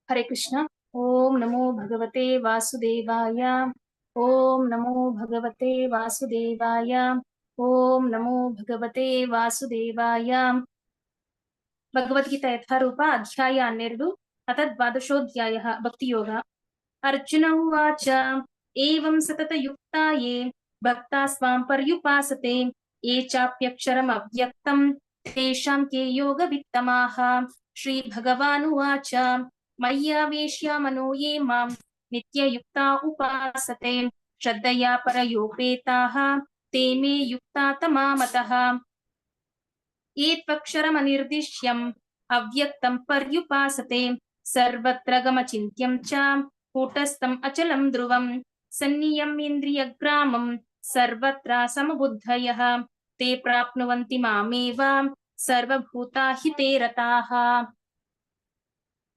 हरे कृष्ण। ओम नमो भगवते वासुदेवाय। ओम नमो भगवते वासुदेवाय। ओम नमो भगवते वासुदेवाय। भगवद्गीता यथारूप अध्याय 12 अथ द्वादशोऽध्यायः भक्तियोग। अर्जुन उवाच एवं सततयुक्ता ये भक्ता स्वां पर्युपासते ये चाप्यक्षरम् अव्यक्तं तेषां के योगवित्तमाः। श्रीभगवानुवाच मय्यावेश्य मनो ये मां नित्ययुक्ता उपासते श्रद्धया परयोपेताः ते मे युक्ता तमा मतः। ये त्वक्षरमनिर्दिश्यम् अव्यक्तं पर्युपासते सर्वत्र गमचिन्त्यं च कूटस्थम् अचलं ध्रुवं सन्नियम्येन्द्रियग्रामं सर्वत्र समबुद्धयः ते प्राप्नुवन्ति मामेव सर्वभूता हि ते रताः।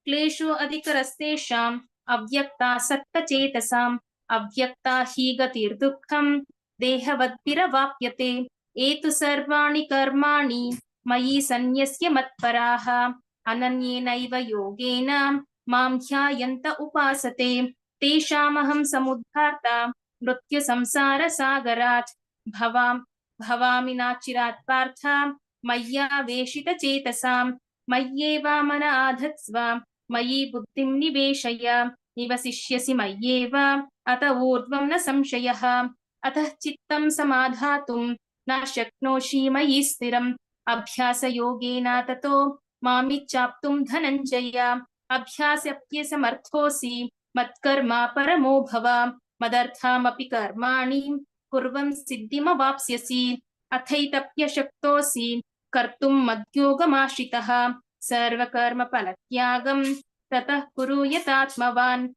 क्लेशो अधिकरस्तेषाम् अव्यक्तासक्तचेतसाम् अव्यक्ता हि गतिर्दुःखम् देहवद्भिरवाप्यते ये तु सर्वाणि कर्माणि मयि सन्न्यस्य मत्पराः अनन्येनैव योगेन मां ध्यायन्त उपासते तेषामहं समुद्धार्ता मृत्युसंसारसागरात् भवामि नाचिरात् पार्थ मय्यावेशितचेतसाम् मय्येव आधत्स्व मयि बुद्धिं निवेशय निवसिष्यसि मय्येव अत ऊर्ध्वं न संशयः। अतः चित्तं समाधातुं न शक्नोषि मयि स्थिरम् अभ्यासयोगेन ततो मामिच्छाप्तुं धनञ्जय। अभ्यासप्यसमर्थोऽसि मत्कर्मा परमो भव मदर्थमपि कर्माणि कुर्वन् सिद्धिमवाप्स्यसि। अथैतप्यशक्तोऽसि कर्तुं मद्योगमाश्रितः सर्वकर्मफलत्यागं ततः कुरु यतात्मवान्।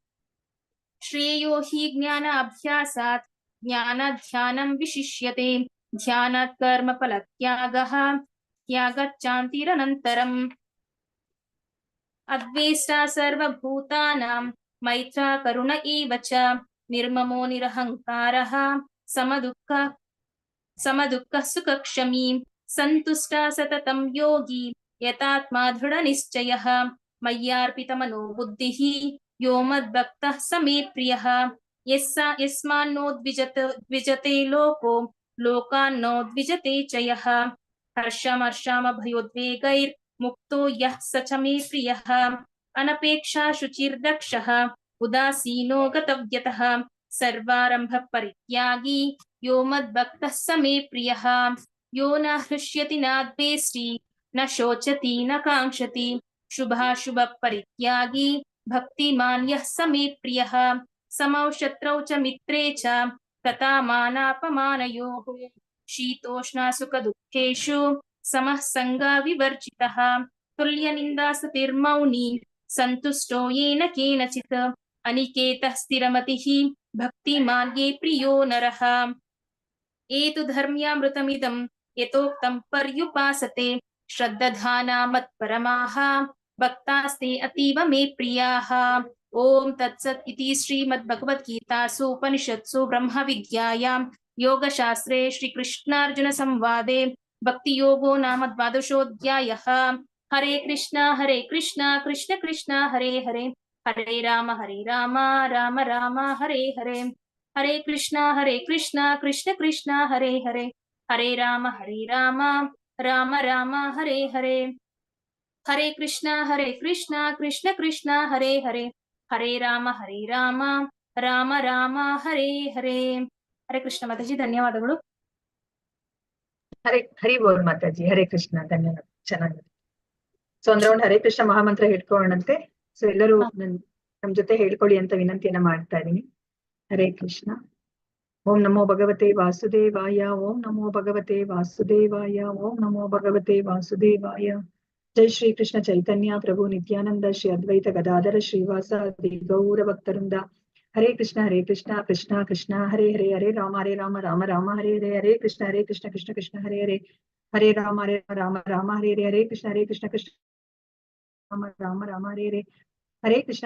श्रेयो हि ज्ञानाभ्यासात् ज्ञानाध्यानं विशिष्यते ध्यानात् कर्मफलत्यागः त्यागच्चान्तिरनन्तरम्। अद्वेष्टा सर्वभूतानां मैत्रा करुण एव च निर्ममो निरहङ्कारः समदुःखः सुखक्षमी सन्तुष्टा सततं योगी यतात्मा दृढनिश्चयः मय्यार्पितमनो बुद्धिः यो मद्भक्तः स मे प्रियः। यस्मान्नो द्विजते लोको लोकान्नो द्विजते च यः हर्षमर्षमभयोद्वेगैर्मुक्तो यः स च मे प्रियः। अनपेक्षा शुचिर्दक्षः उदासीनो गतव्यतः सर्वारम्भ परित्यागी यो मद्भक्तः स मे प्रियः। यो न हृष्यति न द्वेष्टि न शोचति न काङ्क्षति शुभाशुभ परित्यागी भक्तिमान् यः स मे प्रियः। समौ शत्रौ च मित्रे च तथा मानापमानयोः शीतोष्ण सुखदुःखेषु समः सङ्गविवर्जितः तुल्यनिन्दास्तुतिर्मौनी सन्तुष्टो येन केनचित् अनिकेतः स्थिरमतिः भक्तिमान् ये प्रियो नरः। एतु धर्म्यामृतमिदं यतोक्तं पर्युपासते श्रद्धाना मत्परमाः भक्तास्ते अतीव मे प्रियाः। ओम तत्सत् इति श्रीमद्भगवद्गीतासु उपनिषत्सु ब्रह्मविद्यायां योगशास्त्रे श्रीकृष्णार्जुन संवादे भक्तियोगो नाम द्वादशोऽध्यायः। हरे कृष्ण कृष्ण कृष्ण हरे हरे हरे राम राम राम हरे हरे हरे कृष्ण कृष्ण कृष्ण हरे हरे हरे राम राम राम हरे हरे हरे कृष्ण कृष्ण कृष्ण हरे हरे हरे राम राम राम हरे हरे। हरे कृष्ण माताजी, ಧನ್ಯವಾದಗಳು. ಹರಿ ಬೋಲ್ ಮಾತಾಜಿ. ಹರೇ ಕೃಷ್ಣ. ಧನ್ಯವಾದ. ಚೆನ್ನಾಗಿದೆ. ಸೊ ಒಂದ್ ರೌಂಡ್ ಹರೇ ಕೃಷ್ಣ ಮಹಾಮಂತ್ರ ಹೇಳ್ಕೊಳ್ಳೋಣಂತೆ. ಸೊ ಎಲ್ಲರೂ ನಮ್ ಜೊತೆ ಹೇಳ್ಕೊಳ್ಳಿ ಅಂತ ವಿನಂತಿಯನ್ನ ಮಾಡ್ತಾ ಇದೀನಿ. ಹರೇ ಕೃಷ್ಣ. ಓಂ ನಮೋ ಭಗವತೆ ವಾಸುದೇವಾಯ. ಓಂ ನಮೋ ಭಗವತೆ ವಾಸುದೇವಾಯ. ಓಂ ನಮೋ ಭಗವತೆ ವಾಸುದೇವಾಯ. ಜೈ ಶ್ರೀ ಕೃಷ್ಣ ಚೈತನ್ಯ ಪ್ರಭು ನಿತ್ಯಾನಂದ ಶ್ರೀ ಅದ್ವೈತ ಗದಾಧರ ಶ್ರೀವಾಸಾದಿ ಗೌರ ಭಕ್ತರಿಂದ. ಹರೇ ಕೃಷ್ಣ ಕೃಷ್ಣ ಕೃಷ್ಣ ಹರೇ ಹರೇ ಹರೇ ರಾಮ ರಾಮ ರಾಮ ಹರೇ ಹರೇ ಹರೇ ಕೃಷ್ಣ ಕೃಷ್ಣ ಕೃಷ್ಣ ಹರೇ ಹರೇ ಹರೇ ರಾಮ ರಾಮ ಹರೇ ಹರೇ ಹರೇ ಕೃಷ್ಣ ಕೃಷ್ಣ ರಾಮ ರಾಮ ಹರೇ ಹರೇ ಹರೇ ಕೃಷ್ಣ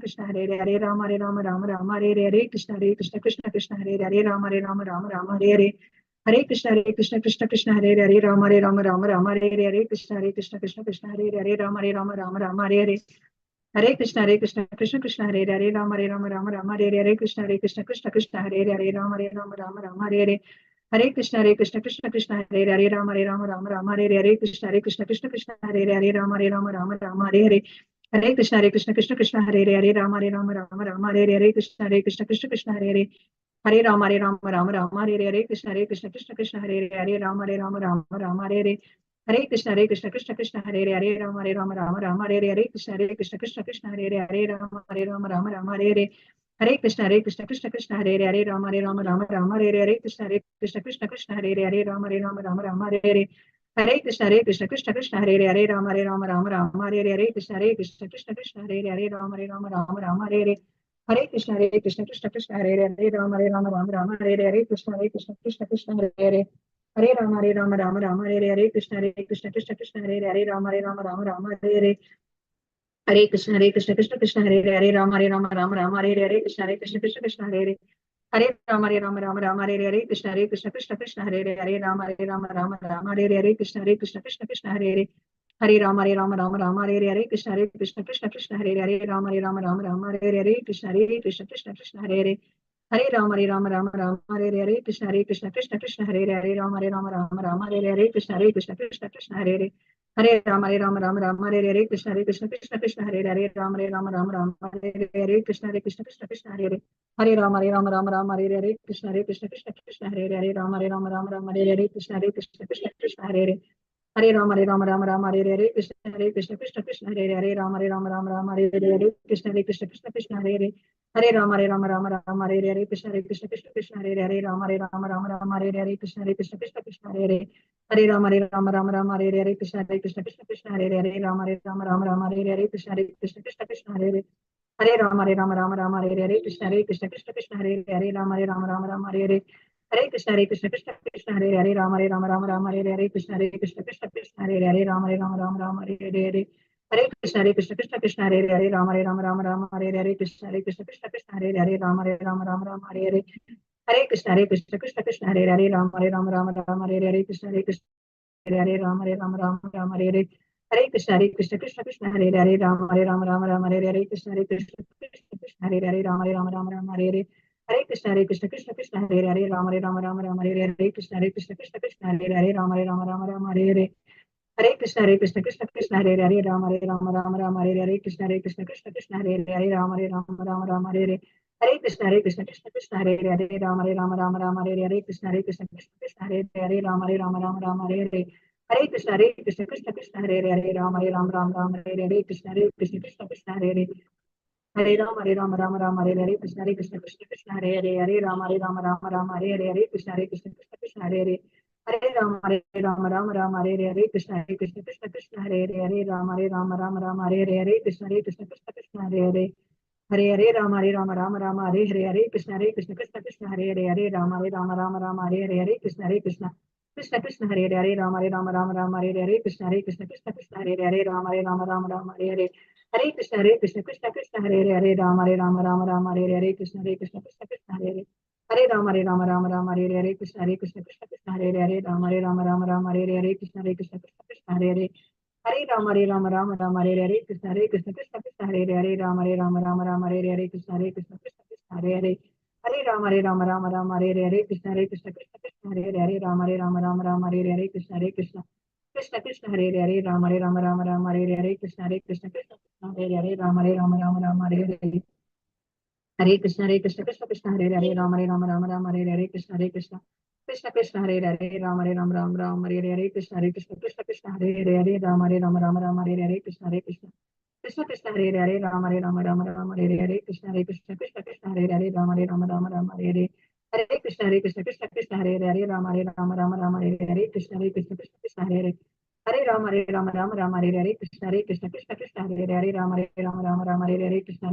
ಕೃಷ್ಣ ಹರೇ ಹರೇ ಹರೇ ರಾಮ ರಾಮ ಹರೇ ಹರೇ ಹರೇ ಕೃಷ್ಣ ಕೃಷ್ಣ ಕೃಷ್ಣ ಹರೇ ಹರೇ ಹರೇ ರಾಮ ರಾಮ ಹರೇ ಹರೇ ಹರೇ ಕೃಷ್ಣ ಕೃಷ್ಣ ಹರೇ ಹರೇ ಹರೇ ರಾಮ ರಾಮ ರಾಮ ಹರೇ ಹರೇ ಹರೇ ಕೃಷ್ಣ ಕೃಷ್ಣ ಕೃಷ್ಣ ಹರೇ ಹರೇ ಹರೇ ರಾಮ ರಾಮ ಹರೇ ಹರೇ Hare Krishna Krishna Krishna Hare Hare Hare Rama Rama Hare Krishna Krishna Krishna Hare Hare Rama Hare Hare Hare Krishna Krishna Hare Hare Rama Hare Krishna Krishna Hare Hare Rama Hare Hare Hare Krishna Krishna Hare Hare Rama Hare Krishna Krishna Hare Hare Rama Hare Krishna Hare Hare Rama Hare Hare Hare Krishna Hare Hare Rama Hare Krishna Rama Hare Hare Hare Krishna Hare Hare Rama Hare Krishna Hare Hare Rama Hare Hare Hare Krishna Hare Hare Rama Hare Krishna Hare Hare Rama Hare Hare Hare Krishna Krishna Hare Hare Rama Hare Hare Krishna Hare Hare Hare Rama Hare Krishna Hare Hare Rama Hare Hare Hare Krishna Hare Hare Rama Hare Hare Krishna Hare Hare Hare Rama Hare Krishna Hare Hare Rama Hare Hare Krishna Hare Hare Hare Rama Hare Hare Krishna Hare Hare Rama Hare Hare Krishna Hare Hare Hare Rama Hare Hare Krishna Hare Hare Rama Hare Hare Krishna Hare Hare Hare Rama Hare Hare Krishna Hare Hare Rama Hare Hare Krishna Hare Hare Hare Rama Hare Hare Krishna Hare Hare Rama Hare Hare Krishna Hare Hare Hare Rama Hare Hare Krishna Hare Hare Rama Hare Hare Krishna Hare Hare Hare Rama Hare Hare Krishna Hare Hare Rama Hare Hare Krishna Hare Hare Hare Rama Hare Hare Krishna Hare Hare Rama Hare Hare Krishna Hare Hare Hare Rama Hare Hare Krishna Hare Hare Rama Hare Hare Krishna Hare Hare Rama Hare Hare Krishna Hare Hare Rama Hare Hare Hare Krishna Hare Hare Rama Hare Hare Krishna Hare Hare Rama Hare Hare Hare Krishna Hare Hare Rama Hare Hare Krishna Hare Rama Hare Hare Hare Krishna Hare Hare Rama Hare Hare Krishna Hare Hare Rama Hare Hare Hare Krishna Hare Hare Rama Hare Hare Krishna Hare Hare Rama Hare Hare Hare Krishna Hare Hare Rama Hare Hare Krishna Hare Hare Rama Hare Hare Hare Krishna Hare Hare Rama Hare Hare Krishna Hare Hare Rama Hare Hare Hare Krishna Hare Hare Rama Hare Hare Krishna Hare Hare Hare Rama Hare Hare Krishna Hare Hare Rama Hare Hare Krishna Hare Hare Hare Rama Hare Hare Krishna Hare Hare Rama Hare Hare Krishna Hare Hare Hare Hare Rama Hare Hare Krishna Hare Hare Rama Hare Hare Krishna Hare Hare Rama Hare Hare Krishna Hare Hare Rama Hare Hare Hare Krishna Hare Hare Rama Hare Hare Krishna Hare Hare Hare Rama Hare Hare Krishna Hare Hare Rama Hare Hare Krishna Hare Hare Hare Rama Hare Hare Krishna Hare Hare Rama Hare Hare Krishna Hare Hare Hare Rama Hare Hare Krishna Hare Hare Rama Hare Hare Krishna Hare Hare Rama Hare Hare Krishna Hare Hare Rama Hare Hare Hare Krishna Hare Hare Rama Hare Hare Krishna Hare Hare Rama Hare Hare Krishna Hare Hare Rama Hare Hare Krishna Hare Hare Rama Hare Hare Krishna Hare Hare Rama Hare Hare Hare Krishna Hare Hare Rama Hare Hare Krishna Hare Hare Hare Rama Hare Hare Krishna Hare Hare Rama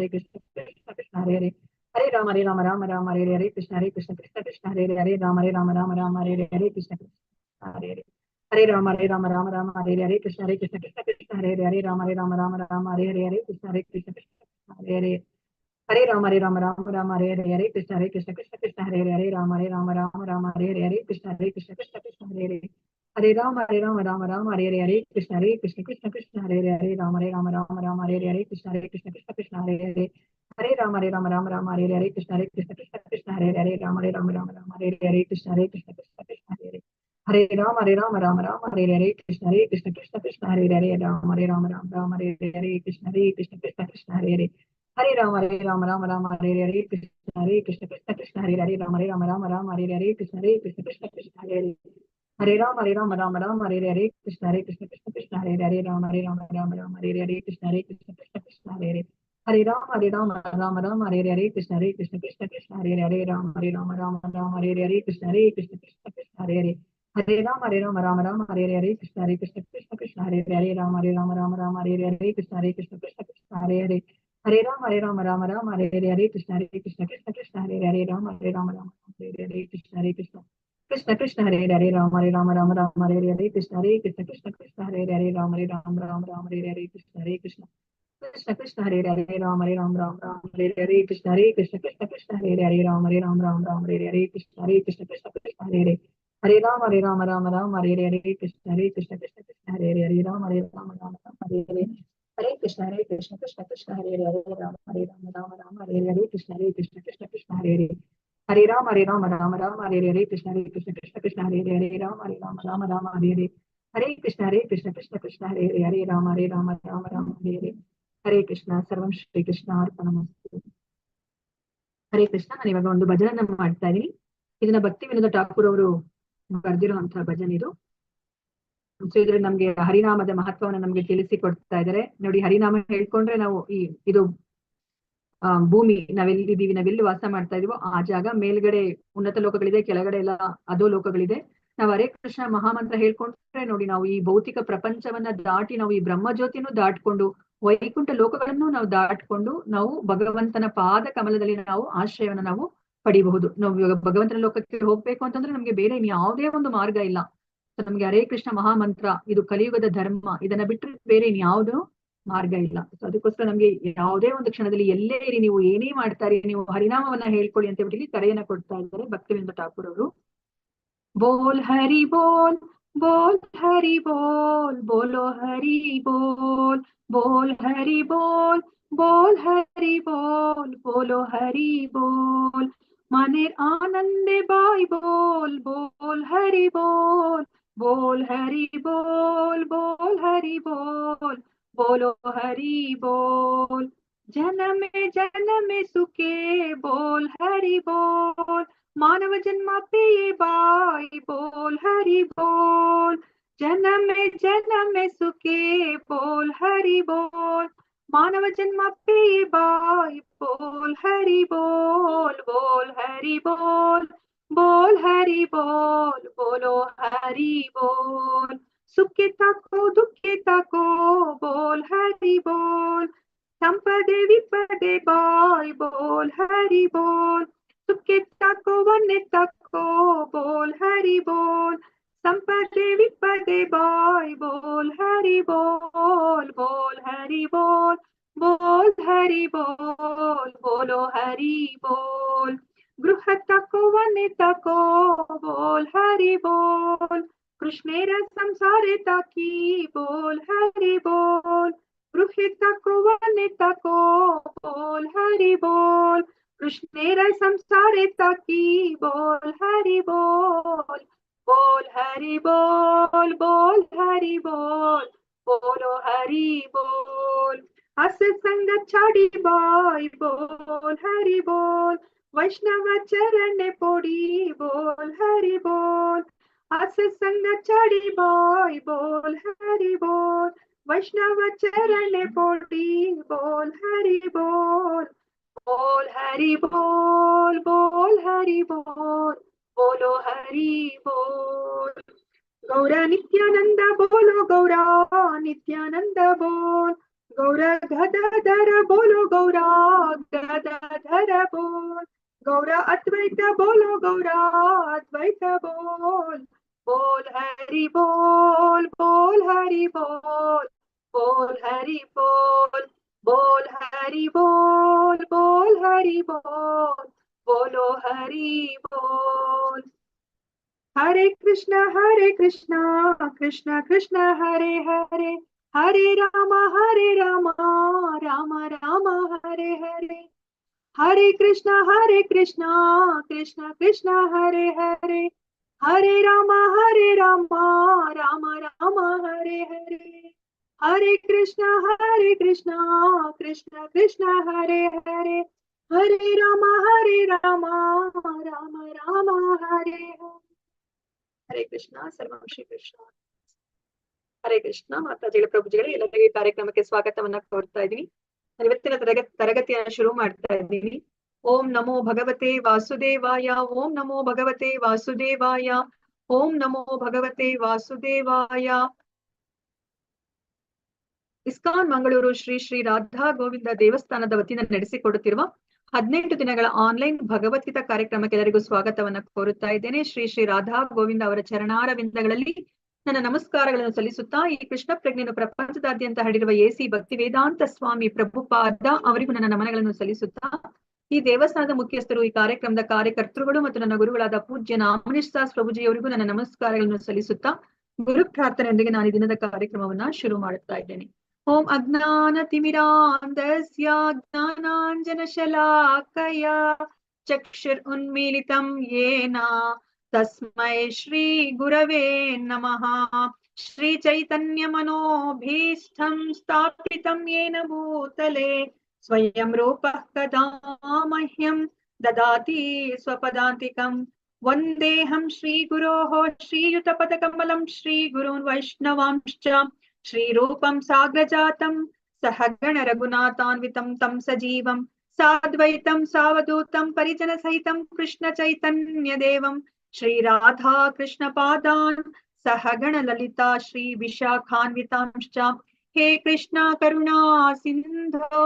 Hare Hare Krishna Hare Hare Hare Rama Hare Hare Krishna Hare Hare Rama Hare Hare Krishna Hare Hare Hare Rama Hare Hare Krishna Hare Hare Rama Hare Hare Krishna Hare Hare Hare Rama Hare Hare Krishna Hare Hare Rama Hare Hare Krishna Hare Hare Hare Rama Hare Hare Krishna Hare Hare हरे राम राम राम हरे हरे हरे कृष्ण कृष्ण कृष्ण हरे हरे राम राम राम हरे हरे कृष्ण कृष्ण कृष्ण हरे हरे राम राम हरे कृष्ण कृष्ण कृष्ण हरे हरे राम राम हरे कृष्ण कृष्ण कृष्ण हरे राम हरे कृष्ण कृष्ण कृष्ण हरे हरे राम हरे कृष्ण कृष्ण कृष्ण हरे राम हरे कृष्ण कृष्ण कृष्ण हरे राम हरे कृष्ण कृष्ण कृष्ण हरे राम हरे कृष्ण कृष्ण कृष्ण हरे कृष्ण कृष्ण कृष्ण हरे राम हरे कृष्ण कृष्ण कृष्ण हरे राम कृष्ण कृष्ण कृष्ण हरे कृष्ण कृष्ण कृष्ण हरे कृष्ण कृष्ण कृष्ण हरे कृष्ण कृष्ण कृष्ण हरे कृष्ण कृष्ण कृष्ण राम हरे कृष्ण कृष्ण राम हरे कृष्ण कृष्ण कृष्ण राम हरे कृष्ण कृष्ण कृष्ण राम हरे कृष्ण कृष्ण कृष्ण राम हरे कृष्ण कृष्ण कृष्ण हरे कृष्ण कृष्ण कृष्ण राम हरे कृष्ण कृष्ण कृष्ण राम हरे कृष्ण कृष्ण कृष्ण राम हरे कृष्ण कृष्ण कृष्ण राम हरे कृष्ण सर्वं ಶ್ರೀ ಕೃಷ್ಣಾರ್ಪಣಮಸ್ತು ಹರೇ ಕೃಷ್ಣ. ನಾನು ಇವಾಗ ಒಂದು ಭಜನನ್ನ ಮಾಡ್ತಾ ಇದೀನಿ. ಇದನ್ನ ಭಕ್ತಿ ವಿನೋದ ಠಾಕೂರ್ ಅವರು ಬರ್ದಿರುವಂತಹ ಭಜನ್ ಇದು. ಸೊ ಇದ್ರಲ್ಲಿ ನಮ್ಗೆ ಹರಿನಾಮದ ಮಹತ್ವವನ್ನು ನಮ್ಗೆ ತಿಳಿಸಿ ಕೊಡ್ತಾ ಇದ್ದಾರೆ. ನೋಡಿ, ಹರಿನಾಮ ಹೇಳ್ಕೊಂಡ್ರೆ ನಾವು ಇದು ಭೂಮಿ, ನಾವೆಲ್ಲಿದ್ದೀವಿ, ನಾವೆಲ್ಲಿ ವಾಸ ಮಾಡ್ತಾ ಇದೀವೋ ಆ ಜಾಗ, ಮೇಲ್ಗಡೆ ಉನ್ನತ ಲೋಕಗಳಿದೆ, ಕೆಳಗಡೆ ಎಲ್ಲ ಅದೋ ಲೋಕಗಳಿದೆ. ನಾವು ಹರೇ ಕೃಷ್ಣ ಮಹಾಮಂತ್ರ ಹೇಳ್ಕೊಂಡ್ರೆ ನೋಡಿ, ನಾವು ಈ ಭೌತಿಕ ಪ್ರಪಂಚವನ್ನ ದಾಟಿ ನಾವು ಈ ಬ್ರಹ್ಮಜ್ಯೋತಿಯನ್ನು ದಾಟ್ಕೊಂಡು ವೈಕುಂಠ ಲೋಕಗಳನ್ನು ನಾವು ದಾಟ್ಕೊಂಡು ನಾವು ಭಗವಂತನ ಪಾದ ಕಮಲದಲ್ಲಿ ನಾವು ಆಶ್ರಯವನ್ನ ನಾವು ಪಡಿಬಹುದು. ನಾವು ಇವಾಗ ಭಗವಂತನ ಲೋಕಕ್ಕೆ ಹೋಗ್ಬೇಕು ಅಂತಂದ್ರೆ ನಮ್ಗೆ ಬೇರೆ ಯಾವುದೇ ಒಂದು ಮಾರ್ಗ ಇಲ್ಲ. ನಮ್ಗೆ ಹರೇ ಕೃಷ್ಣ ಮಹಾಮಂತ್ರ ಇದು ಕಲಿಯುಗದ ಧರ್ಮ. ಇದನ್ನ ಬಿಟ್ಟರೆ ಬೇರೆ ಇನ್ಯಾವುದೋ ಮಾರ್ಗ ಇಲ್ಲ. ಸೊ ಅದಕ್ಕೋಸ್ಕರ ನಮ್ಗೆ ಯಾವುದೇ ಒಂದು ಕ್ಷಣದಲ್ಲಿ ಎಲ್ಲೇ ಇರಿ, ನೀವು ಏನೇ ಮಾಡ್ತಾರೆ, ನೀವು ಹರಿನಾಮವನ್ನ ಹೇಳ್ಕೊಳ್ಳಿ ಅಂತ ಹೇಳಿ ಕರೆಯನ್ನ ಕೊಡ್ತಾ ಇದ್ದಾರೆ ಭಕ್ತಿವಿನೋದ ಠಾಕೂರ್ ಅವರು. बोल हरि बोल हरि बोल, बोलो हरि बोल हरि बोल हरि बोलो हरि बोल। मनेर आनंदे बाई बोल हरि बोल हरि बोल हरि बोलो हरि बोल। जन्म सुखे बोल हरि बोल, मानव जन्म पे बाई बोल हरि बोल। जन्म सुखे बोल हरि बोल, मानव जन्म पे बाई बोल हरि बोल हरि बोल हरि बोलो हरि बोल। सुखे तको दुखे तको बोल हरि बोल, संपदे विपदे बाई बोल हरि बोल। सुखे तको वने तको बोल हरि बोल, संपदे विपदे बाई बोल हरि बोल हरि बोल हरि बोलो हरि बोल। गृह तको वने तको बोल हरि बोल, कृष्णेर संसारे ताकी बोल हरि बोल। गृह तको वने तको बोल हरि बोल, कृष्णेर संसारे ताकी बोल हरि बोल हरि बोल हरि बोलो हरि बोल। अस संग छाड़ी बाई बोल हरि बोल, वैष्णव चरण पोड़ी बोल हरि बोल। अस संग छाड़ी बाई बोल हरि बोल, वैष्णव चरण पोड़ी बोल हरि बोल हरि बोल हरि बोलो हरि बोल। गौरा नित्यानंद बोलो गौरा नित्यानंद बोल, गौरा गदाधर बोलो गौरा गदाधर बोल। गौरा अद्वैत बोलो गौरा अद्वैत बोल हरि बोल हरि बोल हरि बोल हरि बोल हरि बोलो हरि बोल। Hare Krishna, Krishna Krishna, Hare Hare, Hare Rama, Rama Rama, Hare Hare. Hare Krishna, Krishna Krishna, Hare Hare, Hare Rama, Rama Rama, Hare Hare. Hare Krishna, Krishna Krishna, Hare Hare, Hare Rama, Rama Rama, Hare Hare. Hare Krishna. ಸರ್ವಂ ಶ್ರೀ ಕೃಷ್ಣ. ಹರೇ ಕೃಷ್ಣ. ಮಾತಾಜಿಗಳ ಪ್ರಭುಜಿಗಳೇ, ಎಲ್ಲರಿಗೆ ಕಾರ್ಯಕ್ರಮಕ್ಕೆ ಸ್ವಾಗತವನ್ನ ಕೋರ್ತಾ ಇದ್ದೀನಿ. ನಾನು ಇವತ್ತಿನ ತರಗತಿಯನ್ನು ಶುರು ಮಾಡ್ತಾ ಇದ್ದೀನಿ. ಓಂ ನಮೋ ಭಗವತೆ ವಾಸುದೇವಾಯ, ಓಂ ನಮೋ ಭಗವತೆ ವಾಸುದೇವಾಯ, ಓಂ ನಮೋ ಭಗವತೆ ವಾಸುದೇವಾಯ. ಇಸ್ಕಾನ್ ಮಂಗಳೂರು ಶ್ರೀ ಶ್ರೀ ರಾಧಾ ಗೋವಿಂದ ದೇವಸ್ಥಾನದ ವತಿಯಿಂದ ನಡೆಸಿಕೊಡುತ್ತಿರುವ 18 ದಿನಗಳ ಆನ್ಲೈನ್ ಭಗವದ್ಗೀತಾ ಕಾರ್ಯಕ್ರಮಕ್ಕೆ ಎಲ್ಲರಿಗೂ ಸ್ವಾಗತವನ್ನ ಕೋರುತ್ತಾ ಇದ್ದೇನೆ. ಶ್ರೀ ಶ್ರೀ ರಾಧಾ ಗೋವಿಂದ ಅವರ ಚರಣಾರವಿಂದಗಳಲ್ಲಿ ನನ್ನ ನಮಸ್ಕಾರಗಳನ್ನು ಸಲ್ಲಿಸುತ್ತಾ, ಈ ಕೃಷ್ಣ ಪ್ರಜ್ಞೆಯನ್ನು ಪ್ರಪಂಚದಾದ್ಯಂತ ಹರಡಿರುವ ಎಸಿ ಭಕ್ತಿ ವೇದಾಂತ ಸ್ವಾಮಿ ಪ್ರಭುಪಾದ ಅವರಿಗೂ ನನ್ನ ನಮನಗಳನ್ನು ಸಲ್ಲಿಸುತ್ತಾ, ಈ ದೇವಸ್ಥಾನದ ಮುಖ್ಯಸ್ಥರು, ಈ ಕಾರ್ಯಕ್ರಮದ ಕಾರ್ಯಕರ್ತರುಗಳು ಮತ್ತು ನನ್ನ ಗುರುಗಳಾದ ಪೂಜ್ಯ ನಾಮನಿಶ್ ದಾಸ್ ಪ್ರಭುಜಿಯವರಿಗೂ ನನ್ನ ನಮಸ್ಕಾರಗಳನ್ನು ಸಲ್ಲಿಸುತ್ತಾ, ಗುರು ಪ್ರಾರ್ಥನೆಯೊಂದಿಗೆ ನಾನು ಈ ದಿನದ ಕಾರ್ಯಕ್ರಮವನ್ನ ಶುರು ಮಾಡುತ್ತಾ ಇದ್ದೇನೆ. ಓಂ ಅಜ್ಞಾನತಿಮಿರಾಂಧಸ್ಯ ಜ್ಞಾನಾಂಜನಶಲಾಕಯಾ ಚಕ್ಷುರುನ್ಮೀಲಿತಂ ಯೇನ ತಸ್ಮೈ ಶ್ರೀ ಗುರವೇ ನಮಃ. ಶ್ರೀ ಚೈತನ್ಯ ಮನೋಭೀಷ್ಟಂ ಸ್ಥಾಪಿತಂ ಯೇನ ಭೂತಲೆ ಸ್ವಯಂ ರೂಪಃ ಕದಾ ಮಹ್ಯಂ ದದಾತಿ ಸ್ವಪದಾಂತಿಕಂ. ವಂದೇಹಂ ಶ್ರೀ ಗುರೋಃ ಶ್ರೀಯುತಪದಕಮಲಂ ಶ್ರೀ ಗುರುನ್ ವೈಷ್ಣವಾಂಶ್ಚ ಶ್ರೀರೂಪಂ ಸಾಗ್ರಜಾತಂ ಸಹಗಣ ರಘುನಾಥಾನ್ವಿತಂ ತಂ ಸಜೀವಂ ಸಾದ್ವೈತಂ ಸಾವಧೂತಂ ಪರಿಜನ ಸಹಿತಂ ಕೃಷ್ಣ ಚೈತನ್ಯ ದೇವಂ ಶ್ರೀ ರಾಧಾ ಕೃಷ್ಣ ಪಾದಾನ್ ಸಹಗಣ ಲಲಿತಾ ಶ್ರೀ ವಿಶಾಖಾನ್ವಿತಾಂಶ್ಚ. ಹೇ ಕೃಷ್ಣ ಕರುಣಾ ಸಿಂಧೋ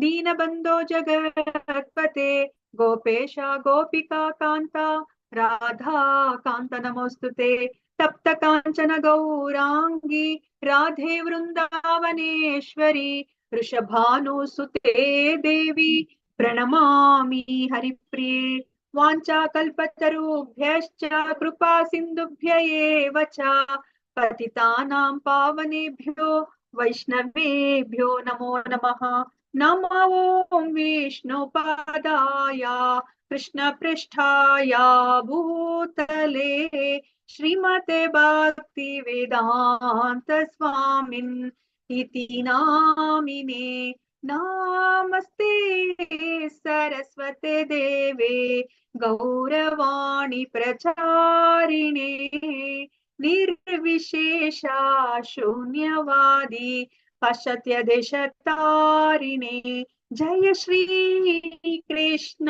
ದೀನಬಂಧೋ ಜಗತ್ಪತೆ ಗೋಪೇಶ ಗೋಪಿಕಾ ಕಾಂತ ರಾಧಾ ಕಾಂತ ನಮೋಸ್ತುತೆ. ತಪ್ತ ಕಾಂಚನ ಗೌರಾಂಗಿ ರಾಧೆ ವೃಂದಾವನೇಶ್ವರಿ ವೃಷಭಾನುಸುತೆ ದೇವಿ ಪ್ರಣಮಾಮಿ ಹರಿಪ್ರಿಯೆ. ವಾಂಚಾಕಲ್ಪತರುಭ್ಯಶ್ಚ ಕೃಪಾ ಸಿಂಧುಭ್ಯ ಏವ ಚ ಪತಿತಾನಾಂ ಪಾವನೇಭ್ಯೋ ವೈಷ್ಣವೇಭ್ಯೋ ನಮೋ ನಮಃ. ನಮೋ ಓಂ ವಿಷ್ಣುಪಾದಾಯ ಕೃಷ್ಣ ಪೃಷ್ಠಾಯ ಭೂತಲೆ ಶ್ರೀಮತೆ ಭಕ್ತಿ ವೇದಾಂತ ಸ್ವಾಮಿನ್ ಇತಿ ನಾಮಿನೇ. ನಮಸ್ತೆ ಸರಸ್ವತೆ ದೇವೆ ಗೌರವಾಣಿ ಪ್ರಚಾರಿಣೆ ನಿರ್ವಿಶೇಷ ಶೂನ್ಯವಾದಿ ಪಾಶ್ಚಾತ್ಯ ದೇಶತಾರಿಣೆ. ಜಯ ಶ್ರೀ ಕೃಷ್ಣ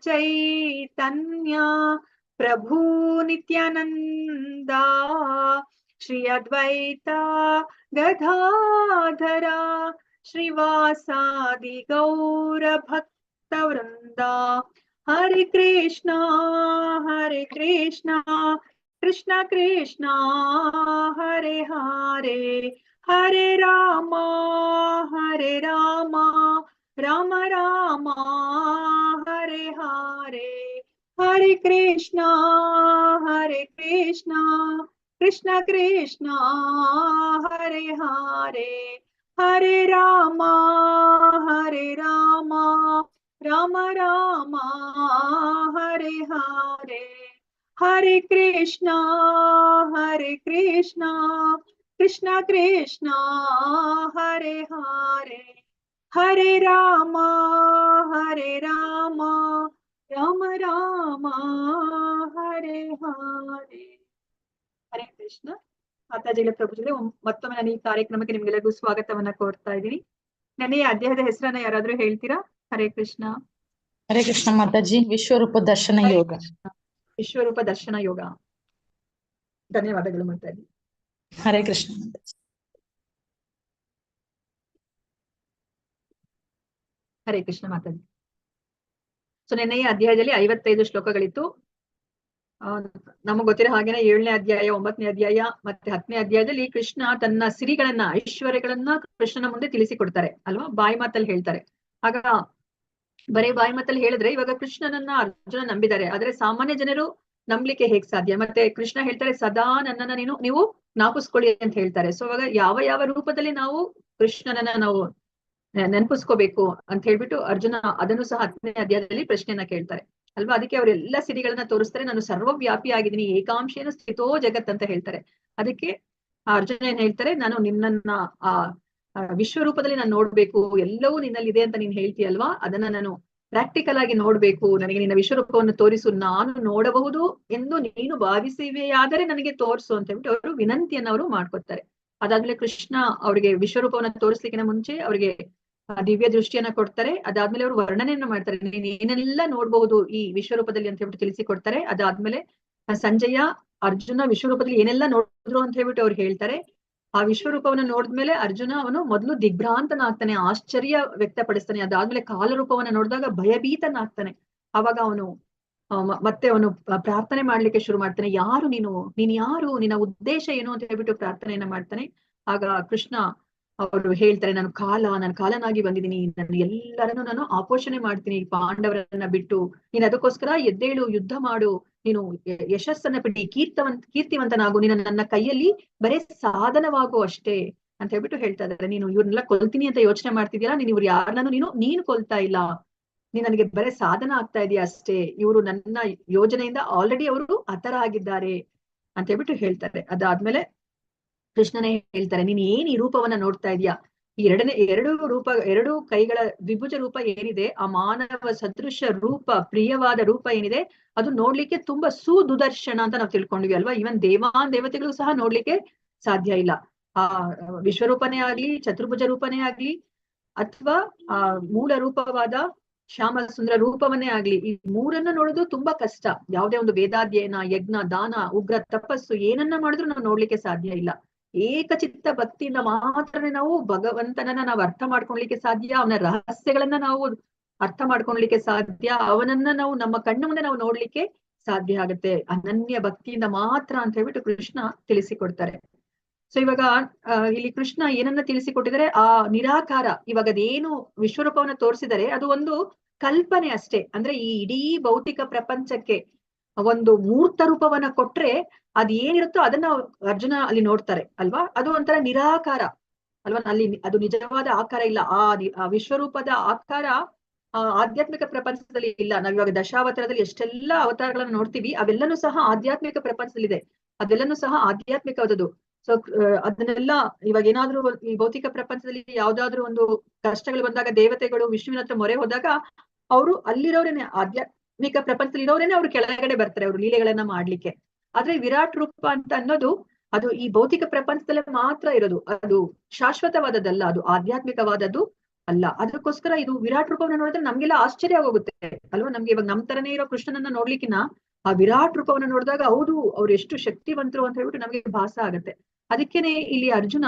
ಚೈತನ್ಯ ಪ್ರಭು ನಿತ್ಯಾನಂದ ಶ್ರೀ ಅದ್ವೈತ ಗದಾಧರ ಶ್ರೀವಾಸಾದಿ ಗೌರ ಭಕ್ತ ವೃಂದ. ಹರೆ ಕೃಷ್ಣ ಕೃಷ್ಣ ಕೃಷ್ಣ ಹರೆ ಹರೆ, ಹರೆ ರಾಮ ರಾಮ ರಾಮ ಹರೆ ಹರೆ. ಹರೆ ಕೃಷ್ಣ ಕೃಷ್ಣ ಕೃಷ್ಣ ಹರೆ ಹರೆ, ಹರೆ ರಾಮ ರಾಮ ರಾಮ ಹರೆ ಹರೆ. ಹರೆ ಕೃಷ್ಣ ಕೃಷ್ಣ ಕೃಷ್ಣ ಹರೆ ಹರೆ, ಹರೆ ರಾಮ ರಾಮ ರಾಮ ಹರೆ ಹರೆ. ಹರೇ ಕೃಷ್ಣ. ಮಾತಾಜಿಗಳ ಪ್ರಭುಜಿಗಳೇ, ಮತ್ತೊಮ್ಮೆ ನಾನು ಈ ಕಾರ್ಯಕ್ರಮಕ್ಕೆ ನಿಮ್ಗೆಲ್ಲರಿಗೂ ಸ್ವಾಗತವನ್ನ ಕೋರ್ತಾ ಇದ್ದೀನಿ. ನನ್ನ ಈ ಅಧ್ಯಾಯದ ಹೆಸರನ್ನ ಯಾರಾದ್ರೂ ಹೇಳ್ತೀರಾ? ಹರೇ ಕೃಷ್ಣ. ಹರೇ ಕೃಷ್ಣ ಮಾತಾಜಿ. ವಿಶ್ವರೂಪ ದರ್ಶನ ಯೋಗ. ವಿಶ್ವರೂಪ ದರ್ಶನ ಯೋಗ. ಧನ್ಯವಾದಗಳು ಮಾತಾಜಿ. ಹರೇ ಕೃಷ್ಣ. ಹರೇ ಕೃಷ್ಣ ಮಾತಾಜಿ. ಸೊ ನೆನ್ನೆ ಈ ಅಧ್ಯಾಯದಲ್ಲಿ 55 ಶ್ಲೋಕಗಳಿತ್ತು. ನಮಗ್ ಗೊತ್ತಿರೋ ಹಾಗೇನೆ 7ನೇ ಅಧ್ಯಾಯ, 9ನೇ ಅಧ್ಯಾಯ ಮತ್ತೆ 10ನೇ ಅಧ್ಯಾಯದಲ್ಲಿ ಕೃಷ್ಣ ತನ್ನ ಸಿರಿಗಳನ್ನ, ಐಶ್ವರ್ಯಗಳನ್ನ ಕೃಷ್ಣನ ಮುಂದೆ ತಿಳಿಸಿಕೊಡ್ತಾರೆ ಅಲ್ವಾ, ಬಾಯಿ ಮಾತಲ್ಲಿ ಹೇಳ್ತಾರೆ. ಆಗ ಬರೀ ಬಾಯಿ ಮಾತಲ್ಲಿ ಹೇಳಿದ್ರೆ, ಇವಾಗ ಕೃಷ್ಣನನ್ನ ಅರ್ಜುನ ನಂಬಿದ್ದಾರೆ, ಆದ್ರೆ ಸಾಮಾನ್ಯ ಜನರು ನಂಬಲಿಕ್ಕೆ ಹೇಗ್ ಸಾಧ್ಯ? ಮತ್ತೆ ಕೃಷ್ಣ ಹೇಳ್ತಾರೆ ಸದಾ ನನ್ನನ್ನ ನೀವು ಜ್ಞಾಪಿಸ್ಕೊಳ್ಳಿ ಅಂತ ಹೇಳ್ತಾರೆ. ಸೊ ಅವಾಗ ಯಾವ ಯಾವ ರೂಪದಲ್ಲಿ ನಾವು ಕೃಷ್ಣನನ್ನ ನಾವು ನೆನಪಿಸ್ಕೋಬೇಕು ಅಂತ ಹೇಳ್ಬಿಟ್ಟು ಅರ್ಜುನ ಅದನ್ನು ಸಹ 10ನೇ ಅಧ್ಯಾಯದಲ್ಲಿ ಪ್ರಶ್ನೆಯನ್ನ ಕೇಳ್ತಾರೆ ಅಲ್ವಾ. ಅದಕ್ಕೆ ಅವರೆಲ್ಲ ಸಿರಿಗಳನ್ನ ತೋರಿಸ್ತಾರೆ, ನಾನು ಸರ್ವವ್ಯಾಪಿ ಆಗಿದ್ದೀನಿ, ಏಕಾಂಶೇನ ಸ್ಥಿತೋ ಜಗತ್ ಅಂತ ಹೇಳ್ತಾರೆ. ಅದಕ್ಕೆ ಆ ಅರ್ಜುನ ಏನ್ ಹೇಳ್ತಾರೆ, ನಾನು ನಿನ್ನನ್ನ ಆ ವಿಶ್ವರೂಪದಲ್ಲಿ ನಾನು ನೋಡ್ಬೇಕು, ಎಲ್ಲವೂ ನಿನ್ನಲ್ಲಿ ಇದೆ ಅಂತ ನೀನ್ ಹೇಳ್ತೀಯಲ್ವಾ, ಅದನ್ನ ನಾನು ಪ್ರಾಕ್ಟಿಕಲ್ ಆಗಿ ನೋಡ್ಬೇಕು, ನನಗೆ ನಿನ್ನ ವಿಶ್ವರೂಪವನ್ನು ತೋರಿಸು, ನಾನು ನೋಡಬಹುದು ಎಂದು ನೀನು ಭಾವಿಸಿವೆಯಾದರೆ ನನಗೆ ತೋರಿಸು ಅಂತ ಹೇಳ್ಬಿಟ್ಟು ಅವರು ವಿನಂತಿಯನ್ನ ಅವರು ಮಾಡ್ಕೊತಾರೆ. ಅದಾದ್ಮೇಲೆ ಕೃಷ್ಣ ಅವ್ರಿಗೆ ವಿಶ್ವರೂಪವನ್ನ ತೋರಿಸ್ಲಿಕ್ಕಿನ ಮುಂಚೆ ಅವ್ರಿಗೆ ದಿವ್ಯ ದೃಷ್ಟಿಯನ್ನ ಕೊಡ್ತಾರೆ. ಅದಾದ್ಮೇಲೆ ಅವರು ವರ್ಣನೆಯನ್ನ ಮಾಡ್ತಾರೆ, ನೀನ್ ಏನೆಲ್ಲ ನೋಡ್ಬಹುದು ಈ ವಿಶ್ವರೂಪದಲ್ಲಿ ಅಂತ ಹೇಳ್ಬಿಟ್ಟು ತಿಳಿಸಿಕೊಡ್ತಾರೆ. ಅದಾದ್ಮೇಲೆ ಸಂಜಯ ಅರ್ಜುನ ವಿಶ್ವರೂಪದಲ್ಲಿ ಏನೆಲ್ಲ ನೋಡಿದ್ರು ಅಂತ ಹೇಳ್ಬಿಟ್ಟು ಅವ್ರು ಹೇಳ್ತಾರೆ. ಆ ವಿಶ್ವರೂಪವನ್ನ ನೋಡಿದ್ಮೇಲೆ ಅರ್ಜುನ ಅವನು ಮೊದಲು ದಿಗ್ಭ್ರಾಂತನಾಗ್ತಾನೆ, ಆಶ್ಚರ್ಯ ವ್ಯಕ್ತಪಡಿಸ್ತಾನೆ. ಅದಾದ್ಮೇಲೆ ಕಾಲರೂಪವನ್ನ ನೋಡಿದಾಗ ಭಯಭೀತನಾಗ್ತಾನೆ. ಅವಾಗ ಅವನು ಮತ್ತೆ ಅವನು ಪ್ರಾರ್ಥನೆ ಮಾಡ್ಲಿಕ್ಕೆ ಶುರು ಮಾಡ್ತಾನೆ, ಯಾರು ನೀನ್ ಯಾರು, ನಿನ್ನ ಉದ್ದೇಶ ಏನು ಅಂತ ಹೇಳ್ಬಿಟ್ಟು ಪ್ರಾರ್ಥನೆಯನ್ನ ಮಾಡ್ತಾನೆ. ಆಗ ಕೃಷ್ಣ ಅವರು ಹೇಳ್ತಾರೆ, ನಾನು ಕಾಲನಾಗಿ ಬಂದಿದ್ದೀನಿ, ನಾನು ಎಲ್ಲರನ್ನು ನಾನು ಆಪೋಷಣೆ ಮಾಡ್ತೀನಿ, ಪಾಂಡವರನ್ನ ಬಿಟ್ಟು ನೀನ್ ಅದಕ್ಕೋಸ್ಕರ ಎದ್ದೇಳು, ಯುದ್ಧ ಮಾಡು, ನೀನು ಯಶಸ್ಸನ್ನ ಬಿಡಿ, ಕೀರ್ತಿವಂತನಾಗು, ನೀನು ನನ್ನ ಕೈಯಲ್ಲಿ ಬರೇ ಸಾಧನವಾಗು ಅಷ್ಟೇ ಅಂತ ಹೇಳ್ಬಿಟ್ಟು ಹೇಳ್ತಾ ಇದ್ದಾರೆ. ನೀನು ಇವ್ರನ್ನೆಲ್ಲ ಕೊಲ್ತೀನಿ ಅಂತ ಯೋಚನೆ ಮಾಡ್ತಿದ್ಯಲ್ಲ, ನೀನ್ ಇವ್ರು ಯಾರನ್ನೂ ನೀನು ಕೊಲ್ತಾ ಇಲ್ಲ, ನೀನ್ ನನಗೆ ಬರೇ ಸಾಧನ ಆಗ್ತಾ ಇದೆಯಾ ಅಷ್ಟೇ, ಇವರು ನನ್ನ ಯೋಜನೆಯಿಂದ ಆಲ್ರೆಡಿ ಅವರು ಹತರ ಆಗಿದ್ದಾರೆ ಅಂತ ಹೇಳ್ಬಿಟ್ಟು ಹೇಳ್ತಾರೆ. ಅದಾದ್ಮೇಲೆ ಕೃಷ್ಣನೇ ಹೇಳ್ತಾರೆ, ನೀನ್ ಏನ್ ಈ ರೂಪವನ್ನ ನೋಡ್ತಾ ಇದೀಯಾ, ಈ ಎರಡು ಕೈಗಳ ದ್ವಿಭುಜ ರೂಪ ಏನಿದೆ, ಆ ಮಾನವ ಸದೃಶ ರೂಪ, ಪ್ರಿಯವಾದ ರೂಪ ಏನಿದೆ, ಅದು ನೋಡ್ಲಿಕ್ಕೆ ತುಂಬಾ ಸುದುದರ್ಶನ ಅಂತ ನಾವು ತಿಳ್ಕೊಂಡ್ವಿ ಅಲ್ವಾ. ಈವನ್ ದೇವತೆಗಳು ಸಹ ನೋಡ್ಲಿಕ್ಕೆ ಸಾಧ್ಯ ಇಲ್ಲ. ಆ ವಿಶ್ವರೂಪನೇ ಆಗ್ಲಿ, ಚತುರ್ಭುಜ ರೂಪನೇ ಆಗ್ಲಿ, ಅಥವಾ ಆ ಮೂಲ ರೂಪವಾದ ಶ್ಯಾಮ ಸುಂದರ ರೂಪವನ್ನೇ ಆಗ್ಲಿ, ಈ ಮೂರನ್ನ ನೋಡೋದು ತುಂಬಾ ಕಷ್ಟ. ಯಾವುದೇ ಒಂದು ವೇದಾಧ್ಯಯನ, ಯಜ್ಞ, ದಾನ, ಉಗ್ರ ತಪಸ್ಸು ಏನನ್ನ ಮಾಡಿದ್ರು ನಾವು ನೋಡ್ಲಿಕ್ಕೆ ಸಾಧ್ಯ ಇಲ್ಲ. ಏಕಚಿತ್ತ ಭಕ್ತಿಯಿಂದ ಮಾತ್ರನೇ ನಾವು ಭಗವಂತನನ್ನ ನಾವು ಅರ್ಥ ಮಾಡ್ಕೊಳ್ಲಿಕ್ಕೆ ಸಾಧ್ಯ, ಅವನ ರಹಸ್ಯಗಳನ್ನ ನಾವು ಅರ್ಥ ಮಾಡ್ಕೊಳ್ಲಿಕ್ಕೆ ಸಾಧ್ಯ, ಅವನನ್ನ ನಾವು ನಮ್ಮ ಕಣ್ಣು ಮುಂದೆ ನಾವು ನೋಡ್ಲಿಕ್ಕೆ ಸಾಧ್ಯ ಆಗುತ್ತೆ, ಅನನ್ಯ ಭಕ್ತಿಯಿಂದ ಮಾತ್ರ ಅಂತ ಹೇಳ್ಬಿಟ್ಟು ಕೃಷ್ಣ ತಿಳಿಸಿಕೊಡ್ತಾರೆ. ಸೊ ಇವಾಗ ಇಲ್ಲಿ ಕೃಷ್ಣ ಏನನ್ನ ತಿಳಿಸಿಕೊಟ್ಟಿದ್ದಾರೆ, ಆ ನಿರಾಕಾರ, ಇವಾಗ ಅದೇನು ವಿಶ್ವರೂಪವನ್ನ ತೋರಿಸಿದರೆ ಅದು ಒಂದು ಕಲ್ಪನೆ ಅಷ್ಟೇ. ಅಂದ್ರೆ ಈ ಇಡೀ ಭೌತಿಕ ಪ್ರಪಂಚಕ್ಕೆ ಒಂದು ಮೂರ್ತ ರೂಪವನ್ನ ಕೊಟ್ರೆ ಅದ್ ಏನಿರುತ್ತೋ ಅದನ್ನ ಅರ್ಜುನ ಅಲ್ಲಿ ನೋಡ್ತಾರೆ ಅಲ್ವಾ. ಅದು ಒಂಥರ ನಿರಾಕಾರ ಅಲ್ವಾ, ಅಲ್ಲಿ ಅದು ನಿಜವಾದ ಆಕಾರ ಇಲ್ಲ. ಆ ವಿಶ್ವರೂಪದ ಆಕಾರ ಆಧ್ಯಾತ್ಮಿಕ ಪ್ರಪಂಚದಲ್ಲಿ ಇಲ್ಲ. ನಾವಿವಾಗ ದಶಾವತಾರದಲ್ಲಿ ಎಷ್ಟೆಲ್ಲ ಅವತಾರಗಳನ್ನ ನೋಡ್ತೀವಿ, ಅವೆಲ್ಲನೂ ಸಹ ಆಧ್ಯಾತ್ಮಿಕ ಪ್ರಪಂಚದಲ್ಲಿದೆ, ಅದೆಲ್ಲನೂ ಸಹ ಆಧ್ಯಾತ್ಮಿಕವಾದದ್ದು. ಸೊ ಅದನ್ನೆಲ್ಲ ಇವಾಗ ಏನಾದ್ರೂ ಈ ಭೌತಿಕ ಪ್ರಪಂಚದಲ್ಲಿ ಯಾವ್ದಾದ್ರು ಒಂದು ಕಷ್ಟಗಳು ಬಂದಾಗ ದೇವತೆಗಳು ವಿಷ್ಣುವಿನ ಹತ್ರ ಮೊರೆ ಹೋದಾಗ ಅವರು ಅಲ್ಲಿರೋರೇನೆ, ಆಧ್ಯಾತ್ಮಿಕ ಪ್ರಪಂಚದಲ್ಲಿ ಇರೋರೇನೆ ಅವ್ರು ಕೆಳಗಡೆ ಬರ್ತಾರೆ ಅವ್ರು ಲೀಲೆಗಳನ್ನ ಮಾಡ್ಲಿಕ್ಕೆ. ಆದ್ರೆ ವಿರಾಟ್ ರೂಪ ಅಂತ ಅನ್ನೋದು ಅದು ಈ ಭೌತಿಕ ಪ್ರಪಂಚದಲ್ಲೇ ಮಾತ್ರ ಇರೋದು, ಅದು ಶಾಶ್ವತವಾದದ್ದಲ್ಲ, ಅದು ಆಧ್ಯಾತ್ಮಿಕವಾದದ್ದು ಅಲ್ಲ. ಅದಕ್ಕೋಸ್ಕರ ಇದು ವಿರಾಟ್ ರೂಪವನ್ನ ನೋಡಿದ್ರೆ ನಮ್ಗೆಲ್ಲ ಆಶ್ಚರ್ಯ ಆಗೋಗುತ್ತೆ ಅಲ್ವಾ. ನಮ್ಗೆ ಇವಾಗ ನಮ್ ತರನೇ ಇರೋ ಕೃಷ್ಣನನ್ನ ನೋಡ್ಲಿಕ್ಕಿನ ಆ ವಿರಾಟ್ ರೂಪವನ್ನ ನೋಡಿದಾಗ ಹೌದು ಅವ್ರು ಎಷ್ಟು ಶಕ್ತಿವಂತರು ಅಂತ ಹೇಳ್ಬಿಟ್ಟು ನಮ್ಗೆ ಭಾಸ ಆಗುತ್ತೆ. ಅದಕ್ಕೇನೆ ಇಲ್ಲಿ ಅರ್ಜುನ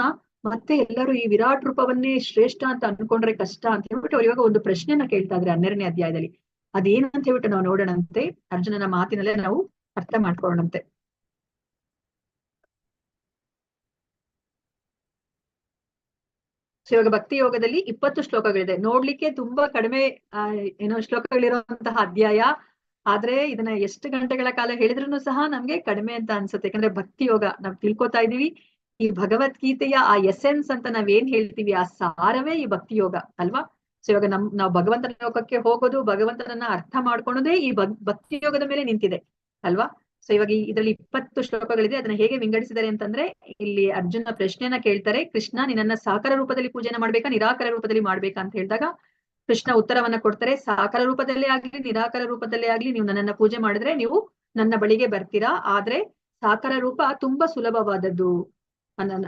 ಮತ್ತೆ ಎಲ್ಲರೂ ಈ ವಿರಾಟ್ ರೂಪವನ್ನೇ ಶ್ರೇಷ್ಠ ಅಂತ ಅನ್ಕೊಂಡ್ರೆ ಕಷ್ಟ ಅಂತ ಹೇಳ್ಬಿಟ್ಟು ಅವ್ರು ಇವಾಗ ಒಂದು ಪ್ರಶ್ನೆಯನ್ನ ಕೇಳ್ತಾ ಇದ್ರೆ 12ನೇ ಅಧ್ಯಾಯದಲ್ಲಿ. ಅದೇನಂತ ಹೇಳ್ಬಿಟ್ಟು ನಾವು ನೋಡೋಣಂತೆ, ಅರ್ಜುನನ ಮಾತಿನಲ್ಲೇ ನಾವು ಅರ್ಥ ಮಾಡ್ಕೊಳ್ಳೋಣಂತೆ. ಸೊ ಇವಾಗ ಭಕ್ತಿ ಯೋಗದಲ್ಲಿ 20 ಶ್ಲೋಕಗಳಿದೆ, ನೋಡ್ಲಿಕ್ಕೆ ತುಂಬಾ ಕಡಿಮೆ ಶ್ಲೋಕಗಳಿರುವಂತಹ ಅಧ್ಯಾಯ. ಆದ್ರೆ ಇದನ್ನ ಎಷ್ಟು ಗಂಟೆಗಳ ಕಾಲ ಹೇಳಿದ್ರು ಸಹ ನಮ್ಗೆ ಕಡಿಮೆ ಅಂತ ಅನ್ಸುತ್ತೆ. ಯಾಕಂದ್ರೆ ಭಕ್ತಿ ಯೋಗ ನಾವ್ ತಿಳ್ಕೊತಾ ಇದೀವಿ, ಈ ಭಗವದ್ಗೀತೆಯ ಆ ಎಸೆನ್ಸ್ ಅಂತ ನಾವೇನ್ ಹೇಳ್ತೀವಿ, ಆ ಸಾರವೇ ಈ ಭಕ್ತಿ ಯೋಗ ಅಲ್ವಾ. ಸೊ ಇವಾಗ ನಾವು ಭಗವಂತನ ಲೋಕಕ್ಕೆ ಹೋಗೋದು, ಭಗವಂತನನ್ನ ಅರ್ಥ ಮಾಡ್ಕೊಳೋದೇ ಈ ಭಕ್ತಿ ಯೋಗದ ಮೇಲೆ ನಿಂತಿದೆ ಅಲ್ವಾ. ಸೊ ಇವಾಗ ಇದರಲ್ಲಿ 20 ಶ್ಲೋಕಗಳಿದೆ. ಅದನ್ನ ಹೇಗೆ ವಿಂಗಡಿಸಿದ್ದಾರೆ ಅಂತಂದ್ರೆ, ಇಲ್ಲಿ ಅರ್ಜುನ ಪ್ರಶ್ನೆಯನ್ನ ಕೇಳ್ತಾರೆ, ಕೃಷ್ಣ ನಿನ್ನನ್ನ ಸಾಕಾರ ರೂಪದಲ್ಲಿ ಪೂಜೆನ ಮಾಡ್ಬೇಕಾ, ನಿರಾಕಾರ ರೂಪದಲ್ಲಿ ಮಾಡ್ಬೇಕಾ ಅಂತ ಹೇಳಿದಾಗ ಕೃಷ್ಣ ಉತ್ತರವನ್ನ ಕೊಡ್ತಾರೆ, ಸಾಕಾರ ರೂಪದಲ್ಲೇ ಆಗ್ಲಿ ನಿರಾಕಾರ ರೂಪದಲ್ಲೇ ಆಗ್ಲಿ ನೀವು ನನ್ನನ್ನ ಪೂಜೆ ಮಾಡಿದ್ರೆ ನೀವು ನನ್ನ ಬಳಿಗೆ ಬರ್ತೀರಾ. ಆದ್ರೆ ಸಾಕಾರ ರೂಪ ತುಂಬಾ ಸುಲಭವಾದದ್ದು,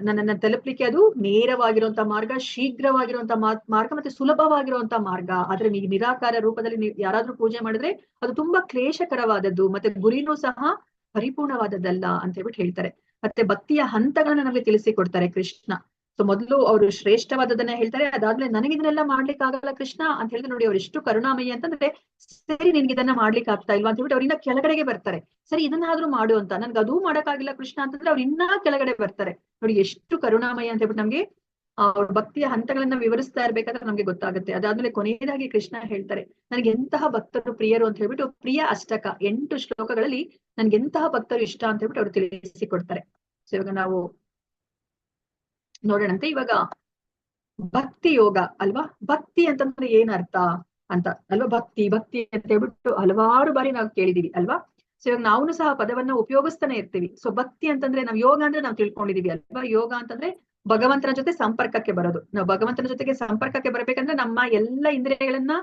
ನನ್ನನ್ನ ತಲುಪ್ಲಿಕ್ಕೆ ಅದು ನೇರವಾಗಿರುವಂತ ಮಾರ್ಗ, ಶೀಘ್ರವಾಗಿರುವಂತ ಮಾರ್ಗ, ಮತ್ತೆ ಸುಲಭವಾಗಿರುವಂತ ಮಾರ್ಗ. ಆದ್ರೆ ನೀವು ನಿರಾಕಾರ ರೂಪದಲ್ಲಿ ನೀವು ಯಾರಾದ್ರೂ ಪೂಜೆ ಮಾಡಿದ್ರೆ ಅದು ತುಂಬಾ ಕ್ಲೇಶಕರವಾದದ್ದು, ಮತ್ತೆ ಗುರಿನೂ ಸಹ ಪರಿಪೂರ್ಣವಾದದ್ದಲ್ಲ ಅಂತ ಹೇಳ್ಬಿಟ್ಟು ಹೇಳ್ತಾರೆ. ಮತ್ತೆ ಭಕ್ತಿಯ ಹಂತಗಳನ್ನ ನಮಗೆ ತಿಳಿಸಿಕೊಡ್ತಾರೆ ಕೃಷ್ಣ. ಸೊ ಮೊದಲು ಅವರು ಶ್ರೇಷ್ಠವಾದದನ್ನ ಹೇಳ್ತಾರೆ, ಅದಾದ್ಮೇಲೆ ನನಗೆ ಇದನ್ನೆಲ್ಲ ಮಾಡ್ಲಿಕ್ಕೆ ಆಗಲ್ಲ ಕೃಷ್ಣ ಅಂತ ಹೇಳಿದ್ರೆ ನೋಡಿ ಅವ್ರು ಎಷ್ಟು ಕರುಣಾಮಯಿ ಅಂತಂದ್ರೆ, ಸರಿ ನಿನ್ಗೆ ಇದನ್ನ ಮಾಡ್ಲಿಕ್ಕೆ ಆಗ್ತಾ ಇಲ್ವಾ ಅಂತ ಹೇಳ್ಬಿಟ್ಟು ಅವ್ರಿಂದ ಕೆಳಗಡೆಗೆ ಬರ್ತಾರೆ. ಸರಿ ಇದನ್ನಾದ್ರೂ ಮಾಡು ಅಂತ, ನನ್ಗೆ ಅದೂ ಮಾಡಕ್ಕಾಗಿಲ್ಲ ಕೃಷ್ಣ ಅಂತಂದ್ರೆ ಅವ್ರು ಇನ್ನೂ ಕೆಳಗಡೆ ಬರ್ತಾರೆ. ನೋಡಿ ಎಷ್ಟು ಕರುಣಾಮಯಿ ಅಂತ ಹೇಳ್ಬಿಟ್ಟು ನಮ್ಗೆ ಅವ್ರ ಭಕ್ತಿಯ ಹಂತಗಳನ್ನ ವಿವರಿಸ್ತಾ ಇರ್ಬೇಕಾದ್ರೆ ನಮ್ಗೆ ಗೊತ್ತಾಗುತ್ತೆ. ಅದಾದ್ಮೇಲೆ ಕೊನೆಯದಾಗಿ ಕೃಷ್ಣ ಹೇಳ್ತಾರೆ, ನನಗೆ ಎಂತಹ ಭಕ್ತರು ಪ್ರಿಯರು ಅಂತ ಹೇಳ್ಬಿಟ್ಟು ಪ್ರಿಯ ಅಷ್ಟಕ 8 ಶ್ಲೋಕಗಳಲ್ಲಿ ನನ್ಗೆ ಎಂತಹ ಭಕ್ತರು ಇಷ್ಟ ಅಂತ ಹೇಳ್ಬಿಟ್ಟು ಅವ್ರು ತಿಳಿಸಿಕೊಡ್ತಾರೆ. ಸೊ ಇವಾಗ ನಾವು ನೋಡೋಣಂತೆ. ಇವಾಗ ಭಕ್ತಿ ಯೋಗ ಅಲ್ವಾ, ಭಕ್ತಿ ಅಂತಂದ್ರೆ ಏನ್ ಅರ್ಥ ಅಂತ ಅಲ್ವಾ, ಭಕ್ತಿ ಭಕ್ತಿ ಅಂತ ಹೇಳ್ಬಿಟ್ಟು ಹಲವಾರು ಬಾರಿ ನಾವು ಕೇಳಿದೀವಿ ಅಲ್ವಾ. ಸೊ ಇವಾಗ ನಾವು ಸಹ ಪದವನ್ನ ಉಪಯೋಗಿಸ್ತಾನೆ ಇರ್ತೀವಿ. ಸೊ ಭಕ್ತಿ ಅಂತಂದ್ರೆ ನಾವು ಯೋಗ ಅಂದ್ರೆ ನಾವು ತಿಳ್ಕೊಂಡಿದೀವಿ ಅಲ್ವಾ, ಯೋಗ ಅಂತಂದ್ರೆ ಭಗವಂತನ ಜೊತೆ ಸಂಪರ್ಕಕ್ಕೆ ಬರೋದು. ನಾವು ಭಗವಂತನ ಜೊತೆಗೆ ಸಂಪರ್ಕಕ್ಕೆ ಬರಬೇಕಂದ್ರೆ ನಮ್ಮ ಎಲ್ಲ ಇಂದ್ರಿಯಗಳನ್ನ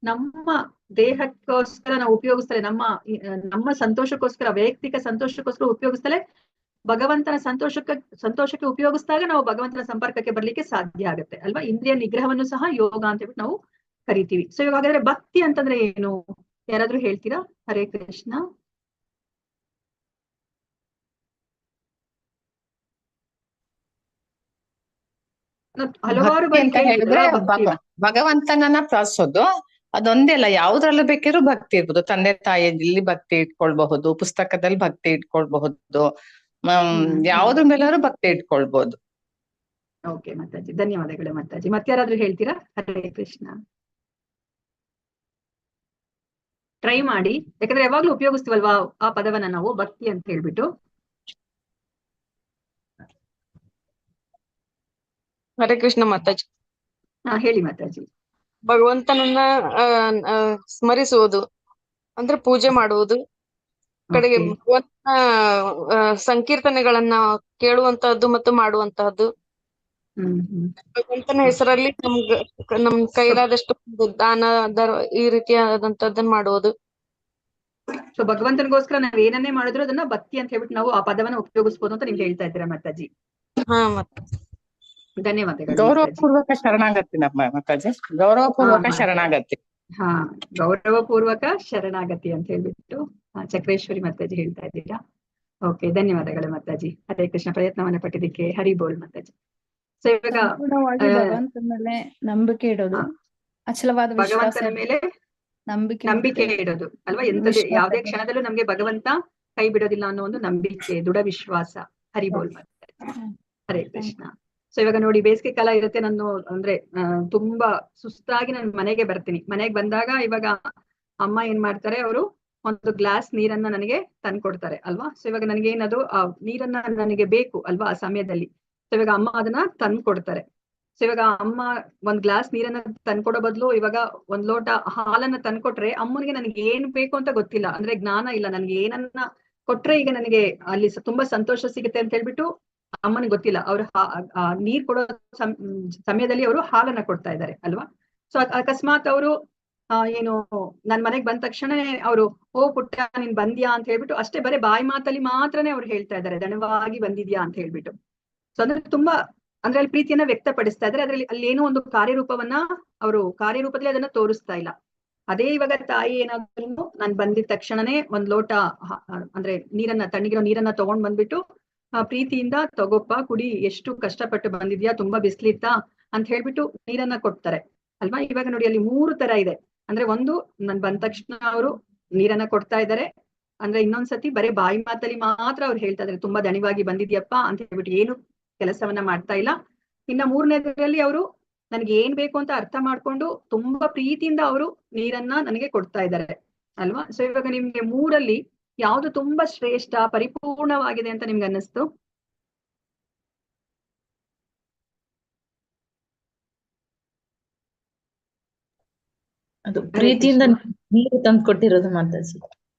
ನಮ್ಮ ದೇಹಕ್ಕೋಸ್ಕರ ನಾವು ಉಪಯೋಗಿಸ್ತಾರೆ, ನಮ್ಮ ಸಂತೋಷಕ್ಕೋಸ್ಕರ, ವೈಯಕ್ತಿಕ ಸಂತೋಷಕ್ಕೋಸ್ಕರ ಉಪಯೋಗಿಸ್ತಾರೆ. ಭಗವಂತನ ಸಂತೋಷಕ್ಕೆ ಉಪಯೋಗಿಸಿದಾಗ ನಾವು ಭಗವಂತನ ಸಂಪರ್ಕಕ್ಕೆ ಬರ್ಲಿಕ್ಕೆ ಸಾಧ್ಯ ಆಗುತ್ತೆ ಅಲ್ವಾ. ಇಂದ್ರಿಯ ನಿಗ್ರಹವನ್ನು ಸಹ ಯೋಗ ಅಂತ ಹೇಳ್ಬಿಟ್ಟು ನಾವು ಕರಿತೀವಿ. ಸೊ ಇವಾಗ ಹಾಗಾದ್ರೆ ಭಕ್ತಿ ಅಂತಂದ್ರೆ ಏನು, ಯಾರಾದ್ರೂ ಹೇಳ್ತೀರಾ? ಹರೇ ಕೃಷ್ಣ. ಹಲವಾರು ಬಾರಿ ಅಂತ ಹೇಳಿದ್ರೆ ಭಕ್ತಿ ಭಗವಂತನನ್ನ ಪ್ರಾರ್ಥಿಸೋದು ಅದೊಂದೇ ಅಲ್ಲ, ಯಾವ್ದ್ರಲ್ಲೂ ಬೇಕಿರೋ ಭಕ್ತಿ ಇರ್ಬೋದು. ತಂದೆ ತಾಯಿಯಲ್ಲಿ ಭಕ್ತಿ ಇಟ್ಕೊಳ್ಬಹುದು, ಪುಸ್ತಕದಲ್ಲಿ ಭಕ್ತಿ ಇಟ್ಕೊಳ್ಬಹುದು, ಯಾವ್ದ್ರ ಮೇಲಾದ್ರೂ ಭಕ್ತಿ ಇಟ್ಕೊಳ್ಬಹುದು. ಓಕೆ ಮಾತಾಜಿ, ಧನ್ಯವಾದಗಳು ಮಾತಾಜಿ. ಮತ್ತಾರಾದ್ರೂ ಹೇಳ್ತೀರಾ? ಹರೇ ಕೃಷ್ಣ. ಟ್ರೈ ಮಾಡಿ, ಯಾಕಂದ್ರೆ ಯಾವಾಗ್ಲೂ ಉಪಯೋಗಿಸ್ತೀವಲ್ವಾ ಆ ಪದವನ್ನ ನಾವು ಭಕ್ತಿ ಅಂತ ಹೇಳ್ಬಿಟ್ಟು. ಹರೇ ಕೃಷ್ಣ ಮಾತಾಜಿ. ಹೇಳಿ ಮಾತಾಜಿ. ಭಗವಂತನನ್ನ ಸ್ಮರಿಸುವುದು ಅಂದ್ರೆ ಪೂಜೆ ಮಾಡುವುದು, ಕಡೆಗೆ ಭಗವಂತನ ಸಂಕೀರ್ತನೆಗಳನ್ನ ಕೇಳುವಂತಹದ್ದು ಮತ್ತು ಮಾಡುವಂತಹದ್ದು. ಭಗವಂತನ ಹೆಸರಲ್ಲಿ ನಮ್ ಕೈಲಾದಷ್ಟು ದಾನ ಈ ರೀತಿಯಾದಂತದ್ದನ್ನ ಮಾಡುವುದು. ಸೊ ಭಗವಂತನಿಗೋಸ್ಕರ ನಾವ್ ಏನನ್ನೇ ಮಾಡಿದ್ರು ಅದನ್ನ ಭಕ್ತಿ ಅಂತ ಹೇಳ್ಬಿಟ್ಟು ನಾವು ಆ ಪದವನ್ನ ಉಪಯೋಗಿಸ್ಬೋದು ಅಂತ ನೀವು ಹೇಳ್ತಾ ಇದ್ದೀರಾ ಮಾತಾಜಿ. ಹಾ ಮತ್ತೆ ಧನ್ಯವಾದಗಳು. ಗೌರವಪೂರ್ವಕ ಶರಣಾಗತಿ ನಮ್ಮ ಮಾತಾಜಿ, ಗೌರವಪೂರ್ವಕ ಶರಣಾಗತಿ. ಗೌರವಪೂರ್ವಕ ಶರಣಾಗತಿ ಅಂತ ಹೇಳ್ಬಿಟ್ಟು ಚಕ್ರೇಶ್ವರಿ ಮಾತಾಜಿ ಹೇಳ್ತಾ ಇದ್ದೀರಾ. ಓಕೆ, ಧನ್ಯವಾದಗಳು ಮಾತಾಜಿ. ಹರೇ ಕೃಷ್ಣ. ಪ್ರಯತ್ನವನ್ನ ಪಟ್ಟಿದ್ದಕ್ಕೆ ಹರಿ ಬೋಲ್ ಮಾತಾಜಿ. ಸೊ ಇವಾಗ ಭಗವಂತನ ಮೇಲೆ ನಂಬಿಕೆ ಇಡೋದು, ಅಚಲವಾದ ಭಗವಂತನ ಮೇಲೆ ನಂಬಿಕೆ ಇಡೋದು ಅಲ್ವಾ. ಎಂತದೇ ಯಾವುದೇ ಕ್ಷಣದಲ್ಲೂ ನಮ್ಗೆ ಭಗವಂತ ಕೈ ಬಿಡೋದಿಲ್ಲ ಅನ್ನೋ ಒಂದು ನಂಬಿಕೆ, ದೃಢ ವಿಶ್ವಾಸ. ಹರಿ ಬೋಲ್ ಮಾತಾಜಿ. ಹರೇ ಕೃಷ್ಣ. ಸೊ ಇವಾಗ ನೋಡಿ, ಬೇಸಿಗೆ ಕಾಲ ಇರುತ್ತೆ. ನಾನು ಅಂದ್ರೆ ತುಂಬಾ ಸುಸ್ತಾಗಿ ನಾನು ಮನೆಗೆ ಬರ್ತೀನಿ. ಮನೆಗೆ ಬಂದಾಗ ಇವಾಗ ಅಮ್ಮ ಏನ್ ಮಾಡ್ತಾರೆ, ಅವರು ಒಂದು ಗ್ಲಾಸ್ ನೀರನ್ನ ನನಗೆ ತಂದ್ಕೊಡ್ತಾರೆ ಅಲ್ವಾ. ಸೊ ಇವಾಗ ನನಗೆ ಏನದು ಆ ನೀರನ್ನ ನನಗೆ ಬೇಕು ಅಲ್ವಾ ಆ ಸಮಯದಲ್ಲಿ. ಸೊ ಇವಾಗ ಅಮ್ಮ ಅದನ್ನ ತಂದ್ಕೊಡ್ತಾರೆ. ಸೊ ಇವಾಗ ಅಮ್ಮ ಒಂದ್ ಗ್ಲಾಸ್ ನೀರನ್ನ ತಂದ್ಕೊಡೋ ಬದಲು ಇವಾಗ ಒಂದ್ ಲೋಟ ಹಾಲನ್ನ ತಂದ್ಕೊಟ್ರೆ ಅಮ್ಮನಿಗೆ ನನಗೆ ಏನ್ ಬೇಕು ಅಂತ ಗೊತ್ತಿಲ್ಲ, ಅಂದ್ರೆ ಜ್ಞಾನ ಇಲ್ಲ. ನನ್ಗೆ ಏನನ್ನ ಕೊಟ್ರೆ ಈಗ ನನಗೆ ಅಲ್ಲಿ ತುಂಬಾ ಸಂತೋಷ ಸಿಗುತ್ತೆ ಅಂತ ಹೇಳ್ಬಿಟ್ಟು ಅಮ್ಮನಿಗೆ ಗೊತ್ತಿಲ್ಲ. ಅವ್ರು ನೀರ್ ಕೊಡೋ ಸಮಯದಲ್ಲಿ ಅವರು ಹಾಲನ್ನ ಕೊಡ್ತಾ ಇದ್ದಾರೆ ಅಲ್ವಾ. ಸೊ ಅಕಸ್ಮಾತ್ ಅವರು ಏನು ನನ್ ಮನೆಗ್ ಬಂದ ತಕ್ಷಣ ಅವರು ಓ ಪುಟ್ಟ ನೀನ್ ಬಂದ್ಯಾ ಅಂತ ಹೇಳ್ಬಿಟ್ಟು ಅಷ್ಟೇ ಬರೀ ಬಾಯಿ ಮಾತಲ್ಲಿ ಮಾತ್ರನೇ ಅವ್ರು ಹೇಳ್ತಾ ಇದ್ದಾರೆ, ದಣವಾಗಿ ಬಂದಿದ್ಯಾ ಅಂತ ಹೇಳ್ಬಿಟ್ಟು. ಸೊ ಅಂದ್ರೆ ತುಂಬಾ ಅಂದ್ರೆ ಅಲ್ಲಿ ಪ್ರೀತಿಯನ್ನ ವ್ಯಕ್ತಪಡಿಸ್ತಾ ಇದ್ದಾರೆ. ಅದ್ರಲ್ಲಿ ಅಲ್ಲಿ ಏನೋ ಒಂದು ಕಾರ್ಯರೂಪವನ್ನ ಅವರು ಕಾರ್ಯರೂಪದಲ್ಲಿ ಅದನ್ನ ತೋರಿಸ್ತಾ ಇಲ್ಲ. ಅದೇ ಇವಾಗ ತಾಯಿ ಏನಾದ್ರು ನಾನ್ ಬಂದಿದ ತಕ್ಷಣನೇ ಒಂದ್ ಲೋಟ ಅಂದ್ರೆ ತಣ್ಣಗಿರೋ ನೀರನ್ನ ತಗೊಂಡ್ ಬಂದ್ಬಿಟ್ಟು ಪ್ರೀತಿಯಿಂದ ತಗೋಪ್ಪ ಕುಡಿ, ಎಷ್ಟು ಕಷ್ಟಪಟ್ಟು ಬಂದಿದ್ಯಾ, ತುಂಬಾ ಬಿಸ್ಲಿತ್ತಾ ಅಂತ ಹೇಳ್ಬಿಟ್ಟು ನೀರನ್ನ ಕೊಡ್ತಾರೆ ಅಲ್ವಾ. ಇವಾಗ ನೋಡಿ ಅಲ್ಲಿ 3 ತರ ಇದೆ. ಅಂದ್ರೆ ಒಂದು, ನನ್ ಬಂದ ತಕ್ಷಣ ಅವರು ನೀರನ್ನ ಕೊಡ್ತಾ ಇದ್ದಾರೆ. ಅಂದ್ರೆ ಇನ್ನೊಂದ್ಸತಿ ಬರೀ ಬಾಯಿ ಮಾತಲ್ಲಿ ಮಾತ್ರ ಅವ್ರು ಹೇಳ್ತಾ ಇದಾರೆ, ತುಂಬಾ ದಣಿವಾಗಿ ಬಂದಿದ್ಯಪ್ಪ ಅಂತ ಹೇಳ್ಬಿಟ್ಟು ಏನು ಕೆಲಸವನ್ನ ಮಾಡ್ತಾ ಇಲ್ಲ. ಇನ್ನ 3ನೇದ್ರಲ್ಲಿ ಅವರು ನನ್ಗೆ ಏನ್ ಬೇಕು ಅಂತ ಅರ್ಥ ಮಾಡ್ಕೊಂಡು ತುಂಬಾ ಪ್ರೀತಿಯಿಂದ ಅವರು ನೀರನ್ನ ನನಗೆ ಕೊಡ್ತಾ ಇದ್ದಾರೆ ಅಲ್ವಾ. ಸೊ ಇವಾಗ ನಿಮ್ಗೆ 3ರಲ್ಲಿ ಯಾವ್ದು ತುಂಬಾ ಶ್ರೇಷ್ಠ ಪರಿಪೂರ್ಣವಾಗಿದೆ ಅಂತ ನಿಮ್ಗೆ ಅನ್ನಿಸ್ತು? ಅದು ಪ್ರೀತಿಯಿಂದ ನೀರು ತಂದು ಕೊಟ್ಟಿರೋದು ಮಾತಾಜಿ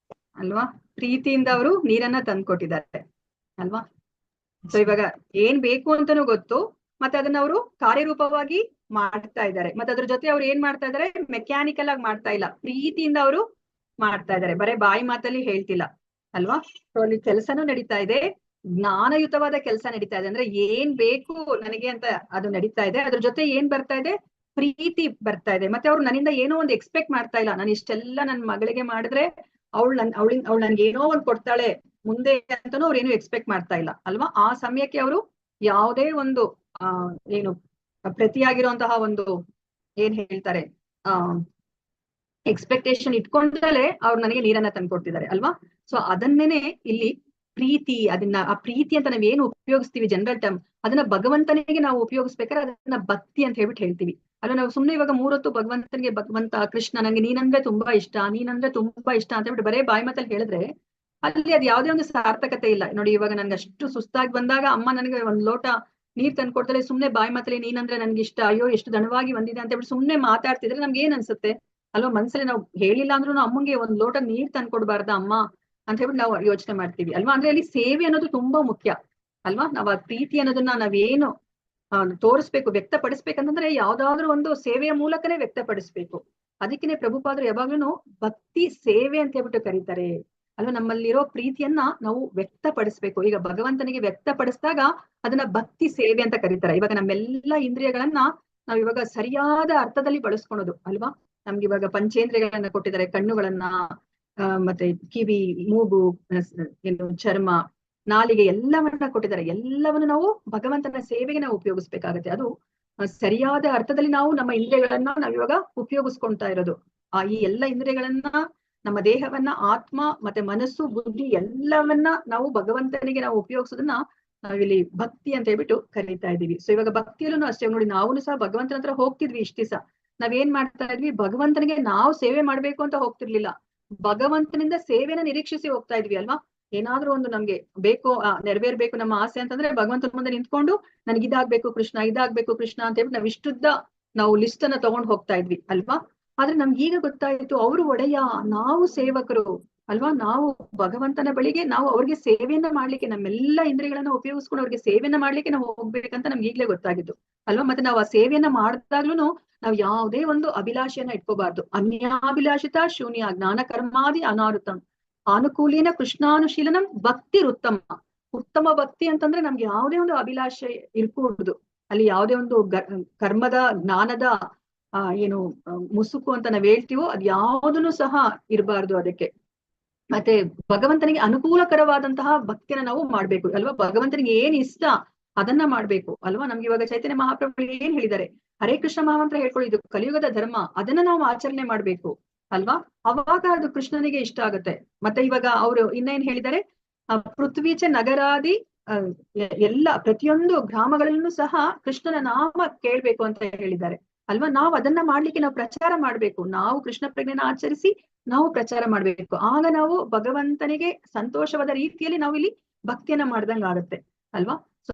ಅಲ್ವಾ. ಪ್ರೀತಿಯಿಂದ ಅವರು ನೀರನ್ನ ತಂದ್ಕೊಟ್ಟಿದ್ದಾರೆ ಅಲ್ವಾ. ಸೊ ಇವಾಗ ಏನ್ ಬೇಕು ಅಂತಾನೂ ಗೊತ್ತು, ಮತ್ತೆ ಅದನ್ನ ಅವರು ಕಾರ್ಯರೂಪವಾಗಿ ಮಾಡ್ತಾ ಇದ್ದಾರೆ. ಮತ್ತೆ ಅದ್ರ ಜೊತೆ ಅವ್ರು ಏನ್ ಮಾಡ್ತಾ ಇದಾರೆ, ಮೆಕ್ಯಾನಿಕಲ್ ಆಗಿ ಮಾಡ್ತಾ ಇಲ್ಲ, ಪ್ರೀತಿಯಿಂದ ಅವರು ಮಾಡ್ತಾ ಇದ್ದಾರೆ, ಬರೇ ಬಾಯಿ ಮಾತಲ್ಲಿ ಹೇಳ್ತಿಲ್ಲ ಅಲ್ವಾ. ಸೊ ಅಲ್ಲಿ ಕೆಲಸನೂ ನಡೀತಾ ಇದೆ, ಜ್ಞಾನಯುತವಾದ ಕೆಲಸ ನಡೀತಾ ಇದೆ. ಅಂದ್ರೆ ಏನ್ ಬೇಕು ನನಗೆ ಅಂತ ಅದು ನಡೀತಾ ಇದೆ. ಅದ್ರ ಜೊತೆ ಏನ್ ಬರ್ತಾ ಇದೆ, ಪ್ರೀತಿ ಬರ್ತಾ ಇದೆ. ಮತ್ತೆ ಅವ್ರು ನನ್ನಿಂದ ಏನೋ ಒಂದು ಎಕ್ಸ್ಪೆಕ್ಟ್ ಮಾಡ್ತಾ ಇಲ್ಲ, ನಾನು ಇಷ್ಟೆಲ್ಲ ನನ್ ಮಗಳಿಗೆ ಮಾಡಿದ್ರೆ ಅವಳು ನನ್ಗೆ ಏನೋ ಒಂದ್ ಕೊಡ್ತಾಳೆ ಮುಂದೆ ಅಂತಾನೂ ಅವ್ರು ಏನು ಎಕ್ಸ್ಪೆಕ್ಟ್ ಮಾಡ್ತಾ ಇಲ್ಲ ಅಲ್ವಾ. ಆ ಸಮಯಕ್ಕೆ ಅವರು ಯಾವುದೇ ಒಂದು ಏನು ಪ್ರತಿಯಾಗಿರುವಂತಹ ಒಂದು ಏನ್ ಹೇಳ್ತಾರೆ ಎಕ್ಸ್ಪೆಕ್ಟೇಷನ್ ಇಟ್ಕೊಂಡಲೇ ಅವ್ರು ನನಗೆ ನೀರನ್ನ ತಂದ್ಕೊಡ್ತಿದ್ದಾರೆ ಅಲ್ವಾ. ಸೊ ಅದನ್ನೇನೆ ಇಲ್ಲಿ ಪ್ರೀತಿ, ಆ ಪ್ರೀತಿ ಅಂತ ನಾವ್ ಏನು ಉಪಯೋಗಿಸ್ತೀವಿ ಜನರಲ್ ಟರ್ಮ್, ಅದನ್ನ ಭಗವಂತನಿಗೆ ನಾವು ಉಪಯೋಗಿಸ್ಬೇಕಾದ್ರೆ ಅದನ್ನ ಭಕ್ತಿ ಅಂತ ಹೇಳ್ಬಿಟ್ಟು ಹೇಳ್ತೀವಿ. ಅಲ್ಲ ನಾವು ಸುಮ್ನೆ ಇವಾಗ 3 ಹೊತ್ತು ಭಗವಂತನಿಗೆ ಭಗವಂತ ಕೃಷ್ಣ ನಂಗೆ ನೀನಂದ್ರೆ ತುಂಬಾ ಇಷ್ಟ ಅಂತ ಹೇಳ್ಬಿಟ್ಟು ಬರೇ ಬಾಯಿ ಮಾತಲ್ಲಿ ಹೇಳಿದ್ರೆ ಅಲ್ಲಿ ಅದು ಯಾವುದೇ ಒಂದು ಸಾರ್ಥಕತೆ ಇಲ್ಲ. ನೋಡಿ ಇವಾಗ ನನ್ಗೆ ಅಷ್ಟು ಸುಸ್ತಾಗಿ ಬಂದಾಗ ಅಮ್ಮ ನನಗೆ ಒಂದ್ ಲೋಟ ನೀರ್ ತಂದ್ಕೊಡ್ತಾರೆ, ಸುಮ್ನೆ ಬಾಯಿ ಮಾತಲ್ಲಿ ನೀನಂದ್ರೆ ನನ್ಗೆ ಇಷ್ಟ, ಅಯ್ಯೋ ಎಷ್ಟು ದಣವಾಗಿ ಬಂದಿದೆ ಅಂತ ಹೇಳ್ಬಿಟ್ಟು ಸುಮ್ನೆ ಮಾತಾಡ್ತಿದ್ರೆ ನಮ್ಗೆ ಏನ್ ಅನ್ಸುತ್ತೆ ಅಲ್ವಾ? ಮನ್ಸಲ್ಲಿ ನಾವು ಹೇಳಿಲ್ಲ ಅಂದ್ರೂ ಅಮ್ಮಂಗೆ ಒಂದ್ ಲೋಟ ನೀರ್ ತಂದ್ಕೊಡ್ಬಾರ್ದ ಅಮ್ಮ ಅಂತ ಹೇಳ್ಬಿಟ್ಟು ನಾವು ಯೋಚನೆ ಮಾಡ್ತೀವಿ ಅಲ್ವಾ? ಅಂದ್ರೆ ಅಲ್ಲಿ ಸೇವೆ ಅನ್ನೋದು ತುಂಬಾ ಮುಖ್ಯ ಅಲ್ವಾ? ನಾವ್ ಆ ಪ್ರೀತಿ ಅನ್ನೋದನ್ನ ನಾವೇನು ತೋರಿಸ್ಬೇಕು, ವ್ಯಕ್ತಪಡಿಸ್ಬೇಕಂತಂದ್ರೆ ಯಾವ್ದಾದ್ರು ಒಂದು ಸೇವೆಯ ಮೂಲಕನೇ ವ್ಯಕ್ತಪಡಿಸ್ಬೇಕು. ಅದಕ್ಕೇನೆ ಪ್ರಭುಪಾದರು ಯಾವಾಗ್ಲೂ ಭಕ್ತಿ ಸೇವೆ ಅಂತ ಹೇಳ್ಬಿಟ್ಟು ಕರೀತಾರೆ ಅಲ್ವಾ? ನಮ್ಮಲ್ಲಿರೋ ಪ್ರೀತಿಯನ್ನ ನಾವು ವ್ಯಕ್ತಪಡಿಸ್ಬೇಕು. ಈಗ ಭಗವಂತನಿಗೆ ವ್ಯಕ್ತಪಡಿಸಿದಾಗ ಅದನ್ನ ಭಕ್ತಿ ಸೇವೆ ಅಂತ ಕರೀತಾರೆ. ಇವಾಗ ನಮ್ಮೆಲ್ಲ ಇಂದ್ರಿಯಗಳನ್ನ ನಾವ್ ಇವಾಗ ಸರಿಯಾದ ಅರ್ಥದಲ್ಲಿ ಬಳಸ್ಕೊಳೋದು ಅಲ್ವಾ? ನಮ್ಗೆ ಇವಾಗ ಪಂಚೇಂದ್ರಿಯಗಳನ್ನ ಕೊಟ್ಟಿದ್ದಾರೆ, ಕಣ್ಣುಗಳನ್ನ, ಮತ್ತೆ ಕಿವಿ, ಮೂಗು, ಏನು ಚರ್ಮ, ನಾಲಿಗೆ ಎಲ್ಲವನ್ನ ಕೊಟ್ಟಿದ್ದಾರೆ. ಎಲ್ಲವನ್ನು ನಾವು ಭಗವಂತನ ಸೇವೆಗೆ ನಾವು ಉಪಯೋಗಿಸ್ಬೇಕಾಗತ್ತೆ. ಅದು ಸರಿಯಾದ ಅರ್ಥದಲ್ಲಿ ನಾವು ನಮ್ಮ ಇಂದ್ರಿಯಗಳನ್ನ ನಾವಿವಾಗ ಉಪಯೋಗಿಸ್ಕೊಳ್ತಾ ಇರೋದು. ಈ ಎಲ್ಲ ಇಂದ್ರಿಯಗಳನ್ನ, ನಮ್ಮ ದೇಹವನ್ನ, ಆತ್ಮ ಮತ್ತೆ ಮನಸ್ಸು, ಬುದ್ಧಿ ಎಲ್ಲವನ್ನ ನಾವು ಭಗವಂತನಿಗೆ ನಾವು ಉಪಯೋಗಿಸೋದನ್ನ ನಾವಿಲ್ಲಿ ಭಕ್ತಿ ಅಂತ ಹೇಳ್ಬಿಟ್ಟು ಕರೀತಾ ಇದೀವಿ. ಸೊ ಇವಾಗ ಭಕ್ತಿಯಲ್ಲೂ ಅಷ್ಟೇ ನೋಡಿ, ನಾವು ಸಹ ಭಗವಂತನ ಹತ್ರ ಹೋಗ್ತಿದ್ವಿ ಇಷ್ಟ ದಿವಸ. ನಾವೇನ್ ಮಾಡ್ತಾ ಇದ್ವಿ, ಭಗವಂತನಿಗೆ ನಾವು ಸೇವೆ ಮಾಡ್ಬೇಕು ಅಂತ ಹೋಗ್ತಿರ್ಲಿಲ್ಲ, ಭಗವಂತನಿಂದ ಸೇವೆನ ನಿರೀಕ್ಷಿಸಿ ಹೋಗ್ತಾ ಇದ್ವಿ ಅಲ್ವಾ? ಏನಾದ್ರೂ ಒಂದು ನಮ್ಗೆ ಬೇಕು, ನೆರವೇರ್ಬೇಕು ನಮ್ಮ ಆಸೆ ಅಂತಂದ್ರೆ ಭಗವಂತನ ಮುಂದೆ ನಿಂತ್ಕೊಂಡು ನನ್ಗೆ ಇದಾಗ್ಬೇಕು ಕೃಷ್ಣ ಅಂತ ಹೇಳ್ಬಿಟ್ಟು ನಾವ್ ಇಷ್ಟುದ್ದ ನಾವು ಲಿಸ್ಟ್ ಅನ್ನ ತಗೊಂಡ್ ಹೋಗ್ತಾ ಇದ್ವಿ ಅಲ್ವಾ? ಆದ್ರೆ ನಮ್ಗೆ ಈಗ ಗೊತ್ತಾಯ್ತು, ಅವರು ಒಡೆಯ, ನಾವು ಸೇವಕರು ಅಲ್ವಾ? ನಾವು ಭಗವಂತನ ಬಳಿಗೆ ನಾವು ಅವ್ರಿಗೆ ಸೇವೆಯನ್ನ ಮಾಡ್ಲಿಕ್ಕೆ, ನಮ್ಮೆಲ್ಲ ಇಂದ್ರಿಯಗಳನ್ನ ಉಪಯೋಗಿಸ್ಕೊಂಡು ಅವ್ರಿಗೆ ಸೇವೆಯನ್ನ ಮಾಡ್ಲಿಕ್ಕೆ ನಾವು ಹೋಗ್ಬೇಕಂತ ನಮ್ಗೆ ಈಗ್ಲೇ ಗೊತ್ತಾಗಿದ್ದು ಅಲ್ವಾ? ಮತ್ತೆ ನಾವು ಆ ಸೇವೆಯನ್ನ ಮಾಡಿದಾಗ್ಲೂ ನಾವು ಯಾವುದೇ ಒಂದು ಅಭಿಲಾಷೆಯನ್ನ ಇಟ್ಕೋಬಾರ್ದು. ಅನ್ಯಾಭಿಲಾಷಿತ ಶೂನ್ಯ ಜ್ಞಾನ ಕರ್ಮಾದಿ ಅನಾರುತಂ ಅನುಕೂಲಿನ ಕೃಷ್ಣಾನುಶೀಲನಂ ಭಕ್ತಿ ಉತ್ತಮ ಭಕ್ತಿ ಅಂತಂದ್ರೆ ನಮ್ಗೆ ಯಾವುದೇ ಒಂದು ಅಭಿಲಾಷೆ ಇರ್ಕೂಡುದು. ಅಲ್ಲಿ ಯಾವುದೇ ಒಂದು ಕರ್ಮದ ಜ್ಞಾನದ ಏನು ಮುಸುಕು ಅಂತ ನಾವ್ ಹೇಳ್ತೀವೋ ಅದ್ ಯಾವುದನ್ನು ಸಹ ಇರಬಾರ್ದು ಅದಕ್ಕೆ. ಮತ್ತೆ ಭಗವಂತನಿಗೆ ಅನುಕೂಲಕರವಾದಂತಹ ಭಕ್ತಿಯನ್ನ ನಾವು ಮಾಡ್ಬೇಕು ಅಲ್ವಾ? ಭಗವಂತನಿಗೆ ಏನ್ ಇಷ್ಟ ಅದನ್ನ ಮಾಡ್ಬೇಕು ಅಲ್ವಾ? ನಮ್ಗೆ ಇವಾಗ ಚೈತನ್ಯ ಮಹಾಪ್ರಭು ಏನ್ ಹೇಳಿದ್ದಾರೆ, ಹರೇ ಕೃಷ್ಣ ಮಹಾಮಂತ್ರ ಹೇಳ್ಕೊಳ್ಳಿದ್ದು ಕಲಿಯುಗದ ಧರ್ಮ, ಅದನ್ನ ನಾವು ಆಚರಣೆ ಮಾಡ್ಬೇಕು ಅಲ್ವಾ? ಅವಾಗ ಅದು ಕೃಷ್ಣನಿಗೆ ಇಷ್ಟ ಆಗುತ್ತೆ. ಮತ್ತೆ ಇವಾಗ ಅವರು ಇನ್ನೇನ್ ಹೇಳಿದ್ದಾರೆ, ಪೃಥ್ವೀಚ ನಗರಾದಿ ಎಲ್ಲ ಪ್ರತಿಯೊಂದು ಗ್ರಾಮಗಳಲ್ಲೂ ಸಹ ಕೃಷ್ಣನ ನಾಮ ಕೇಳ್ಬೇಕು ಅಂತ ಹೇಳಿದ್ದಾರೆ ಅಲ್ವಾ? ನಾವು ಅದನ್ನ ಮಾಡ್ಲಿಕ್ಕೆ ನಾವು ಪ್ರಚಾರ ಮಾಡ್ಬೇಕು. ನಾವು ಕೃಷ್ಣ ಪ್ರಜ್ಞೆನ ಆಚರಿಸಿ ನಾವು ಪ್ರಚಾರ ಮಾಡ್ಬೇಕು. ಆಗ ನಾವು ಭಗವಂತನಿಗೆ ಸಂತೋಷವಾದ ರೀತಿಯಲ್ಲಿ ನಾವು ಇಲ್ಲಿ ಭಕ್ತಿಯನ್ನ ಮಾಡ್ದಂಗ ಆಗುತ್ತೆ ಅಲ್ವಾ? ಸೊ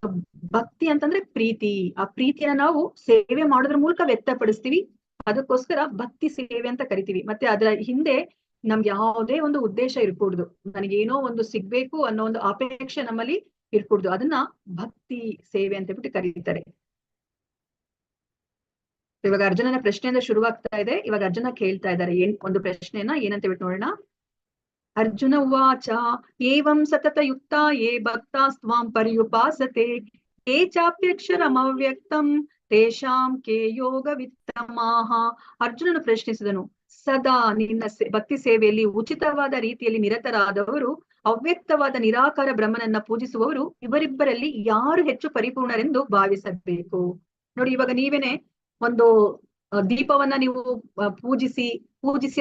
ಭಕ್ತಿ ಅಂತಂದ್ರೆ ಪ್ರೀತಿ. ಆ ಪ್ರೀತಿಯನ್ನ ನಾವು ಸೇವೆ ಮಾಡೋದ್ರ ಮೂಲಕ ವ್ಯಕ್ತಪಡಿಸ್ತೀವಿ. ಅದಕ್ಕೋಸ್ಕರ ಭಕ್ತಿ ಸೇವೆ ಅಂತ ಕರಿತೀವಿ. ಮತ್ತೆ ಅದರ ಹಿಂದೆ ನಮ್ಗೆ ಯಾವುದೇ ಒಂದು ಉದ್ದೇಶ ಇರ್ಕೂಡ್ದು, ನನಗೇನೋ ಒಂದು ಸಿಗ್ಬೇಕು ಅನ್ನೋ ಒಂದು ಅಪೇಕ್ಷೆ ನಮ್ಮಲ್ಲಿ ಇರ್ಕೂಡ್ದು. ಅದನ್ನ ಭಕ್ತಿ ಸೇವೆ ಅಂತ ಹೇಳ್ಬಿಟ್ಟು ಕರೀತಾರೆ. ಇವಾಗ ಅರ್ಜುನನ ಪ್ರಶ್ನೆಯಿಂದ ಶುರುವಾಗ್ತಾ ಇದೆ. ಇವಾಗ ಅರ್ಜುನ ಕೇಳ್ತಾ ಇದ್ದಾರೆ ಒಂದು ಪ್ರಶ್ನೆಯನ್ನ, ಏನಂತ ಹೇಳ್ಬಿಟ್ಟು ನೋಡೋಣ. ಅರ್ಜುನ ಉವಾಚ ಏವಂ ಸತತ ಯುಕ್ತ ಯೇ ಭಕ್ತಾಸ್ತ್ವಾಂ ಪರ್ಯುಪಾಸತೆ ಯೇ ಚಾಪ್ಯಕ್ಷರಮವ್ಯಕ್ತಂ ತೇಷಾಂ ಕೇ ಯೋಗವಿತ್ತಮಾಹ. ಅರ್ಜುನನು ಪ್ರಶ್ನಿಸಿದನು, ಸದಾ ನಿನ್ನ ಭಕ್ತಿ ಸೇವೆಯಲ್ಲಿ ಉಚಿತವಾದ ರೀತಿಯಲ್ಲಿ ನಿರತರಾದವರು, ಅವ್ಯಕ್ತವಾದ ನಿರಾಕಾರ ಬ್ರಹ್ಮನನ್ನ ಪೂಜಿಸುವವರು, ಇವರಿಬ್ಬರಲ್ಲಿ ಯಾರು ಹೆಚ್ಚು ಪರಿಪೂರ್ಣರೆಂದು ಭಾವಿಸಬೇಕು? ನೋಡಿ ಇವಾಗ ನೀವೇನೆ ಒಂದು ದೀಪವನ್ನ ನೀವು ಪೂಜಿಸಿ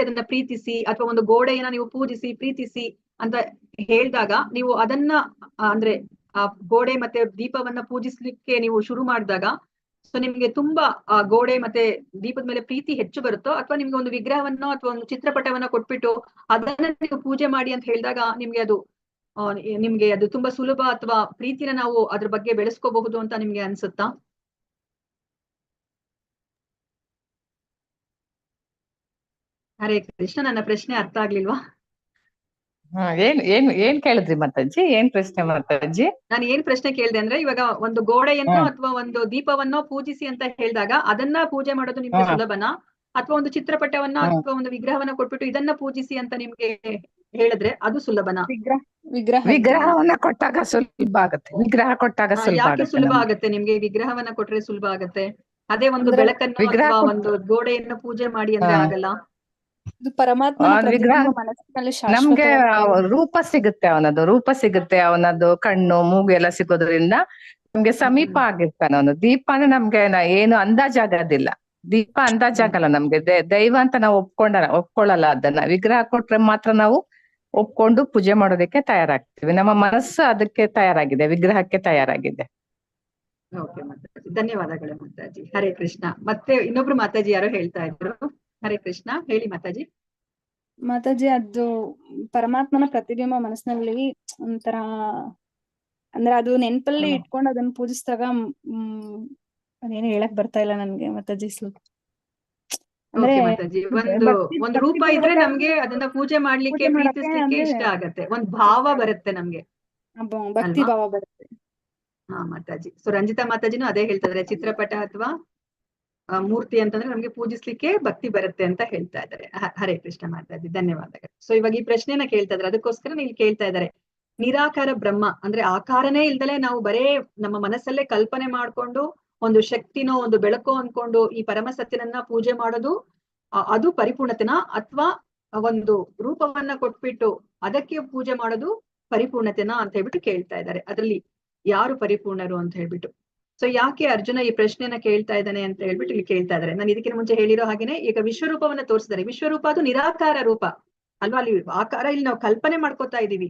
ಅದನ್ನ ಪ್ರೀತಿಸಿ, ಅಥವಾ ಒಂದು ಗೋಡೆಯನ್ನ ನೀವು ಪೂಜಿಸಿ ಪ್ರೀತಿಸಿ ಅಂತ ಹೇಳಿದಾಗ, ನೀವು ಅದನ್ನ ಅಂದ್ರೆ ಆ ಗೋಡೆ ಮತ್ತೆ ದೀಪವನ್ನ ಪೂಜಿಸ್ಲಿಕ್ಕೆ ನೀವು ಶುರು ಮಾಡಿದಾಗ, ಸೊ ನಿಮ್ಗೆ ತುಂಬಾ ಆ ಗೋಡೆ ಮತ್ತೆ ದೀಪದ ಮೇಲೆ ಪ್ರೀತಿ ಹೆಚ್ಚು ಬರುತ್ತೋ, ಅಥವಾ ನಿಮ್ಗೆ ಒಂದು ವಿಗ್ರಹವನ್ನೋ ಅಥವಾ ಒಂದು ಚಿತ್ರಪಟವನ್ನ ಕೊಟ್ಬಿಟ್ಟು ಅದನ್ನ ನೀವು ಪೂಜೆ ಮಾಡಿ ಅಂತ ಹೇಳಿದಾಗ ನಿಮ್ಗೆ ಅದು ತುಂಬಾ ಸುಲಭ, ಅಥವಾ ಪ್ರೀತಿನ ನಾವು ಅದ್ರ ಬಗ್ಗೆ ಬೆಳೆಸ್ಕೋಬಹುದು ಅಂತ ನಿಮ್ಗೆ ಅನ್ಸುತ್ತಾ? ಹರೇ ಕೃಷ್ಣ, ನನ್ನ ಪ್ರಶ್ನೆ ಅರ್ಥ ಆಗ್ಲಿಲ್ವಾ? ಏನ್ ಕೇಳಿದ್ರಿ ಮಾತಾಜಿ? ಏನ್ ಪ್ರಶ್ನೆ ಮಾತಾಜಿ? ನಾನು ಏನ್ ಪ್ರಶ್ನೆ ಕೇಳಿದೆ ಅಂದ್ರೆ, ಇವಾಗ ಒಂದು ಗೋಡೆಯನ್ನೋ ಅಥವಾ ಒಂದು ದೀಪವನ್ನೋ ಪೂಜಿಸಿ ಅಂತ ಹೇಳಿದಾಗ ಅದನ್ನ ಪೂಜೆ ಮಾಡೋದು ನಿಮ್ಗೆ ಸುಲಭನಾ, ಅಥವಾ ಒಂದು ಚಿತ್ರಪಟವನ್ನ ಅಥವಾ ಒಂದು ವಿಗ್ರಹವನ್ನ ಕೊಟ್ಬಿಟ್ಟು ಇದನ್ನ ಪೂಜಿಸಿ ಅಂತ ನಿಮ್ಗೆ ಹೇಳಿದ್ರೆ ಅದು ಸುಲಭನಾ? ವಿಗ್ರಹವನ್ನ ಕೊಟ್ಟಾಗ ಸುಲಭ ಆಗುತ್ತೆ. ವಿಗ್ರಹ ಕೊಟ್ಟಾಗ ಯಾಕೆ ಸುಲಭ ಆಗತ್ತೆ ನಿಮ್ಗೆ? ವಿಗ್ರಹವನ್ನ ಕೊಟ್ರೆ ಸುಲಭ ಆಗತ್ತೆ, ಅದೇ ಒಂದು ಬೆಳಕನ್ನು ಅಥವಾ ಒಂದು ಗೋಡೆಯನ್ನು ಪೂಜೆ ಮಾಡಿ ಅಂದ್ರೆ ಆಗಲ್ಲ? ನಮ್ಗೆ ರೂಪ ಸಿಗುತ್ತೆ, ಅವನದ್ದು ಕಣ್ಣು ಮೂಗು ಎಲ್ಲ ಸಿಗೋದ್ರಿಂದ ನಮ್ಗೆ ಸಮೀಪ ಆಗಿರ್ತಾನೆ ಅವನು. ದೀಪನ ನಮ್ಗೆ ಏನು ಅಂದಾಜಾಗೋದಿಲ್ಲ, ದೀಪ ಅಂದಾಜಾಗಲ್ಲ ನಮ್ಗೆ. ದೈವ ಅಂತ ನಾವು ಒಪ್ಕೊಳ್ಳಲ್ಲ ಅದನ್ನ. ವಿಗ್ರಹ ಕೊಟ್ರೆ ಮಾತ್ರ ನಾವು ಒಪ್ಕೊಂಡು ಪೂಜೆ ಮಾಡೋದಕ್ಕೆ ತಯಾರಾಗ್ತೀವಿ. ನಮ್ಮ ಮನಸ್ಸು ಅದಕ್ಕೆ ತಯಾರಾಗಿದೆ, ವಿಗ್ರಹಕ್ಕೆ ತಯಾರಾಗಿದೆ. ಓಕೆ ಮಾತಾಜಿ, ಧನ್ಯವಾದಗಳು ಮಾತಾಜಿ. ಹರೇ ಕೃಷ್ಣ. ಮತ್ತೆ ಇನ್ನೊಬ್ರು ಮಾತಾಜಿ ಯಾರೋ ಹೇಳ್ತಾ ಇದ್ರು. ಹರೇ ಕೃಷ್ಣ, ಹೇಳಿ ಮಾತಾಜಿ. ಮಾತಾಜಿ, ಅದು ಪರಮಾತ್ಮನ ಪ್ರತಿಬಿಂಬ ಮನಸ್ಸಿನಲ್ಲಿ ಒಂಥರ, ಅಂದ್ರೆ ಅದು ನೆನ್ಪಲ್ಲಿ ಇಟ್ಕೊಂಡು ಅದನ್ನ ಪೂಜಿಸಿದಾಗ ಅದೇನು ಹೇಳಕ್ ಬರ್ತಾ ಇಲ್ಲ ನನ್ಗೆ ಮಾತಾಜಿ. ಅಂದ್ರೆ ಓಕೆ ಮಾತಾಜಿ, ಒಂದು ಭಕ್ತಿ ರೂಪ ಇದ್ರೆ ಪೂರ್ವಕ ನಮ್ಗೆ ಅದನ್ನ ಪೂಜೆ ಮಾಡ್ಲಿಕ್ಕೆ, ಪೂಜೆ ಮಾಡಕ್ಕೆ ಪ್ರೀತಿಸ್ಲಿಕ್ಕೆ ಅಂದ್ರೆ ಇಷ್ಟ ಆಗತ್ತೆ, ಒಂದ್ ಭಾವ ಬರುತ್ತೆ ನಮ್ಗೆ ಭಕ್ತಿ ಅಲ್ವಾ? ಭಾವ ಬರುತ್ತೆ. ಹಾ ಮಾತಾಜಿ. ಸೊ ರಂಜಿತಾ ಮಾತಾಜಿನೂ ಅದೇ ಹೇಳ್ತಾ ಇದಾರೆ, ಚಿತ್ರಪಟ ಅಥವಾ ಮೂರ್ತಿ ಅಂತಂದ್ರೆ ನಮ್ಗೆ ಪೂಜಿಸ್ಲಿಕ್ಕೆ ಭಕ್ತಿ ಬರುತ್ತೆ ಅಂತ ಹೇಳ್ತಾ ಇದ್ದಾರೆ. ಹರೇ ಕೃಷ್ಣ ಮಾತಾಜಿ, ಧನ್ಯವಾದಗಳು. ಸೊ ಇವಾಗ ಈ ಪ್ರಶ್ನೆನ ಕೇಳ್ತಾ ಇದಾರೆ, ಅದಕ್ಕೋಸ್ಕರ ನೀವು ಕೇಳ್ತಾ ಇದ್ದಾರೆ, ನಿರಾಕಾರ ಬ್ರಹ್ಮ ಅಂದ್ರೆ ಆಕಾರನೇ ಇಲ್ದಲೆ ನಾವು ಬರೇ ನಮ್ಮ ಮನಸ್ಸಲ್ಲೇ ಕಲ್ಪನೆ ಮಾಡ್ಕೊಂಡು ಒಂದು ಶಕ್ತಿನೋ ಒಂದು ಬೆಳಕೋ ಅನ್ಕೊಂಡು ಈ ಪರಮ ಸತ್ಯನನ್ನ ಪೂಜೆ ಮಾಡೋದು ಅದು ಪರಿಪೂರ್ಣತೆನಾ, ಅಥವಾ ಒಂದು ರೂಪವನ್ನ ಕೊಟ್ಬಿಟ್ಟು ಅದಕ್ಕೆ ಪೂಜೆ ಮಾಡೋದು ಪರಿಪೂರ್ಣತೆನಾ ಅಂತ ಹೇಳ್ಬಿಟ್ಟು ಕೇಳ್ತಾ ಇದ್ದಾರೆ. ಅದ್ರಲ್ಲಿ ಯಾರು ಪರಿಪೂರ್ಣರು ಅಂತ ಹೇಳ್ಬಿಟ್ಟು. ಸೊ ಯಾಕೆ ಅರ್ಜುನ ಈ ಪ್ರಶ್ನೆಯನ್ನ ಕೇಳ್ತಾ ಇದ್ದಾನೆ ಅಂತ ಹೇಳ್ಬಿಟ್ಟು ಇಲ್ಲಿ ಕೇಳ್ತಾ ಇದ್ದಾರೆ. ನಾನು ಇದಕ್ಕಿಂತ ಮುಂಚೆ ಹೇಳಿರೋ ಹಾಗೇನೆ ಈಗ ವಿಶ್ವರೂಪವನ್ನ ತೋರಿಸಿದ್ದಾರೆ. ವಿಶ್ವರೂಪ ಅದು ನಿರಾಕಾರ ರೂಪ ಅಲ್ವಾ? ಅಲ್ಲಿ ಆಕಾರ ಇಲ್ಲಿ ನಾವು ಕಲ್ಪನೆ ಮಾಡ್ಕೋತಾ ಇದೀವಿ.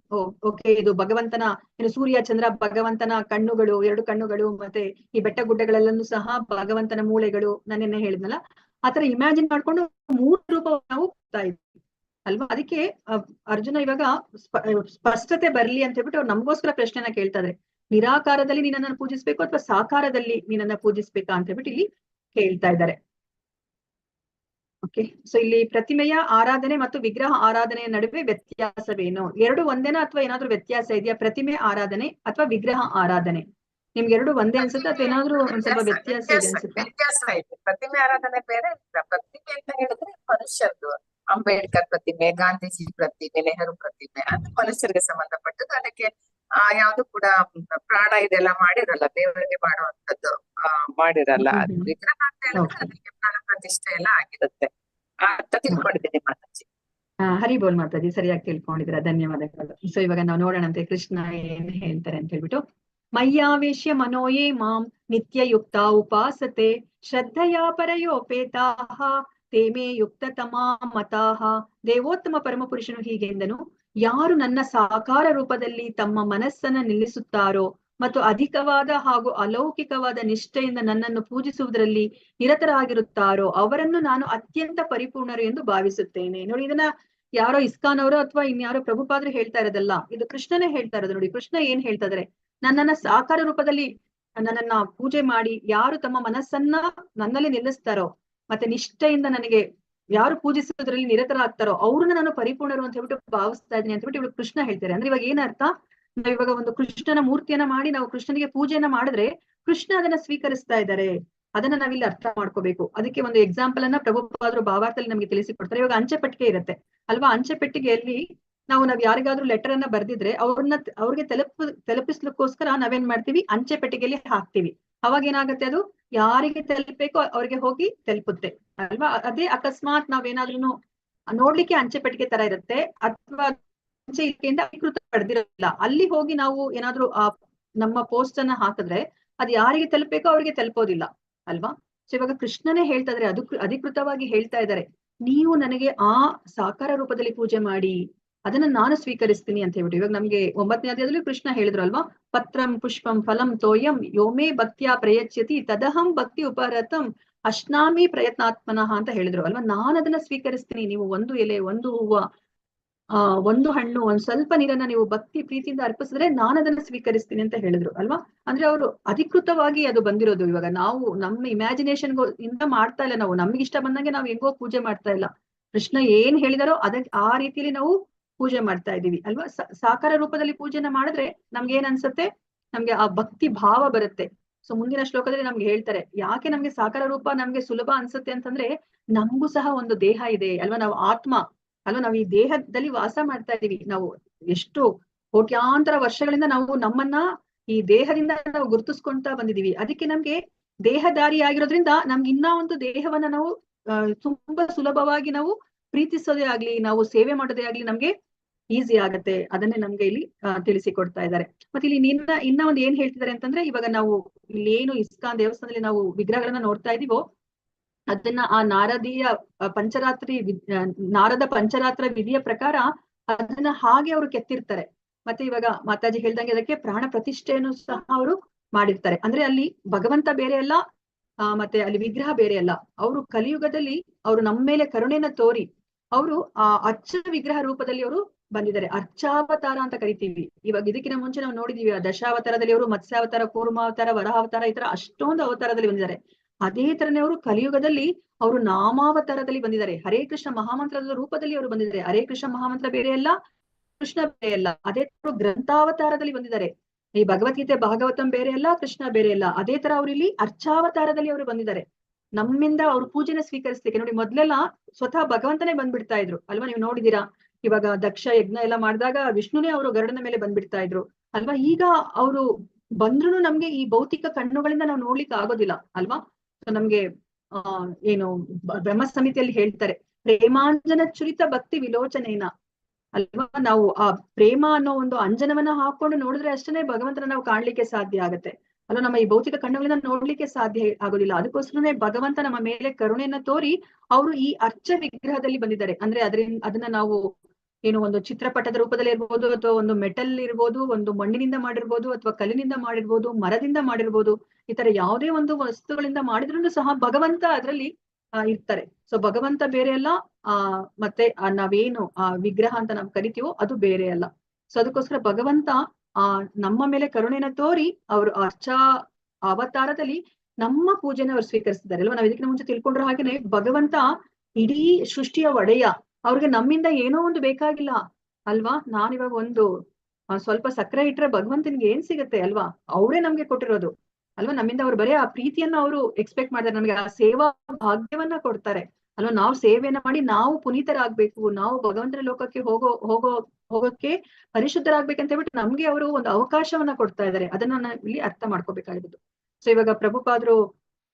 ಓಕೆ, ಇದು ಭಗವಂತನ ಏನು ಸೂರ್ಯ ಚಂದ್ರ ಭಗವಂತನ ಕಣ್ಣುಗಳು, 2 ಕಣ್ಣುಗಳು, ಮತ್ತೆ ಈ ಬೆಟ್ಟ ಗುಡ್ಡಗಳೆಲ್ಲೂ ಸಹ ಭಗವಂತನ ಮೂಳೆಗಳು, ನಾನೆನ್ನೆ ಹೇಳಿದ್ನಲ್ಲ, ಆತರ ಇಮ್ಯಾಜಿನ್ ಮಾಡ್ಕೊಂಡು 3 ರೂಪ ನಾವು ಇದ್ವಿ ಅಲ್ವಾ? ಅದಕ್ಕೆ ಅರ್ಜುನ ಇವಾಗ ಸ್ಪಷ್ಟತೆ ಬರ್ಲಿ ಅಂತ ಹೇಳ್ಬಿಟ್ಟು ಅವ್ರು ನಮಗೋಸ್ಕರ ಪ್ರಶ್ನೆನ ಕೇಳ್ತಾ ಇದ್ದಾರೆ. ನಿರಾಕಾರದಲ್ಲಿ ನೀನನ್ನ ಪೂಜಿಸ್ಬೇಕು ಅಥವಾ ಸಾಕಾರದಲ್ಲಿ ನೀನನ್ನ ಪೂಜಿಸ್ಬೇಕಾ ಅಂತ ಹೇಳ್ಬಿಟ್ಟು ಇಲ್ಲಿ ಕೇಳ್ತಾ ಇದ್ದಾರೆ. ಓಕೆ, ಸೊ ಇಲ್ಲಿ ಪ್ರತಿಮೆಯ ಆರಾಧನೆ ಮತ್ತು ವಿಗ್ರಹ ಆರಾಧನೆಯ ನಡುವೆ ವ್ಯತ್ಯಾಸವೇನು? 2 ಒಂದೇನಾ ಅಥವಾ ಏನಾದ್ರೂ ವ್ಯತ್ಯಾಸ ಇದೆಯಾ? ಪ್ರತಿಮೆ ಆರಾಧನೆ ಅಥವಾ ವಿಗ್ರಹ ಆರಾಧನೆ ನಿಮ್ಗೆ 2 ಒಂದೇ ಅನ್ಸುತ್ತೆ ಅಥವಾ ಏನಾದ್ರೂ ಒಂದ್ ಸ್ವಲ್ಪ ವ್ಯತ್ಯಾಸ ಇದೆ ಅನ್ಸುತ್ತಾ? ವ್ಯತ್ಯಾಸ ಇದೆ. ಪ್ರತಿಮೆ ಆರಾಧನೆ ಬೇರೆ, ಪ್ರತಿಮೆ ಅಂತ ಹೇಳಿದ್ರೆ ಮನುಷ್ಯರ್ದು. ಅಂಬೇಡ್ಕರ್ ಪ್ರತಿಮೆ, ಗಾಂಧೀಜಿ ಪ್ರತಿಮೆ, ನೆಹರು ಪ್ರತಿಮೆ ಅದು ಮನುಷ್ಯರಿಗೆ ಸಂಬಂಧಪಟ್ಟದ್ದು. ಅದಕ್ಕೆ ಯಾವ್ದು ಕೂಡ ಪ್ರಾಣ ಇದೆಲ್ಲ ಮಾಡಿರಲ್ಲ, ದೇವರಿಗೆ ಮಾಡುವಂತದ್ದು ಮಾಡಿರಲ್ಲ. ಅದು ವಿಗ್ರಹ ಅಂತ ಹೇಳಿದ್ರೆ ಅದಕ್ಕೆ ಪ್ರಾಣ ಪ್ರತಿಷ್ಠೆ ಎಲ್ಲ ಆಗಿರುತ್ತೆ ಅಂತ ತಿಳ್ಕೊಂಡಿದ್ದೀನಿ ಮಾತಾಜಿ. ಹರಿ ಬೋಲ್ ಮಾತಾಜಿ, ಸರಿಯಾಗಿ ತಿಳ್ಕೊಂಡಿದ್ದೀರಾ, ಧನ್ಯವಾದಗಳು. ಸೊ ಇವಾಗ ನಾವು ನೋಡೋಣಂತೆ ಕೃಷ್ಣ ಏನ್ ಹೇಳ್ತಾರೆ ಅಂತ ಹೇಳ್ಬಿಟ್ಟು. ಮಯ್ಯಾವೇಶ್ಯ ಮನೋಯೇ ಮಾಂ ನಿತ್ಯಯುಕ್ತ ಉಪಾಸತೆ ಶ್ರದ್ಧೆಯ ಪರಯೋಪೇತಾಹ ತೇಮೇ ಯುಕ್ತ ತಮಾ ಮತಾಹ. ದೇವೋತ್ತಮ ಪರಮ ಪುರುಷನು ಹೀಗೆಂದನು, ಯಾರು ನನ್ನ ಸಾಕಾರ ರೂಪದಲ್ಲಿ ತಮ್ಮ ಮನಸ್ಸನ್ನ ನಿಲ್ಲಿಸುತ್ತಾರೋ ಮತ್ತು ಅಧಿಕವಾದ ಹಾಗೂ ಅಲೌಕಿಕವಾದ ನಿಷ್ಠೆಯಿಂದ ನನ್ನನ್ನು ಪೂಜಿಸುವುದರಲ್ಲಿ ನಿರತರಾಗಿರುತ್ತಾರೋ ಅವರನ್ನು ನಾನು ಅತ್ಯಂತ ಪರಿಪೂರ್ಣರು ಎಂದು ಭಾವಿಸುತ್ತೇನೆ. ನೋಡಿ, ಇದನ್ನ ಯಾರೋ ಇಸ್ಕಾನ್ ಅವರು ಅಥವಾ ಇನ್ಯಾರೋ ಪ್ರಭುಪಾದ್ರು ಹೇಳ್ತಾ ಇರೋದಲ್ಲ, ಇದು ಕೃಷ್ಣನೇ ಹೇಳ್ತಾ ಇರೋದು. ನೋಡಿ, ಕೃಷ್ಣ ಏನ್ ಹೇಳ್ತಾ ಇದಾರೆ, ನನ್ನನ್ನ ಸಾಕಾರ ರೂಪದಲ್ಲಿ ನನ್ನನ್ನ ಪೂಜೆ ಮಾಡಿ ಯಾರು ತಮ್ಮ ಮನಸ್ಸನ್ನ ನನ್ನಲ್ಲಿ ನಿಲ್ಲಿಸ್ತಾರೋ ಮತ್ತೆ ನಿಷ್ಠೆಯಿಂದ ನನಗೆ ಯಾರು ಪೂಜಿಸೋದ್ರಲ್ಲಿ ನಿರತರಾಗ್ತಾರೋ ಅವ್ರನ್ನ ನಾನು ಪರಿಪೂರ್ಣರು ಅಂತ ಹೇಳ್ಬಿಟ್ಟು ಭಾವಿಸ್ತಾ ಇದ್ದೀನಿ ಅಂತ ಹೇಳ್ಬಿಟ್ಟು ಇವಾಗ ಕೃಷ್ಣ ಹೇಳ್ತಾರೆ. ಅಂದ್ರೆ ಇವಾಗ ಏನರ್ಥ, ನಾವ್ ಇವಾಗ ಒಂದು ಕೃಷ್ಣನ ಮೂರ್ತಿಯನ್ನ ಮಾಡಿ ನಾವು ಕೃಷ್ಣನಿಗೆ ಪೂಜೆಯನ್ನ ಮಾಡಿದ್ರೆ ಕೃಷ್ಣ ಅದನ್ನ ಸ್ವೀಕರಿಸ್ತಾ ಇದ್ದಾರೆ, ಅದನ್ನ ನಾವಿಲ್ಲಿ ಅರ್ಥ ಮಾಡ್ಕೋಬೇಕು. ಅದಕ್ಕೆ ಒಂದು ಎಕ್ಸಾಂಪಲ್ ಅನ್ನ ಪ್ರಭುಪಾದರು ಭಾವಾರ್ಥದಲ್ಲಿ ನಮ್ಗೆ ತಿಳಿಸಿಕೊಡ್ತಾರೆ. ಇವಾಗ ಅಂಚೆ ಪೆಟ್ಟಿಗೆ ಇರುತ್ತೆ ಅಲ್ವಾ? ಅಂಚೆ ಪೆಟ್ಟಿಗೆಯಲ್ಲಿ ನಾವ್ ಯಾರಿಗಾದ್ರೂ ಲೆಟರ್ ಅನ್ನ ಬರ್ದಿದ್ರೆ ಅವ್ರಿಗೆ ತಲುಪಿಸ್ಲಿಕ್ಕೋಸ್ಕರ ನಾವೇನ್ ಮಾಡ್ತೀವಿ, ಅಂಚೆ ಪೆಟ್ಟಿಗೆಯಲ್ಲಿ ಹಾಕ್ತಿವಿ. ಅವಾಗ ಏನಾಗುತ್ತೆ, ಅದು ಯಾರಿಗೆ ತಲುಪಬೇಕೋ ಅವ್ರಿಗೆ ಹೋಗಿ ತಲುಪುತ್ತೆ ಅಲ್ವಾ? ಅದೇ ಅಕಸ್ಮಾತ್ ನಾವೇನಾದ್ರೂ ನೋಡ್ಲಿಕ್ಕೆ ಅಂಚೆ ಪೆಟ್ಟಿಗೆ ತರ ಇರುತ್ತೆ ಅಥವಾ ಅಂಚೆ ಇಲಾಖೆಯಿಂದ ಅಧಿಕೃತ ಪಡೆದಿರಲ್ಲ, ಅಲ್ಲಿ ಹೋಗಿ ನಾವು ಏನಾದ್ರೂ ನಮ್ಮ ಪೋಸ್ಟ್ ಅನ್ನ ಹಾಕಿದ್ರೆ ಅದು ಯಾರಿಗೆ ತಲುಪಬೇಕೋ ಅವ್ರಿಗೆ ತಲುಪೋದಿಲ್ಲ ಅಲ್ವಾ? ಸೊ ಇವಾಗ ಕೃಷ್ಣನೇ ಹೇಳ್ತಾ ಇದಾರೆ, ಅಧಿಕೃತವಾಗಿ ಹೇಳ್ತಾ ಇದ್ದಾರೆ, ನೀವು ನನಗೆ ಆ ಸಾಕಾರ ರೂಪದಲ್ಲಿ ಪೂಜೆ ಮಾಡಿ ಅದನ್ನ ನಾನು ಸ್ವೀಕರಿಸ್ತೀನಿ ಅಂತ ಹೇಳ್ಬಿಟ್ಟು. ಇವಾಗ ನಮ್ಗೆ 9ನೇ ಅಧ್ಯಾಯದಲ್ಲಿ ಕೃಷ್ಣ ಹೇಳಿದ್ರು ಅಲ್ವಾ, ಪತ್ರಂ ಪುಷ್ಪಂ ಫಲಂ ತೋಯಂ ಯೋಮೇ ಭಕ್ತಿಯ ಪ್ರಯಚ್ಯತಿ ತದಹಂ ಭಕ್ತಿ ಉಪರತಂ ಅಶ್ನಾಮಿ ಪ್ರಯತ್ನಾತ್ಮನಃ ಅಂತ ಹೇಳಿದ್ರು ಅಲ್ವಾ. ನಾನು ಅದನ್ನ ಸ್ವೀಕರಿಸ್ತೀನಿ. ನೀವು ಒಂದು ಎಲೆ, ಒಂದು ಹೂವ, ಒಂದು ಹಣ್ಣು, ಒಂದ್ ಸ್ವಲ್ಪ ನೀರನ್ನ ನೀವು ಭಕ್ತಿ ಪ್ರೀತಿಯಿಂದ ಅರ್ಪಿಸಿದ್ರೆ ನಾನು ಅದನ್ನ ಸ್ವೀಕರಿಸ್ತೀನಿ ಅಂತ ಹೇಳಿದ್ರು ಅಲ್ವಾ. ಅಂದ್ರೆ ಅವರು ಅಧಿಕೃತವಾಗಿ ಅದು ಬಂದಿರೋದು. ಇವಾಗ ನಾವು ನಮ್ಮ ಇಮ್ಯಾಜಿನೇಷನ್ ಇಂದ ಮಾಡ್ತಾ ಇಲ್ಲ, ನಾವು ನಮ್ಗೆ ಇಷ್ಟ ಬಂದಂಗೆ ನಾವು ಹೆಂಗೋ ಪೂಜೆ ಮಾಡ್ತಾ ಇಲ್ಲ. ಕೃಷ್ಣ ಏನ್ ಹೇಳಿದಾರೋ ಅದಕ್ಕೆ ಆ ರೀತಿಯಲ್ಲಿ ನಾವು ಪೂಜೆ ಮಾಡ್ತಾ ಇದೀವಿ ಅಲ್ವಾ. ಸಾಕಾರ ರೂಪದಲ್ಲಿ ಪೂಜೆನ ಮಾಡಿದ್ರೆ ನಮ್ಗೆ ಏನ್ ಅನ್ಸುತ್ತೆ, ನಮ್ಗೆ ಆ ಭಕ್ತಿ ಭಾವ ಬರುತ್ತೆ. ಸೊ ಮುಂದಿನ ಶ್ಲೋಕದಲ್ಲಿ ನಮ್ಗೆ ಹೇಳ್ತಾರೆ, ಯಾಕೆ ನಮ್ಗೆ ಸಾಕಾರ ರೂಪ ನಮ್ಗೆ ಸುಲಭ ಅನ್ಸುತ್ತೆ ಅಂತಂದ್ರೆ, ನಮಗೂ ಸಹ ಒಂದು ದೇಹ ಇದೆ ಅಲ್ವಾ, ನಾವು ಆತ್ಮ ಅಲ್ವಾ, ನಾವು ಈ ದೇಹದಲ್ಲಿ ವಾಸ ಮಾಡ್ತಾ ಇದೀವಿ. ನಾವು ಎಷ್ಟು ಕೋಟ್ಯಾಂತರ ವರ್ಷಗಳಿಂದ ನಾವು ನಮ್ಮನ್ನ ಈ ದೇಹದಿಂದ ನಾವು ಗುರುತಿಸ್ಕೊಂತಾ ಬಂದಿದೀವಿ. ಅದಕ್ಕೆ ನಮ್ಗೆ ದೇಹದಾರಿ ಆಗಿರೋದ್ರಿಂದ ನಮ್ಗೆ ಇನ್ನ ಒಂದು ದೇಹವನ್ನ ನಾವು ತುಂಬಾ ಸುಲಭವಾಗಿ ನಾವು ಪ್ರೀತಿಸೋದೇ ಆಗ್ಲಿ, ನಾವು ಸೇವೆ ಮಾಡೋದೇ ಆಗ್ಲಿ ನಮ್ಗೆ ಈಸಿ ಆಗತ್ತೆ. ಅದನ್ನೇ ನಮ್ಗೆ ಇಲ್ಲಿ ತಿಳಿಸಿಕೊಡ್ತಾ ಇದ್ದಾರೆ. ಮತ್ತೆ ಇಲ್ಲಿ ಇನ್ನ ಒಂದು ಏನ್ ಹೇಳ್ತಿದ್ದಾರೆ ಅಂತಂದ್ರೆ, ಇವಾಗ ನಾವು ಇಲ್ಲಿ ಏನು ಇಸ್ಕಾನ್ ದೇವಸ್ಥಾನದಲ್ಲಿ ನಾವು ವಿಗ್ರಹಗಳನ್ನ ನೋಡ್ತಾ ಇದೀವೋ ಅದನ್ನ ಆ ನಾರದ ಪಂಚರಾತ್ರ ವಿಧಿಯ ಪ್ರಕಾರ ಅದನ್ನ ಹಾಗೆ ಅವರು ಕೆತ್ತಿರ್ತಾರೆ. ಮತ್ತೆ ಇವಾಗ ಮಾತಾಜಿ ಹೇಳ್ದಂಗೆ ಅದಕ್ಕೆ ಪ್ರಾಣ ಪ್ರತಿಷ್ಠೆಯನ್ನು ಸಹ ಅವರು ಮಾಡಿರ್ತಾರೆ. ಅಂದ್ರೆ ಅಲ್ಲಿ ಭಗವಂತ ಬೇರೆ ಅಲ್ಲ, ಮತ್ತೆ ಅಲ್ಲಿ ವಿಗ್ರಹ ಬೇರೆ ಅಲ್ಲ. ಅವರು ಕಲಿಯುಗದಲ್ಲಿ ಅವರು ನಮ್ಮ ಮೇಲೆ ಕರುಣೆನ ತೋರಿ ಅವರು ಅಚ್ಚ ವಿಗ್ರಹ ರೂಪದಲ್ಲಿ ಅವರು ಬಂದಿದ್ದಾರೆ. ಅರ್ಚಾವತಾರ ಅಂತ ಕರಿತೀವಿ. ಇವಾಗ ಇದಕ್ಕಿಂತ ಮುಂಚೆ ನಾವು ನೋಡಿದೀವಿ, ಆ ದಶಾವತಾರದಲ್ಲಿ ಅವರು ಮತ್ಸ್ಯಾವತಾರ, ಕೂರ್ಮಾವತಾರ, ವರಾವತಾರ ಈ ತರ ಅಷ್ಟೊಂದು ಅವತಾರದಲ್ಲಿ ಬಂದಿದ್ದಾರೆ. ಅದೇ ತರನೇ ಅವರು ಕಲಿಯುಗದಲ್ಲಿ ಅವರು ನಾಮಾವತಾರದಲ್ಲಿ ಬಂದಿದ್ದಾರೆ. ಹರೇ ಕೃಷ್ಣ ಮಹಾಮಂತ್ರದ ರೂಪದಲ್ಲಿ ಅವರು ಬಂದಿದ್ದಾರೆ. ಹರೇ ಕೃಷ್ಣ ಮಹಾಮಂತ್ರ ಬೇರೆ ಅಲ್ಲ, ಕೃಷ್ಣ ಬೇರೆ ಅಲ್ಲ. ಅದೇ ತರ ಗ್ರಂಥಾವತಾರದಲ್ಲಿ ಬಂದಿದ್ದಾರೆ. ಈ ಭಗವದ್ಗೀತೆ ಭಾಗವತಂ ಬೇರೆ ಅಲ್ಲ, ಕೃಷ್ಣ ಬೇರೆ ಅಲ್ಲ. ಅದೇ ತರ ಅವ್ರು ಇಲ್ಲಿ ಅರ್ಚಾವತಾರದಲ್ಲಿ ಅವರು ಬಂದಿದ್ದಾರೆ. ನಮ್ಮಿಂದ ಅವ್ರ ಪೂಜೆನ ಸ್ವೀಕರಿಸ್ಲಿಕ್ಕೆ. ನೋಡಿ, ಮೊದ್ಲೆಲ್ಲ ಸ್ವತಃ ಭಗವಂತನೇ ಬಂದ್ಬಿಡ್ತಾ ಇದ್ರು ಅಲ್ವಾ? ನೀವು ನೋಡಿದೀರಾ, ಇವಾಗ ದಕ್ಷ ಯಜ್ಞ ಎಲ್ಲ ಮಾಡಿದಾಗ ವಿಷ್ಣುನೇ ಅವರು ಗರುಡನ ಮೇಲೆ ಬಂದ್ಬಿಡ್ತಾ ಇದ್ರು ಅಲ್ವಾ? ಈಗ ಅವರು ಬಂದ್ರು ನಮ್ಗೆ ಈ ಭೌತಿಕ ಕಣ್ಣುಗಳಿಂದ ನಾವು ನೋಡ್ಲಿಕ್ಕೆ ಆಗೋದಿಲ್ಲ ಅಲ್ವಾ? ನಮ್ಗೆ ಏನು ಬ್ರಹ್ಮ ಸಮಿತಿಯಲ್ಲಿ ಹೇಳ್ತಾರೆ, ಪ್ರೇಮಾಂಜನ ಚುರಿತ ಭಕ್ತಿ ವಿಲೋಚನೇನ ಅಲ್ವಾ? ನಾವು ಆ ಪ್ರೇಮ ಅನ್ನೋ ಒಂದು ಅಂಜನವನ್ನ ಹಾಕೊಂಡು ನೋಡಿದ್ರೆ ಅಷ್ಟೇ ಭಗವಂತನ ನಾವು ಕಾಣ್ಲಿಕ್ಕೆ ಸಾಧ್ಯ ಆಗತ್ತೆ ಅಲ್ವಾ? ನಮ್ಮ ಈ ಭೌತಿಕ ಕಣ್ಣುಗಳಿಂದ ನೋಡ್ಲಿಕ್ಕೆ ಸಾಧ್ಯ ಆಗೋದಿಲ್ಲ. ಅದಕ್ಕೋಸ್ಕರನೇ ಭಗವಂತ ನಮ್ಮ ಮೇಲೆ ಕರುಣೆಯನ್ನ ತೋರಿ ಅವರು ಈ ಅರ್ಚ ವಿಗ್ರಹದಲ್ಲಿ ಬಂದಿದ್ದಾರೆ. ಅಂದ್ರೆ ಅದನ್ನ ನಾವು ಏನು ಒಂದು ಚಿತ್ರಪಟದ ರೂಪದಲ್ಲಿ ಇರ್ಬೋದು, ಅಥವಾ ಒಂದು ಮೆಟಲ್ ಇರ್ಬೋದು, ಒಂದು ಮಣ್ಣಿನಿಂದ ಮಾಡಿರ್ಬೋದು, ಅಥವಾ ಕಲ್ಲಿನಿಂದ ಮಾಡಿರ್ಬೋದು, ಮರದಿಂದ ಮಾಡಿರ್ಬೋದು. ಈ ತರ ಯಾವುದೇ ಒಂದು ವಸ್ತುಗಳಿಂದ ಮಾಡಿದ್ರು ಸಹ ಭಗವಂತ ಅದರಲ್ಲಿ ಇರ್ತಾರೆ. ಸೊ ಭಗವಂತ ಬೇರೆ ಅಲ್ಲ, ಮತ್ತೆ ನಾವೇನು ವಿಗ್ರಹ ಅಂತ ನಾವು ಕರಿತೀವೋ ಅದು ಬೇರೆ ಅಲ್ಲ. ಸೊ ಅದಕ್ಕೋಸ್ಕರ ಭಗವಂತ ನಮ್ಮ ಮೇಲೆ ಕರುಣೆನ ತೋರಿ ಅವರು ಅರ್ಚಾ ಅವತಾರದಲ್ಲಿ ನಮ್ಮ ಪೂಜೆನ ಅವ್ರು ಸ್ವೀಕರಿಸಿದ್ದಾರೆ ಅಲ್ವಾ? ನಾವು ಇದಕ್ಕಿಂತ ಮುಂಚೆ ತಿಳ್ಕೊಂಡ್ರ ಹಾಗೇನೆ ಭಗವಂತ ಇಡೀ ಸೃಷ್ಟಿಯ ಒಡೆಯ. ಅವ್ರಿಗೆ ನಮ್ಮಿಂದ ಏನೋ ಒಂದು ಬೇಕಾಗಿಲ್ಲ ಅಲ್ವಾ? ನಾನಿವಾಗ ಒಂದು ಸ್ವಲ್ಪ ಸಕ್ಕರೆ ಇಟ್ರೆ ಭಗವಂತನಿಗೆ ಏನ್ ಸಿಗತ್ತೆ ಅಲ್ವಾ? ಅವರೇ ನಮ್ಗೆ ಕೊಟ್ಟಿರೋದು ಅಲ್ವಾ? ನಮ್ಮಿಂದ ಅವ್ರು ಬರೀ ಆ ಪ್ರೀತಿಯನ್ನ ಅವರು ಎಕ್ಸ್ಪೆಕ್ಟ್ ಮಾಡ್ತಾರೆ, ನಮ್ಗೆ ಆ ಸೇವಾ ಭಾಗ್ಯವನ್ನ ಕೊಡ್ತಾರೆ ಅಲ್ವಾ? ನಾವು ಸೇವೆಯನ್ನ ಮಾಡಿ ನಾವು ಪುನೀತರಾಗ್ಬೇಕು, ನಾವು ಭಗವಂತನ ಲೋಕಕ್ಕೆ ಹೋಗೋಕೆ ಪರಿಶುದ್ಧರಾಗ್ಬೇಕಂತ ಹೇಳ್ಬಿಟ್ಟು ನಮ್ಗೆ ಅವರು ಒಂದು ಅವಕಾಶವನ್ನ ಕೊಡ್ತಾ ಇದ್ದಾರೆ. ಅದನ್ನ ನಾವು ಇಲ್ಲಿ ಅರ್ಥ ಮಾಡ್ಕೋಬೇಕಾಗಿರೋದು. ಸೊ ಇವಾಗ ಪ್ರಭುಪಾದರು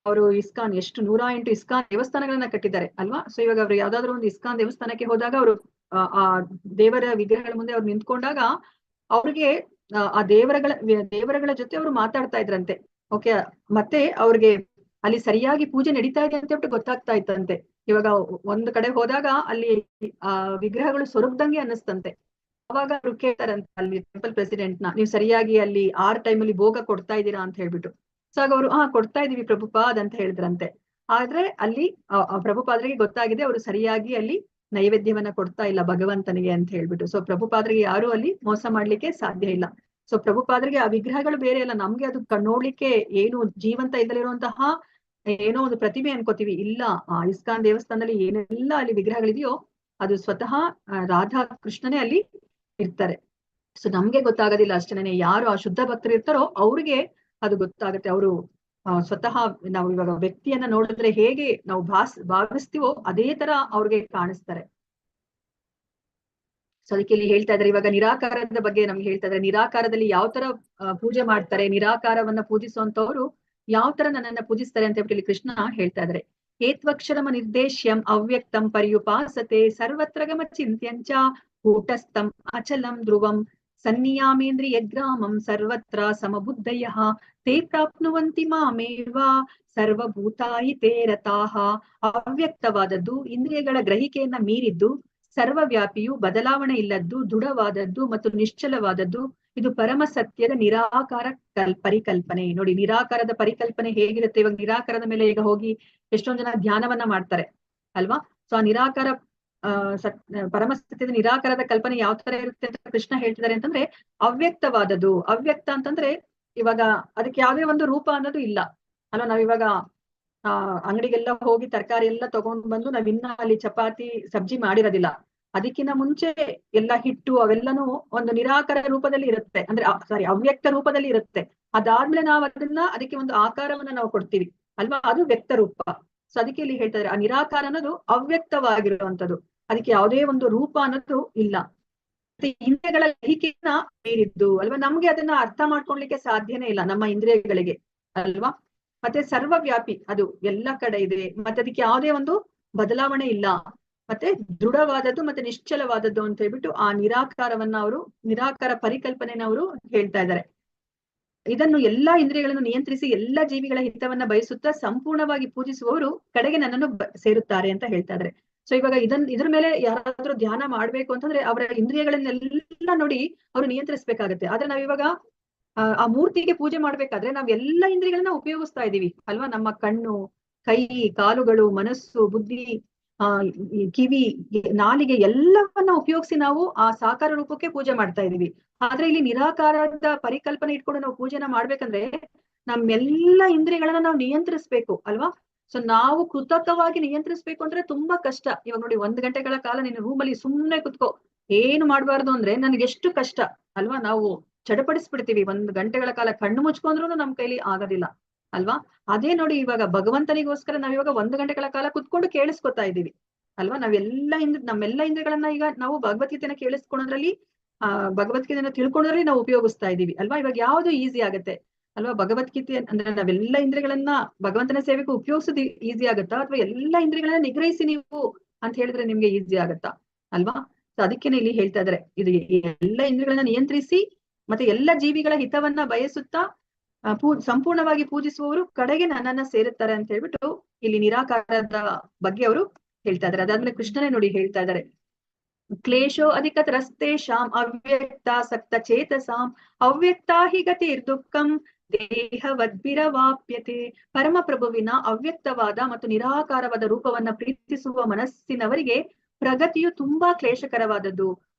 ಅವರು ಇಸ್ಕಾನ್ ಎಷ್ಟು 108 ಇಸ್ಕಾನ್ ದೇವಸ್ಥಾನಗಳನ್ನ ಕಟ್ಟಿದ್ದಾರೆ ಅಲ್ವಾ? ಸೊ ಇವಾಗ ಅವ್ರು ಯಾವ್ದಾದ್ರು ಒಂದು ಇಸ್ಕಾನ್ ದೇವಸ್ಥಾನಕ್ಕೆ ಹೋದಾಗ ಅವರು ಆ ದೇವರ ವಿಗ್ರಹಗಳ ಮುಂದೆ ಅವ್ರು ನಿಂತ್ಕೊಂಡಾಗ ಅವ್ರಿಗೆ ಆ ದೇವರಗಳ ಜೊತೆ ಅವರು ಮಾತಾಡ್ತಾ ಇದ್ರಂತೆ. ಓಕೆ, ಮತ್ತೆ ಅವ್ರಿಗೆ ಅಲ್ಲಿ ಸರಿಯಾಗಿ ಪೂಜೆ ನಡೀತಾ ಇದೆ ಅಂತ ಹೇಳ್ಬಿಟ್ಟು ಗೊತ್ತಾಗ್ತಾ ಇತ್ತಂತೆ. ಇವಾಗ ಒಂದು ಕಡೆ ಹೋದಾಗ ಅಲ್ಲಿ ವಿಗ್ರಹಗಳು ಸೊರಗ್ದಂಗೆ ಅನ್ನಿಸ್ತಂತೆ. ಅವಾಗ ಅವ್ರು ಕೇಳ್ತಾರಂತೆ ಅಲ್ಲಿ ಟೆಂಪಲ್ ಪ್ರೆಸಿಡೆಂಟ್ ನ, ನೀವು ಸರಿಯಾಗಿ ಅಲ್ಲಿ 6 ಟೈಮಲ್ಲಿ ಭೋಗ ಕೊಡ್ತಾ ಇದ್ದೀರಾ ಅಂತ ಹೇಳ್ಬಿಟ್ಟು. ಸೊ ಆಗ ಅವರು ಕೊಡ್ತಾ ಇದೀವಿ ಪ್ರಭುಪಾದ್ ಅಂತ ಹೇಳಿದ್ರಂತೆ. ಆದ್ರೆ ಅಲ್ಲಿ ಪ್ರಭುಪಾದ್ರಿಗೆ ಗೊತ್ತಾಗಿದೆ ಅವರು ಸರಿಯಾಗಿ ಅಲ್ಲಿ ನೈವೇದ್ಯವನ್ನ ಕೊಡ್ತಾ ಇಲ್ಲ ಭಗವಂತನಿಗೆ ಅಂತ ಹೇಳ್ಬಿಟ್ಟು. ಸೊ ಪ್ರಭುಪಾದ್ರಿಗೆ ಯಾರು ಅಲ್ಲಿ ಮೋಸ ಮಾಡ್ಲಿಕ್ಕೆ ಸಾಧ್ಯ ಇಲ್ಲ. ಸೊ ಪ್ರಭುಪಾದ್ರಿಗೆ ಆ ವಿಗ್ರಹಗಳು ಬೇರೆ ಅಲ್ಲ, ನಮ್ಗೆ ಅದು ನೋಡ್ಲಿಕ್ಕೆ ಏನು ಜೀವಂತ ಇದ್ದಲ್ಲಿರುವಂತಹ ಏನೋ ಒಂದು ಪ್ರತಿಮೆ ಅನ್ಕೋತೀವಿ. ಇಲ್ಲ, ಆ ಇಸ್ಕಾನ್ ದೇವಸ್ಥಾನದಲ್ಲಿ ಏನೆಲ್ಲ ಅಲ್ಲಿ ವಿಗ್ರಹಗಳಿದೆಯೋ ಅದು ಸ್ವತಃ ರಾಧಾ ಕೃಷ್ಣನೇ ಅಲ್ಲಿ ಇರ್ತಾರೆ. ಸೊ ನಮ್ಗೆ ಗೊತ್ತಾಗೋದಿಲ್ಲ ಅಷ್ಟೇನೆ. ಯಾರು ಆ ಶುದ್ಧ ಭಕ್ತರು ಇರ್ತಾರೋ ಅವ್ರಿಗೆ ಅದು ಗೊತ್ತಾಗುತ್ತೆ. ಅವರು ಸ್ವತಃ ನಾವು ಇವಾಗ ವ್ಯಕ್ತಿಯನ್ನ ನೋಡಿದ್ರೆ ಹೇಗೆ ನಾವು ಭಾವಿಸ್ತೀವೋ ಅದೇ ತರ ಅವ್ರಿಗೆ ಕಾಣಿಸ್ತಾರೆ. ಸೊ ಅದಕ್ಕೆ ಇಲ್ಲಿ ಹೇಳ್ತಾ ಇದ್ದಾರೆ, ಇವಾಗ ನಿರಾಕಾರದ ಬಗ್ಗೆ ನಮ್ಗೆ ಹೇಳ್ತಾ ಇದ್ದಾರೆ. ನಿರಾಕಾರದಲ್ಲಿ ಯಾವ ತರ ಪೂಜೆ ಮಾಡ್ತಾರೆ, ನಿರಾಕಾರವನ್ನ ಪೂಜಿಸುವಂತವ್ರು ಯಾವ ತರ ನನ್ನನ್ನ ಪೂಜಿಸ್ತಾರೆ ಅಂತ ಹೇಳಿ ಕೃಷ್ಣ ಹೇಳ್ತಾ ಇದ್ದಾರೆ. ಏತ್ವಕ್ಷರಮ ನಿರ್ದೇಶ್ಯಂ ಅವ್ಯಕ್ತಂ ಪರ್ಯುಪಾಸತೆ ಸರ್ವತ್ರ ಗಮ ಚಿಂತ್ಯಂಚ ಕೂಟಸ್ಥಂ ಅಚಲಂ ಧ್ರುವಂ ಸನ್ನಿಯಾಮೇಂದ್ರಿಯಗ್ರಾಮಂ ಸರ್ವತ್ರ ಸಮಬುದ್ಧಯಃ ತೇ ಪ್ರಾಪ್ನುವಂತಿ ಮಾಮೇವ ಸರ್ವಭೂತಾಯಿತೇ ರತಾಃ. ಅವ್ಯಕ್ತವಾದದ್ದು, ಇಂದ್ರಿಯಗಳ ಗ್ರಹಿಕೆಯನ್ನ ಮೀರಿದ್ದು, ಸರ್ವವ್ಯಾಪಿಯು, ಬದಲಾವಣೆ ಇಲ್ಲದ್ದು, ದೃಢವಾದದ್ದು ಮತ್ತು ನಿಶ್ಚಲವಾದದ್ದು. ಇದು ಪರಮ ಸತ್ಯದ ನಿರಾಕಾರ ಪರಿಕಲ್ಪನೆ. ನೋಡಿ, ನಿರಾಕಾರದ ಪರಿಕಲ್ಪನೆ ಹೇಗಿರುತ್ತೆ. ಇವಾಗ ನಿರಾಕಾರದ ಮೇಲೆ ಈಗ ಹೋಗಿ ಎಷ್ಟೊಂದ್ ಜನ ಧ್ಯಾನವನ್ನ ಮಾಡ್ತಾರೆ ಅಲ್ವಾ? ಸೊ ಆ ನಿರಾಕಾರ ಪರಮ ಸತ್ಯದ ನಿರಾಕಾರದ ಕಲ್ಪನೆ ಯಾವ ತರ ಇರುತ್ತೆ ಅಂತ ಕೃಷ್ಣ ಹೇಳ್ತಿದ್ದಾರೆ ಅಂತಂದ್ರೆ, ಅವ್ಯಕ್ತವಾದದ್ದು. ಅವ್ಯಕ್ತ ಅಂತಂದ್ರೆ ಇವಾಗ ಅದಕ್ಕೆ ಯಾವುದೇ ಒಂದು ರೂಪ ಅನ್ನೋದು ಇಲ್ಲ ಅಲ್ವಾ? ನಾವಿವಾಗ ಅಂಗಡಿಗೆಲ್ಲ ಹೋಗಿ ತರಕಾರಿ ಎಲ್ಲ ತಗೊಂಡ್ ಬಂದು ನಾವಿನ್ನ ಅಲ್ಲಿ ಚಪಾತಿ ಸಬ್ಜಿ ಮಾಡಿರೋದಿಲ್ಲ. ಅದಕ್ಕಿಂತ ಮುಂಚೆ ಎಲ್ಲ ಹಿಟ್ಟು ಅವೆಲ್ಲನೂ ಒಂದು ನಿರಾಕಾರ ರೂಪದಲ್ಲಿ ಇರುತ್ತೆ, ಅಂದ್ರೆ ಅವ್ಯಕ್ತ ರೂಪದಲ್ಲಿ ಇರುತ್ತೆ. ಅದಾದ್ಮೇಲೆ ನಾವು ಅದಕ್ಕೆ ಒಂದು ಆಕಾರವನ್ನ ನಾವು ಕೊಡ್ತೀವಿ ಅಲ್ವಾ? ಅದು ವ್ಯಕ್ತ ರೂಪ. ಸೊ ಅದಕ್ಕೆ ಇಲ್ಲಿ ಹೇಳ್ತಾ ಇದ್ದಾರೆ, ಆ ನಿರಾಕಾರ ಅನ್ನೋದು ಅವ್ಯಕ್ತವಾಗಿರುವಂತದ್ದು, ಅದಕ್ಕೆ ಯಾವುದೇ ಒಂದು ರೂಪ ಅನ್ನೋದು ಇಲ್ಲ. ಮತ್ತೆ ಇಂದ್ರಿಯಗಳ ಗ್ರಹಿಕೆಯನ್ನ ಮೀರಿದ್ದು ಅಲ್ವಾ? ನಮ್ಗೆ ಅದನ್ನ ಅರ್ಥ ಮಾಡ್ಕೊಳ್ಲಿಕ್ಕೆ ಸಾಧ್ಯನೇ ಇಲ್ಲ ನಮ್ಮ ಇಂದ್ರಿಯಗಳಿಗೆ ಅಲ್ವಾ? ಮತ್ತೆ ಸರ್ವವ್ಯಾಪಿ, ಅದು ಎಲ್ಲ ಕಡೆ ಇದೆ, ಮತ್ತೆ ಅದಕ್ಕೆ ಯಾವುದೇ ಒಂದು ಬದಲಾವಣೆ ಇಲ್ಲ, ಮತ್ತೆ ದೃಢವಾದದ್ದು ಮತ್ತೆ ನಿಶ್ಚಲವಾದದ್ದು ಅಂತ ಹೇಳ್ಬಿಟ್ಟು ಆ ನಿರಾಕಾರವನ್ನ ಅವರು, ನಿರಾಕಾರ ಪರಿಕಲ್ಪನೆನ ಅವರು ಹೇಳ್ತಾ ಇದ್ದಾರೆ. ಇದನ್ನು ಎಲ್ಲಾ ಇಂದ್ರಿಯಗಳನ್ನು ನಿಯಂತ್ರಿಸಿ ಎಲ್ಲಾ ಜೀವಿಗಳ ಹಿತವನ್ನ ಬಯಸುತ್ತಾ ಸಂಪೂರ್ಣವಾಗಿ ಪೂಜಿಸುವವರು ಕಡೆಗೆ ನನ್ನನ್ನು ಸೇರುತ್ತಾರೆ ಅಂತ ಹೇಳ್ತಾ ಇದ್ದಾರೆ. ಸೊ ಇವಾಗ ಇದ್ರ ಮೇಲೆ ಯಾರಾದ್ರೂ ಧ್ಯಾನ ಮಾಡ್ಬೇಕು ಅಂತಂದ್ರೆ ಅವರ ಇಂದ್ರಿಯಗಳನ್ನೆಲ್ಲ ನೋಡಿ ಅವರು ನಿಯಂತ್ರಿಸ್ಬೇಕಾಗತ್ತೆ. ಆದ್ರೆ ನಾವಿವಾಗ ಆ ಮೂರ್ತಿಗೆ ಪೂಜೆ ಮಾಡ್ಬೇಕಾದ್ರೆ ನಾವ್ ಎಲ್ಲ ಇಂದ್ರಿಯಗಳನ್ನ ಉಪಯೋಗಿಸ್ತಾ ಇದೀವಿ ಅಲ್ವಾ? ನಮ್ಮ ಕಣ್ಣು, ಕೈ, ಕಾಲುಗಳು, ಮನಸ್ಸು, ಬುದ್ಧಿ, ಈ ಕಿವಿ, ನಾಲಿಗೆ ಎಲ್ಲವನ್ನ ಉಪಯೋಗಿಸಿ ನಾವು ಆ ಸಾಕಾರ ರೂಪಕ್ಕೆ ಪೂಜೆ ಮಾಡ್ತಾ ಇದೀವಿ. ಆದ್ರೆ ಇಲ್ಲಿ ನಿರಾಕಾರದ ಪರಿಕಲ್ಪನೆ ಇಟ್ಕೊಂಡು ನಾವು ಪೂಜೆನ ಮಾಡ್ಬೇಕಂದ್ರೆ ನಮ್ಮೆಲ್ಲ ಇಂದ್ರಿಯಗಳನ್ನ ನಾವು ನಿಯಂತ್ರಿಸ್ಬೇಕು ಅಲ್ವಾ? ಸೊ ನಾವು ಕೃತಕವಾಗಿ ನಿಯಂತ್ರಿಸ್ಬೇಕು ಅಂದ್ರೆ ತುಂಬಾ ಕಷ್ಟ. ಇವಾಗ ನೋಡಿ, 1 ಗಂಟೆಗಳ ಕಾಲ ನೀನು ರೂಮಲ್ಲಿ ಸುಮ್ನೆ ಕುತ್ಕೋ, ಏನು ಮಾಡ್ಬಾರ್ದು ಅಂದ್ರೆ ನನ್ಗೆ ಎಷ್ಟು ಕಷ್ಟ ಅಲ್ವಾ? ನಾವು ಚಡಪಡಿಸ್ಬಿಡ್ತೀವಿ. 1 ಗಂಟೆಗಳ ಕಾಲ ಕಣ್ಣು ಮುಚ್ಕೊಂಡ್ರು ನಮ್ ಕೈಲಿ ಆಗೋದಿಲ್ಲ ಅಲ್ವಾ? ಅದೇ ನೋಡಿ, ಇವಾಗ ಭಗವಂತನಿಗೋಸ್ಕರ ನಾವ್ ಇವಾಗ 1 ಗಂಟೆಗಳ ಕಾಲ ಕುತ್ಕೊಂಡು ಕೇಳಿಸ್ಕೊತಾ ಇದೀವಿ ಅಲ್ವಾ? ನಮ್ಮೆಲ್ಲ ಇಂದ್ರಿಯಗಳನ್ನ ಈಗ ನಾವು ಭಗವದ್ಗೀತೆನ ಕೇಳಿಸ್ಕೊಳೋದ್ರಲ್ಲಿ, ಭಗವದ್ಗೀತೆನ ತಿಳ್ಕೊಳ್ಳೋದ್ರಲ್ಲಿ ನಾವು ಉಪಯೋಗಿಸ್ತಾ ಇದೀವಿ ಅಲ್ವಾ? ಇವಾಗ ಯಾವ್ದು ಈಸಿ ಆಗತ್ತೆ ಅಲ್ವಾ? ಭಗವದ್ಗೀತೆ ಅಂದ್ರೆ ನಾವೆಲ್ಲ ಇಂದ್ರಿಯಗಳನ್ನ ಭಗವಂತನ ಸೇವೆಗೆ ಉಪಯೋಗಿಸೋದು ಈಸಿ ಆಗತ್ತಾ, ಅಥವಾ ಎಲ್ಲ ಇಂದ್ರಿಯಗಳನ್ನ ನಿಗ್ರಹಿಸಿ ನೀವು ಅಂತ ಹೇಳಿದ್ರೆ ನಿಮ್ಗೆ ಈಸಿ ಆಗತ್ತಾ ಅಲ್ವಾ? ಸೊ ಅದಕ್ಕೇನೆ ಇಲ್ಲಿ ಹೇಳ್ತಾ ಇದಾರೆ, ಇದು ಎಲ್ಲ ಇಂದ್ರಿಯಗಳನ್ನ ನಿಯಂತ್ರಿಸಿ ಮತ್ತೆ ಎಲ್ಲ ಜೀವಿಗಳ ಹಿತವನ್ನ ಬಯಸುತ್ತಾ ಸಂಪೂರ್ಣವಾಗಿ ಪೂಜಿಸುವವರು ಕಡೆಗೆ ನನ್ನನ್ನ ಸೇರುತ್ತಾರೆ ಅಂತ ಹೇಳ್ಬಿಟ್ಟು ಇಲ್ಲಿ ನಿರಾಕಾರದ ಬಗ್ಗೆ ಅವರು ಹೇಳ್ತಾ ಇದಾರೆ. ಅದಾದ್ಮೇಲೆ ಕೃಷ್ಣನೇ ನೋಡಿ ಹೇಳ್ತಾ ಇದಾರೆ, ಕ್ಲೇಶೋ ಅಧಿಕ ತ್ರಸ್ತೇಷಾಂ ಅವ್ಯಕ್ತಾಸಕ್ತ ಚೇತಸಾಂ ಅವ್ಯಕ್ತಾ ಹಿ ಗತಿರ್ದುಃಖಂ ದೇಹವದ್ಭಿರವಾಪ್ಯತೆ. ಪರಮಪ್ರಭುವಿನ ಅವ್ಯಕ್ತವಾದ ಮತ್ತು ನಿರಾಕಾರವಾದ ರೂಪವನ್ನ ಪ್ರೀತಿಸುವ ಮನಸ್ಸಿನವರಿಗೆ ಪ್ರಗತಿಯು ತುಂಬಾ ಕ್ಲೇಶಕರವಾದದ್ದು.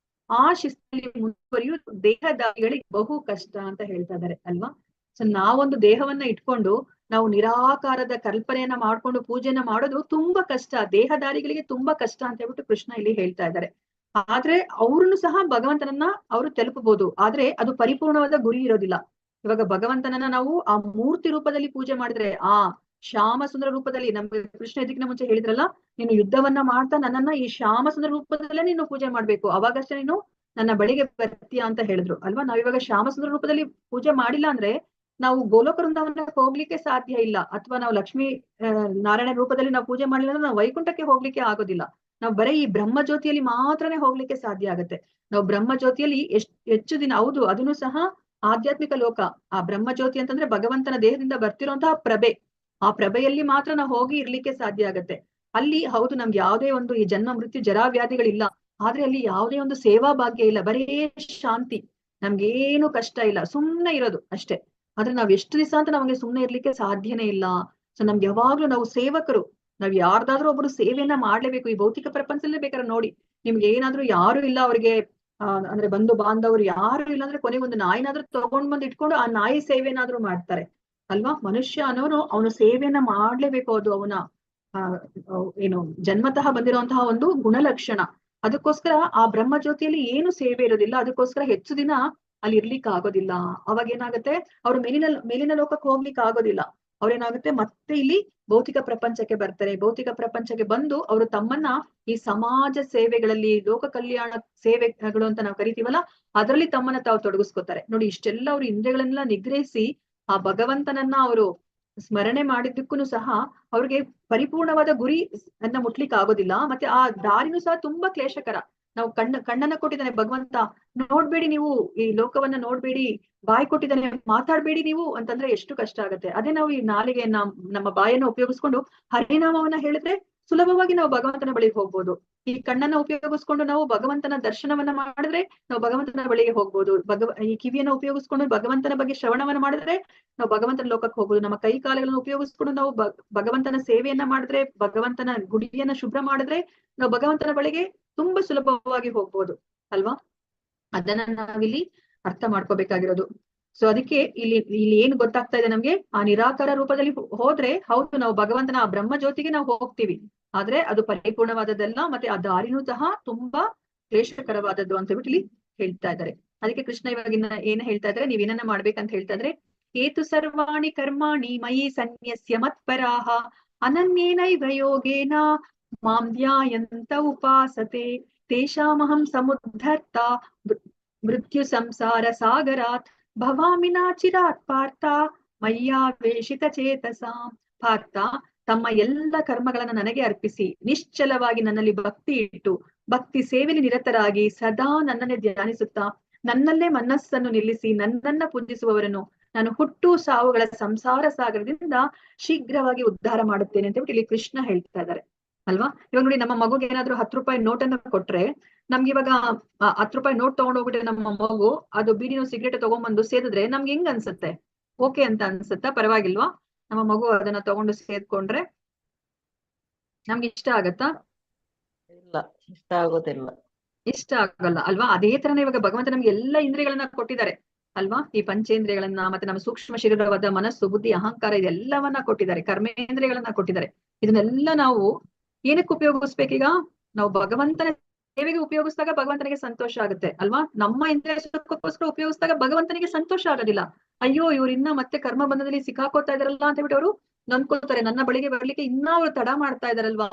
ಆ ಶಿಸ್ತಲ್ಲಿ ಮುಂದುವರಿಯುವುದು ದೇಹದಾರಿಗಳಿಗೆ ಬಹು ಕಷ್ಟ ಅಂತ ಹೇಳ್ತಾ ಇದಾರೆ ಅಲ್ವಾ? ಸೊ ನಾವೊಂದು ದೇಹವನ್ನ ಇಟ್ಕೊಂಡು ನಾವು ನಿರಾಕಾರದ ಕಲ್ಪನೆಯನ್ನ ಮಾಡ್ಕೊಂಡು ಪೂಜೆನ ಮಾಡೋದು ತುಂಬಾ ಕಷ್ಟ, ದೇಹದಾರಿಗಳಿಗೆ ತುಂಬಾ ಕಷ್ಟ ಅಂತ ಹೇಳ್ಬಿಟ್ಟು ಕೃಷ್ಣ ಇಲ್ಲಿ ಹೇಳ್ತಾ ಇದ್ದಾರೆ. ಆದ್ರೆ ಅವ್ರನ್ನು ಸಹ ಭಗವಂತನನ್ನ ಅವರು ತಲುಪಬಹುದು, ಆದ್ರೆ ಅದು ಪರಿಪೂರ್ಣವಾದ ಗುರಿ ಇರೋದಿಲ್ಲ. ಇವಾಗ ಭಗವಂತನನ್ನ ನಾವು ಆ ಮೂರ್ತಿ ರೂಪದಲ್ಲಿ ಪೂಜೆ ಮಾಡಿದ್ರೆ, ಆ ಶ್ಯಾಮ ಸುಂದರ ರೂಪದಲ್ಲಿ, ನಮ್ಗೆ ಕೃಷ್ಣ ಇದಕ್ಕಿಂತ ಮುಂಚೆ ಹೇಳಿದ್ರಲ್ಲ, ನೀನು ಯುದ್ಧವನ್ನ ಮಾಡ್ತಾ ನನ್ನನ್ನ ಈ ಶ್ಯಾಮ ಸುಂದರ ರೂಪದಲ್ಲೇ ನೀನು ಪೂಜೆ ಮಾಡ್ಬೇಕು, ಅವಾಗಷ್ಟೇ ನೀನು ನನ್ನ ಬಳಿಗೆ ಬರ್ತೀಯ ಅಂತ ಹೇಳಿದ್ರು ಅಲ್ವಾ? ನಾವಿವಾಗ ಶ್ಯಾಮ ಸುಂದರ ರೂಪದಲ್ಲಿ ಪೂಜೆ ಮಾಡಿಲ್ಲ ಅಂದ್ರೆ ನಾವು ಗೋಲೋಕ ವೃಂದಾವನಕ್ಕೆ ಹೋಗ್ಲಿಕ್ಕೆ ಸಾಧ್ಯ ಇಲ್ಲ, ಅಥವಾ ನಾವು ಲಕ್ಷ್ಮೀ ನಾರಾಯಣ ರೂಪದಲ್ಲಿ ನಾವು ಪೂಜೆ ಮಾಡಿಲ್ಲ ಅಂದ್ರೆ ನಾವು ವೈಕುಂಠಕ್ಕೆ ಹೋಗ್ಲಿಕ್ಕೆ ಆಗೋದಿಲ್ಲ. ನಾವು ಬರೀ ಈ ಬ್ರಹ್ಮ ಜ್ಯೋತಿಯಲ್ಲಿ ಮಾತ್ರನೇ ಹೋಗ್ಲಿಕ್ಕೆ ಸಾಧ್ಯ ಆಗುತ್ತೆ. ನಾವು ಬ್ರಹ್ಮ ಜ್ಯೋತಿಯಲ್ಲಿ ಹೆಚ್ಚು ದಿನ, ಹೌದು ಅದನ್ನು ಸಹ ಆಧ್ಯಾತ್ಮಿಕ ಲೋಕ. ಆ ಬ್ರಹ್ಮ ಜ್ಯೋತಿ ಅಂತಂದ್ರೆ ಭಗವಂತನ ದೇಹದಿಂದ ಬರ್ತಿರುವಂತಹ ಪ್ರಭೆ, ಆ ಪ್ರಭೆಯಲ್ಲಿ ಮಾತ್ರ ನಾವು ಹೋಗಿ ಇರ್ಲಿಕ್ಕೆ ಸಾಧ್ಯ ಆಗತ್ತೆ. ಅಲ್ಲಿ ಹೌದು ನಮ್ಗೆ ಯಾವುದೇ ಒಂದು ಈ ಜನ್ಮ ಮೃತ್ಯು ಜರಾ ವ್ಯಾಧಿಗಳಿಲ್ಲ, ಆದ್ರೆ ಅಲ್ಲಿ ಯಾವುದೇ ಒಂದು ಸೇವಾ ಭಾಗ್ಯ ಇಲ್ಲ, ಬರೀ ಶಾಂತಿ, ನಮ್ಗೇನು ಕಷ್ಟ ಇಲ್ಲ, ಸುಮ್ನೆ ಇರೋದು ಅಷ್ಟೇ. ಆದ್ರೆ ನಾವ್ ಎಷ್ಟು ದಿವಸ ಅಂತ ನಮ್ಗೆ ಸುಮ್ನೆ ಇರ್ಲಿಕ್ಕೆ ಸಾಧ್ಯನೇ ಇಲ್ಲ. ಸೊ ನಮ್ಗೆ ಯಾವಾಗ್ಲೂ ನಾವು ಸೇವಕರು, ನಾವ್ ಯಾರ್ದಾದ್ರೂ ಒಬ್ರು ಸೇವೆಯನ್ನ ಮಾಡ್ಲೇಬೇಕು. ಈ ಭೌತಿಕ ಪ್ರಪಂಚದಲ್ಲೇ ಬೇಕಾದ್ರೆ ನೋಡಿ, ನಿಮ್ಗೆ ಏನಾದ್ರೂ ಯಾರು ಇಲ್ಲ ಅವ್ರಿಗೆ ಅಂದ್ರೆ ಬಂಧು ಬಾಂಧವರು ಯಾರು ಇಲ್ಲ ಅಂದ್ರೆ ಕೊನೆಗೆ ಒಂದು ನಾಯಿನಾದ್ರೂ ತಗೊಂಡ್ ಬಂದು ಇಟ್ಕೊಂಡು ಆ ನಾಯಿ ಸೇವೆನಾದ್ರೂ ಮಾಡ್ತಾರೆ ಅಲ್ವಾ? ಮನುಷ್ಯ ಅನ್ನೋನು ಅವನು ಸೇವೆಯನ್ನ ಮಾಡ್ಲೇಬೇಕು, ಅದು ಅವನ ಏನು ಜನ್ಮತಃ ಬಂದಿರುವಂತಹ ಒಂದು ಗುಣಲಕ್ಷಣ. ಅದಕ್ಕೋಸ್ಕರ ಆ ಬ್ರಹ್ಮ ಜ್ಯೋತಿಯಲ್ಲಿ ಏನು ಸೇವೆ ಇರೋದಿಲ್ಲ, ಅದಕ್ಕೋಸ್ಕರ ಹೆಚ್ಚು ದಿನ ಅಲ್ಲಿ ಇರ್ಲಿಕ್ಕೆ ಆಗೋದಿಲ್ಲ. ಅವಾಗ ಏನಾಗುತ್ತೆ, ಅವ್ರು ಮೇಲಿನ ಲೋಕಕ್ಕೆ ಹೋಗ್ಲಿಕ್ಕೆ ಆಗೋದಿಲ್ಲ. ಅವ್ರೇನಾಗುತ್ತೆ, ಮತ್ತೆ ಇಲ್ಲಿ ಭೌತಿಕ ಪ್ರಪಂಚಕ್ಕೆ ಬರ್ತಾರೆ. ಭೌತಿಕ ಪ್ರಪಂಚಕ್ಕೆ ಬಂದು ಅವರು ತಮ್ಮನ್ನ ಈ ಸಮಾಜ ಸೇವೆಗಳಲ್ಲಿ, ಲೋಕ ಕಲ್ಯಾಣ ಸೇವೆಗಳು ಅಂತ ನಾವು ಕರಿತೀವಲ್ಲ, ಅದರಲ್ಲಿ ತಮ್ಮನ್ನ ತಾವು ತೊಡಗಿಸ್ಕೊತಾರೆ. ನೋಡಿ, ಇಷ್ಟೆಲ್ಲ ಅವ್ರು ಇಂದ್ರಿಯಗಳನ್ನೆಲ್ಲ ನಿಗ್ರಹಿಸಿ ಆ ಭಗವಂತನನ್ನ ಅವರು ಸ್ಮರಣೆ ಮಾಡಿದ್ದಕ್ಕೂ ಸಹ ಅವ್ರಿಗೆ ಪರಿಪೂರ್ಣವಾದ ಗುರಿ ಅನ್ನ ಮುಟ್ಲಿಕ್ಕೆ ಆಗೋದಿಲ್ಲ. ಮತ್ತೆ ಆ ದಾರಿನೂ ಸಹ ತುಂಬಾ ಕ್ಲೇಶಕರ. ನಾವು ಕಣ್ಣನ್ನ ಕೊಟ್ಟಿದ್ದಾನೆ ಭಗವಂತ, ನೋಡ್ಬೇಡಿ ನೀವು ಈ ಲೋಕವನ್ನ, ನೋಡ್ಬೇಡಿ, ಬಾಯಿ ಕೊಟ್ಟಿದ್ದಾನೆ ಮಾತಾಡ್ಬೇಡಿ ನೀವು ಅಂತಂದ್ರೆ ಎಷ್ಟು ಕಷ್ಟ ಆಗುತ್ತೆ. ಅದೇ ನಾವು ಈ ನಾಲಿಗೆಯನ್ನ, ನಮ್ಮ ಬಾಯನ್ನ ಉಪಯೋಗಿಸ್ಕೊಂಡು ಹರಿನಾಮವನ್ನ ಹೇಳಿದ್ರೆ ಸುಲಭವಾಗಿ ನಾವು ಭಗವಂತನ ಬಳಿಗೆ ಹೋಗ್ಬೋದು. ಈ ಕಣ್ಣನ್ನ ಉಪಯೋಗಿಸ್ಕೊಂಡು ನಾವು ಭಗವಂತನ ದರ್ಶನವನ್ನ ಮಾಡಿದ್ರೆ ನಾವು ಭಗವಂತನ ಬಳಿಗೆ ಹೋಗ್ಬೋದು. ಈ ಕಿವಿಯನ್ನ ಉಪಯೋಗಿಸ್ಕೊಂಡು ಭಗವಂತನ ಬಗ್ಗೆ ಶ್ರವಣವನ್ನ ಮಾಡಿದ್ರೆ ನಾವು ಭಗವಂತನ ಲೋಕಕ್ಕೆ ಹೋಗ್ಬೋದು. ನಮ್ಮ ಕೈ ಕಾಲುಗಳನ್ನ ಉಪಯೋಗಿಸ್ಕೊಂಡು ನಾವು ಭಗವಂತನ ಸೇವೆಯನ್ನ ಮಾಡಿದ್ರೆ, ಭಗವಂತನ ಗುಡಿಯನ್ನ ಶುಭ್ರ ಮಾಡಿದ್ರೆ ನಾವು ಭಗವಂತನ ಬಳಿಗೆ ತುಂಬಾ ಸುಲಭವಾಗಿ ಹೋಗ್ಬೋದು ಅಲ್ವಾ? ಅದನ್ನ ನಾವಿಲ್ಲಿ ಅರ್ಥ ಮಾಡ್ಕೋಬೇಕಾಗಿರೋದು. ಸೊ ಅದಕ್ಕೆ ಇಲ್ಲಿ ಏನ್ ಗೊತ್ತಾಗ್ತಾ ಇದೆ ನಮ್ಗೆ, ಆ ನಿರಾಕಾರ ರೂಪದಲ್ಲಿ ಹೋದ್ರೆ ಹೌದು ನಾವು ಭಗವಂತನ ಆ ಬ್ರಹ್ಮ ಜ್ಯೋತಿಗೆ ನಾವು ಹೋಗ್ತೀವಿ, ಆದ್ರೆ ಅದು ಪರಿಪೂರ್ಣವಾದದ್ದಲ್ಲ, ಮತ್ತೆ ಆ ದಾರಿನೂ ಸಹ ತುಂಬಾ ಕ್ಲೇಶಕರವಾದದ್ದು ಅಂತ ಬಿಟ್ಟು ಇಲ್ಲಿ ಹೇಳ್ತಾ ಇದ್ದಾರೆ. ಅದಕ್ಕೆ ಕೃಷ್ಣ ಇವಾಗಿನ ಏನ್ ಹೇಳ್ತಾ ಇದ್ದಾರೆ, ನೀವೇನನ್ನ ಮಾಡ್ಬೇಕಂತ ಹೇಳ್ತಾ ಇದ್ರೆ, ಏತು ಸರ್ವಾಣಿ ಕರ್ಮಾಣಿ ಮಯಿ ಸನ್ಯಸ್ಯ ಮತ್ಪರಾಹ ಅನನ್ಯೇನೈವ ಯೋಗೇನ ಮಾಂ ಧ್ಯಾಯಂತ ಉಪಾಸತೆ ತೇಷಾಮಹಂ ಸಮುದ್ಧರ್ತ ಮೃತ್ಯು ಸಂಸಾರ ಸಾಗರಾತ್ ಭವಾಮಿ ನಾಚಿರಾತ್ ಪಾರ್ಥ ಮಯ್ಯಾವೇಶಿತ ಚೇತಸಾಂ. ಪಾರ್ಥ, ತಮ್ಮ ಎಲ್ಲ ಕರ್ಮಗಳನ್ನ ನನಗೆ ಅರ್ಪಿಸಿ ನಿಶ್ಚಲವಾಗಿ ನನ್ನಲ್ಲಿ ಭಕ್ತಿ ಇಟ್ಟು ಭಕ್ತಿ ಸೇವೆಯಲ್ಲಿ ನಿರತರಾಗಿ ಸದಾ ನನ್ನನ್ನೇ ಧ್ಯಾನಿಸುತ್ತಾ ನನ್ನಲ್ಲೇ ಮನಸ್ಸನ್ನು ನಿಲ್ಲಿಸಿ ನನ್ನನ್ನ ಪೂಜಿಸುವವರನ್ನು ನಾನು ಹುಟ್ಟು ಸಾವುಗಳ ಸಂಸಾರ ಸಾಗರದಿಂದ ಶೀಘ್ರವಾಗಿ ಉದ್ಧಾರ ಮಾಡುತ್ತೇನೆ ಅಂತ ಹೇಳಿ ಇಲ್ಲಿ ಕೃಷ್ಣ ಹೇಳ್ತಾ ಇದ್ದಾರೆ ಅಲ್ವಾ? ಇವಾಗ ನೋಡಿ, ನಮ್ಮ ಮಗುಗೆ ಏನಾದ್ರು 10 ರೂಪಾಯಿ ನೋಟನ್ನ ಕೊಟ್ರೆ, ನಮ್ಗೆ ಇವಾಗ 10 ರೂಪಾಯಿ ನೋಟ್ ತಗೊಂಡೋಗ್ಬಿಟ್ರೆ ನಮ್ಮ ಮಗು ಅದು ಬೀಡಿನೋ ಸಿಗರೇಟ್ ತಗೊಂಡ್ಬಂದು ಸೇದಿದ್ರೆ ನಮ್ಗೆ ಹೆಂಗ್ ಅನ್ಸುತ್ತೆ? ಓಕೆ ಅಂತ ಅನ್ಸುತ್ತಾ? ಪರವಾಗಿಲ್ವಾ? ನಮ್ಮ ಮಗು ಅದನ್ನ ತಗೊಂಡು ಸೇದ್ಕೊಂಡ್ರೆ ನಮ್ಗೆ ಇಷ್ಟ ಆಗತ್ತಾ? ಇಲ್ಲ, ಇಷ್ಟ ಆಗೋದಿಲ್ಲ. ಇಷ್ಟ ಆಗಲ್ಲ ಅಲ್ವಾ? ಅದೇ ತರನೇ ಇವಾಗ ಭಗವಂತ ನಮ್ಗೆ ಎಲ್ಲ ಇಂದ್ರಿಯಗಳನ್ನ ಕೊಟ್ಟಿದ್ದಾರೆ ಅಲ್ವಾ? ಈ ಪಂಚೇಂದ್ರಿಯಗಳನ್ನ, ಮತ್ತೆ ನಮ್ಮ ಸೂಕ್ಷ್ಮ ಶರೀರವಾದ ಮನಸ್ಸು, ಬುದ್ಧಿ, ಅಹಂಕಾರ ಇದೆಲ್ಲವನ್ನ ಕೊಟ್ಟಿದ್ದಾರೆ, ಕರ್ಮೇಂದ್ರಿಯಗಳನ್ನ ಕೊಟ್ಟಿದ್ದಾರೆ. ಇದನ್ನೆಲ್ಲ ನಾವು ಏನಕ್ಕೆ ಉಪಯೋಗಿಸ್ಬೇಕೀಗ? ನಾವು ಭಗವಂತನ ಸೇವೆಗೆ ಉಪಯೋಗಿಸಿದಾಗ ಭಗವಂತನಿಗೆ ಸಂತೋಷ ಆಗುತ್ತೆ ಅಲ್ವಾ? ನಮ್ಮ ಇಂದ್ರಿಯ ಸುಖಕ್ಕೋಸ್ಕರ ಉಪಯೋಗಿಸಿದಾಗ ಭಗವಂತನಿಗೆ ಸಂತೋಷ ಆಗೋದಿಲ್ಲ. ಅಯ್ಯೋ, ಇವ್ರು ಇನ್ನ ಮತ್ತೆ ಕರ್ಮ ಬಂಧನದಲ್ಲಿ ಸಿಕ್ಕಾಕೋತಾ ಇದಾರಲ್ಲ ಅಂತ ಹೇಳ್ಬಿಟ್ಟು ಅವರು ನೊಂದ್ಕೊಳ್ತಾರೆ. ನನ್ನ ಬಳಿಗೆ ಬರ್ಲಿಕ್ಕೆ ಇನ್ನ ಅವ್ರು ತಡ ಮಾಡ್ತಾ ಇದಾರಲ್ವಾ,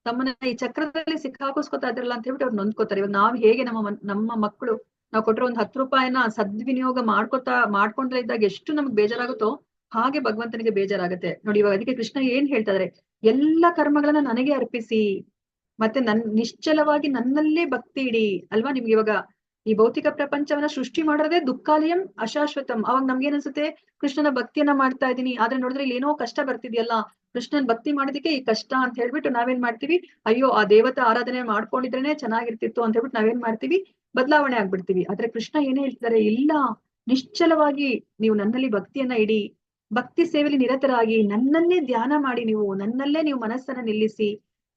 ತಮ್ಮನ್ನ ಈ ಚಕ್ರದಲ್ಲಿ ಸಿಕ್ಕಾಕಿಸ್ಕೊತಾ ಇದ್ರಲ್ಲ ಅಂತ ಹೇಳ್ಬಿಟ್ಟು ಅವ್ರು ನೊಂದ್ಕೋತಾರೆ. ಇವಾಗ ನಾವ್ ಹೇಗೆ ನಮ್ಮ ಮಕ್ಕಳು ನಾವು ಕೊಟ್ಟಿರೋ ಒಂದು 10 ರೂಪಾಯಿನ ಸದ್ವಿನಿಯೋಗ ಮಾಡ್ಕೊಂಡ್ರೆ ಇದ್ದಾಗ ಎಷ್ಟು ನಮ್ಗೆ ಬೇಜಾರಾಗುತ್ತೋ ಹಾಗೆ ಭಗವಂತನಿಗೆ ಬೇಜಾರಾಗುತ್ತೆ ನೋಡಿ. ಇವಾಗ ಅದಕ್ಕೆ ಕೃಷ್ಣ ಏನ್ ಹೇಳ್ತಾ ಇದಾರೆ, ಎಲ್ಲ ಕರ್ಮಗಳನ್ನ ನನಗೆ ಅರ್ಪಿಸಿ, ಮತ್ತೆ ನಿಶ್ಚಲವಾಗಿ ನನ್ನಲ್ಲೇ ಭಕ್ತಿ ಇಡಿ ಅಲ್ವಾ? ನಿಮ್ಗೆ ಇವಾಗ ಈ ಭೌತಿಕ ಪ್ರಪಂಚವನ್ನ ಸೃಷ್ಟಿ ಮಾಡೋದೇ ದುಃಖಾಲಯಂ ಅಶಾಶ್ವತಂ. ಅವಾಗ ನಮ್ಗೇನ್ ಅನ್ಸುತ್ತೆ, ಕೃಷ್ಣನ ಭಕ್ತಿಯನ್ನ ಮಾಡ್ತಾ ಇದೀನಿ, ಆದ್ರೆ ನೋಡಿದ್ರೆ ಇಲ್ಲಿ ಏನೋ ಕಷ್ಟ ಬರ್ತಿದ್ಯಲ್ಲ, ಕೃಷ್ಣನ್ ಭಕ್ತಿ ಮಾಡೋದಕ್ಕೆ ಈ ಕಷ್ಟ ಅಂತ ಹೇಳ್ಬಿಟ್ಟು ನಾವೇನ್ ಮಾಡ್ತೀವಿ, ಅಯ್ಯೋ ಆ ದೇವತಾ ಆರಾಧನೆ ಮಾಡ್ಕೊಂಡಿದ್ರೇನೆ ಚೆನ್ನಾಗಿರ್ತಿತ್ತು ಅಂತ ಹೇಳ್ಬಿಟ್ಟು ನಾವೇನ್ ಮಾಡ್ತೀವಿ, ಬದಲಾವಣೆ ಆಗ್ಬಿಡ್ತೀವಿ. ಆದ್ರೆ ಕೃಷ್ಣ ಏನೇ ಹೇಳ್ತಾರೆ, ಇಲ್ಲ, ನಿಶ್ಚಲವಾಗಿ ನೀವು ನನ್ನಲ್ಲಿ ಭಕ್ತಿಯನ್ನ ಇಡಿ, ಭಕ್ತಿ ಸೇವೆಯಲ್ಲಿ ನಿರತರಾಗಿ ನನ್ನನ್ನೇ ಧ್ಯಾನ ಮಾಡಿ, ನೀವು ನನ್ನಲ್ಲೇ ನೀವು ಮನಸ್ಸನ್ನ ನಿಲ್ಲಿಸಿ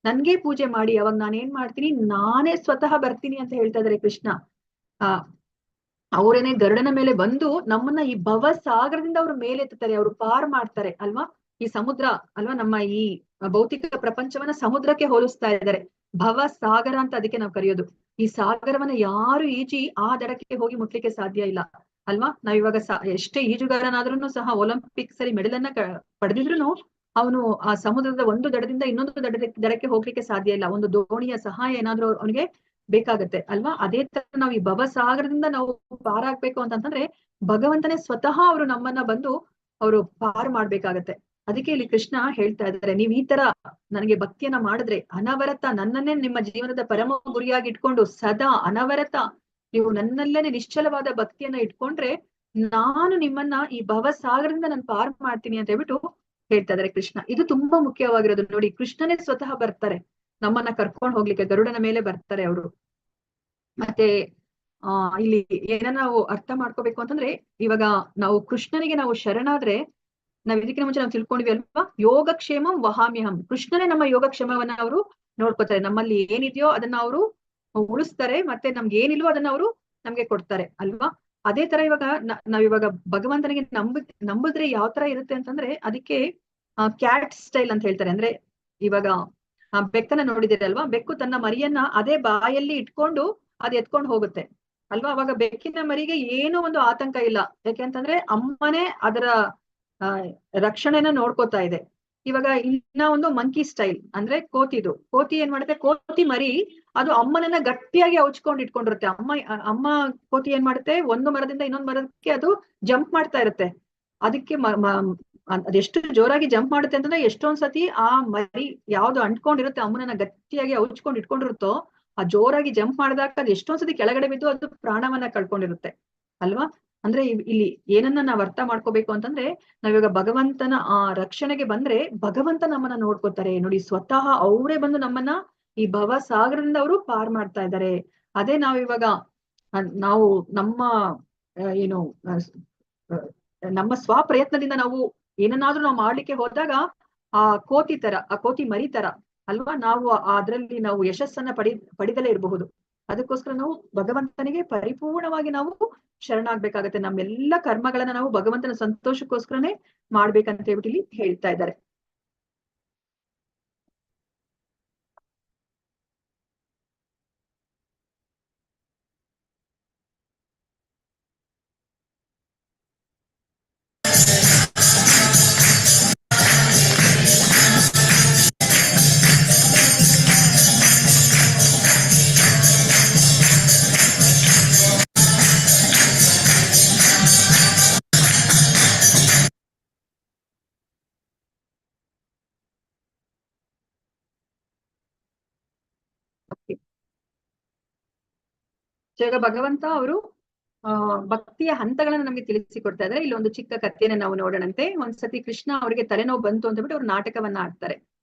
ನನ್ಗೆ ಪೂಜೆ ಮಾಡಿ, ಅವಾಗ ನಾನೇನ್ ಮಾಡ್ತೀನಿ, ನಾನೇ ಸ್ವತಃ ಬರ್ತೀನಿ ಅಂತ ಹೇಳ್ತಾ ಇದಾರೆ ಕೃಷ್ಣ. ಅವರೇನೆ ಗರುಡನ ಮೇಲೆ ಬಂದು ನಮ್ಮನ್ನ ಈ ಭವ ಸಾಗರದಿಂದ ಅವ್ರು ಮೇಲೆತ್ತಾರೆ, ಅವ್ರು ಪಾರ್ ಮಾಡ್ತಾರೆ ಅಲ್ವಾ? ಈ ಸಮುದ್ರ ಅಲ್ವಾ, ನಮ್ಮ ಈ ಭೌತಿಕ ಪ್ರಪಂಚವನ್ನ ಸಮುದ್ರಕ್ಕೆ ಹೋಲಿಸ್ತಾ ಇದ್ದಾರೆ. ಭವ ಸಾಗರ ಅಂತ ಅದಕ್ಕೆ ನಾವು ಕರೆಯೋದು. ಈ ಸಾಗರವನ್ನ ಯಾರು ಈಜಿ ಆ ದಡಕ್ಕೆ ಹೋಗಿ ಮುಟ್ಲಿಕ್ಕೆ ಸಾಧ್ಯ ಇಲ್ಲ ಅಲ್ವಾ? ನಾವಿವಾಗ ಎಷ್ಟೇ ಈಜುಗಾರನಾದ್ರೂ ಸಹ ಒಲಿಂಪಿಕ್ಸ್ ಅಲ್ಲಿ ಮೆಡಲ್ ಅನ್ನ ಪಡೆದಿದ್ರು ಅವನು ಆ ಸಮುದ್ರದ ಒಂದು ದಡದಿಂದ ಇನ್ನೊಂದು ದಡಕ್ಕೆ ಹೋಗ್ಲಿಕ್ಕೆ ಸಾಧ್ಯ ಇಲ್ಲ. ಒಂದು ದೋಣಿಯ ಸಹಾಯ ಏನಾದ್ರೂ ಅವನಿಗೆ ಬೇಕಾಗತ್ತೆ ಅಲ್ವಾ? ಅದೇ ತರ ನಾವು ಈ ಭವಸಾಗರದಿಂದ ನಾವು ಪಾರಾಗ್ಬೇಕು ಅಂತಂದ್ರೆ ಭಗವಂತನೇ ಸ್ವತಃ ಅವರು ನಮ್ಮನ್ನ ಬಂದು ಅವರು ಪಾರ್ ಮಾಡ್ಬೇಕಾಗತ್ತೆ. ಅದಕ್ಕೆ ಇಲ್ಲಿ ಕೃಷ್ಣ ಹೇಳ್ತಾ ಇದ್ದಾರೆ, ನೀವ್ ಈ ತರ ನನಗೆ ಭಕ್ತಿಯನ್ನ ಮಾಡಿದ್ರೆ ಅನವರತ ನನ್ನನ್ನೇ ನಿಮ್ಮ ಜೀವನದ ಪರಮ ಗುರಿಯಾಗಿ ಇಟ್ಕೊಂಡು ಸದಾ ಅನವರತ ನೀವು ನನ್ನಲ್ಲೇನೆ ನಿಶ್ಚಲವಾದ ಭಕ್ತಿಯನ್ನ ಇಟ್ಕೊಂಡ್ರೆ ನಾನು ನಿಮ್ಮನ್ನ ಈ ಭವಸಾಗರದಿಂದ ನಾನು ಪಾರ್ ಮಾಡ್ತೀನಿ ಅಂತ ಹೇಳ್ಬಿಟ್ಟು ಹೇಳ್ತಾ ಇದಾರೆ ಕೃಷ್ಣ. ಇದು ತುಂಬಾ ಮುಖ್ಯವಾಗಿರೋದು ನೋಡಿ. ಕೃಷ್ಣನೇ ಸ್ವತಃ ಬರ್ತಾರೆ ನಮ್ಮನ್ನ ಕರ್ಕೊಂಡು ಹೋಗ್ಲಿಕ್ಕೆ, ಗರುಡನ ಮೇಲೆ ಬರ್ತಾರೆ ಅವರು. ಮತ್ತೆ ಇಲ್ಲಿ ಏನನ್ನ ನಾವು ಅರ್ಥ ಮಾಡ್ಕೋಬೇಕು ಅಂತಂದ್ರೆ, ಇವಾಗ ನಾವು ಕೃಷ್ಣನಿಗೆ ನಾವು ಶರಣಾದ್ರೆ ನಾವ್ ಇದಕ್ಕಿಂತ ಮುಂಚೆ ನಾವು ತಿಳ್ಕೊಂಡಿವಿ ಅಲ್ವಾ, ಯೋಗಕ್ಷೇಮಂ ವಹಾಮ್ಯಹಂ. ಕೃಷ್ಣನೇ ನಮ್ಮ ಯೋಗಕ್ಷೇಮವನ್ನ ಅವರು ನೋಡ್ಕೋತಾರೆ. ನಮ್ಮಲ್ಲಿ ಏನಿದೆಯೋ ಅದನ್ನ ಅವರು ಉಳಿಸ್ತಾರೆ, ಮತ್ತೆ ನಮ್ಗೆ ಏನಿಲ್ವೋ ಅದನ್ನ ಅವರು ನಮ್ಗೆ ಕೊಡ್ತಾರೆ ಅಲ್ವಾ? ಅದೇ ತರ ಇವಾಗ ನಾವಿವಾಗ ಭಗವಂತನಿಗೆ ನಂಬಿದ್ರೆ ಯಾವ ತರ ಇರುತ್ತೆ ಅಂತಂದ್ರೆ, ಅದಕ್ಕೆ ಕ್ಯಾಟ್ ಸ್ಟೈಲ್ ಅಂತ ಹೇಳ್ತಾರೆ. ಅಂದ್ರೆ ಇವಾಗ ಬೆಕ್ಕನ್ನ ನೋಡಿದಿರಿ ಅಲ್ವಾ, ಬೆಕ್ಕು ತನ್ನ ಮರಿಯನ್ನ ಅದೇ ಬಾಯಲ್ಲಿ ಇಟ್ಕೊಂಡು ಅದ್ ಎತ್ಕೊಂಡು ಹೋಗುತ್ತೆ ಅಲ್ವಾ? ಅವಾಗ ಬೆಕ್ಕಿನ ಮರಿಗೆ ಏನೋ ಒಂದು ಆತಂಕ ಇಲ್ಲ, ಯಾಕೆಂತಂದ್ರೆ ಅಮ್ಮನೇ ಅದರ ರಕ್ಷಣೆನ ನೋಡ್ಕೋತಾ ಇದೆ. ಇವಾಗ ಇನ್ನ ಒಂದು ಮಂಕಿ ಸ್ಟೈಲ್ ಅಂದ್ರೆ ಕೋತಿ ಏನ್ ಮಾಡುತ್ತೆ, ಕೋತಿ ಮರಿ ಅದು ಅಮ್ಮನನ್ನ ಗಟ್ಟಿಯಾಗಿ ಹೌಚ್ಕೊಂಡು ಇಟ್ಕೊಂಡಿರುತ್ತೆ. ಅಮ್ಮ ಕೋತಿ ಏನ್ ಮಾಡುತ್ತೆ, ಒಂದು ಮರದಿಂದ ಇನ್ನೊಂದು ಮರಕ್ಕೆ ಅದು ಜಂಪ್ ಮಾಡ್ತಾ ಇರುತ್ತೆ. ಅದಕ್ಕೆ ಅದೆಷ್ಟು ಜೋರಾಗಿ ಜಂಪ್ ಮಾಡುತ್ತೆ ಅಂತಂದ್ರೆ, ಎಷ್ಟೊಂದ್ ಸತಿ ಆ ಮರಿ ಯಾವ್ದು ಅಂಟ್ಕೊಂಡಿರುತ್ತೆ ಅಮ್ಮನನ್ನ ಗಟ್ಟಿಯಾಗಿ ಹೌಚ್ಕೊಂಡು ಇಟ್ಕೊಂಡಿರುತ್ತೋ ಆ ಜೋರಾಗಿ ಜಂಪ್ ಮಾಡಿದಾಗ ಅದು ಎಷ್ಟೊಂದ್ ಸತಿ ಕೆಳಗಡೆ ಬಿದ್ದು ಅದು ಪ್ರಾಣವನ್ನ ಕಳ್ಕೊಂಡಿರುತ್ತೆ ಅಲ್ವಾ? ಅಂದ್ರೆ ಇಲ್ಲಿ ಏನನ್ನ ನಾವ್ ಅರ್ಥ ಮಾಡ್ಕೋಬೇಕು ಅಂತಂದ್ರೆ, ನಾವಿವಾಗ ಭಗವಂತನ ಆ ರಕ್ಷಣೆಗೆ ಬಂದ್ರೆ ಭಗವಂತ ನಮ್ಮನ್ನ ನೋಡ್ಕೋತಾರೆ ನೋಡಿ. ಸ್ವತಃ ಅವರೇ ಬಂದು ನಮ್ಮನ್ನ ಈ ಭವ ಸಾಗರದಿಂದ ಅವರು ಪಾರ್ ಮಾಡ್ತಾ ಇದ್ದಾರೆ. ಅದೇ ನಾವಿವಾಗ ನಾವು ನಮ್ಮ ಏನು ನಮ್ಮ ಸ್ವಪ್ರಯತ್ನದಿಂದ ನಾವು ಏನನ್ನಾದ್ರೂ ನಾವು ಮಾಡ್ಲಿಕ್ಕೆ ಹೋದಾಗ ಆ ಕೋತಿ ಮರಿ ತರ ಅಲ್ವಾ, ನಾವು ಅದ್ರಲ್ಲಿ ನಾವು ಯಶಸ್ಸನ್ನ ಪಡಿದಲೇ ಇರಬಹುದು. ಅದಕ್ಕೋಸ್ಕರ ನಾವು ಭಗವಂತನಿಗೆ ಪರಿಪೂರ್ಣವಾಗಿ ನಾವು ಶರಣಾಗ್ಬೇಕಾಗತ್ತೆ. ನಮ್ಮೆಲ್ಲ ಕರ್ಮಗಳನ್ನ ನಾವು ಭಗವಂತನ ಸಂತೋಷಕ್ಕೋಸ್ಕರನೇ ಮಾಡ್ಬೇಕಂತ ಹೇಳ್ಬಿಟ್ಟು ಇಲ್ಲಿ ಹೇಳ್ತಾ ಇದ್ದಾರೆ. ಈಗ ಭಗವಂತ ಅವರು ಭಕ್ತಿಯ ಹಂತಗಳನ್ನ ನಮ್ಗೆ ತಿಳಿಸಿಕೊಡ್ತಾ ಇದ್ದಾರೆ. ಇಲ್ಲಿ ಒಂದು ಚಿಕ್ಕ ಕಥೆಯನ್ನ ನಾವು ನೋಡೋಣಂತೆ. ಒಂದ್ಸತಿ ಕೃಷ್ಣ ಅವರಿಗೆ ತಲೆನೋವು ಬಂತು ಅಂತ ಬಿಟ್ಟು ಅವ್ರು ನಾಟಕವನ್ನ ಆಡ್ತಾರೆ.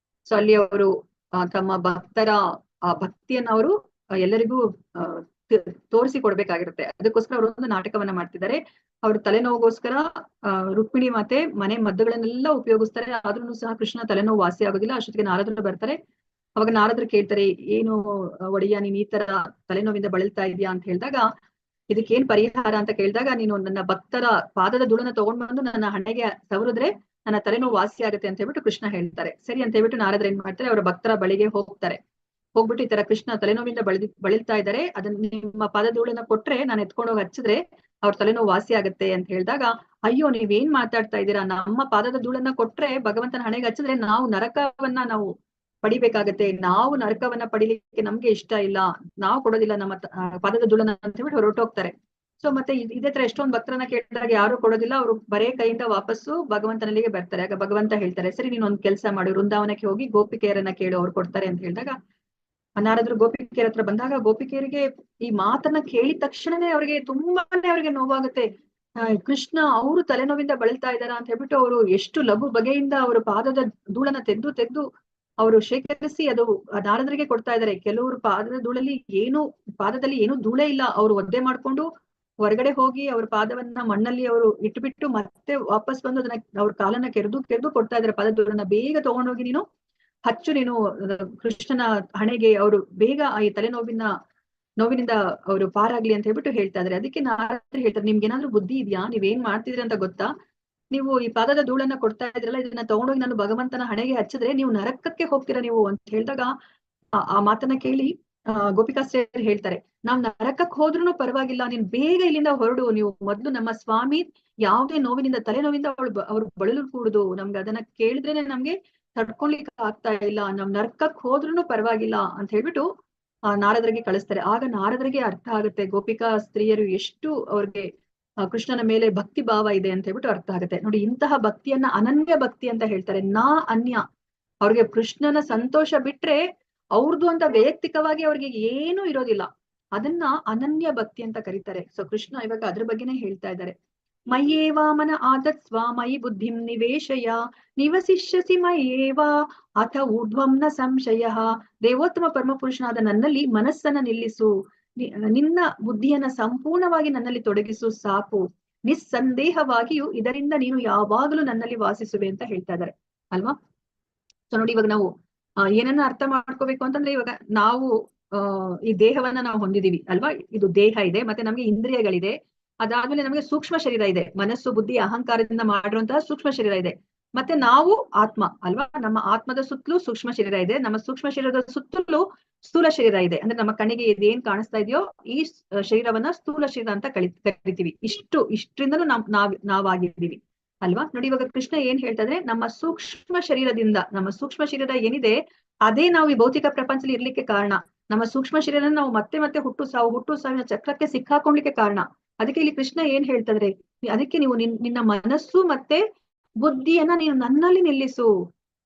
ಸೊ ಅಲ್ಲಿ ಅವರು ತಮ್ಮ ಭಕ್ತರ ಆ ಭಕ್ತಿಯನ್ನ ಅವರು ಎಲ್ಲರಿಗೂ ತೋರಿಸಿ ಕೊಡ್ಬೇಕಾಗಿರುತ್ತೆ. ಅದಕ್ಕೋಸ್ಕರ ಅವರು ಒಂದು ನಾಟಕವನ್ನ ಮಾಡ್ತಿದ್ದಾರೆ. ಅವ್ರ ತಲೆನೋವುಗೋಸ್ಕರ ರುಕ್ಮಿಣಿ ಮಾತೆ ಮನೆ ಮದ್ದುಗಳನ್ನೆಲ್ಲ ಉಪಯೋಗಿಸ್ತಾರೆ, ಆದ್ರೂ ಸಹ ಕೃಷ್ಣ ತಲೆನೋವು ವಾಸಿ ಆಗೋದಿಲ್ಲ. ಅಷ್ಟೊತ್ತಿಗೆ ನಾರದರು ಬರ್ತಾರೆ. ಅವಾಗ ನಾರದರು ಕೇಳ್ತಾರೆ, ಏನು ಒಡೆಯ ನೀನ್ ಈ ತರ ತಲೆನೋವಿಂದ ಬಳಲ್ತಾ ಇದೀಯಾ ಅಂತ ಹೇಳಿದಾಗ, ಇದಕ್ಕೇನ್ ಪರಿಹಾರ ಅಂತ ಕೇಳಿದಾಗ, ನೀನು ನನ್ನ ಭಕ್ತರ ಪಾದದ ಧೂಳನ್ನ ತಗೊಂಡ್ ಬಂದು ನನ್ನ ಹಣೆಗೆ ಸವರಿದ್ರೆ ನನ್ನ ತಲೆನೋವು ವಾಸಿ ಆಗುತ್ತೆ ಅಂತ ಹೇಳ್ಬಿಟ್ಟು ಕೃಷ್ಣ ಹೇಳ್ತಾರೆ. ಸರಿ ಅಂತ ಹೇಳ್ಬಿಟ್ಟು ನಾರದ್ರು ಏನ್ ಮಾಡ್ತಾರೆ, ಅವರ ಭಕ್ತರ ಬಳಿಗೆ ಹೋಗ್ತಾರೆ. ಹೋಗ್ಬಿಟ್ಟು ಈ ತರ ಕೃಷ್ಣ ತಲೆನೋವಿಂದ ಬಳಲ್ತಾ ಇದ್ದಾರೆ, ಅದನ್ನ ನಿಮ್ಮ ಪಾದಧೂಳನ್ನ ಕೊಟ್ರೆ ನಾನು ಎತ್ಕೊಂಡು ಹೋಗಿ ಹಚ್ಚಿದ್ರೆ ಅವ್ರ ತಲೆನೋವು ವಾಸಿ ಆಗುತ್ತೆ ಅಂತ ಹೇಳಿದಾಗ, ಅಯ್ಯೋ ನೀವೇನ್ ಮಾತಾಡ್ತಾ ಇದ್ದೀರಾ, ನಮ್ಮ ಪಾದದ ಧೂಳನ್ನ ಕೊಟ್ರೆ ಭಗವಂತನ ಹಣೆಗೆ ಹಚ್ಚಿದ್ರೆ ನಾವು ನರಕವನ್ನ ನಾವು ಪಡಿಬೇಕಾಗತ್ತೆ, ನಾವು ನರಕವನ್ನ ಪಡಿಲಿಕ್ಕೆ ನಮ್ಗೆ ಇಷ್ಟ ಇಲ್ಲ, ನಾವು ಕೊಡೋದಿಲ್ಲ ನಮ್ಮ ಪಾದದ ಧೂಳನ್ನ ಅಂತ ಹೇಳ್ಬಿಟ್ಟು ಹೊರಟೋಗ್ತಾರೆ. ಸೊ ಮತ್ತೆ ಇದೇ ತರ ಎಷ್ಟೊಂದು ಭಕ್ತರನ್ನ ಕೇಳಿದಾಗ ಯಾರು ಕೊಡೋದಿಲ್ಲ, ಅವರು ಬರೇ ಕೈಯಿಂದ ವಾಪಸ್ಸು ಭಗವಂತನಲ್ಲಿಗೆ ಬರ್ತಾರೆ. ಆಗ ಭಗವಂತ ಹೇಳ್ತಾರೆ, ಸರಿ ನೀನ್ ಒಂದ್ ಕೆಲಸ ಮಾಡು, ವೃಂದಾವನಕ್ಕೆ ಹೋಗಿ ಗೋಪಿಕೆಯರನ್ನ ಕೇಳು, ಅವ್ರು ಕೊಡ್ತಾರೆ ಅಂತ ಹೇಳಿದಾಗ, ನಾರದ್ರು ಗೋಪಿಕೆಯರ ಹತ್ರ ಬಂದಾಗ ಗೋಪಿಕೆಯರಿಗೆ ಈ ಮಾತನ್ನ ಕೇಳಿದ ತಕ್ಷಣನೇ ಅವ್ರಿಗೆ ತುಂಬಾನೇ ಅವ್ರಿಗೆ ನೋವಾಗುತ್ತೆ. ಕೃಷ್ಣ ಅವರು ತಲೆನೋವಿಂದ ಬಳಲ್ತಾ ಇದಾರ ಅಂತ ಹೇಳ್ಬಿಟ್ಟು ಅವರು ಎಷ್ಟು ಲಘು ಬಗೆಯಿಂದ ಅವರು ಪಾದದ ಧೂಳನ್ನ ತೆಗೆದು ಅವರು ಶೇಖರಿಸಿ ಅದು ನಾರದರಿಗೆ ಕೊಡ್ತಾ ಇದ್ದಾರೆ. ಕೆಲವರು ಪಾದದ ಧೂಳಲ್ಲಿ ಪಾದದಲ್ಲಿ ಏನು ಧೂಳೇ ಇಲ್ಲ, ಅವರು ಒದ್ದೆ ಮಾಡ್ಕೊಂಡು ಹೊರಗಡೆ ಹೋಗಿ ಅವ್ರ ಪಾದವನ್ನ ಮಣ್ಣಲ್ಲಿ ಅವರು ಇಟ್ಬಿಟ್ಟು ಮತ್ತೆ ವಾಪಸ್ ಬಂದು ಅದನ್ನ ಅವ್ರ ಕಾಲನ್ನ ಕೆರೆದು ಕೊಡ್ತಾ ಇದಾರೆ. ಪಾದದ ಧೂಳನ್ನ ಬೇಗ ತಗೊಂಡೋಗಿ ನೀನು ಹಚ್ಚು, ನೀನು ಕೃಷ್ಣನ ಹಣೆಗೆ, ಅವರು ಬೇಗ ಈ ನೋವಿನಿಂದ ಅವರು ಪಾರಾಗ್ಲಿ ಅಂತ ಹೇಳ್ಬಿಟ್ಟು ಹೇಳ್ತಾ ಇದಾರೆ. ಅದಕ್ಕೆ ನಾರದ್ರು ಹೇಳ್ತಾರೆ, ನಿಮ್ಗೆ ಏನಾದ್ರು ಬುದ್ಧಿ ಇದೆಯಾ, ನೀವೇನ್ ಮಾಡ್ತಿದ್ರಿ ಅಂತ ಗೊತ್ತಾ, ನೀವು ಈ ಪಾದದ ಧೂಳನ್ನ ಕೊಡ್ತಾ ಇದ್ರಲ್ಲ, ಇದನ್ನ ತಗೊಂಡೋಗಿ ನಾನು ಭಗವಂತನ ಹಣೆಗೆ ಹಚ್ಚಿದ್ರೆ ನೀವು ನರಕಕ್ಕೆ ಹೋಗ್ತೀರಾ ನೀವು ಅಂತ ಹೇಳಿದಾಗ, ಆ ಮಾತನ್ನ ಕೇಳಿ ಗೋಪಿಕಾಸ್ತ್ರೀಯರು ಹೇಳ್ತಾರೆ, ನಾವ್ ನರಕಕ್ಕೆ ಹೋದ್ರೂ ಪರವಾಗಿಲ್ಲ, ನೀನ್ ಬೇಗ ಇಲ್ಲಿಂದ ಹೊರಡು, ನೀವು ಮೊದ್ಲು ನಮ್ಮ ಸ್ವಾಮಿ ಯಾವುದೇ ನೋವಿನಿಂದ ತಲೆನೋವಿಂದ ಅವ್ರು ಬಳಲು ಕೂಡುದು, ನಮ್ಗೆ ಅದನ್ನ ಕೇಳಿದ್ರೇನೆ ನಮ್ಗೆ ತಡ್ಕೊಳ್ಲಿಕ್ಕೆ ಆಗ್ತಾ ಇಲ್ಲ, ನಮ್ ನರಕಕ್ಕೆ ಹೋದ್ರೂ ಪರವಾಗಿಲ್ಲ ಅಂತ ಹೇಳ್ಬಿಟ್ಟು ನಾರದರಿಗೆ ಕಳಿಸ್ತಾರೆ. ಆಗ ನಾರದರಿಗೆ ಅರ್ಥ ಆಗುತ್ತೆ ಗೋಪಿಕಾ ಸ್ತ್ರೀಯರು ಎಷ್ಟು ಅವ್ರಿಗೆ ಕೃಷ್ಣನ ಮೇಲೆ ಭಕ್ತಿ ಭಾವ ಇದೆ ಅಂತ ಹೇಳ್ಬಿಟ್ಟು ಅರ್ಥ ಆಗುತ್ತೆ. ನೋಡಿ, ಇಂತಹ ಭಕ್ತಿಯನ್ನ ಅನನ್ಯ ಭಕ್ತಿ ಅಂತ ಹೇಳ್ತಾರೆ. ಅನ್ಯ, ಅವ್ರಿಗೆ ಕೃಷ್ಣನ ಸಂತೋಷ ಬಿಟ್ರೆ ಅವ್ರದ್ದು ಅಂತ ವೈಯಕ್ತಿಕವಾಗಿ ಅವ್ರಿಗೆ ಏನೂ ಇರೋದಿಲ್ಲ, ಅದನ್ನ ಅನನ್ಯ ಭಕ್ತಿ ಅಂತ ಕರೀತಾರೆ. ಸೊ ಕೃಷ್ಣ ಇವಾಗ ಅದ್ರ ಬಗ್ಗೆನೇ ಹೇಳ್ತಾ ಇದ್ದಾರೆ. ಮಯ್ಯೇವಾ ಮನ ಆದತ್ಸ್ವ ಮಯಿ ಬುದ್ಧಿಂ ನಿವೇಶಯ ನಿವಸಿಷ್ಯಸಿ ಮಯ್ಯೇವಾ ಅಥ ಊರ್ಧ್ವಂ ನ ಸಂಶಯ. ದೇವೋತ್ತಮ ಪರಮಪುರುಷನಾದ ನನ್ನಲ್ಲಿ ಮನಸ್ಸನ್ನ ನಿಲ್ಲಿಸು, ನಿನ್ನ ಬುದ್ಧಿಯನ್ನ ಸಂಪೂರ್ಣವಾಗಿ ನನ್ನಲ್ಲಿ ತೊಡಗಿಸು, ಸಾಕು, ನಿಸ್ಸಂದೇಹವಾಗಿಯೂ ಇದರಿಂದ ನೀನು ಯಾವಾಗಲೂ ನನ್ನಲ್ಲಿ ವಾಸಿಸುವೆ ಅಂತ ಹೇಳ್ತಾ ಇದ್ದಾರೆ ಅಲ್ವಾ. ಸೊ ನೋಡಿ, ಇವಾಗ ನಾವು ಏನನ್ನ ಅರ್ಥ ಮಾಡ್ಕೋಬೇಕು ಅಂತಂದ್ರೆ, ಇವಾಗ ನಾವು ಈ ದೇಹವನ್ನ ನಾವು ಹೊಂದಿದೀವಿ ಅಲ್ವಾ, ಇದು ದೇಹ ಇದೆ, ಮತ್ತೆ ನಮ್ಗೆ ಇಂದ್ರಿಯಗಳಿದೆ, ಅದಾದ್ಮೇಲೆ ನಮಗೆ ಸೂಕ್ಷ್ಮ ಶರೀರ ಇದೆ, ಮನಸ್ಸು ಬುದ್ಧಿ ಅಹಂಕಾರದಿಂದ ಮಾಡಿರುವಂತಹ ಸೂಕ್ಷ್ಮ ಶರೀರ ಇದೆ, ಮತ್ತೆ ನಾವು ಆತ್ಮ ಅಲ್ವಾ, ನಮ್ಮ ಆತ್ಮದ ಸುತ್ತಲೂ ಸೂಕ್ಷ್ಮ ಶರೀರ ಇದೆ, ನಮ್ಮ ಸೂಕ್ಷ್ಮ ಶರೀರದ ಸುತ್ತಲೂ ಸ್ಥೂಲ ಶರೀರ ಇದೆ. ಅಂದ್ರೆ ನಮ್ಮ ಕಣ್ಣಿಗೆ ಇದೇನ್ ಕಾಣಿಸ್ತಾ ಇದೆಯೋ ಈ ಶರೀರವನ್ನ ಸ್ಥೂಲ ಶರೀರ ಅಂತ ಕರಿತೀವಿ. ಇಷ್ಟರಿಂದಲೂ ನಾವಾಗಿದ್ದೀವಿ ಅಲ್ವಾ. ನೋಡಿ, ಇವಾಗ ಕೃಷ್ಣ ಏನ್ ಹೇಳ್ತಾ ಇದ್ರೆ, ನಮ್ಮ ಸೂಕ್ಷ್ಮ ಶರೀರ ಏನಿದೆ ಅದೇ ನಾವು ಈ ಭೌತಿಕ ಪ್ರಪಂಚದಲ್ಲಿ ಇರ್ಲಿಕ್ಕೆ ಕಾರಣ. ನಮ್ಮ ಸೂಕ್ಷ್ಮ ಶರೀರ ನಾವು ಮತ್ತೆ ಹುಟ್ಟು ಸಾವಿನ ಚಕ್ರಕ್ಕೆ ಸಿಕ್ಕಾಕೊಂಡ್ಲಿಕ್ಕೆ ಕಾರಣ. ಅದಕ್ಕೆ ಇಲ್ಲಿ ಕೃಷ್ಣ ಏನ್ ಹೇಳ್ತಾ ಇದ್ರೆ, ಅದಕ್ಕೆ ನೀವು ನಿನ್ನ ಮನಸ್ಸು ಮತ್ತೆ ಬುದ್ಧಿಯನ್ನ ನೀನು ನನ್ನಲ್ಲಿ ನಿಲ್ಲಿಸು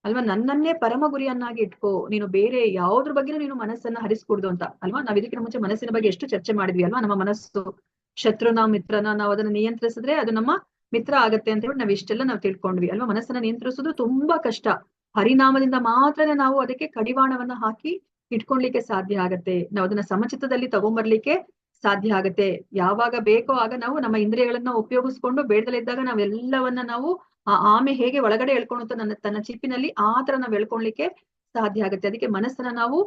ಅಲ್ವಾ, ನನ್ನನ್ನೇ ಪರಮ ಗುರಿಯನ್ನಾಗಿ ಇಟ್ಕೋ, ನೀನು ಬೇರೆ ಯಾವ್ದ್ರ ಬಗ್ಗೆನೂ ನೀನು ಮನಸ್ಸನ್ನ ಹರಿಸ್ಕೊಡ್ದು ಅಂತ ಅಲ್ವಾ. ನಾವ್ ಇದಕ್ಕಿಂತ ಮುಂಚೆ ಮನಸ್ಸಿನ ಬಗ್ಗೆ ಎಷ್ಟು ಚರ್ಚೆ ಮಾಡಿದ್ವಿ ಅಲ್ವಾ. ನಮ್ಮ ಮನಸ್ಸು ಶತ್ರುನ ಮಿತ್ರನ, ನಾವು ಅದನ್ನ ನಿಯಂತ್ರಿಸಿದ್ರೆ ಅದು ನಮ್ಮ ಮಿತ್ರ ಆಗತ್ತೆ ಅಂತ ಹೇಳಿ ನಾವ್ ತಿಳ್ಕೊಂಡ್ವಿ ಅಲ್ವಾ. ಮನಸ್ಸನ್ನ ನಿಯಂತ್ರಿಸೋದು ತುಂಬಾ ಕಷ್ಟ, ಹರಿನಾಮದಿಂದ ಮಾತ್ರನೇ ನಾವು ಅದಕ್ಕೆ ಕಡಿವಾಣವನ್ನ ಹಾಕಿ ಇಟ್ಕೊಳ್ಲಿಕ್ಕೆ ಸಾಧ್ಯ ಆಗತ್ತೆ, ನಾವು ಅದನ್ನ ಸಮಚಿತ್ತದಲ್ಲಿ ತಗೊಂಡ್ಬರ್ಲಿಕ್ಕೆ ಸಾಧ್ಯ ಆಗತ್ತೆ. ಯಾವಾಗ ಬೇಕೋ ಆಗ ನಾವು ನಮ್ಮ ಇಂದ್ರಿಯಗಳನ್ನ ಉಪಯೋಗಿಸ್ಕೊಂಡು ಬೇಡದಲ್ಲಿದ್ದಾಗ ನಾವೆಲ್ಲವನ್ನ ನಾವು ಆಮೆ ಹೇಗೆ ಒಳಗಡೆ ಎಳ್ಕೊಳುತ್ತೋ ತನ್ನ ಚಿಪ್ಪಿನಲ್ಲಿ ಆ ತರ ನಾವ್ ಎಳ್ಕೊಳ್ಲಿಕ್ಕೆ ಸಾಧ್ಯ ಆಗತ್ತೆ. ಅದಕ್ಕೆ ಮನಸ್ಸನ್ನ ನಾವು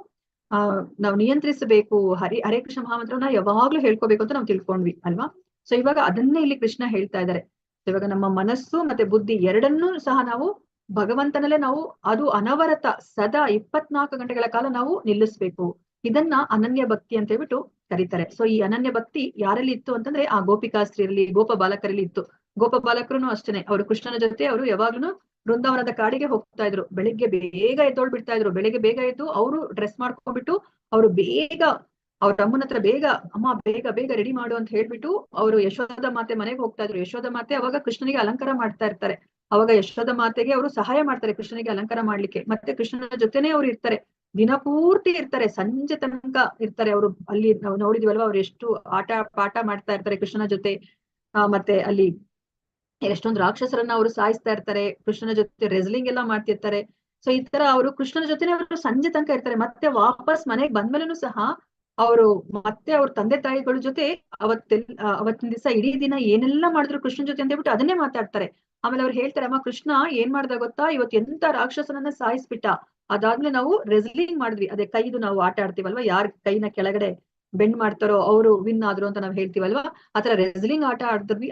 ನಿಯಂತ್ರಿಸಬೇಕು, ಹರೇ ಕೃಷ್ಣ ಮಹಾಮಂತ್ರವನ್ನ ಯಾವಾಗ್ಲೂ ಹೇಳ್ಕೋಬೇಕು ಅಂತ ನಾವು ತಿಳ್ಕೊಂಡ್ವಿ ಅಲ್ವಾ. ಸೊ ಇವಾಗ ಅದನ್ನೇ ಇಲ್ಲಿ ಕೃಷ್ಣ ಹೇಳ್ತಾ ಇದ್ದಾರೆ. ಇವಾಗ ನಮ್ಮ ಮನಸ್ಸು ಮತ್ತೆ ಬುದ್ಧಿ ಎರಡನ್ನೂ ಸಹ ನಾವು ಭಗವಂತನಲ್ಲೇ ನಾವು ಅದು ಅನವರತ ಸದಾ 24 ಗಂಟೆಗಳ ಕಾಲ ನಾವು ನಿಲ್ಲಿಸ್ಬೇಕು. ಇದನ್ನ ಅನನ್ಯ ಭಕ್ತಿ ಅಂತ ಹೇಳ್ಬಿಟ್ಟು ಕರೀತಾರೆ. ಸೊ ಈ ಅನನ್ಯ ಭಕ್ತಿ ಯಾರಲ್ಲಿ ಇತ್ತು ಅಂತಂದ್ರೆ ಆ ಗೋಪಿಕಾಸ್ತ್ರೀಯರಲ್ಲಿ, ಗೋಪ ಬಾಲಕರಲ್ಲಿ ಇತ್ತು. ಗೋಪ ಬಾಲಕರು ಅಷ್ಟೇನೆ, ಅವರು ಕೃಷ್ಣನ ಜೊತೆ ಅವರು ಯಾವಾಗ್ಲೂ ವೃಂದಾವನದ ಕಾಡಿಗೆ ಹೋಗ್ತಾ ಇದ್ರು. ಬೆಳಿಗ್ಗೆ ಬೇಗ ಎದ್ದೋಳ್ಬಿಡ್ತಾ ಇದ್ರು. ಬೆಳಿಗ್ಗೆ ಬೇಗ ಎದ್ದು ಅವರು ಡ್ರೆಸ್ ಮಾಡ್ಕೊಂಡ್ಬಿಟ್ಟು ಅವರು ಬೇಗ ಅವ್ರ ಅಮ್ಮನ ಹತ್ರ ಅಮ್ಮ ಬೇಗ ರೆಡಿ ಮಾಡು ಅಂತ ಹೇಳ್ಬಿಟ್ಟು ಅವರು ಯಶೋಧ ಮಾತೆ ಮನೆಗೆ ಹೋಗ್ತಾ ಇದ್ರು. ಯಶೋಧ ಮಾತೆ ಅವಾಗ ಕೃಷ್ಣನಿಗೆ ಅಲಂಕಾರ ಮಾಡ್ತಾ ಇರ್ತಾರೆ. ಅವಾಗ ಯಶೋಧ ಮಾತೆಗೆ ಅವರು ಸಹಾಯ ಮಾಡ್ತಾರೆ ಕೃಷ್ಣನಿಗೆ ಅಲಂಕಾರ ಮಾಡ್ಲಿಕ್ಕೆ. ಮತ್ತೆ ಕೃಷ್ಣನ ಜೊತೆನೆ ಅವ್ರು ಇರ್ತಾರೆ, ದಿನ ಪೂರ್ತಿ ಇರ್ತಾರೆ, ಸಂಜೆ ತನಕ ಇರ್ತಾರೆ. ಅವರು ಅಲ್ಲಿ ನಾವು ನೋಡಿದ್ವಲ್ವಾ, ಅವ್ರು ಎಷ್ಟು ಪಾಠ ಮಾಡ್ತಾ ಇರ್ತಾರೆ ಕೃಷ್ಣನ ಜೊತೆ. ಮತ್ತೆ ಅಲ್ಲಿ ಎಷ್ಟೊಂದು ರಾಕ್ಷಸರನ್ನ ಅವರು ಸಾಯಿಸ್ತಾ ಇರ್ತಾರೆ, ಕೃಷ್ಣನ ಜೊತೆ ರೆಸ್ಲಿಂಗ್ ಎಲ್ಲ ಮಾಡ್ತಿರ್ತಾರೆ. ಸೊ ಈ ತರ ಅವರು ಕೃಷ್ಣನ ಜೊತೆನೆ ಅವರು ಸಂಜೆ ತನಕ ಇರ್ತಾರೆ. ಮತ್ತೆ ವಾಪಸ್ ಮನೆಗೆ ಬಂದ್ಮೇಲೆನೂ ಸಹ ಅವರು ಮತ್ತೆ ಅವ್ರ ತಂದೆ ತಾಯಿಗಳ ಜೊತೆ ಅವತ್ತಿನ ದಿವಸ ಇಡೀ ದಿನ ಏನೆಲ್ಲ ಮಾಡಿದ್ರು ಕೃಷ್ಣನ್ ಜೊತೆ ಅಂತ ಹೇಳ್ಬಿಟ್ಟು ಅದನ್ನೇ ಮಾತಾಡ್ತಾರೆ. ಆಮೇಲೆ ಅವ್ರು ಹೇಳ್ತಾರೆ, ಅಮ್ಮ ಕೃಷ್ಣ ಏನ್ ಮಾಡ್ದ ಗೊತ್ತಾ, ಇವತ್ತು ಎಂತ ರಾಕ್ಷಸನನ್ನ ಸಾಯಿಸ್ಬಿಟ್ಟ. ಅದಾದ್ಮೇಲೆ ನಾವು ರೆಸ್ಲಿಂಗ್ ಮಾಡಿದ್ವಿ, ಅದೇ ಕೈದು ನಾವು ಆಟ ಆಡ್ತೀವಲ್ವಾ, ಯಾರ್ ಕೈನ ಕೆಳಗಡೆ ಬೆಂಡ್ ಮಾಡ್ತಾರೋ ಅವರು ವಿನ್ ಆದ್ರು ಅಂತ ನಾವ್ ಹೇಳ್ತೀವಲ್ವಾ, ಆತರ ರೆಸ್ಲಿಂಗ್ ಆಟ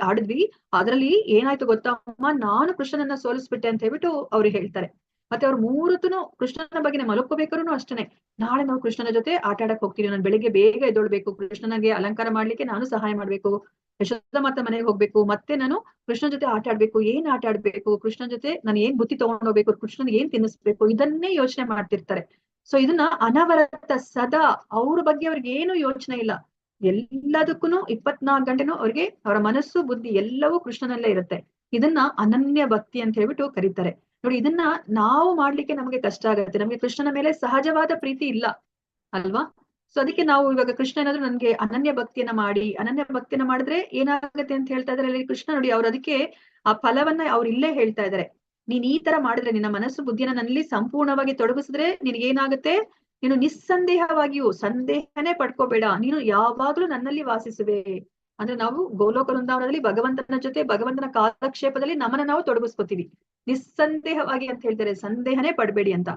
ಆಡಿದ್ವಿ. ಅದ್ರಲ್ಲಿ ಏನಾಯ್ತು ಗೊತ್ತಾ ಅಮ್ಮ, ನಾನು ಕೃಷ್ಣನನ್ನ ಸೋಲಿಸ್ಬಿಟ್ಟೆ ಅಂತ ಹೇಳ್ಬಿಟ್ಟು ಅವ್ರು ಹೇಳ್ತಾರೆ. ಮತ್ತೆ ಅವ್ರು ಮೂರತ್ತುನು ಕೃಷ್ಣನ ಬಗ್ಗೆ ಮಲ್ಕೋಬೇಕಾದ್ರು ಅಷ್ಟೇನೆ, ನಾಳೆ ನಾವು ಕೃಷ್ಣನ ಜೊತೆ ಆಟ ಆಡಕ್ ಹೋಗ್ತೀವಿ, ನಾನು ಬೆಳಿಗ್ಗೆ ಬೇಗ ಎದ್ದೊಳ್ಬೇಕು, ಕೃಷ್ಣನಿಗೆ ಅಲಂಕಾರ ಮಾಡ್ಲಿಕ್ಕೆ ನಾನು ಸಹಾಯ ಮಾಡ್ಬೇಕು, ಯಶೋಧ ಮಾತ ಮನೆಗೆ ಹೋಗ್ಬೇಕು, ಮತ್ತೆ ನಾನು ಕೃಷ್ಣನ ಜೊತೆ ಆಟ ಆಡ್ಬೇಕು. ಏನ್ ಆಟ ಆಡ್ಬೇಕು, ಕೃಷ್ಣನ ಜೊತೆ ನಾನು ಏನ್ ಬುತ್ತಿ ತಗೊಂಡೋಗ್ಬೇಕು, ಕೃಷ್ಣನ್ಗೆ ಏನ್ ತಿನ್ನಿಸ್ಬೇಕು, ಇದನ್ನೇ ಯೋಚನೆ ಮಾಡ್ತಿರ್ತಾರೆ. ಸೊ ಇದನ್ನ ಅನವರತ ಸದಾ ಅವ್ರ ಬಗ್ಗೆ ಅವ್ರಿಗೆ ಏನು ಯೋಚನೆ ಇಲ್ಲ, ಎಲ್ಲದಕ್ಕೂ 24 ಗಂಟೆನೂ ಅವ್ರಿಗೆ ಅವರ ಮನಸ್ಸು ಬುದ್ಧಿ ಎಲ್ಲವೂ ಕೃಷ್ಣನಲ್ಲೇ ಇರುತ್ತೆ. ಇದನ್ನ ಅನನ್ಯ ಭಕ್ತಿ ಅಂತ ಹೇಳ್ಬಿಟ್ಟು ಕರೀತಾರೆ. ನೋಡಿ, ಇದನ್ನ ನಾವು ಮಾಡ್ಲಿಕ್ಕೆ ನಮಗೆ ಕಷ್ಟ ಆಗುತ್ತೆ, ನಮ್ಗೆ ಕೃಷ್ಣನ ಮೇಲೆ ಸಹಜವಾದ ಪ್ರೀತಿ ಇಲ್ಲ ಅಲ್ವಾ. ಸೊ ಅದಕ್ಕೆ ನಾವು ಇವಾಗ ಕೃಷ್ಣ ಏನಾದ್ರು ನನ್ಗೆ ಅನನ್ಯ ಭಕ್ತಿಯನ್ನ ಮಾಡಿದ್ರೆ ಏನಾಗುತ್ತೆ ಅಂತ ಹೇಳ್ತಾ ಇದಾರೆ ಅಲ್ಲಿ ಕೃಷ್ಣ. ನೋಡಿ, ಅವ್ರು ಅದಕ್ಕೆ ಆ ಫಲವನ್ನ ಅವ್ರು ಇಲ್ಲೇ ಹೇಳ್ತಾ ಇದಾರೆ. ನೀನ್ ಈ ತರ ಮಾಡಿದ್ರೆ, ನಿನ್ನ ಮನಸ್ಸು ಬುದ್ಧಿಯನ್ನ ನನ್ನಲ್ಲಿ ಸಂಪೂರ್ಣವಾಗಿ ತೊಡಗಿಸಿದ್ರೆ ನಿನ್ಗೆ ಏನಾಗುತ್ತೆ, ನೀನು ನಿಸ್ಸಂದೇಹವಾಗಿಯೂ ಸಂದೇಹನೇ ಪಡ್ಕೋಬೇಡ, ನೀನು ಯಾವಾಗ್ಲೂ ನನ್ನಲ್ಲಿ ವಾಸಿಸುವೆ. ಅಂದ್ರೆ ನಾವು ಗೋಲೋಕ ವೃಂದಾವನದಲ್ಲಿ ಭಗವಂತನ ಜೊತೆ ಭಗವಂತನ ಕಾಲಕ್ಷೇಪದಲ್ಲಿ ನಮ್ಮನ್ನ ನಾವು ತೊಡಗಿಸ್ಕೊತೀವಿ. ನಿಸ್ಸಂದೇಹವಾಗಿ ಅಂತ ಹೇಳ್ತಾರೆ, ಸಂದೇಹನೇ ಪಡ್ಬೇಡಿ ಅಂತ.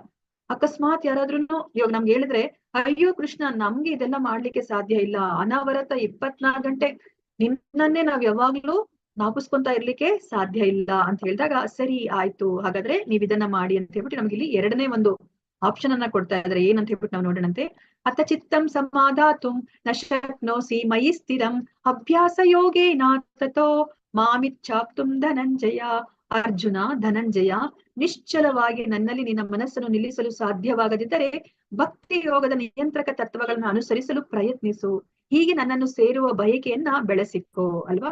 ಅಕಸ್ಮಾತ್ ಯಾರಾದ್ರೂ ಇವಾಗ ನಮ್ಗೆ ಹೇಳಿದ್ರೆ, ಅಯ್ಯೋ ಕೃಷ್ಣ ನಮ್ಗೆ ಇದೆಲ್ಲ ಮಾಡ್ಲಿಕ್ಕೆ ಸಾಧ್ಯ ಇಲ್ಲ, ಅನಾವರತ 24 ಗಂಟೆ ನಿನ್ನನ್ನೇ ನಾವ್ ಯಾವಾಗ್ಲೂ ಜ್ಞಾಪಿಸ್ಕೊಂತ ಇರ್ಲಿಕ್ಕೆ ಸಾಧ್ಯ ಇಲ್ಲ ಅಂತ ಹೇಳಿದಾಗ, ಸರಿ ಆಯ್ತು ಹಾಗಾದ್ರೆ ನೀವ್ ಇದನ್ನ ಮಾಡಿ ಅಂತ ಹೇಳ್ಬಿಟ್ಟು ನಮ್ಗೆ ಇಲ್ಲಿ ಎರಡನೇ ಒಂದು ಆಪ್ಷನ್ ಅನ್ನ ಕೊಡ್ತಾ ಇದಾರೆ. ಏನಂತ ಹೇಳ್ಬಿಟ್ಟು ನಾವು ನೋಡೋಣಂತೆ. ಅಥ ಚಿತ್ತಂ ಸಮಾಧಾತುಂ ನ ಶಕ್ನೋಸಿ ಮಯಿ ಸ್ಥಿರಂ ಅಭ್ಯಾಸ ಯೋಗೇನ ತತೋ ಮಾಮಿಚ್ಛಾಪ್ತುಂ ಧನಂಜಯ. ಅರ್ಜುನ, ಧನಂಜಯ, ನಿಶ್ಚಲವಾಗಿ ನನ್ನಲ್ಲಿ ನಿನ್ನ ಮನಸ್ಸನ್ನು ನಿಲ್ಲಿಸಲು ಸಾಧ್ಯವಾಗದಿದ್ದರೆ ಭಕ್ತಿ ಯೋಗದ ನಿಯಂತ್ರಕ ತತ್ವಗಳನ್ನ ಅನುಸರಿಸಲು ಪ್ರಯತ್ನಿಸು. ಹೀಗೆ ನನ್ನನ್ನು ಸೇರುವ ಬಯಕೆಯನ್ನ ಬೆಳೆಸಿಕೋ ಅಲ್ವಾ.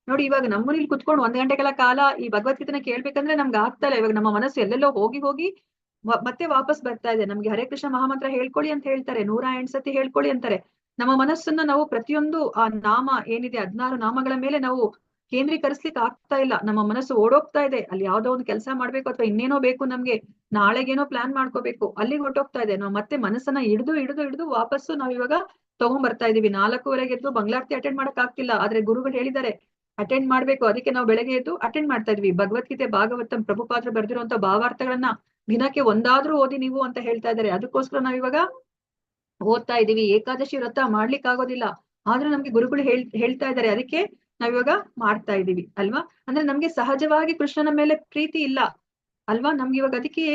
ನೋಡಿ, ಇವಾಗ ನಮ್ಮನೇಲಿ ಕುತ್ಕೊಂಡು 1 ಗಂಟೆಗಳ ಕಾಲ ಈ ಭಗವದ್ಗೀತೆನ ಕೇಳ್ಬೇಕಂದ್ರೆ ನಮ್ಗೆ ಆಗ್ತಾ ಇಲ್ಲ. ಇವಾಗ ನಮ್ಮ ಮನಸ್ಸು ಎಲ್ಲೆಲ್ಲೋ ಹೋಗಿ ಮತ್ತೆ ವಾಪಸ್ ಬರ್ತಾ ಇದೆ. ನಮ್ಗೆ ಹರೇ ಕೃಷ್ಣ ಮಹಾಮಂತ್ರ ಹೇಳ್ಕೊಳ್ಳಿ ಅಂತ ಹೇಳ್ತಾರೆ, 108 ಸತಿ ಹೇಳ್ಕೊಳ್ಳಿ ಅಂತಾರೆ. ನಮ್ಮ ಮನಸ್ಸನ್ನ ನಾವು ಪ್ರತಿಯೊಂದು ಆ ನಾಮ ಏನಿದೆ 16 ನಾಮಗಳ ಮೇಲೆ ನಾವು ಕೇಂದ್ರೀಕರಿಸ್ಲಿಕ್ಕೆ ಆಗ್ತಾ ಇಲ್ಲ. ನಮ್ಮ ಮನಸ್ಸು ಓಡೋಗ್ತಾ ಇದೆ, ಅಲ್ಲಿ ಯಾವ್ದೋ ಒಂದು ಕೆಲಸ ಮಾಡ್ಬೇಕು ಅಥವಾ ಇನ್ನೇನೋ ಬೇಕು, ನಮ್ಗೆ ನಾಳೆಗೇನೋ ಪ್ಲಾನ್ ಮಾಡ್ಕೋಬೇಕು, ಅಲ್ಲಿಗೆ ಹೊಟ್ಟೋಗ್ತಾ ಇದೆ. ನಾವು ಮತ್ತೆ ಮನಸ್ಸನ್ನ ಹಿಡಿದು ವಾಪಸ್ಸು ನಾವ್ ಇವಾಗ ತಗೊಂಡ್ಬರ್ತಾ ಇದೀವಿ. 4:15 ಎದ್ದು ಮಂಗಳಾರತಿ ಅಟೆಂಡ್ ಮಾಡಕ್ ಆಗ್ತಿಲ್ಲ, ಆದ್ರೆ ಗುರುಗಳು ಹೇಳಿದ್ದಾರೆ ಅಟೆಂಡ್ ಮಾಡ್ಬೇಕು. ಅದಕ್ಕೆ ನಾವು ಬೆಳಗ್ಗೆ ಎದ್ದು ಅಟೆಂಡ್ ಮಾಡ್ತಾ ಇದ್ವಿ. ಭಗವದ್ಗೀತೆ ಭಾಗವತಂ ಪ್ರಭುಪಾದರು ಬರ್ದಿರುವಂತ ಭಾವಾರ್ಥಗಳನ್ನ ದಿನಕ್ಕೆ ಒಂದಾದ್ರೂ ಓದಿ ನೀವು ಅಂತ ಹೇಳ್ತಾ ಇದ್ದಾರೆ. ಅದಕ್ಕೋಸ್ಕರ ನಾವ್ ಇವಾಗ ಓದ್ತಾ ಇದೀವಿ. ಏಕಾದಶಿ ವ್ರತ ಮಾಡ್ಲಿಕ್ಕೆ ಆಗೋದಿಲ್ಲ, ಆದ್ರೂ ನಮ್ಗೆ ಗುರುಗಳು ಹೇಳ್ತಾ ಇದ್ದಾರೆ, ಅದಕ್ಕೆ ನಾವಿವಾಗ ಮಾಡ್ತಾ ಇದೀವಿ ಅಲ್ವಾ. ಅಂದ್ರೆ ನಮ್ಗೆ ಸಹಜವಾಗಿ ಕೃಷ್ಣನ ಮೇಲೆ ಪ್ರೀತಿ ಇಲ್ಲ ಅಲ್ವಾ. ನಮ್ಗೆ ಇವಾಗ ಅದಕ್ಕೆ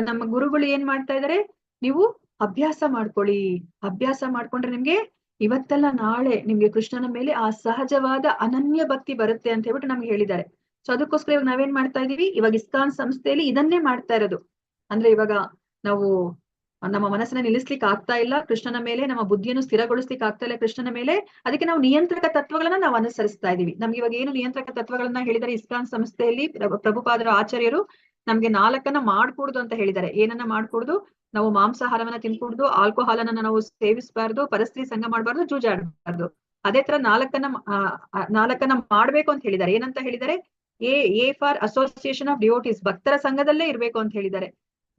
ನಮ್ಮ ಗುರುಗಳು ಏನ್ ಮಾಡ್ತಾ ಇದಾರೆ, ನೀವು ಅಭ್ಯಾಸ ಮಾಡ್ಕೊಳ್ಳಿ, ಅಭ್ಯಾಸ ಮಾಡ್ಕೊಂಡ್ರೆ ನಿಮ್ಗೆ ಇವತ್ತಲ್ಲ ನಾಳೆ ನಿಮ್ಗೆ ಕೃಷ್ಣನ ಮೇಲೆ ಆ ಸಹಜವಾದ ಅನನ್ಯ ಭಕ್ತಿ ಬರುತ್ತೆ ಅಂತ ಹೇಳ್ಬಿಟ್ಟು ನಮ್ಗೆ ಹೇಳಿದ್ದಾರೆ. ಸೊ ಅದಕ್ಕೋಸ್ಕರ ಇವಾಗ ನಾವೇನ್ ಮಾಡ್ತಾ ಇದೀವಿ, ಇವಾಗ ಇಸ್ಕಾನ್ ಸಂಸ್ಥೆಯಲ್ಲಿ ಇದನ್ನೇ ಮಾಡ್ತಾ ಇರೋದು. ಅಂದ್ರೆ ಇವಾಗ ನಾವು ನಮ್ಮ ಮನಸ್ಸನ್ನ ನಿಲ್ಲಿಸ್ಲಿಕ್ಕೆ ಆಗ್ತಾ ಇಲ್ಲ ಕೃಷ್ಣನ ಮೇಲೆ, ನಮ್ಮ ಬುದ್ಧಿಯನ್ನು ಸ್ಥಿರಗೊಳಿಸ್ಲಿಕ್ಕೆ ಆಗ್ತಾ ಇಲ್ಲ ಕೃಷ್ಣನ ಮೇಲೆ. ಅದಕ್ಕೆ ನಾವು ನಿಯಂತ್ರಕ ತತ್ವಗಳನ್ನ ನಾವು ಅನುಸರಿಸ್ತಾ ಇದೀವಿ. ನಮ್ಗೆ ಇವಾಗ ಏನು ನಿಯಂತ್ರಕ ತತ್ವಗಳನ್ನ ಹೇಳಿದ್ದಾರೆ ಇಸ್ಕಾನ್ ಸಂಸ್ಥೆಯಲ್ಲಿ ಪ್ರಭುಪಾದರ ಆಚಾರ್ಯರು, ನಮ್ಗೆ 4 ಮಾಡ್ಕೂಡ್ದು ಅಂತ ಹೇಳಿದ್ದಾರೆ. ಏನನ್ನ ಮಾಡ್ಕೂಡ್ದು, ನಾವು ಮಾಂಸಾಹಾರವನ್ನ ತಿನ್ಕೂಡ್ದು, ಆಲ್ಕೋಹಾಲ್ ಅನ್ನ ನಾವು ಸೇವಿಸಬಾರ್ದು, ಪರಸ್ತ್ರೀ ಸಂಘ ಮಾಡಬಾರ್ದು, ಜೂಜಾಡಬಾರ್ದು. ಅದೇ ತರ 4 ಮಾಡ್ಬೇಕು ಅಂತ ಹೇಳಿದ್ದಾರೆ. ಏನಂತ ಹೇಳಿದ್ದಾರೆ, A for association of devotees, ಭಕ್ತರ ಸಂಘದಲ್ಲೇ ಇರ್ಬೇಕು ಅಂತ ಹೇಳಿದ್ದಾರೆ.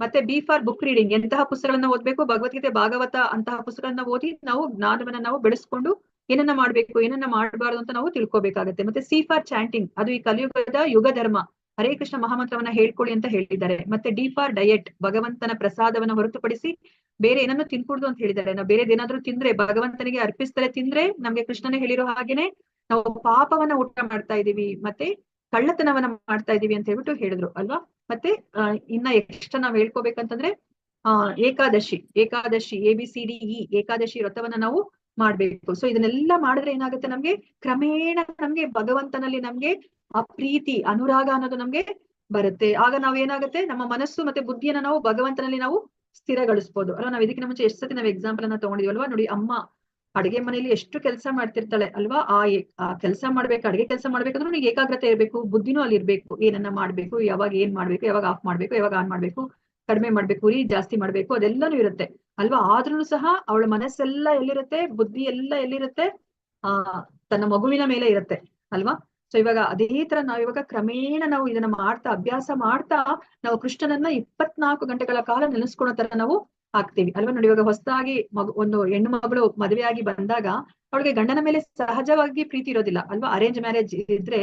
ಮತ್ತೆ ಬಿ ಫಾರ್ ಬುಕ್ ರೀಡಿಂಗ್, ಎಂತಹ ಪುಸ್ತಕಗಳನ್ನ ಓದ್ಬೇಕು, ಭಗವದ್ಗೀತೆ ಭಾಗವತ ಅಂತಹ ಪುಸ್ತಕಗಳನ್ನ ಓದಿ ನಾವು ಜ್ಞಾನವನ್ನ ನಾವು ಬೆಳೆಸ್ಕೊಂಡು ಏನನ್ನ ಮಾಡ್ಬೇಕು ಏನನ್ನ ಮಾಡಬಾರ್ದು ಅಂತ ನಾವು ತಿಳ್ಕೊಬೇಕಾಗತ್ತೆ. ಮತ್ತೆ ಸಿ ಫಾರ್ ಚಾಂಟಿಂಗ್, ಅದು ಈ ಕಲಿಯುಗದ ಯುಗ ಧರ್ಮ, ಹರೇ ಕೃಷ್ಣ ಮಹಾಮಂತ್ರವನ್ನ ಹೇಳ್ಕೊಳ್ಳಿ ಅಂತ ಹೇಳಿದ್ದಾರೆ. ಮತ್ತೆ ಡಿ ಫಾರ್ ಡಯಟ್, ಭಗವಂತನ ಪ್ರಸಾದವನ್ನ ಹೊರತುಪಡಿಸಿ ಬೇರೆ ಏನನ್ನು ತಿನ್ಕೂಡ್ದು ಅಂತ ಹೇಳಿದ್ದಾರೆ. ನಾವು ಬೇರೆ ಏನಾದ್ರೂ ತಿಂದ್ರೆ, ಭಗವಂತನಿಗೆ ಅರ್ಪಿಸ್ತಾರೆ ತಿಂದ್ರೆ, ನಮ್ಗೆ ಕೃಷ್ಣನೇ ಹೇಳಿರೋ ಹಾಗೇನೆ ನಾವು ಪಾಪವನ್ನ ಊಟ ಮಾಡ್ತಾ ಇದೀವಿ, ಮತ್ತೆ ಕಳ್ಳತನವನ್ನ ಮಾಡ್ತಾ ಇದೀವಿ ಅಂತ ಹೇಳ್ಬಿಟ್ಟು ಹೇಳಿದ್ರು ಅಲ್ವಾ. ಮತ್ತೆ ಇನ್ನ ಎಕ್ಸ್ಟ್ರಾ ನಾವ್ ಹೇಳ್ಕೋಬೇಕಂತಂದ್ರೆ ಏಕಾದಶಿ ABCDE ಏಕಾದಶಿ ವ್ರತವನ್ನ ನಾವು ಮಾಡ್ಬೇಕು. ಸೊ ಇದನ್ನೆಲ್ಲ ಮಾಡಿದ್ರೆ ಏನಾಗುತ್ತೆ, ನಮ್ಗೆ ಕ್ರಮೇಣ ನಮ್ಗೆ ಭಗವಂತನಲ್ಲಿ ನಮ್ಗೆ ಆ ಪ್ರೀತಿ ಅನುರಾಗ ಅನ್ನೋದು ನಮ್ಗೆ ಬರುತ್ತೆ. ಆಗ ನಾವೇನಾಗುತ್ತೆ, ನಮ್ಮ ಮನಸ್ಸು ಮತ್ತೆ ಬುದ್ಧಿಯನ್ನ ನಾವು ಭಗವಂತನಲ್ಲಿ ನಾವು ಸ್ಥಿರಗೊಳಿಸ್ಬೋದು ಅಲ್ವಾ. ನಾವ್ ಇದಕ್ಕೆ ಮುಂಚೆ ಎಷ್ಟು ಸತಿ ನಾವು ಎಕ್ಸಾಂಪಲ್ ಅನ್ನ ತಗೊಂಡಿದ್ವಲ್ವಾ. ನೋಡಿ, ಅಮ್ಮ ಅಡಿಗೆ ಮನೆಯಲ್ಲಿ ಎಷ್ಟು ಕೆಲಸ ಮಾಡ್ತಿರ್ತಾಳೆ ಅಲ್ವಾ. ಆ ಕೆಲಸ ಮಾಡ್ಬೇಕು, ಅಡಿಗೆ ಕೆಲಸ ಮಾಡ್ಬೇಕಂದ್ರೆ ನಿಮ್ಗೆ ಏಕಾಗ್ರತೆ ಇರ್ಬೇಕು, ಬುದ್ಧಿನೂ ಅಲ್ಲಿ ಇರ್ಬೇಕು. ಏನನ್ನ ಮಾಡ್ಬೇಕು, ಯಾವಾಗ ಏನ್ ಮಾಡ್ಬೇಕು, ಯಾವಾಗ ಆಫ್ ಮಾಡ್ಬೇಕು, ಯಾವಾಗ ಆನ್ ಮಾಡ್ಬೇಕು, ಕಡಿಮೆ ಮಾಡ್ಬೇಕು, ಉರಿ ಜಾಸ್ತಿ ಮಾಡ್ಬೇಕು, ಅದೆಲ್ಲಾನು ಇರುತ್ತೆ ಅಲ್ವಾ. ಆದ್ರೂ ಸಹ ಅವಳ ಮನಸ್ಸೆಲ್ಲ ಎಲ್ಲಿರುತ್ತೆ, ಬುದ್ಧಿ ಎಲ್ಲ ಎಲ್ಲಿರುತ್ತೆ, ತನ್ನ ಮಗುವಿನ ಮೇಲೆ ಇರುತ್ತೆ ಅಲ್ವಾ. ಸೊ ಇವಾಗ ಅದೇ ತರ ನಾವು ಇವಾಗ ಕ್ರಮೇಣ ನಾವು ಇದನ್ನ ಮಾಡ್ತಾ ಅಭ್ಯಾಸ ಮಾಡ್ತಾ ನಾವು ಕೃಷ್ಣನನ್ನ 24 ಗಂಟೆಗಳ ಕಾಲ ನೆನೆಸ್ಕೊಳೋ ತರ ನಾವು ಆಗ್ತೀವಿ ಅಲ್ವಾ. ನೋಡಿ ಇವಾಗ ಹೊಸದಾಗಿ ಒಂದು ಹೆಣ್ಣು ಮಗಳು ಮದುವೆಯಾಗಿ ಬಂದಾಗ ಅವಳಿಗೆ ಗಂಡನ ಮೇಲೆ ಸಹಜವಾಗಿ ಪ್ರೀತಿ ಇರೋದಿಲ್ಲ ಅಲ್ವಾ. ಅರೇಂಜ್ ಮ್ಯಾರೇಜ್ ಇದ್ರೆ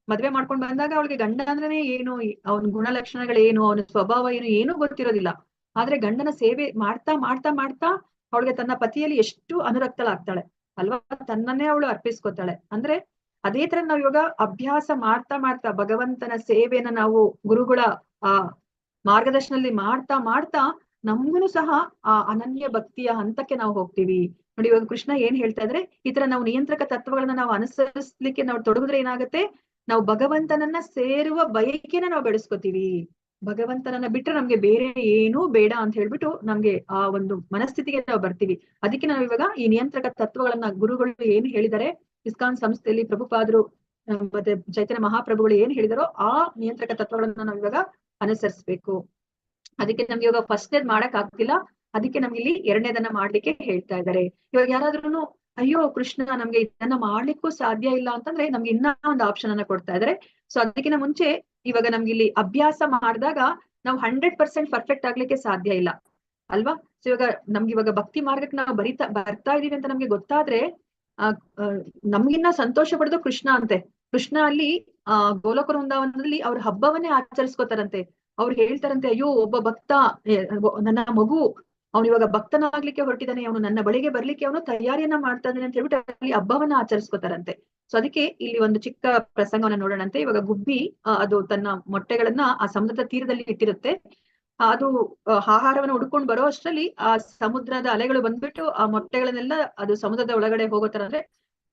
ಮದ್ವೆ ಮಾಡ್ಕೊಂಡು ಬಂದಾಗ ಅವಳಿಗೆ ಗಂಡ ಅಂದ್ರೆ ಏನು, ಅವನ ಗುಣಲಕ್ಷಣಗಳೇನು, ಅವನ ಸ್ವಭಾವ ಏನು ಗೊತ್ತಿರೋದಿಲ್ಲ. ಆದ್ರೆ ಗಂಡನ ಸೇವೆ ಮಾಡ್ತಾ ಮಾಡ್ತಾ ಮಾಡ್ತಾ ಅವಳಿಗೆ ತನ್ನ ಪತಿಯಲ್ಲಿ ಎಷ್ಟು ಅನುರಕ್ತಳಾಗ್ತಾಳೆ ಅಲ್ವಾ. ತನ್ನನ್ನೇ ಅವಳು ಅರ್ಪಿಸ್ಕೊತಾಳೆ. ಅಂದ್ರೆ ಅದೇ ತರ ನಾವ್ ಇವಾಗ ಅಭ್ಯಾಸ ಮಾಡ್ತಾ ಮಾಡ್ತಾ ಭಗವಂತನ ಸೇವೆನ ನಾವು ಗುರುಗಳ ಆ ಮಾರ್ಗದರ್ಶನದಲ್ಲಿ ಮಾಡ್ತಾ ಮಾಡ್ತಾ ನಮ್ಗೂ ಸಹ ಆ ಅನನ್ಯ ಭಕ್ತಿಯ ಹಂತಕ್ಕೆ ನಾವು ಹೋಗ್ತೀವಿ. ನೋಡಿ ಇವಾಗ ಕೃಷ್ಣ ಏನ್ ಹೇಳ್ತಾ ಇದ್ರೆ, ಈ ತರ ನಾವು ನಿಯಂತ್ರಕ ತತ್ವಗಳನ್ನ ನಾವು ಅನುಸರಿಸ್ಲಿಕ್ಕೆ ನಾವು ತೊಡಗಿದ್ರೆ ಏನಾಗುತ್ತೆ, ನಾವು ಭಗವಂತನನ್ನ ಸೇರುವ ಬಯಕೆನ ನಾವು ಬೆಳೆಸ್ಕೊತೀವಿ. ಭಗವಂತನನ್ನ ಬಿಟ್ರೆ ನಮ್ಗೆ ಬೇರೆ ಏನೂ ಬೇಡ ಅಂತ ಹೇಳ್ಬಿಟ್ಟು ನಮ್ಗೆ ಆ ಒಂದು ಮನಸ್ಥಿತಿಗೆ ನಾವು ಬರ್ತೀವಿ. ಅದಕ್ಕೆ ನಾವು ಇವಾಗ ಈ ನಿಯಂತ್ರಕ ತತ್ವಗಳನ್ನ ಗುರುಗಳು ಏನ್ ಹೇಳಿದ್ದಾರೆ, ಇಸ್ಕಾನ್ ಸಂಸ್ಥೆಯಲ್ಲಿ ಪ್ರಭುಪಾದರು ಮತ್ತೆ ಚೈತನ್ಯ ಮಹಾಪ್ರಭುಗಳು ಏನ್ ಹೇಳಿದಾರೋ ಆ ನಿಯಂತ್ರಕ ತತ್ವಗಳನ್ನ ನಾವು ಇವಾಗ ಅನುಸರಿಸ್ಬೇಕು. ಅದಕ್ಕೆ ನಮ್ಗೆ ಇವಾಗ ಫಸ್ಟ್ನೇದ್ ಮಾಡಕ್ ಆಗ್ತಿಲ್ಲ, ಅದಕ್ಕೆ ನಮ್ಗೆ ಇಲ್ಲಿ ಎರಡನೇದನ್ನ ಮಾಡ್ಲಿಕ್ಕೆ ಹೇಳ್ತಾ ಇದ್ದಾರೆ. ಇವಾಗ ಯಾರಾದ್ರೂ ಅಯ್ಯೋ ಕೃಷ್ಣ ನಮ್ಗೆ ಇದನ್ನ ಮಾಡ್ಲಿಕ್ಕೂ ಸಾಧ್ಯ ಇಲ್ಲ ಅಂತಂದ್ರೆ ನಮ್ಗೆ ಇನ್ನ ಒಂದು ಆಪ್ಷನ್ ಅನ್ನ ಕೊಡ್ತಾ ಇದಾರೆ. ಸೊ ಅದಕ್ಕಿಂತ ಮುಂಚೆ ಇವಾಗ ನಮ್ಗೆ ಇಲ್ಲಿ ಅಭ್ಯಾಸ ಮಾಡಿದಾಗ ನಾವು 100% ಪರ್ಫೆಕ್ಟ್ ಆಗ್ಲಿಕ್ಕೆ ಸಾಧ್ಯ ಇಲ್ಲ ಅಲ್ವಾ. ಸೊ ಇವಾಗ ನಮ್ಗೆ ಇವಾಗ ಭಕ್ತಿ ಮಾರ್ಗಕ್ಕೆ ನಾವು ಬರ್ತಾ ಇದೀವಿ ಅಂತ ನಮ್ಗೆ ಗೊತ್ತಾದ್ರೆ ನಮ್ಗಿನ್ನ ಸಂತೋಷ ಪಡೆದು ಕೃಷ್ಣ ಅಂತೆ. ಕೃಷ್ಣ ಅಲ್ಲಿ ಗೋಲಕ ವೃಂದಾವನದಲ್ಲಿ ಅವ್ರ ಹಬ್ಬವನ್ನೇ ಆಚರಿಸ್ಕೋತಾರಂತೆ. ಅವ್ರು ಹೇಳ್ತಾರಂತೆ, ಅಯ್ಯೋ ಒಬ್ಬ ಭಕ್ತ, ನನ್ನ ಮಗು ಅವನು ಇವಾಗ ಭಕ್ತನಾಗ್ಲಿಕ್ಕೆ ಹೊರಟಿದ್ದಾನೆ, ಅವನು ನನ್ನ ಬಳಿಗೆ ಬರ್ಲಿಕ್ಕೆ ಅವನು ತಯಾರಿಯನ್ನ ಮಾಡ್ತಾ ಇದ್ದಾನೆ ಅಂತ ಹೇಳ್ಬಿಟ್ಟು ಅಲ್ಲಿ ಹಬ್ಬವನ್ನ ಆಚರಿಸ್ಕೋತಾರಂತೆ. ಸೊ ಅದಕ್ಕೆ ಇಲ್ಲಿ ಒಂದು ಚಿಕ್ಕ ಪ್ರಸಂಗವನ್ನ ನೋಡೋಣಂತೆ. ಇವಾಗ ಗುಬ್ಬಿ ಅದು ತನ್ನ ಮೊಟ್ಟೆಗಳನ್ನ ಆ ಸಮುದ್ರದ ತೀರದಲ್ಲಿ ಇಟ್ಟಿರುತ್ತೆ. ಅದು ಆಹಾರವನ್ನು ಹುಡ್ಕೊಂಡು ಬರೋ ಅಷ್ಟರಲ್ಲಿ ಆ ಸಮುದ್ರದ ಅಲೆಗಳು ಬಂದ್ಬಿಟ್ಟು ಆ ಮೊಟ್ಟೆಗಳನ್ನೆಲ್ಲ ಅದು ಸಮುದ್ರದ ಒಳಗಡೆ ಹೋಗೋ ತರ ಅಂದ್ರೆ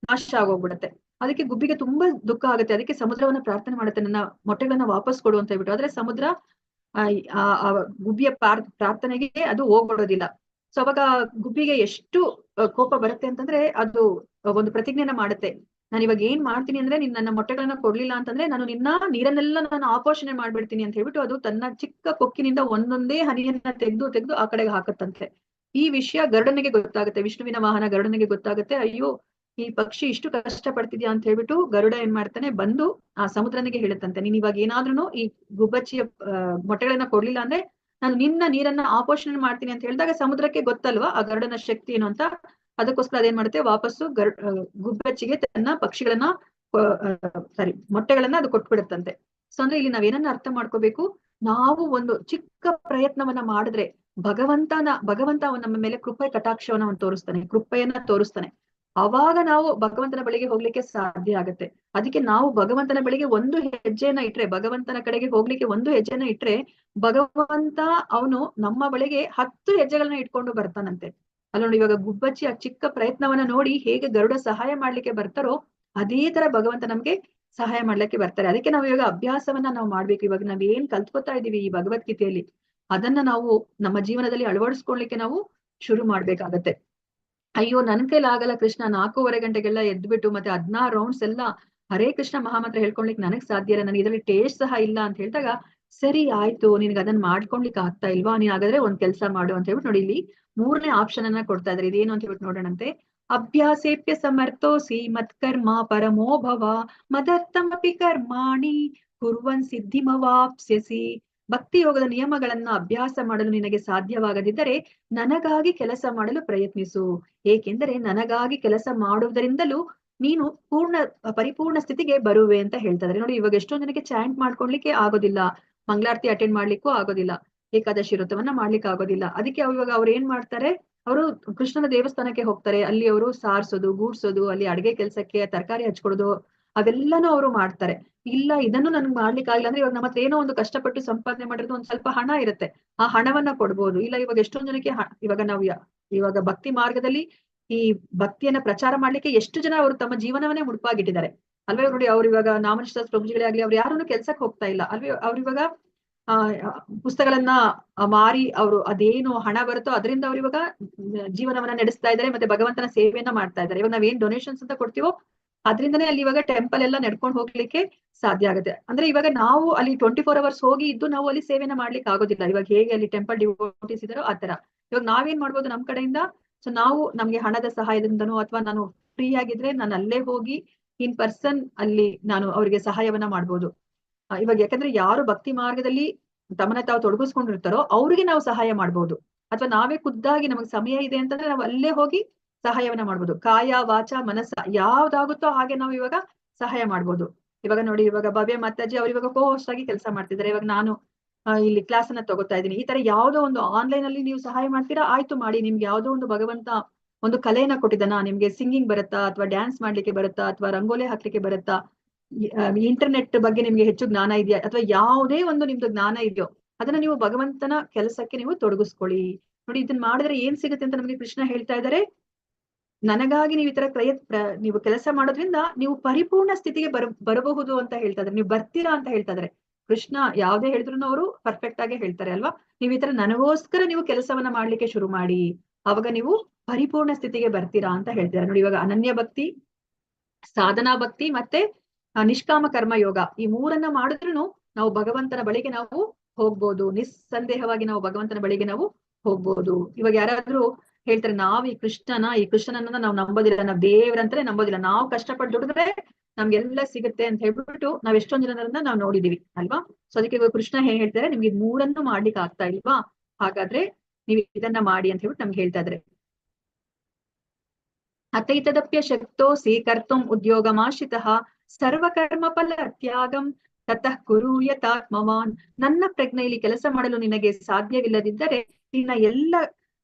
ನಾಶ ಆಗೋಗ್ಬಿಡುತ್ತೆ. ಅದಕ್ಕೆ ಗುಬ್ಬಿಗೆ ತುಂಬಾ ದುಃಖ ಆಗುತ್ತೆ. ಅದಕ್ಕೆ ಸಮುದ್ರವನ್ನ ಪ್ರಾರ್ಥನೆ ಮಾಡುತ್ತೆ, ನನ್ನ ಮೊಟ್ಟೆಗಳನ್ನ ವಾಪಸ್ ಕೊಡು ಅಂತ ಹೇಳ್ಬಿಟ್ಟು. ಆದ್ರೆ ಸಮುದ್ರ ಆ ಗುಬ್ಬಿಯ ಪ್ರಾರ್ಥನೆಗೆ ಅದು ಹೋಗ್ಬಿಡೋದಿಲ್ಲ. ಸೊ ಅವಾಗ ಗುಬ್ಬಿಗೆ ಎಷ್ಟು ಕೋಪ ಬರುತ್ತೆ ಅಂತಂದ್ರೆ ಅದು ಒಂದು ಪ್ರತಿಜ್ಞೆನ ಮಾಡುತ್ತೆ, ನಾನು ಇವಾಗ ಏನ್ ಮಾಡ್ತೀನಿ ಅಂದ್ರೆ ನೀನ್ ನನ್ನ ಮೊಟ್ಟೆಗಳನ್ನ ಕೊಡ್ಲಿಲ್ಲ ಅಂತಂದ್ರೆ ನಾನು ನಿನ್ನ ನೀರನ್ನೆಲ್ಲ ನಾನು ಆಪೋಷಣೆ ಮಾಡ್ಬಿಡ್ತೀನಿ ಅಂತ ಹೇಳ್ಬಿಟ್ಟು ಅದು ತನ್ನ ಚಿಕ್ಕ ಕೊಕ್ಕಿನಿಂದ ಒಂದೊಂದೇ ಹನಿಯನ್ನ ತೆಗೆದು ಆ ಕಡೆಗೆ ಹಾಕತ್ತಂತೆ. ಈ ವಿಷಯ ಗರುಡನಿಗೆ ಗೊತ್ತಾಗುತ್ತೆ, ವಿಷ್ಣುವಿನ ವಾಹನ ಗರುಡನಿಗೆ ಗೊತ್ತಾಗುತ್ತೆ. ಅಯ್ಯೋ ಈ ಪಕ್ಷಿ ಇಷ್ಟು ಕಷ್ಟ ಪಡ್ತಿದ್ಯಾ ಅಂತ ಹೇಳ್ಬಿಟ್ಟು ಗರುಡ ಏನ್ ಮಾಡ್ತಾನೆ, ಬಂದು ಆ ಸಮುದ್ರನಿಗೆ ಹೇಳುತ್ತಂತೆ, ನೀನ್ ಇವಾಗ ಏನಾದ್ರೂ ಈ ಗುಬ್ಬಚ್ಚಿಯ ಮೊಟ್ಟೆಗಳನ್ನ ಕೊಡ್ಲಿಲ್ಲ ಅಂದ್ರೆ ನಾನು ನಿನ್ನ ನೀರನ್ನ ಆಪೋಷಣೆ ಮಾಡ್ತೀನಿ ಅಂತ ಹೇಳಿದಾಗ ಸಮುದ್ರಕ್ಕೆ ಗೊತ್ತಲ್ವಾ ಆ ಗರುಡನ ಶಕ್ತಿ ಏನು ಅಂತ. ಅದಕ್ಕೋಸ್ಕರ ಅದೇನ್ ಮಾಡುತ್ತೆ, ವಾಪಸ್ಸು ಗುಬ್ಬಚ್ಚಿಗೆ ತನ್ನ ಪಕ್ಷಿಗಳನ್ನ ಮೊಟ್ಟೆಗಳನ್ನ ಅದು ಕೊಟ್ಬಿಡುತ್ತಂತೆ. ಸೊ ಅಂದ್ರೆ ಇಲ್ಲಿ ನಾವೇನನ್ನ ಅರ್ಥ ಮಾಡ್ಕೋಬೇಕು, ನಾವು ಒಂದು ಚಿಕ್ಕ ಪ್ರಯತ್ನವನ್ನ ಮಾಡಿದ್ರೆ ಭಗವಂತ ನಮ್ಮ ಮೇಲೆ ಕೃಪೆ ಕಟಾಕ್ಷವನ್ನ ಕೃಪೆಯನ್ನ ತೋರಿಸ್ತಾನೆ. ಅವಾಗ ನಾವು ಭಗವಂತನ ಬಳಿಗೆ ಹೋಗ್ಲಿಕ್ಕೆ ಸಾಧ್ಯ ಆಗುತ್ತೆ. ಅದಕ್ಕೆ ನಾವು ಭಗವಂತನ ಬಳಿಗೆ ಒಂದು ಹೆಜ್ಜೆಯನ್ನ ಇಟ್ರೆ, ಭಗವಂತನ ಕಡೆಗೆ ಹೋಗ್ಲಿಕ್ಕೆ ಒಂದು ಹೆಜ್ಜೆನ ಇಟ್ರೆ ಭಗವಂತ ಅವನು ನಮ್ಮ ಬಳಿಗೆ 10 ಹೆಜ್ಜೆಗಳನ್ನ ಇಟ್ಕೊಂಡು ಬರ್ತಾನಂತೆ. ಅಲ್ಲ ನೋಡಿ ಇವಾಗ ಗುಬ್ಬಚ್ಚಿ ಆ ಚಿಕ್ಕ ಪ್ರಯತ್ನವನ್ನ ನೋಡಿ ಹೇಗೆ ಗರುಡ ಸಹಾಯ ಮಾಡ್ಲಿಕ್ಕೆ ಬರ್ತಾರೋ ಅದೇ ತರ ಭಗವಂತ ನಮ್ಗೆ ಸಹಾಯ ಮಾಡ್ಲಿಕ್ಕೆ ಬರ್ತಾರೆ. ಅದಕ್ಕೆ ನಾವು ಇವಾಗ ಅಭ್ಯಾಸವನ್ನ ನಾವು ಮಾಡ್ಬೇಕು. ಇವಾಗ ನಾವ್ ಏನ್ ಕಲ್ತ್ಕೊತಾ ಇದೀವಿ ಈ ಭಗವದ್ಗೀತೆಯಲ್ಲಿ ಅದನ್ನ ನಾವು ನಮ್ಮ ಜೀವನದಲ್ಲಿ ಅಳವಡಿಸ್ಕೊಳ್ಲಿಕ್ಕೆ ನಾವು ಶುರು ಮಾಡ್ಬೇಕಾಗತ್ತೆ. ಅಯ್ಯೋ ನನ್ ಕೈಲಿ ಆಗಲ್ಲ ಕೃಷ್ಣ, 4:30 ಗಂಟೆಗೆಲ್ಲ ಎದ್ಬಿಟ್ಟು ಮತ್ತೆ 16 ರೌಂಡ್ಸ್ ಎಲ್ಲ ಹರೇ ಕೃಷ್ಣ ಮಹಾಮಂತ್ರ ಹೇಳ್ಕೊಳ್ಲಿಕ್ಕೆ ನನಗ್ ಸಾಧ್ಯ ಇಲ್ಲ, ನಾನು ಇದರಲ್ಲಿ ಟೇಸ್ಟ್ ಸಹ ಇಲ್ಲ ಅಂತ ಹೇಳಿದಾಗ, ಸರಿ ಆಯ್ತು ನಿನ್ಗೆ ಅದನ್ನ ಮಾಡ್ಕೊಳ್ಲಿಕ್ಕೆ ಆಗ್ತಾ ಇಲ್ವಾ, ನೀನ್ ಹಾಗಾದ್ರೆ ಒಂದ್ ಕೆಲ್ಸ ಮಾಡು ಅಂತ ಹೇಳ್ಬಿಟ್ಟು ನೋಡಿ ಇಲ್ಲಿ 3ನೇ ಆಪ್ಷನ್ ಅನ್ನ ಕೊಡ್ತಾ ಇದ್ರೆ ಇದೇನು ಅಂತ ಹೇಳ್ಬಿಟ್ಟು ನೋಡೋಣಂತೆ. ಅಭ್ಯಾಸೇಪ್ಯ ಸಮರ್ಥೋಸಿ ಮತ್ಕರ್ಮ ಪರಮೋ ಭವ ಮದರ್ಥಮಪಿ ಕರ್ಮಾಣಿ ಕುರ್ವನ್ ಸಿದ್ಧಿಮವಾಪ್ಸ್ಯಸಿ. ಭಕ್ತಿ ಯೋಗದ ನಿಯಮಗಳನ್ನ ಅಭ್ಯಾಸ ಮಾಡಲು ನಿನಗೆ ಸಾಧ್ಯವಾಗದಿದ್ದರೆ ನನಗಾಗಿ ಕೆಲಸ ಮಾಡಲು ಪ್ರಯತ್ನಿಸು, ಏಕೆಂದರೆ ನನಗಾಗಿ ಕೆಲಸ ಮಾಡುವುದರಿಂದಲೂ ನೀನು ಪರಿಪೂರ್ಣ ಸ್ಥಿತಿಗೆ ಬರುವೆ ಅಂತ ಹೇಳ್ತಾ ಇದ್ದಾರೆ. ನೋಡಿ ಇವಾಗ ಎಷ್ಟೊಂದ್ ಜನಕ್ಕೆ ಚಾಂಟ್ ಮಾಡ್ಕೊಳ್ಲಿಕ್ಕೆ ಆಗೋದಿಲ್ಲ, ಮಂಗಳಾರತಿ ಅಟೆಂಡ್ ಮಾಡ್ಲಿಕ್ಕೂ ಆಗೋದಿಲ್ಲ, ಏಕಾದಶಿ ವ್ರತವನ್ನ ಮಾಡ್ಲಿಕ್ಕೆ ಆಗೋದಿಲ್ಲ. ಅದಕ್ಕೆ ಇವಾಗ ಅವ್ರು ಏನ್ ಮಾಡ್ತಾರೆ, ಅವರು ಕೃಷ್ಣನ ದೇವಸ್ಥಾನಕ್ಕೆ ಹೋಗ್ತಾರೆ, ಅಲ್ಲಿ ಅವರು ಸಾರ್ಸೋದು ಗೂಡ್ಸೋದು, ಅಲ್ಲಿ ಅಡ್ಗೆ ಕೆಲ್ಸಕ್ಕೆ ತರಕಾರಿ ಹಚ್ಕೊಡೋದು ಅವೆಲ್ಲಾನು ಅವರು ಮಾಡ್ತಾರೆ. ಇಲ್ಲ ಇದನ್ನು ನನ್ಗೆ ಮಾಡ್ಲಿಕ್ಕೆ ಆಗಿಲ್ಲ ಅಂದ್ರೆ ಇವಾಗ ನಮ್ಮ ಹತ್ರ ಏನೋ ಒಂದು ಕಷ್ಟಪಟ್ಟು ಸಂಪಾದನೆ ಮಾಡಿರೋದು ಒಂದ್ ಸ್ವಲ್ಪ ಹಣ ಇರುತ್ತೆ, ಆ ಹಣವನ್ನ ಕೊಡ್ಬೋದು. ಇಲ್ಲ ಇವಾಗ ಎಷ್ಟೊಂದ್ ಜನಕ್ಕೆ ಇವಾಗ ನಾವು ಇವಾಗ ಭಕ್ತಿ ಮಾರ್ಗದಲ್ಲಿ ಈ ಭಕ್ತಿಯನ್ನ ಪ್ರಚಾರ ಮಾಡ್ಲಿಕ್ಕೆ ಎಷ್ಟು ಜನ ಅವರು ತಮ್ಮ ಜೀವನವನ್ನೇ ಮುಡುಪಾಗಿಟ್ಟಿದ್ದಾರೆ ಅಲ್ವೇ. ನೋಡಿ ಅವ್ರು ಇವಾಗ ನಾಮನಿಷ್ಠ ಪ್ರಭುಜಿಗಳೇ ಆಗ್ಲಿ ಅವ್ರು ಯಾರನ್ನು ಕೆಲ್ಸಕ್ಕೆ ಹೋಗ್ತಾ ಇಲ್ಲ ಅಲ್ವೇ. ಅವ್ರು ಇವಾಗ ಪುಸ್ತಕಗಳನ್ನ ಮಾರಿ ಅವರು ಅದೇನು ಹಣ ಬರುತ್ತೋ ಅದರಿಂದ ಅವ್ರು ಇವಾಗ ಜೀವನವನ್ನ ನಡೆಸ್ತಾ ಇದ್ದಾರೆ, ಮತ್ತೆ ಭಗವಂತನ ಸೇವೆಯನ್ನ ಮಾಡ್ತಾ ಇದ್ದಾರೆ. ಇವಾಗ ನಾವೇನ್ ಡೊನೇಷನ್ಸ್ ಅಂತ ಕೊಡ್ತೀವೋ ಅದ್ರಿಂದನೇ ಅಲ್ಲಿ ಇವಾಗ ಟೆಂಪಲ್ ಎಲ್ಲ ನಡ್ಕೊಂಡು ಹೋಗ್ಲಿಕ್ಕೆ ಸಾಧ್ಯ ಆಗುತ್ತೆ. ಅಂದ್ರೆ ಇವಾಗ ನಾವು ಅಲ್ಲಿ 24 hours ಹೋಗಿ ಇದ್ದು ನಾವು ಅಲ್ಲಿ ಸೇವೆನ ಮಾಡ್ಲಿಕ್ಕೆ ಆಗೋದಿಲ್ಲ. ಇವಾಗ ಹೇಗೆ ಅಲ್ಲಿ ಟೆಂಪಲ್ ಡಿವೋಟೀಸ್ ಇದಾರೋ ಆ ತರ ಇವಾಗ ನಾವೇನ್ ಮಾಡ್ಬೋದು ನಮ್ ಕಡೆಯಿಂದ. ಸೊ ನಾವು ನಮ್ಗೆ ಹಣದ ಸಹಾಯದಿಂದನೋ ಅಥವಾ ನಾನು ಫ್ರೀ ಆಗಿದ್ರೆ ನಾನು ಅಲ್ಲೇ ಹೋಗಿ ಇನ್ ಪರ್ಸನ್ ಅಲ್ಲಿ ನಾನು ಅವರಿಗೆ ಸಹಾಯವನ್ನ ಮಾಡ್ಬೋದು. ಇವಾಗ ಯಾಕಂದ್ರೆ ಯಾರು ಭಕ್ತಿ ಮಾರ್ಗದಲ್ಲಿ ತಮ್ಮನ್ನ ತಾವು ತೊಡಗಿಸ್ಕೊಂಡಿರ್ತಾರೋ ಅವ್ರಿಗೆ ನಾವು ಸಹಾಯ ಮಾಡ್ಬೋದು. ಅಥವಾ ನಾವೇ ಖುದ್ದಾಗಿ ನಮಗ್ ಸಮಯ ಇದೆ ಅಂತಂದ್ರೆ ನಾವು ಅಲ್ಲೇ ಹೋಗಿ ಸಹಾಯವನ್ನ ಮಾಡ್ಬೋದು. ಕಾಯ ವಾಚ ಮನಸ್ಸ ಯಾವ್ದಾಗುತ್ತೋ ಹಾಗೆ ನಾವು ಇವಾಗ ಸಹಾಯ ಮಾಡ್ಬೋದು. ಇವಾಗ ನೋಡಿ, ಇವಾಗ ಭವ್ಯ ಮಾತಾಜಿ ಅವ್ರು ಇವಾಗ ಹೋಸ್ಟ್ ಆಗಿ ಕೆಲಸ ಮಾಡ್ತಿದ್ದಾರೆ. ಇವಾಗ ನಾನು ಇಲ್ಲಿ ಕ್ಲಾಸ್ ಅನ್ನ ತಗೋತಾ ಇದ್ದೀನಿ. ಈ ತರ ಯಾವ್ದೋ ಒಂದು ಆನ್ಲೈನ್ ಅಲ್ಲಿ ನೀವು ಸಹಾಯ ಮಾಡ್ತೀರಾ, ಆಯ್ತು ಮಾಡಿ. ನಿಮ್ಗೆ ಯಾವ್ದೋ ಒಂದು ಭಗವಂತ ಒಂದು ಕಲೆಯನ್ನ ಕೊಟ್ಟಿದ್ದಾನ, ನಿಮ್ಗೆ ಸಿಂಗಿಂಗ್ ಬರುತ್ತಾ, ಅಥವಾ ಡ್ಯಾನ್ಸ್ ಮಾಡ್ಲಿಕ್ಕೆ ಬರುತ್ತಾ, ಅಥವಾ ರಂಗೋಲಿ ಹಾಕ್ಲಿಕ್ಕೆ ಬರುತ್ತಾ, ಇಂಟರ್ನೆಟ್ ಬಗ್ಗೆ ನಿಮ್ಗೆ ಹೆಚ್ಚು ಜ್ಞಾನ ಇದೆಯಾ, ಅಥವಾ ಯಾವುದೇ ಒಂದು ನಿಮ್ದು ಜ್ಞಾನ ಇದೆಯೋ ಅದನ್ನ ನೀವು ಭಗವಂತನ ಕೆಲಸಕ್ಕೆ ನೀವು ತೊಡಗಿಸ್ಕೊಳ್ಳಿ. ನೋಡಿ, ಇದನ್ನ ಮಾಡಿದ್ರೆ ಏನ್ ಸಿಗುತ್ತೆ ಅಂತ ನಮಗೆ ಕೃಷ್ಣ ಹೇಳ್ತಾ ಇದ್ದಾರೆ. ನನಗಾಗಿ ನೀವು ಈ ತರ ನೀವು ಕೆಲಸ ಮಾಡೋದ್ರಿಂದ ನೀವು ಪರಿಪೂರ್ಣ ಸ್ಥಿತಿಗೆ ಬರಬಹುದು ಅಂತ ಹೇಳ್ತಾ ಇದ್ದಾರೆ. ನೀವು ಬರ್ತೀರಾ ಅಂತ ಹೇಳ್ತಾ ಇದ್ದಾರೆ. ಕೃಷ್ಣ ಯಾವ್ದೇ ಹೇಳಿದ್ರು ಅವರು ಪರ್ಫೆಕ್ಟ್ ಆಗಿ ಹೇಳ್ತಾರೆ ಅಲ್ವಾ. ನೀವು ಈ ತರ ನನಗೋಸ್ಕರ ನೀವು ಕೆಲಸವನ್ನ ಮಾಡ್ಲಿಕ್ಕೆ ಶುರು ಮಾಡಿ, ಅವಾಗ ನೀವು ಪರಿಪೂರ್ಣ ಸ್ಥಿತಿಗೆ ಬರ್ತೀರಾ ಅಂತ ಹೇಳ್ತಾರೆ. ನೋಡಿ, ಇವಾಗ ಅನನ್ಯ ಭಕ್ತಿ, ಸಾಧನಾ ಭಕ್ತಿ ಮತ್ತೆ ನಿಷ್ಕಾಮ ಕರ್ಮ ಯೋಗ, ಈ ಮೂರನ್ನ ಮಾಡಿದ್ರು ನಾವು ಭಗವಂತನ ಬಳಿಗೆ ನಾವು ಹೋಗ್ಬೋದು. ನಿಸ್ಸಂದೇಹವಾಗಿ ನಾವು ಭಗವಂತನ ಬಳಿಗೆ ನಾವು ಹೋಗ್ಬೋದು. ಇವಾಗ ಯಾರಾದ್ರೂ ಹೇಳ್ತಾರೆ, ನಾವ್ ಈ ಕೃಷ್ಣನನ್ನ ನಾವು ನಂಬೋದಿಲ್ಲ, ನಾವ್ ದೇವರಂತಾನೆ ನಂಬೋದಿಲ್ಲ, ನಾವು ಕಷ್ಟಪಟ್ಟು ದುಡಿದ್ರೆ ನಮ್ಗೆಲ್ಲ ಸಿಗುತ್ತೆ ಅಂತ ಹೇಳ್ಬಿಟ್ಟು ನಾವ್ ಎಷ್ಟೊಂದ್ ಜನರನ್ನ ನಾವು ನೋಡಿದೀವಿ ಅಲ್ವಾ. ಸೊ ಅದಕ್ಕೆ ಇವಾಗ ಕೃಷ್ಣ ಏನ್ ಹೇಳ್ತಾರೆ, ನಿಮ್ಗೆ ಇದ್ ಮೂರನ್ನು ಮಾಡ್ಲಿಕ್ಕೆ ಆಗ್ತಾ ಇಲ್ವಾ, ಹಾಗಾದ್ರೆ ನೀವು ಇದನ್ನ ಮಾಡಿ ಅಂತ ಹೇಳ್ಬಿಟ್ಟು ನಮ್ಗೆ ಹೇಳ್ತಾ ಇದ್ರೆ. ಅಥೈತದಪ್ಯ ಶಕ್ತೋಸಿ ಕರ್ತುಂ ಉದ್ಯೋಗಮಾಶ್ರಿತಃ ಸರ್ವಕರ್ಮ ಫಲ ತ್ಯಾಗಂ ತತಃ ಕುರು ಯಥಾತ್ಮವಾನ್. ನನ್ನ ಪ್ರಜ್ಞೆಯಲ್ಲಿ ಕೆಲಸ ಮಾಡಲು ನಿನಗೆ ಸಾಧ್ಯವಿಲ್ಲದಿದ್ದರೆ ನಿನ್ನ ಎಲ್ಲ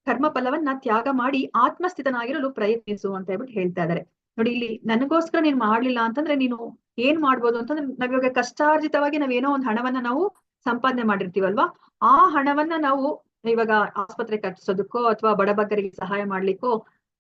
ಕರ್ಮ ಫಲವನ್ನ ತ್ಯಾಗ ಮಾಡಿ ಆತ್ಮಸ್ಥಿತನಾಗಿರಲು ಪ್ರಯತ್ನಿಸು ಅಂತ ಹೇಳ್ಬಿಟ್ಟು ಹೇಳ್ತಾ ಇದ್ದಾರೆ. ನೋಡಿ, ಇಲ್ಲಿ ನನಗೋಸ್ಕರ ನೀನ್ ಮಾಡ್ಲಿಲ್ಲ ಅಂತಂದ್ರೆ ನೀನು ಏನ್ ಮಾಡ್ಬೋದು ಅಂತಂದ್ರೆ, ನಾವಿವಾಗ ಕಷ್ಟಾರ್ಜಿತವಾಗಿ ನಾವೇನೋ ಒಂದು ಹಣವನ್ನ ನಾವು ಸಂಪಾದನೆ ಮಾಡಿರ್ತೀವಲ್ವಾ, ಆ ಹಣವನ್ನ ನಾವು ಇವಾಗ ಆಸ್ಪತ್ರೆ ಕಟ್ಟಿಸೋದಕ್ಕೋ, ಅಥವಾ ಬಡಬಗ್ಗರಿಗೆ ಸಹಾಯ ಮಾಡ್ಲಿಕ್ಕೋ,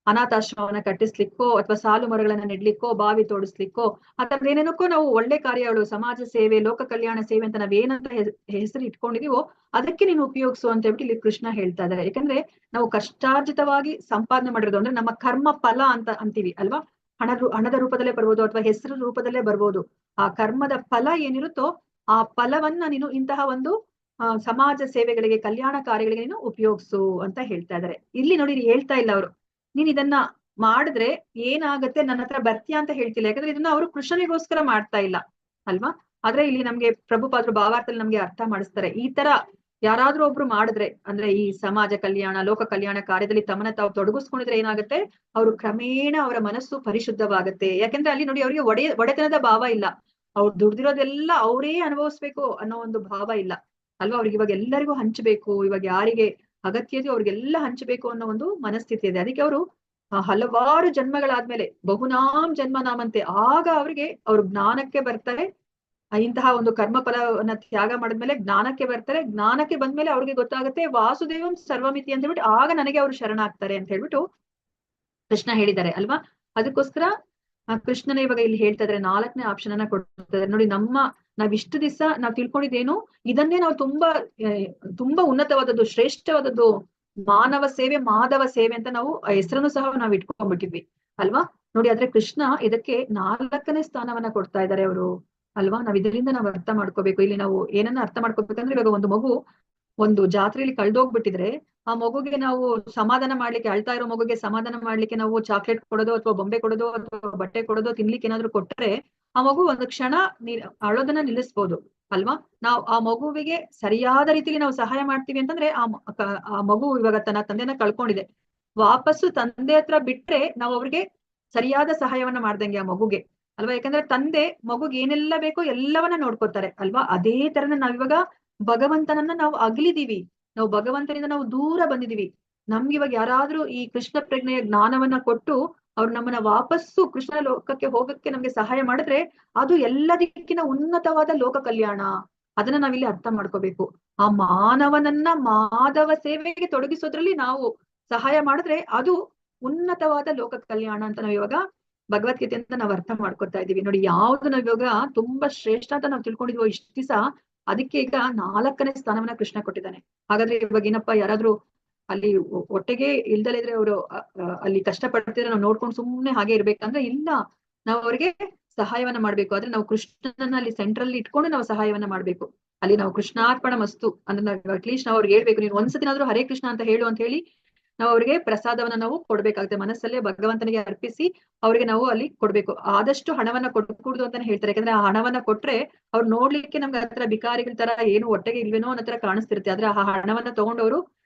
ಅನಾಥಾಶ್ರಮವನ್ನ ಕಟ್ಟಿಸ್ಲಿಕ್ಕೋ, ಅಥವಾ ಸಾಲು ಮರಗಳನ್ನ ನೆಡ್ಲಿಕ್ಕೋ, ಬಾವಿ ತೋಡಿಸ್ಲಿಕ್ಕೋ, ಅಥವಾ ಏನೇನಕ್ಕೋ ನಾವು ಒಳ್ಳೆ ಕಾರ್ಯಗಳು, ಸಮಾಜ ಸೇವೆ, ಲೋಕ ಕಲ್ಯಾಣ ಸೇವೆ ಅಂತ ನಾವೇನಂತ ಹೆಸರು ಇಟ್ಕೊಂಡಿದೀವೋ ಅದಕ್ಕೆ ನೀನು ಉಪಯೋಗಿಸು ಅಂತ ಹೇಳ್ಬಿಟ್ಟು ಇಲ್ಲಿ ಕೃಷ್ಣ ಹೇಳ್ತಾ ಇದ್ದಾರೆ. ಯಾಕಂದ್ರೆ ನಾವು ಕಷ್ಟಾರ್ಜಿತವಾಗಿ ಸಂಪಾದನೆ ಮಾಡಿರೋದು ಅಂದ್ರೆ ನಮ್ಮ ಕರ್ಮ ಫಲ ಅಂತ ಅಂತೀವಿ ಅಲ್ವಾ. ಹಣದ ರೂಪದಲ್ಲೇ ಬರ್ಬೋದು, ಅಥವಾ ಹೆಸರು ರೂಪದಲ್ಲೇ ಬರ್ಬೋದು. ಆ ಕರ್ಮದ ಫಲ ಏನಿರುತ್ತೋ ಆ ಫಲವನ್ನ ನೀನು ಇಂತಹ ಒಂದು ಸಮಾಜ ಸೇವೆಗಳಿಗೆ, ಕಲ್ಯಾಣ ಕಾರ್ಯಗಳಿಗೆ ನೀನು ಉಪಯೋಗಿಸು ಅಂತ ಹೇಳ್ತಾ ಇದ್ದಾರೆ. ಇಲ್ಲಿ ನೋಡಿ, ಹೇಳ್ತಾ ಇಲ್ಲ ಅವರು ನೀನ್ ಇದನ್ನ ಮಾಡಿದ್ರೆ ಏನಾಗತ್ತೆ, ನನ್ನ ಹತ್ರ ಬರ್ತೀಯಾ ಅಂತ ಹೇಳ್ತಿಲ್ಲ. ಯಾಕಂದ್ರೆ ಇದನ್ನ ಅವರು ಕೃಷ್ಣನಿಗೋಸ್ಕರ ಮಾಡ್ತಾ ಇಲ್ಲ ಅಲ್ವಾ. ಆದ್ರೆ ಇಲ್ಲಿ ನಮ್ಗೆ ಪ್ರಭುಪಾದರು ಭಾವಾರ್ಥದಲ್ಲಿ ನಮ್ಗೆ ಅರ್ಥ ಮಾಡಿಸ್ತಾರೆ. ಈ ತರ ಯಾರಾದ್ರೂ ಒಬ್ರು ಮಾಡಿದ್ರೆ, ಅಂದ್ರೆ ಈ ಸಮಾಜ ಕಲ್ಯಾಣ, ಲೋಕ ಕಲ್ಯಾಣ ಕಾರ್ಯದಲ್ಲಿ ತಮ್ಮನ್ನ ತಾವು ತೊಡಗಿಸ್ಕೊಂಡಿದ್ರೆ ಏನಾಗುತ್ತೆ, ಅವರು ಕ್ರಮೇಣ ಅವರ ಮನಸ್ಸು ಪರಿಶುದ್ಧವಾಗುತ್ತೆ. ಯಾಕಂದ್ರೆ ಅಲ್ಲಿ ನೋಡಿ, ಅವ್ರಿಗೆ ಒಡೆತನದ ಭಾವ ಇಲ್ಲ. ಅವ್ರು ದುಡ್ದಿರೋದೆಲ್ಲ ಅವರೇ ಅನುಭವಿಸ್ಬೇಕು ಅನ್ನೋ ಒಂದು ಭಾವ ಇಲ್ಲ ಅಲ್ವಾ. ಅವ್ರಿಗೆ ಇವಾಗ ಎಲ್ಲರಿಗೂ ಹಂಚಬೇಕು, ಇವಾಗ ಯಾರಿಗೆ ಅಗತ್ಯ ಇದೆಯೋ ಅವ್ರಿಗೆಲ್ಲ ಹಂಚಬೇಕು ಅನ್ನೋ ಒಂದು ಮನಸ್ಥಿತಿ ಇದೆ. ಅದಕ್ಕೆ ಅವರು ಹಲವಾರು ಜನ್ಮಗಳಾದ್ಮೇಲೆ, ಬಹುನಾಂ ಜನ್ಮ ನಾಮಂತೆ, ಆಗ ಅವ್ರಿಗೆ ಅವ್ರು ಜ್ಞಾನಕ್ಕೆ ಬರ್ತಾರೆ. ಇಂತಹ ಒಂದು ಕರ್ಮ ಫಲವನ್ನ ತ್ಯಾಗ ಮಾಡಿದ್ಮೇಲೆ ಜ್ಞಾನಕ್ಕೆ ಬರ್ತಾರೆ. ಜ್ಞಾನಕ್ಕೆ ಬಂದ್ಮೇಲೆ ಅವ್ರಿಗೆ ಗೊತ್ತಾಗುತ್ತೆ ವಾಸುದೇವಂ ಸರ್ವಮಿತಿ ಅಂತ ಹೇಳ್ಬಿಟ್ಟು ಆಗ ನನಗೆ ಅವ್ರು ಶರಣಾಗ್ತಾರೆ ಅಂತ ಹೇಳ್ಬಿಟ್ಟು ಕೃಷ್ಣ ಹೇಳಿದ್ದಾರೆ ಅಲ್ವಾ. ಅದಕ್ಕೋಸ್ಕರ ಕೃಷ್ಣನ ಇವಾಗ ಇಲ್ಲಿ ಹೇಳ್ತಾ ಇದಾರೆ, 4ನೇ ಆಪ್ಷನ್ ಅನ್ನ ಕೊಡ್ತಾರೆ. ನೋಡಿ, ನಾವ್ ಇಷ್ಟು ದಿವಸ ನಾವ್ ತಿಳ್ಕೊಂಡಿದ್ದೇನು, ಇದನ್ನೇ ನಾವು ತುಂಬಾ ಉನ್ನತವಾದದ್ದು, ಶ್ರೇಷ್ಠವಾದದ್ದು ಮಾನವ ಸೇವೆ, ಮಾಧವ ಸೇವೆ ಅಂತ ನಾವು ಹೆಸರನ್ನು ಸಹ ನಾವು ಇಟ್ಕೊಂಡ್ಬಿಟ್ಟಿದ್ವಿ ಅಲ್ವಾ. ನೋಡಿ, ಆದ್ರೆ ಕೃಷ್ಣ ಇದಕ್ಕೆ 4ನೇ ಸ್ಥಾನವನ್ನ ಕೊಡ್ತಾ ಇದ್ದಾರೆ ಅವರು ಅಲ್ವಾ. ನಾವ್ ಇದರಿಂದ ನಾವು ಅರ್ಥ ಮಾಡ್ಕೋಬೇಕು. ಇಲ್ಲಿ ನಾವು ಏನನ್ನ ಅರ್ಥ ಮಾಡ್ಕೋಬೇಕಂದ್ರೆ, ಇವಾಗ ಒಂದು ಮಗು ಒಂದು ಜಾತ್ರೆಯಲ್ಲಿ ಕಳ್ದೋಗ್ಬಿಟ್ಟಿದ್ರೆ ಆ ಮಗುಗೆ ನಾವು ಸಮಾಧಾನ ಮಾಡ್ಲಿಕ್ಕೆ, ಅಳ್ತಾ ಇರೋ ಮಗುಗೆ ಸಮಾಧಾನ ಮಾಡ್ಲಿಕ್ಕೆ ನಾವು ಚಾಕ್ಲೇಟ್ ಕೊಡೋದು, ಅಥವಾ ಬೊಂಬೆ ಕೊಡೋದು, ಅಥವಾ ಬಟ್ಟೆ ಕೊಡೋದು, ತಿನ್ಲಿಕ್ಕೆ ಏನಾದ್ರು ಕೊಟ್ರೆ ಆ ಮಗು ಒಂದು ಕ್ಷಣ ಅಳೋದನ್ನ ನಿಲ್ಲಿಸ್ಬೋದು ಅಲ್ವಾ. ನಾವು ಆ ಮಗುವಿಗೆ ಸರಿಯಾದ ರೀತಿಯಲ್ಲಿ ನಾವು ಸಹಾಯ ಮಾಡ್ತೀವಿ ಅಂತಂದ್ರೆ, ಆ ಮಗು ಇವಾಗ ತನ್ನ ತಂದೆನ ಕಳ್ಕೊಂಡಿದೆ, ವಾಪಸ್ಸು ತಂದೆ ಹತ್ರ ಬಿಟ್ರೆ ನಾವು ಅವ್ರಿಗೆ ಸರಿಯಾದ ಸಹಾಯವನ್ನ ಮಾಡ್ದಂಗೆ ಆ ಮಗುಗೆ ಅಲ್ವಾ. ಯಾಕಂದ್ರೆ ತಂದೆ ಮಗುಗೆ ಏನೆಲ್ಲ ಬೇಕೋ ಎಲ್ಲವನ್ನ ನೋಡ್ಕೊತಾರೆ ಅಲ್ವಾ. ಅದೇ ತರನ ನಾವಿವಾಗ ಭಗವಂತನನ್ನ ನಾವು ಅಗಲಿದೀವಿ, ನಾವು ಭಗವಂತನಿಂದ ನಾವು ದೂರ ಬಂದಿದೀವಿ. ನಮ್ಗೆ ಇವಾಗ ಯಾರಾದ್ರೂ ಈ ಕೃಷ್ಣ ಪ್ರಜ್ಞೆಯ ಜ್ಞಾನವನ್ನ ಕೊಟ್ಟು ಅವ್ರು ನಮ್ಮನ್ನ ವಾಪಸ್ಸು ಕೃಷ್ಣ ಲೋಕಕ್ಕೆ ಹೋಗಕ್ಕೆ ನಮ್ಗೆ ಸಹಾಯ ಮಾಡಿದ್ರೆ ಅದು ಎಲ್ಲದಕ್ಕಿಂತ ಉನ್ನತವಾದ ಲೋಕ ಕಲ್ಯಾಣ. ಅದನ್ನ ನಾವಿಲ್ಲಿ ಅರ್ಥ ಮಾಡ್ಕೋಬೇಕು. ಆ ಮಾನವನನ್ನ ಮಾಧವ ಸೇವೆಗೆ ತೊಡಗಿಸೋದ್ರಲ್ಲಿ ನಾವು ಸಹಾಯ ಮಾಡಿದ್ರೆ ಅದು ಉನ್ನತವಾದ ಲೋಕ ಕಲ್ಯಾಣ ಅಂತ ನಾವ್ ಇವಾಗ ಭಗವದ್ಗೀತೆ ಅಂತ ನಾವ್ ಅರ್ಥ ಮಾಡ್ಕೊತಾ ಇದೀವಿ. ನೋಡಿ, ಯಾವ್ದು ನಾವ್ ಇವಾಗ ತುಂಬಾ ಶ್ರೇಷ್ಠ ಅಂತ ನಾವ್ ತಿಳ್ಕೊಂಡಿದ್ವೋ ಇಷ್ಟ ದಿವಸ, ಅದಕ್ಕೆ ಈಗ 4ನೇ ಸ್ಥಾನವನ್ನ ಕೃಷ್ಣ ಕೊಟ್ಟಿದ್ದಾನೆ. ಹಾಗಾದ್ರೆ ಇವಾಗ ಏನಪ್ಪಾ, ಯಾರಾದ್ರೂ ಅಲ್ಲಿ ಒಟ್ಟಿಗೆ ಇಲ್ದಲೇ ಇದ್ರೆ ಅವರು ಅಲ್ಲಿ ಕಷ್ಟ ಪಡ್ತಿದ್ರೆ ನಾವು ನೋಡ್ಕೊಂಡು ಸುಮ್ನೆ ಹಾಗೆ ಇರ್ಬೇಕಂದ್ರೆ ಇಲ್ಲ, ನಾವು ಅವ್ರಿಗೆ ಸಹಾಯವನ್ನ ಮಾಡ್ಬೇಕು. ಆದ್ರೆ ನಾವು ಕೃಷ್ಣನ ಅಲ್ಲಿ ಸೆಂಟ್ರಲ್ಲಿ ಇಟ್ಕೊಂಡು ನಾವು ಸಹಾಯವನ್ನ ಮಾಡ್ಬೇಕು. ಅಲ್ಲಿ ನಾವು ಕೃಷ್ಣಾರ್ಪಣ ಮಸ್ತು ಅಂದ್ರೆ ಅಟ್ಲೀಸ್ಟ್ ನಾವು ಅವ್ರಿಗೆ ಹೇಳ್ಬೇಕು, ನೀನು ಒಂದ್ಸತಿನಾದ್ರೂ ಹರೇ ಕೃಷ್ಣ ಅಂತ ಹೇಳು ಅಂತ ಹೇಳಿ ನಾವು ಅವ್ರಿಗೆ ಪ್ರಸಾದವನ್ನ ನಾವು ಕೊಡ್ಬೇಕಾಗುತ್ತೆ. ಮನಸ್ಸಲ್ಲೇ ಭಗವಂತನಿಗೆ ಅರ್ಪಿಸಿ ಅವ್ರಿಗೆ ನಾವು ಅಲ್ಲಿ ಕೊಡ್ಬೇಕು. ಆದಷ್ಟು ಹಣವನ್ನ ಕೊಡ್ಕೂಡ್ದು ಅಂತಾನೆ ಹೇಳ್ತಾರೆ. ಯಾಕಂದ್ರೆ ಆ ಹಣವನ್ನ ಕೊಟ್ರೆ ಅವ್ರು ನೋಡ್ಲಿಕ್ಕೆ ನಮ್ಗೆ ಹತ್ರ ಬಿಕಾರಿಗಳ ತರ ಏನು ಹೊಟ್ಟೆಗೆ ಇಲ್ವೇನೋ ಅನ್ನೋ ತರ ಕಾಣಿಸ್ತಿರುತ್ತೆ. ಆದ್ರೆ ಆ ಹಣವನ್ನ ತಗೊಂಡವರು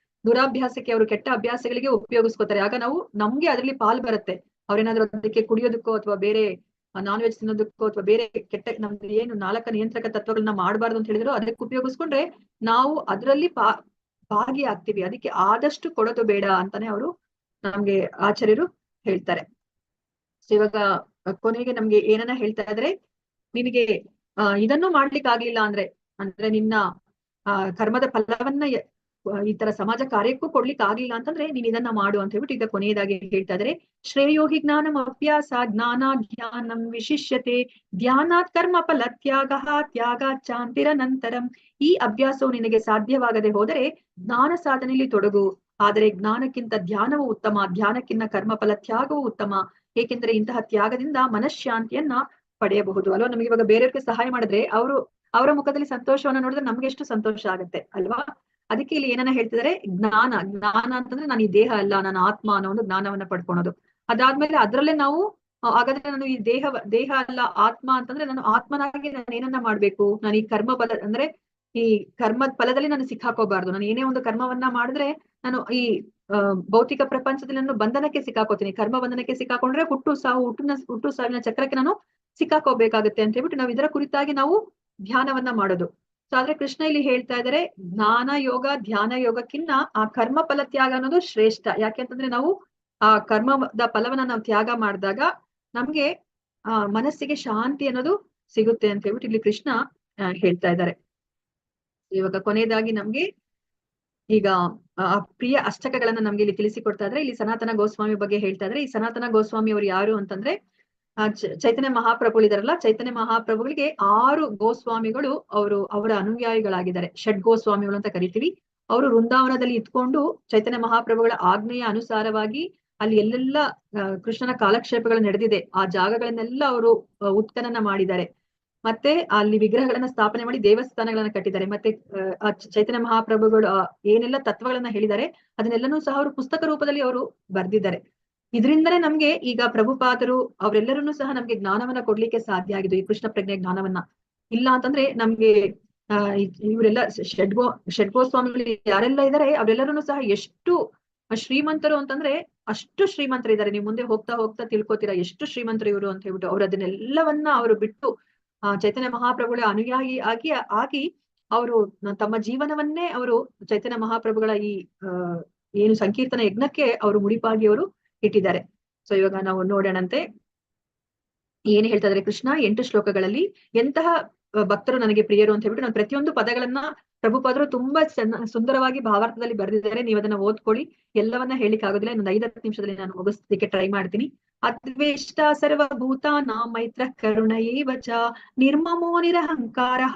ದುರಾಭ್ಯಾಸಕ್ಕೆ, ಅವರು ಕೆಟ್ಟ ಅಭ್ಯಾಸಗಳಿಗೆ ಉಪಯೋಗಿಸ್ಕೋತಾರೆ. ಆಗ ನಾವು ನಮ್ಗೆ ಅದ್ರಲ್ಲಿ ಪಾಲ್ ಬರುತ್ತೆ. ಅವ್ರೇನಾದ್ರೂ ಅದಕ್ಕೆ ಕುಡಿಯೋದಕ್ಕೋ ಅಥವಾ ಬೇರೆ ನಾನ್ ವೆಜ್ ತಿನ್ನೋದಕ್ಕೋ ಅಥವಾ ಬೇರೆ ಕೆಟ್ಟ ನಮ್ದು ಏನು 4 ನಿಯಂತ್ರಕ ತತ್ವಗಳನ್ನ ಮಾಡಬಾರ್ದು ಅಂತ ಹೇಳಿದ್ರು ಅದಕ್ಕೆ ಉಪಯೋಗಿಸ್ಕೊಂಡ್ರೆ ನಾವು ಅದರಲ್ಲಿ ಭಾಗಿಯಾಗ್ತೀವಿ. ಅದಕ್ಕೆ ಆದಷ್ಟು ಕೊಡೋದು ಬೇಡ ಅಂತಾನೆ ಅವರು ನಮ್ಗೆ ಆಚಾರ್ಯರು ಹೇಳ್ತಾರೆ. ಇವಾಗ ಕೊನೆಗೆ ನಮ್ಗೆ ಏನನ್ನ ಹೇಳ್ತಾ ಇದ್ರೆ, ನಿನಗೆ ಇದನ್ನು ಮಾಡ್ಲಿಕ್ಕೆ ಆಗ್ಲಿಲ್ಲ ಅಂದ್ರೆ ನಿನ್ನ ಕರ್ಮದ ಫಲವನ್ನ ಈ ತರ ಸಮಾಜ ಕಾರ್ಯಕ್ಕೂ ಕೊಡ್ಲಿಕ್ಕೆ ಆಗ್ಲಿಲ್ಲ ಅಂತಂದ್ರೆ ನೀನ್ ಇದನ್ನ ಮಾಡು ಅಂತ ಹೇಳ್ಬಿಟ್ಟು ಈಗ ಕೊನೆಯದಾಗಿ ಹೇಳ್ತಾ ಇದಾರೆ. ಶ್ರೇಯೋಹಿ ಜ್ಞಾನಂ ಅಭ್ಯಾಸ ಜ್ಞಾನಾತ್ ಧ್ಯಾನಂ ವಿಶಿಷ್ಯತೆ ಧ್ಯಾನಾತ್ ಕರ್ಮ ಫಲ ತ್ಯಾಗ ಚಾಂತಿರನಂತರಂ. ಈ ಅಭ್ಯಾಸವು ನಿನಗೆ ಸಾಧ್ಯವಾಗದೆ ಹೋದರೆ ಜ್ಞಾನ ಸಾಧನೆಯಲ್ಲಿ ತೊಡಗು. ಆದರೆ ಜ್ಞಾನಕ್ಕಿಂತ ಧ್ಯಾನವು ಉತ್ತಮ, ಧ್ಯಾನಕ್ಕಿಂತ ಕರ್ಮಫಲ ತ್ಯಾಗವು ಉತ್ತಮ. ಏಕೆಂದರೆ ಇಂತಹ ತ್ಯಾಗದಿಂದ ಮನಃಶಾಂತಿಯನ್ನ ಪಡೆಯಬಹುದು ಅಲ್ವಾ. ನಮ್ಗೆ ಇವಾಗ ಬೇರೆಯವ್ರಿಗೆ ಸಹಾಯ ಮಾಡಿದ್ರೆ ಅವರ ಮುಖದಲ್ಲಿ ಸಂತೋಷವನ್ನ ನೋಡಿದ್ರೆ ನಮ್ಗೆ ಎಷ್ಟು ಸಂತೋಷ ಆಗುತ್ತೆ ಅಲ್ವಾ. ಅದಕ್ಕೆ ಇಲ್ಲಿ ಏನನ್ನ ಹೇಳ್ತಿದಾರೆ, ಜ್ಞಾನ ಅಂತಂದ್ರೆ ನಾನು ಈ ದೇಹ ಅಲ್ಲ, ನಾನು ಆತ್ಮ ಅನ್ನೋ ಒಂದು ಜ್ಞಾನವನ್ನ ಪಡ್ಕೊಳೋದು. ಅದಾದ್ಮೇಲೆ ಅದ್ರಲ್ಲೇ ನಾವು ಹಾಗಾದ್ರೆ ನಾನು ಈ ದೇಹ ಅಲ್ಲ ಆತ್ಮ ಅಂತಂದ್ರೆ ನಾನು ಆತ್ಮನಾಗಿ ನಾನು ಏನನ್ನ ಮಾಡ್ಬೇಕು, ನಾನು ಈ ಕರ್ಮ ಫಲ ಅಂದ್ರೆ ಈ ಕರ್ಮದ ಫಲದಲ್ಲಿ ನಾನು ಸಿಕ್ಕಾಕೋಬಾರ್ದು. ನಾನು ಏನೇ ಒಂದು ಕರ್ಮವನ್ನ ಮಾಡಿದ್ರೆ ನಾನು ಈ ಭೌತಿಕ ಪ್ರಪಂಚದಲ್ಲಿ ನಾನು ಬಂಧನಕ್ಕೆ ಸಿಕ್ಕಾಕೋತೀನಿ. ಕರ್ಮ ಬಂಧನಕ್ಕೆ ಸಿಕ್ಕಾಕೊಂಡ್ರೆ ಹುಟ್ಟು ಸಾವಿನ ಚಕ್ರಕ್ಕೆ ನಾನು ಸಿಕ್ಕಾಕೋಬೇಕಾಗುತ್ತೆ ಅಂತ ಹೇಳ್ಬಿಟ್ಟು ನಾವು ಇದರ ಕುರಿತಾಗಿ ನಾವು ಧ್ಯಾನವನ್ನ ಮಾಡೋದು. ಸೊ ಆದ್ರೆ ಕೃಷ್ಣ ಇಲ್ಲಿ ಹೇಳ್ತಾ ಇದಾರೆ, ಜ್ಞಾನ ಯೋಗ ಧ್ಯಾನ ಯೋಗಕ್ಕಿನ್ನ ಆ ಕರ್ಮ ಫಲ ತ್ಯಾಗ ಅನ್ನೋದು ಶ್ರೇಷ್ಠ. ಯಾಕೆಂತಂದ್ರೆ ನಾವು ಆ ಕರ್ಮದ ಫಲವನ್ನ ನಾವು ತ್ಯಾಗ ಮಾಡಿದಾಗ ನಮ್ಗೆ ಮನಸ್ಸಿಗೆ ಶಾಂತಿ ಅನ್ನೋದು ಸಿಗುತ್ತೆ ಅಂತ ಹೇಳ್ಬಿಟ್ಟು ಇಲ್ಲಿ ಕೃಷ್ಣ ಹೇಳ್ತಾ ಇದ್ದಾರೆ. ಇವಾಗ ಕೊನೆಯದಾಗಿ ನಮ್ಗೆ ಈಗ ಪ್ರಿಯ ಅಷ್ಟಕಗಳನ್ನ ನಮ್ಗೆ ಇಲ್ಲಿ ತಿಳಿಸಿಕೊಡ್ತಾ ಇದ್ರೆ, ಇಲ್ಲಿ ಸನಾತನ ಗೋಸ್ವಾಮಿ ಬಗ್ಗೆ ಹೇಳ್ತಾ ಇದ್ರೆ, ಈ ಸನಾತನ ಗೋಸ್ವಾಮಿ ಅವರು ಯಾರು ಅಂತಂದ್ರೆ ಚೈತನ್ಯ ಮಹಾಪ್ರಭುಗಳಿದಾರಲ್ಲ, ಚೈತನ್ಯ ಮಹಾಪ್ರಭುಗಳಿಗೆ 6 ಗೋಸ್ವಾಮಿಗಳು ಅವರ ಅನುಯಾಯಿಗಳಾಗಿದ್ದಾರೆ. ಷಡ್ ಗೋಸ್ವಾಮಿಗಳು ಅಂತ ಕರಿತೀವಿ. ಅವರು ವೃಂದಾವನದಲ್ಲಿ ಇದ್ಕೊಂಡು ಚೈತನ್ಯ ಮಹಾಪ್ರಭುಗಳ ಆಜ್ಞೆಯ ಅನುಸಾರವಾಗಿ ಅಲ್ಲಿ ಎಲ್ಲೆಲ್ಲ ಕೃಷ್ಣನ ಕಾಲಕ್ಷೇಪಗಳು ನಡೆದಿದೆ ಆ ಜಾಗಗಳನ್ನೆಲ್ಲ ಅವರು ಉತ್ಖನನ ಮಾಡಿದ್ದಾರೆ. ಮತ್ತೆ ಅಲ್ಲಿ ವಿಗ್ರಹಗಳನ್ನ ಸ್ಥಾಪನೆ ಮಾಡಿ ದೇವಸ್ಥಾನಗಳನ್ನ ಕಟ್ಟಿದ್ದಾರೆ. ಮತ್ತೆ ಚೈತನ್ಯ ಮಹಾಪ್ರಭುಗಳು ಏನೆಲ್ಲ ತತ್ವಗಳನ್ನ ಹೇಳಿದ್ದಾರೆ ಅದನ್ನೆಲ್ಲನೂ ಸಹ ಅವರು ಪುಸ್ತಕ ರೂಪದಲ್ಲಿ ಅವರು ಬರ್ದಿದ್ದಾರೆ. ಇದರಿಂದಲೇ ನಮ್ಗೆ ಈಗ ಪ್ರಭುಪಾದರು ಅವರೆಲ್ಲರನ್ನೂ ಸಹ ನಮ್ಗೆ ಜ್ಞಾನವನ್ನ ಕೊಡ್ಲಿಕ್ಕೆ ಸಾಧ್ಯ ಆಗಿದೆ, ಈ ಕೃಷ್ಣ ಪ್ರಜ್ಞೆ ಜ್ಞಾನವನ್ನ. ಇಲ್ಲ ಅಂತಂದ್ರೆ ನಮ್ಗೆ ಇವರೆಲ್ಲ ಷಡ್ಗೋಸ್ವಾಮಿಗಳು ಯಾರೆಲ್ಲ ಇದ್ದಾರೆ ಅವರೆಲ್ಲರನ್ನೂ ಸಹ ಎಷ್ಟು ಶ್ರೀಮಂತರು ಅಂತಂದ್ರೆ ಅಷ್ಟು ಶ್ರೀಮಂತರಿದ್ದಾರೆ. ನೀವು ಮುಂದೆ ಹೋಗ್ತಾ ಹೋಗ್ತಾ ತಿಳ್ಕೊತೀರಾ ಎಷ್ಟು ಶ್ರೀಮಂತರು ಇವರು ಅಂತ ಹೇಳ್ಬಿಟ್ಟು. ಅವ್ರು ಅದನ್ನೆಲ್ಲವನ್ನ ಅವರು ಬಿಟ್ಟು ಚೈತನ್ಯ ಮಹಾಪ್ರಭುಗಳ ಅನುಯಾಯಿ ಆಗಿ ಅವರು ತಮ್ಮ ಜೀವನವನ್ನೇ ಅವರು ಚೈತನ್ಯ ಮಹಾಪ್ರಭುಗಳ ಈ ಏನು ಸಂಕೀರ್ತನ ಯಜ್ಞಕ್ಕೆ ಅವರು ಮುಡಿಪಾಗಿ ಅವರು ಇಟ್ಟಿದ್ದಾರೆ. ಸೊ ಇವಾಗ ನಾವು ನೋಡೋಣಂತೆ ಏನ್ ಹೇಳ್ತಾ ಇದಾರೆ ಕೃಷ್ಣ 8 ಶ್ಲೋಕಗಳಲ್ಲಿ. ಎಂತಹ ಭಕ್ತರು ನನಗೆ ಪ್ರಿಯರು ಅಂತ ಹೇಳ್ಬಿಟ್ಟು ನಾನು ಪ್ರತಿಯೊಂದು ಪದಗಳನ್ನ ಪ್ರಭುಪಾದರು ತುಂಬಾ ಸುಂದರವಾಗಿ ಭಾವಾರ್ಥದಲ್ಲಿ ಬರೆದಿದ್ದಾರೆ. ನೀವು ಅದನ್ನ ಓದ್ಕೊಳ್ಳಿ. ಎಲ್ಲವನ್ನ ಹೇಳಿಕ್ ಆಗೋದಿಲ್ಲ, ಇನ್ನೊಂದು 5-10 ನಿಮಿಷದಲ್ಲಿ ನಾನು ಮುಗಿಸ್ಲಿಕ್ಕೆ ಟ್ರೈ ಮಾಡ್ತೀನಿ. ಅದ್ವೇಷ್ಟ ಸರ್ವಭೂತಾನಾಂ ಮೈತ್ರ ಕರುಣ ಏವ ಚ ನಿರ್ಮಮೋ ನಿರಹಂಕಾರಃ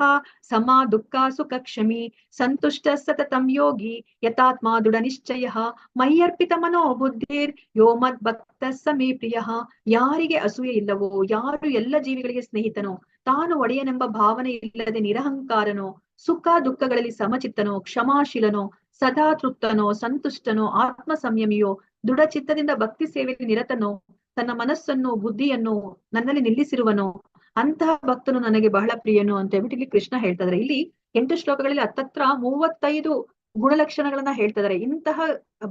ಸಮಾ ದುಃಖ ಸುಖ ಕ್ಷಮಿ ಸಂತುಷ್ಟ ಸತತಂ ಯೋಗಿ ಯಥಾತ್ಮ ದೃಢ ನಿಶ್ಚಯಃ ಮಯ್ಯರ್ಪಿತ ಮನೋ ಬುದ್ಧಿರ್ ಯೋ ಮದ್ ಭಕ್ತ ಸಮೇ ಪ್ರಿಯಃ. ಯಾರಿಗೆ ಅಸೂಯೆ ಇಲ್ಲವೋ, ಯಾರು ಎಲ್ಲ ಜೀವಿಗಳಿಗೆ ಸ್ನೇಹಿತನೋ, ತಾನು ಒಡೆಯನೆಂಬ ಭಾವನೆ ಇಲ್ಲದೆ ನಿರಹಂಕಾರನೋ, ಸುಖ ದುಃಖಗಳಲ್ಲಿ ಸಮಚಿತ್ತನೋ, ಕ್ಷಮಾಶೀಲನೋ, ಸದಾ ತೃಪ್ತನೋ, ಸಂತುಷ್ಟನೋ, ಆತ್ಮ ಸಂಯಮಿಯೋ, ದೃಢ ಚಿತ್ತದಿಂದ ಭಕ್ತಿ ಸೇವೆಯಲ್ಲಿ ನಿರತನೋ, ತನ್ನ ಮನಸ್ಸನ್ನು ಬುದ್ಧಿಯನ್ನು ನನ್ನಲ್ಲಿ ನಿಲ್ಲಿಸಿರುವನೋ, ಅಂತಹ ಭಕ್ತನು ನನಗೆ ಬಹಳ ಪ್ರಿಯನು ಅಂತ ಹೇಳ್ಬಿಟ್ಟು ಇಲ್ಲಿ ಕೃಷ್ಣ ಹೇಳ್ತಾ ಇದಾರೆ. ಇಲ್ಲಿ 8 ಶ್ಲೋಕಗಳಲ್ಲಿ ಹತ್ತತ್ರ 35 ಗುಣಲಕ್ಷಣಗಳನ್ನ ಹೇಳ್ತಾ ಇದಾರೆ. ಇಂತಹ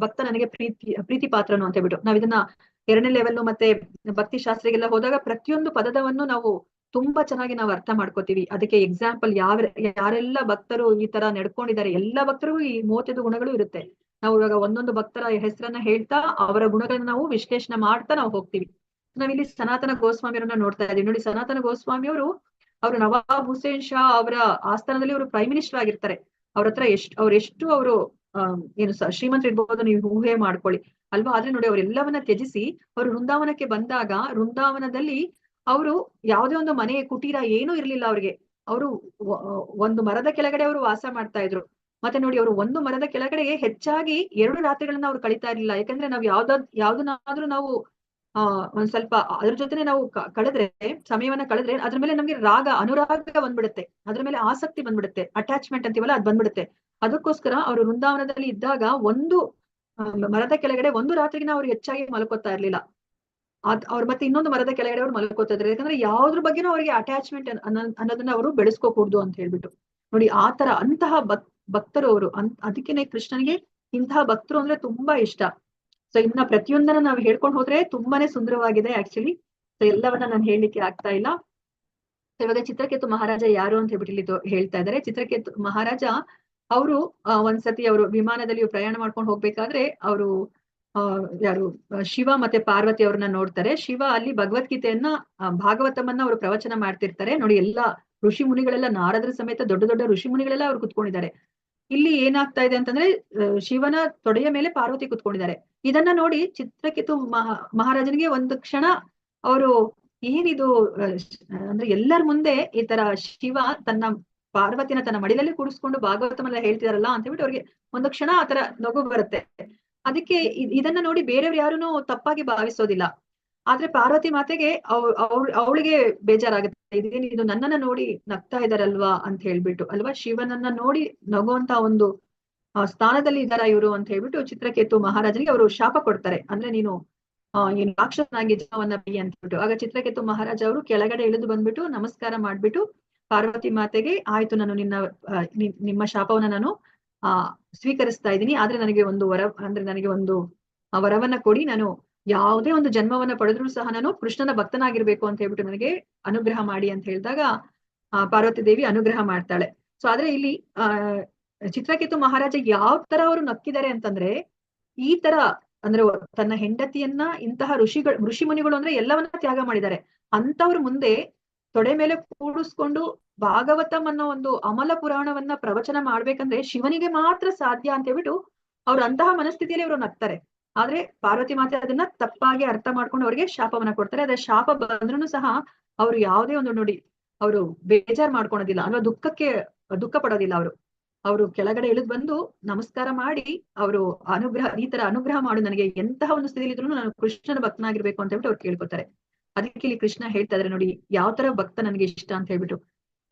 ಭಕ್ತ ನನಗೆ ಪ್ರೀತಿ ಪಾತ್ರನು ಅಂತ ಹೇಳ್ಬಿಟ್ಟು. ನಾವ್ ಇದನ್ನ 2ನೇ ಲೆವೆಲ್ ಮತ್ತೆ ಭಕ್ತಿ ಶಾಸ್ತ್ರಿಗೆಲ್ಲ ಹೋದಾಗ ಪ್ರತಿಯೊಂದು ಪದದವನ್ನು ನಾವು ತುಂಬಾ ಚೆನ್ನಾಗಿ ನಾವು ಅರ್ಥ ಮಾಡ್ಕೋತೀವಿ. ಅದಕ್ಕೆ ಎಕ್ಸಾಂಪಲ್ ಯಾರೆಲ್ಲ ಭಕ್ತರು ಈ ತರ ನಡ್ಕೊಂಡಿದ್ದಾರೆ, ಎಲ್ಲಾ ಭಕ್ತರಿಗೂ ಈ 35 ಗುಣಗಳು ಇರುತ್ತೆ. ನಾವು ಇವಾಗ ಒಂದೊಂದು ಭಕ್ತರ ಹೆಸರನ್ನ ಹೇಳ್ತಾ ಅವರ ಗುಣಗಳನ್ನ ನಾವು ವಿಶ್ಲೇಷಣೆ ಮಾಡ್ತಾ ನಾವು ಹೋಗ್ತೀವಿ. ನಾವಿಲ್ಲಿ ಸನಾತನ ಗೋಸ್ವಾಮಿಯವ್ರನ್ನ ನೋಡ್ತಾ ಇದೀವಿ. ನೋಡಿ, ಸನಾತನ ಗೋಸ್ವಾಮಿಯವರು ನವಾಬ್ ಹುಸೇನ್ ಶಾ ಅವರ ಆಸ್ಥಾನದಲ್ಲಿ ಅವರು ಪ್ರೈಮ್ ಮಿನಿಸ್ಟರ್ ಆಗಿರ್ತಾರೆ. ಅವ್ರ ಹತ್ರ ಎಷ್ಟು ಅವರು ಏನು ಶ್ರೀಮಂತರು ಇರ್ಬೋದು, ನೀವು ಊಹೆ ಮಾಡ್ಕೊಳ್ಳಿ ಅಲ್ವಾ. ಆದ್ರೆ ನೋಡಿ, ಅವರೆಲ್ಲವನ್ನ ತ್ಯಜಿಸಿ ಅವರು ವೃಂದಾವನಕ್ಕೆ ಬಂದಾಗ ವೃಂದಾವನದಲ್ಲಿ ಅವರು ಯಾವುದೇ ಒಂದು ಮನೆ ಕುಟೀರ ಏನೂ ಇರ್ಲಿಲ್ಲ ಅವ್ರಿಗೆ. ಅವರು ಒಂದು ಮರದ ಕೆಳಗಡೆ ಅವರು ವಾಸ ಮಾಡ್ತಾ ಇದ್ರು. ಮತ್ತೆ ನೋಡಿ, ಅವರು ಒಂದು ಮರದ ಕೆಳಗಡೆ ಹೆಚ್ಚಾಗಿ 2 ರಾತ್ರಿಗಳನ್ನ ಅವ್ರು ಕಳೀತಾ ಇರ್ಲಿಲ್ಲ. ಯಾಕಂದ್ರೆ ನಾವು ಯಾವ್ದನ್ನಾದ್ರೂ ನಾವು ಒಂದ್ ಸ್ವಲ್ಪ ಅದ್ರ ಜೊತೆನೆ ನಾವು ಸಮಯವನ್ನ ಕಳೆದ್ರೆ ಅದ್ರ ಮೇಲೆ ನಮ್ಗೆ ಅನುರಾಗ ಬಂದ್ಬಿಡುತ್ತೆ, ಅದ್ರ ಮೇಲೆ ಆಸಕ್ತಿ ಬಂದ್ಬಿಡುತ್ತೆ, ಅಟ್ಯಾಚ್ಮೆಂಟ್ ಅಂತೀವಲ್ಲ ಅದ್ ಬಂದ್ಬಿಡುತ್ತೆ. ಅದಕ್ಕೋಸ್ಕರ ಅವರು ವೃಂದಾವನದಲ್ಲಿ ಇದ್ದಾಗ ಒಂದು ಮರದ ಕೆಳಗಡೆ ಒಂದು ರಾತ್ರಿಗಿನ ಅವ್ರು ಹೆಚ್ಚಾಗಿ ಮಲ್ಕೋತಾ ಇರ್ಲಿಲ್ಲ. ಅವ್ರು ಮತ್ತೆ ಇನ್ನೊಂದು ಮರದ ಕೆಳಗಡೆ ಅವ್ರು ಮಲ್ಕೋತಾ ಇದ್ರು. ಯಾಕಂದ್ರೆ ಯಾವ್ದ್ರ ಬಗ್ಗೆನೂ ಅವರಿಗೆ ಅಟ್ಯಾಚ್ಮೆಂಟ್ ಅನ್ನೋದನ್ನ ಅವರು ಬೆಳೆಸ್ಕೋಕೂಡ್ದು ಅಂತ ಹೇಳ್ಬಿಟ್ಟು. ನೋಡಿ ಆತರ ಅಂತಹ ಭಕ್ತರು ಅವರು. ಅದಕ್ಕೇನೆ ಕೃಷ್ಣನಿಗೆ ಇಂತಹ ಭಕ್ತರು ಅಂದ್ರೆ ತುಂಬಾ ಇಷ್ಟ. ಸೊ ಇನ್ನ ಪ್ರತಿಯೊಂದನ್ನ ನಾವು ಹೇಳ್ಕೊಂಡು ಹೋದ್ರೆ ತುಂಬಾನೇ ಸುಂದರವಾಗಿದೆ ಆಕ್ಚುಲಿ. ಸೊ ಎಲ್ಲವನ್ನ ನಾನು ಹೇಳ್ಲಿಕ್ಕೆ ಆಗ್ತಾ ಇಲ್ಲ. ಇವಾಗ ಚಿತ್ರಕೇತು ಮಹಾರಾಜ ಯಾರು ಅಂತ ಹೇಳ್ಬಿಟ್ಟು ಇಲ್ಲಿ ಹೇಳ್ತಾ ಇದ್ದಾರೆ. ಚಿತ್ರಕೇತು ಮಹಾರಾಜ ಅವರು ಒಂದ್ಸತಿ ಅವರು ವಿಮಾನದಲ್ಲಿ ಪ್ರಯಾಣ ಮಾಡ್ಕೊಂಡು ಹೋಗ್ಬೇಕಾದ್ರೆ ಅವರು ಯಾರು ಶಿವ ಮತ್ತೆ ಪಾರ್ವತಿ ಅವ್ರನ್ನ ನೋಡ್ತಾರೆ. ಶಿವ ಅಲ್ಲಿ ಭಗವದ್ಗೀತೆಯನ್ನ ಭಾಗವತಮನ್ನ ಅವರು ಪ್ರವಚನ ಮಾಡ್ತಿರ್ತಾರೆ. ನೋಡಿ ಎಲ್ಲಾ ಋಷಿ ಮುನಿಗಳೆಲ್ಲ, ನಾರದ್ರ ಸಮೇತ ದೊಡ್ಡ ದೊಡ್ಡ ಋಷಿ ಮುನಿಗಳೆಲ್ಲ ಅವ್ರು ಕುತ್ಕೊಂಡಿದ್ದಾರೆ. ಇಲ್ಲಿ ಏನಾಗ್ತಾ ಇದೆ ಅಂತಂದ್ರೆ ಶಿವನ ತೊಡೆಯ ಮೇಲೆ ಪಾರ್ವತಿ ಕುತ್ಕೊಂಡಿದ್ದಾರೆ. ಇದನ್ನ ನೋಡಿ ಚಿತ್ರಕೇತು ಮಹಾರಾಜನಿಗೆ ಒಂದು ಕ್ಷಣ ಅವರು ಏನಿದು ಅಂದ್ರೆ ಎಲ್ಲರ ಮುಂದೆ ಈ ತರ ಶಿವ ತನ್ನ ಪಾರ್ವತಿನ ತನ್ನ ಮಡಿಲಲ್ಲಿ ಕೂಡಿಸ್ಕೊಂಡು ಭಾಗವತಮೆಲ್ಲ ಹೇಳ್ತಿದಾರಲ್ಲ ಅಂತ ಹೇಳ್ಬಿಟ್ಟು ಅವ್ರಿಗೆ ಒಂದು ಕ್ಷಣ ಆತರ ನಗು ಬರುತ್ತೆ. ಅದಕ್ಕೆ ಇದನ್ನ ನೋಡಿ ಬೇರೆಯವ್ರು ಯಾರುನು ತಪ್ಪಾಗಿ ಭಾವಿಸೋದಿಲ್ಲ. ಆದ್ರೆ ಪಾರ್ವತಿ ಮಾತೆಗೆ ಅವಳಿಗೆ ಬೇಜಾರಾಗುತ್ತೆ. ಇದು ನನ್ನನ್ನ ನೋಡಿ ನಗ್ತಾ ಇದಾರಲ್ವಾ ಅಂತ ಹೇಳ್ಬಿಟ್ಟು ಅಲ್ವಾ, ಶಿವನನ್ನ ನೋಡಿ ನಗುವಂತ ಒಂದು ಸ್ಥಾನದಲ್ಲಿ ಇದ್ದಾರ ಇವರು ಅಂತ ಹೇಳ್ಬಿಟ್ಟು ಚಿತ್ರಕೇತು ಮಹಾರಾಜನಿಗೆ ಅವರು ಶಾಪ ಕೊಡ್ತಾರೆ. ಅಂದ್ರೆ ನೀನು ಏನು ರಾಕ್ಷಸನಾಗಿ ಜೀವವನ್ನ ಬಿ ಅಂತ ಹೇಳ್ಬಿಟ್ಟು. ಆಗ ಚಿತ್ರಕೇತು ಮಹಾರಾಜ ಅವರು ಕೆಳಗಡೆ ಇಳಿದು ಬಂದ್ಬಿಟ್ಟು ನಮಸ್ಕಾರ ಮಾಡ್ಬಿಟ್ಟು ಪಾರ್ವತಿ ಮಾತೆಗೆ, ಆಯ್ತು ನಾನು ನಿಮ್ಮ ಶಾಪವನ್ನ ನಾನು ಸ್ವೀಕರಿಸ್ತಾ ಇದ್ದೀನಿ. ಆದ್ರೆ ನನಗೆ ಒಂದು ನನಗೆ ಒಂದು ವರವನ್ನ ಕೊಡಿ. ನಾನು ಯಾವುದೇ ಒಂದು ಜನ್ಮವನ್ನ ಪಡೆದ್ರು ಸಹ ನಾನು ಕೃಷ್ಣನ ಭಕ್ತನಾಗಿರ್ಬೇಕು ಅಂತ ಹೇಳ್ಬಿಟ್ಟು ನನಗೆ ಅನುಗ್ರಹ ಮಾಡಿ ಅಂತ ಹೇಳಿದಾಗ ಪಾರ್ವತಿ ದೇವಿ ಅನುಗ್ರಹ ಮಾಡ್ತಾಳೆ. ಸೊ ಆದ್ರೆ ಇಲ್ಲಿ ಚಿತ್ರಕೇತು ಮಹಾರಾಜ ಯಾವ ತರ ಅವರು ನಕ್ಕಿದ್ದಾರೆ ಅಂತಂದ್ರೆ, ಈ ತರ ಅಂದ್ರೆ ತನ್ನ ಹೆಂಡತಿಯನ್ನ ಇಂತಹ ಋಷಿ ಮುನಿಗಳು ಅಂದ್ರೆ ಎಲ್ಲವನ್ನ ತ್ಯಾಗ ಮಾಡಿದ್ದಾರೆ. ಅಂತವ್ರ ಮುಂದೆ ತೊಡೆ ಮೇಲೆ ಕೂಡಿಸ್ಕೊಂಡು ಭಾಗವತಂ ಅನ್ನೋ ಒಂದು ಅಮಲ ಪುರಾಣವನ್ನ ಪ್ರವಚನ ಮಾಡ್ಬೇಕಂದ್ರೆ ಶಿವನಿಗೆ ಮಾತ್ರ ಸಾಧ್ಯ ಅಂತ ಹೇಳ್ಬಿಟ್ಟು ಅವ್ರು ಅಂತಹ ಮನಸ್ಥಿತಿಯಲ್ಲಿ ಅವರು ನಗ್ತಾರೆ. ಆದ್ರೆ ಪಾರ್ವತಿ ಮಾತೆ ಅದನ್ನ ತಪ್ಪಾಗಿ ಅರ್ಥ ಮಾಡ್ಕೊಂಡು ಅವ್ರಿಗೆ ಶಾಪವನ್ನ ಕೊಡ್ತಾರೆ. ಅದೇ ಶಾಪ ಬಂದ್ರೂ ಸಹ ಅವ್ರು ಯಾವುದೇ ಒಂದು ನೋಡಿ ಅವರು ಬೇಜಾರ್ ಮಾಡ್ಕೊಳೋದಿಲ್ಲ ಅನ್ನೋ ದುಃಖ ಪಡೋದಿಲ್ಲ. ಅವರು ಕೆಳಗಡೆ ಇಳಿದು ಬಂದು ನಮಸ್ಕಾರ ಮಾಡಿ ಅವರು ಈ ತರ ಅನುಗ್ರಹ ಮಾಡು, ನನಗೆ ಎಂತಹ ಒಂದು ಸ್ಥಿತಿಯಲ್ಲಿ ಇದ್ರು ನಾನು ಕೃಷ್ಣನ ಭಕ್ತನಾಗಿರ್ಬೇಕು ಅಂತ ಹೇಳ್ಬಿಟ್ಟು ಅವ್ರು ಕೇಳ್ಕೊತಾರೆ. ಅದಕ್ಕೆ ಇಲ್ಲಿ ಕೃಷ್ಣ ಹೇಳ್ತಾ ಇದ್ರೆ ನೋಡಿ ಯಾವ ತರ ಭಕ್ತ ನನಗೆ ಇಷ್ಟ ಅಂತ ಹೇಳ್ಬಿಟ್ಟು.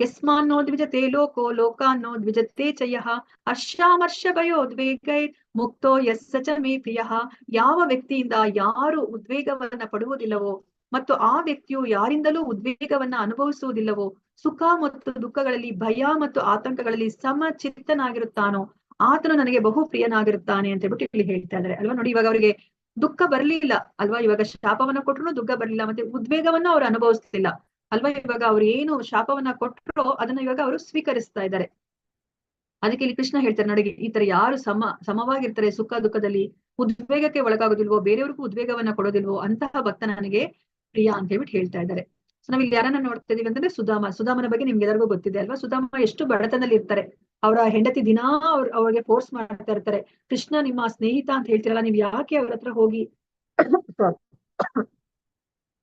ಯಸ್ಮಾನ್ನೋ ದ್ವಿಜತೆ ಲೋಕೋ ಲೋಕಾನ್ನೋ ದ್ವಿಜತೆ ಚಯಃ ಹರ್ಷಾಮರ್ಷ ಭಯೋದ್ವೇಗೈ ಮುಕ್ತೋ ಯಸ್ಸ ಮೇ ಪ್ರಿಯಃ. ಯಾವ ವ್ಯಕ್ತಿಯಿಂದ ಯಾರು ಉದ್ವೇಗವನ್ನ ಪಡುವುದಿಲ್ಲವೋ ಮತ್ತು ಆ ವ್ಯಕ್ತಿಯು ಯಾರಿಂದಲೂ ಉದ್ವೇಗವನ್ನ ಅನುಭವಿಸುವುದಿಲ್ಲವೋ, ಸುಖ ಮತ್ತು ದುಃಖಗಳಲ್ಲಿ ಭಯ ಮತ್ತು ಆತಂಕಗಳಲ್ಲಿ ಸಮಚಿತ್ತನಾಗಿರುತ್ತಾನೋ ಆತನು ನನಗೆ ಬಹು ಪ್ರಿಯನಾಗಿರುತ್ತಾನೆ ಅಂತ ಹೇಳ್ಬಿಟ್ಟು ಇಲ್ಲಿ ಹೇಳ್ತಾ ಇದ್ದಾರೆ ಅಲ್ವಾ. ನೋಡಿ ಇವಾಗ ಅವರಿಗೆ ದುಃಖ ಬರ್ಲಿಲ್ಲ ಅಲ್ವಾ, ಇವಾಗ ಶಾಪವನ್ನ ಕೊಟ್ಟರು ದುಃಖ ಬರ್ಲಿಲ್ಲ, ಮತ್ತೆ ಉದ್ವೇಗವನ್ನ ಅವ್ರು ಅನುಭವಿಸ್ತಿಲ್ಲ ಅಲ್ವಾ. ಇವಾಗ ಅವ್ರು ಏನು ಶಾಪವನ್ನ ಕೊಟ್ಟರೋ ಅದನ್ನ ಇವಾಗ ಅವರು ಸ್ವೀಕರಿಸ್ತಾ ಇದ್ದಾರೆ. ಅದಕ್ಕೆ ಇಲ್ಲಿ ಕೃಷ್ಣ ಹೇಳ್ತಾರೆ ನೋಡಿ, ಈ ತರ ಯಾರು ಸಮವಾಗಿರ್ತಾರೆ ಸುಖ ದುಃಖದಲ್ಲಿ, ಉದ್ವೇಗಕ್ಕೆ ಒಳಗಾಗೋದಿಲ್ವೋ, ಬೇರೆಯವ್ರಿಗೂ ಉದ್ವೇಗವನ್ನ ಕೊಡೋದಿಲ್ವೋ ಅಂತಹ ಭಕ್ತ ನನಗೆ ಪ್ರಿಯ ಅಂತ ಹೇಳ್ಬಿಟ್ಟು ಹೇಳ್ತಾ ಇದ್ದಾರೆ. ಸೊ ನಾವ್ ಇಲ್ಲಿ ಯಾರನ್ನ ನೋಡ್ತಾ ಇದೀವಿ ಅಂತಂದ್ರೆ ಸುಧಾಮನ ಬಗ್ಗೆ ನಿಮ್ಗೆ ಎಲ್ಲರಿಗೂ ಗೊತ್ತಿದೆ ಅಲ್ವಾ. ಸುಧಾಮ ಎಷ್ಟು ಬಡತನದಲ್ಲಿ ಇರ್ತಾರೆ. ಅವರ ಹೆಂಡತಿ ದಿನಾ ಅವ್ರಿಗೆ ಫೋರ್ಸ್ ಮಾಡ್ತಾ ಇರ್ತಾರೆ, ಕೃಷ್ಣ ನಿಮ್ಮ ಸ್ನೇಹಿತ ಅಂತ ಹೇಳ್ತಿರಲ್ಲ, ನೀವ್ ಯಾಕೆ ಅವ್ರ ಹತ್ರ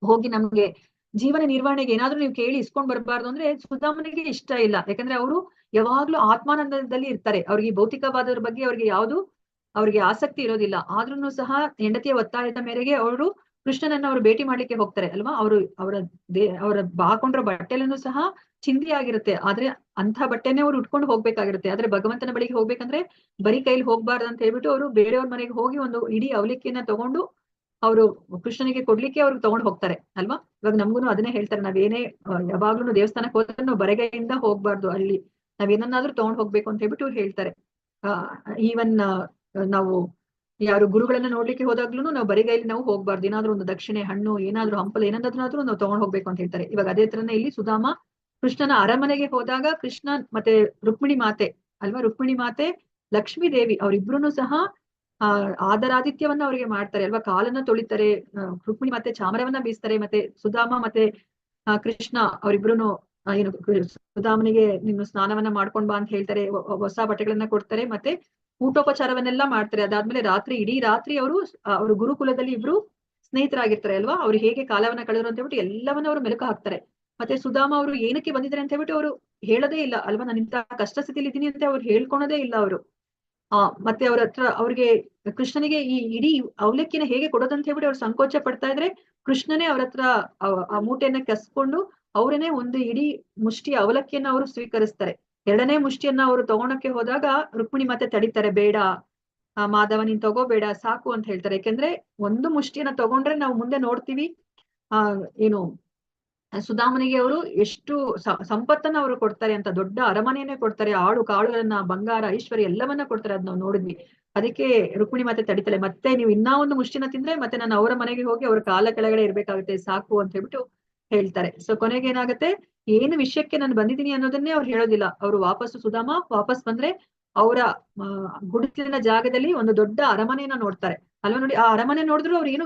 ಹೋಗಿ ನಮ್ಗೆ ಜೀವನ ನಿರ್ವಹಣೆಗೆ ಏನಾದ್ರೂ ನೀವು ಕೇಳಿ ಇಸ್ಕೊಂಡ್ ಬರ್ಬಾರ್ದು ಅಂದ್ರೆ ಸುಧಾಮನಿಗೆ ಇಷ್ಟ ಇಲ್ಲ. ಯಾಕಂದ್ರೆ ಅವರು ಯಾವಾಗ್ಲೂ ಆತ್ಮಾನಂದದಲ್ಲಿ ಇರ್ತಾರೆ. ಅವ್ರಿಗೆ ಭೌತಿಕವಾದದ್ರ ಬಗ್ಗೆ ಅವ್ರಿಗೆ ಆಸಕ್ತಿ ಇರೋದಿಲ್ಲ. ಆದ್ರೂ ಸಹ ಹೆಂಡತಿಯ ಒತ್ತಾಯದ ಮೇರೆಗೆ ಅವರು ಕೃಷ್ಣನನ್ನ ಅವರು ಭೇಟಿ ಮಾಡ್ಲಿಕ್ಕೆ ಹೋಗ್ತಾರೆ ಅಲ್ವಾ. ಅವರ ಹಾಕೊಂಡ್ರ ಬಟ್ಟೆಲೂ ಸಹ ಚಿಂದಿ ಆಗಿರುತ್ತೆ. ಆದ್ರೆ ಅಂತ ಬಟ್ಟೆನೆ ಅವ್ರು ಉಟ್ಕೊಂಡು ಹೋಗ್ಬೇಕಾಗಿರುತ್ತೆ. ಆದ್ರೆ ಭಗವಂತನ ಬಳಿಗೆ ಹೋಗ್ಬೇಕಂದ್ರೆ ಬರೀ ಕೈಲಿ ಹೋಗ್ಬಾರ್ದು ಅಂತ ಹೇಳ್ಬಿಟ್ಟು ಅವರು ಬೇರೆಯವ್ರ ಮನೆಗೆ ಹೋಗಿ ಒಂದು ಇಡೀ ಅವಲಕ್ಕಿಯನ್ನ ತಗೊಂಡು ಅವರು ಕೃಷ್ಣನಿಗೆ ಕೊಡ್ಲಿಕ್ಕೆ ಅವ್ರು ತಗೊಂಡು ಹೋಗ್ತಾರೆ ಅಲ್ವಾ. ಇವಾಗ ನಮ್ಗೂನು ಅದನ್ನೇ ಹೇಳ್ತಾರೆ, ನಾವೇನೇ ಯಾವಾಗ್ಲೂ ದೇವಸ್ಥಾನಕ್ಕೆ ಹೋದ್ರೆ ನಾವು ಬರೆಗೈಯಿಂದ ಹೋಗ್ಬಾರ್ದು, ಅಲ್ಲಿ ನಾವೇನನ್ನಾದ್ರೂ ತಗೊಂಡ್ ಹೋಗ್ಬೇಕು ಅಂತ ಹೇಳ್ಬಿಟ್ಟು ಹೇಳ್ತಾರೆ. ಈವನ್ ನಾವು ಯಾರು ಗುರುಗಳನ್ನ ನೋಡ್ಲಿಕ್ಕೆ ಹೋದಾಗ್ಲೂ ನಾವು ಬರಿಗೈಲಿ ನಾವು ಹೋಗ್ಬಾರ್ದು, ಏನಾದ್ರೂ ಒಂದು ದಕ್ಷಿಣೆ, ಹಣ್ಣು, ಏನಾದ್ರೂ ಹಂಪಲು ಏನಾದ್ರೂ ನಾವು ತಗೊಂಡ್ ಹೋಗ್ಬೇಕು ಅಂತ ಹೇಳ್ತಾರೆ. ಇವಾಗ ಅದೇ ತರನೇ ಇಲ್ಲಿ ಸುಧಾಮ ಕೃಷ್ಣನ ಅರಮನೆಗೆ ಹೋದಾಗ ಕೃಷ್ಣ ಮತ್ತೆ ರುಕ್ಮಿಣಿ ಮಾತೆ ಅಲ್ವಾ, ರುಕ್ಮಿಣಿ ಮಾತೆ ಲಕ್ಷ್ಮೀ ದೇವಿ ಅವರಿಬ್ರು ಸಹ ಆದರಾದಿತ್ಯವನ್ನ ಅವ್ರಿಗೆ ಮಾಡ್ತಾರೆ ಅಲ್ವಾ. ಕಾಲನ್ನ ತೊಳಿತಾರೆ, ರುಕ್ಮಿಣಿ ಮತ್ತೆ ಚಾಮರವನ್ನ ಬೀಸ್ತಾರೆ, ಮತ್ತೆ ಸುಧಾಮ ಮತ್ತೆ ಕೃಷ್ಣ ಅವರಿಬ್ರುನು ಏನು ಸುಧಾಮನಿಗೆ ನೀನು ಸ್ನಾನವನ್ನ ಮಾಡ್ಕೊಂಡ್ ಬಾ ಅಂತ ಹೇಳ್ತಾರೆ, ಹೊಸ ಬಟ್ಟೆಗಳನ್ನ ಕೊಡ್ತಾರೆ, ಮತ್ತೆ ಊಟೋಪಚಾರವನ್ನೆಲ್ಲ ಮಾಡ್ತಾರೆ. ಅದಾದ್ಮೇಲೆ ಇಡೀ ರಾತ್ರಿ ಅವರು ಗುರುಕುಲದಲ್ಲಿ ಇಬ್ರು ಸ್ನೇಹಿತರಾಗಿರ್ತಾರೆ ಅಲ್ವಾ. ಅವ್ರು ಹೇಗೆ ಕಾಲವನ್ನ ಕಳೆದ್ರು ಅಂತ ಹೇಳ್ಬಿಟ್ಟು ಎಲ್ಲವನ್ನ ಅವರು ಮೆಲುಕು ಹಾಕ್ತಾರೆ. ಮತ್ತೆ ಸುಧಾಮ ಅವರು ಏನಕ್ಕೆ ಬಂದಿದ್ದಾರೆ ಅಂತ ಹೇಳ್ಬಿಟ್ಟು ಅವರು ಹೇಳೋದೇ ಇಲ್ಲ ಅಲ್ವಾ, ನಾನು ಇಂತ ಕಷ್ಟ ಸ್ಥಿತಿಲಿ ಇದ್ದೀನಿ ಅಂತ ಅವ್ರು ಹೇಳ್ಕೊಳೋದೇ ಇಲ್ಲ ಅವರು. ಮತ್ತೆ ಅವ್ರ ಹತ್ರ ಅವ್ರಿಗೆ ಕೃಷ್ಣನಿಗೆ ಈ ಇಡೀ ಅವಲಕ್ಕಿನ ಹೇಗೆ ಕೊಡೋದಂತ ಹೇಳ್ಬಿಟ್ಟು ಅವ್ರು ಸಂಕೋಚ ಪಡ್ತಾ ಇದ್ರೆ ಕೃಷ್ಣನೇ ಅವ್ರ ಹತ್ರ ಆ ಮೂಟೆಯನ್ನ ಕಸ್ಕೊಂಡು ಅವರೇನೆ ಒಂದು ಇಡೀ ಮುಷ್ಟಿ ಅವಲಕ್ಕಿಯನ್ನ ಅವರು ಸ್ವೀಕರಿಸ್ತಾರೆ. ಎರಡನೇ ಮುಷ್ಟಿಯನ್ನ ಅವರು ತಗೊಳಕ್ಕೆ ಹೋದಾಗ ರುಕ್ಮಿಣಿ ಮತ್ತೆ ತಡಿತಾರೆ, ಬೇಡ ಮಾಧವ ನೀನ್ ತಗೋಬೇಡ ಸಾಕು ಅಂತ ಹೇಳ್ತಾರೆ. ಯಾಕೆಂದ್ರೆ ಒಂದು ಮುಷ್ಟಿಯನ್ನ ತಗೊಂಡ್ರೆ ನಾವು ಮುಂದೆ ನೋಡ್ತೀವಿ ಏನು ಸುಧಾಮನಿಗೆ ಅವರು ಎಷ್ಟು ಸಂಪತ್ತನ್ನ ಅವರು ಕೊಡ್ತಾರೆ ಅಂತ, ದೊಡ್ಡ ಅರಮನೆಯನ್ನೇ ಕೊಡ್ತಾರೆ, ಆಳು ಕಾಳುಗಳನ್ನ, ಬಂಗಾರ, ಐಶ್ವರ್ಯ ಎಲ್ಲವನ್ನ ಕೊಡ್ತಾರೆ. ಅದ್ ನಾವು ನೋಡಿದ್ವಿ. ಅದಕ್ಕೆ ರುಕ್ಮಿಣಿ ಮತ್ತೆ ತಡಿತಾಳೆ, ಮತ್ತೆ ನೀವು ಇನ್ನೂ ಒಂದು ಮುಷ್ಟಿನ ತಿಂದ್ರೆ ಮತ್ತೆ ನಾನು ಅವರ ಮನೆಗೆ ಹೋಗಿ ಅವ್ರ ಕಾಲ ಕೆಳಗಡೆ ಇರ್ಬೇಕಾಗುತ್ತೆ, ಸಾಕು ಅಂತ ಹೇಳ್ಬಿಟ್ಟು ಹೇಳ್ತಾರೆ. ಸೊ ಕೊನೆಗೆ ಏನಾಗುತ್ತೆ, ಏನು ವಿಷಯಕ್ಕೆ ನಾನು ಬಂದಿದ್ದೀನಿ ಅನ್ನೋದನ್ನೇ ಅವ್ರು ಹೇಳೋದಿಲ್ಲ. ಅವರು ಸುಧಾಮ ವಾಪಸ್ ಬಂದ್ರೆ ಅವರ ಗುಡಿಸಲಿನ ಜಾಗದಲ್ಲಿ ಒಂದು ದೊಡ್ಡ ಅರಮನೆಯನ್ನ ನೋಡ್ತಾರೆ ಅಲ್ವಾ. ನೋಡಿ, ಆ ಅರಮನೆ ನೋಡಿದ್ರು ಅವ್ರು ಏನು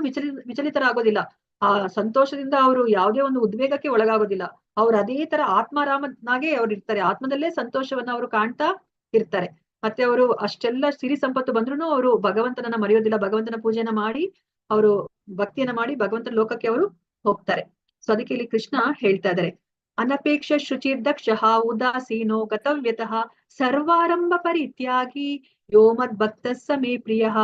ವಿಚಲಿತರಾಗೋದಿಲ್ಲ. ಆ ಸಂತೋಷದಿಂದ ಅವರು ಯಾವುದೇ ಒಂದು ಉದ್ವೇಗಕ್ಕೆ ಒಳಗಾಗೋದಿಲ್ಲ. ಅವ್ರು ಅದೇ ತರ ಆತ್ಮಾರಾಮನಾಗೆ ಅವ್ರು ಇರ್ತಾರೆ, ಆತ್ಮದಲ್ಲೇ ಸಂತೋಷವನ್ನ ಅವರು ಕಾಣ್ತಾ ಇರ್ತಾರೆ. ಮತ್ತೆ ಅವರು ಅಷ್ಟೆಲ್ಲ ಸಿರಿ ಸಂಪತ್ತು ಬಂದ್ರು ಅವರು ಭಗವಂತನನ್ನ ಮರೆಯೋದಿಲ್ಲ. ಭಗವಂತನ ಪೂಜೆನ ಮಾಡಿ ಅವರು ಭಕ್ತಿಯನ್ನ ಮಾಡಿ ಭಗವಂತನ ಲೋಕಕ್ಕೆ ಅವರು ಹೋಗ್ತಾರೆ. ಸೊ ಅದಕ್ಕೆ ಇಲ್ಲಿ ಕೃಷ್ಣ ಹೇಳ್ತಾ ಇದ್ದಾರೆ, ಅನಪೇಕ್ಷ ಶುಚಿರ್ದಕ್ಷಃ ಉದಾಸೀನೋ ಗತವ್ಯತಃ ಸರ್ವಾರಂಭ ಪರಿತ್ಯಾಗಿ ಯೋ ಮದ್ಭಕ್ತ ಸ ಮೇ ಪ್ರಿಯಃ.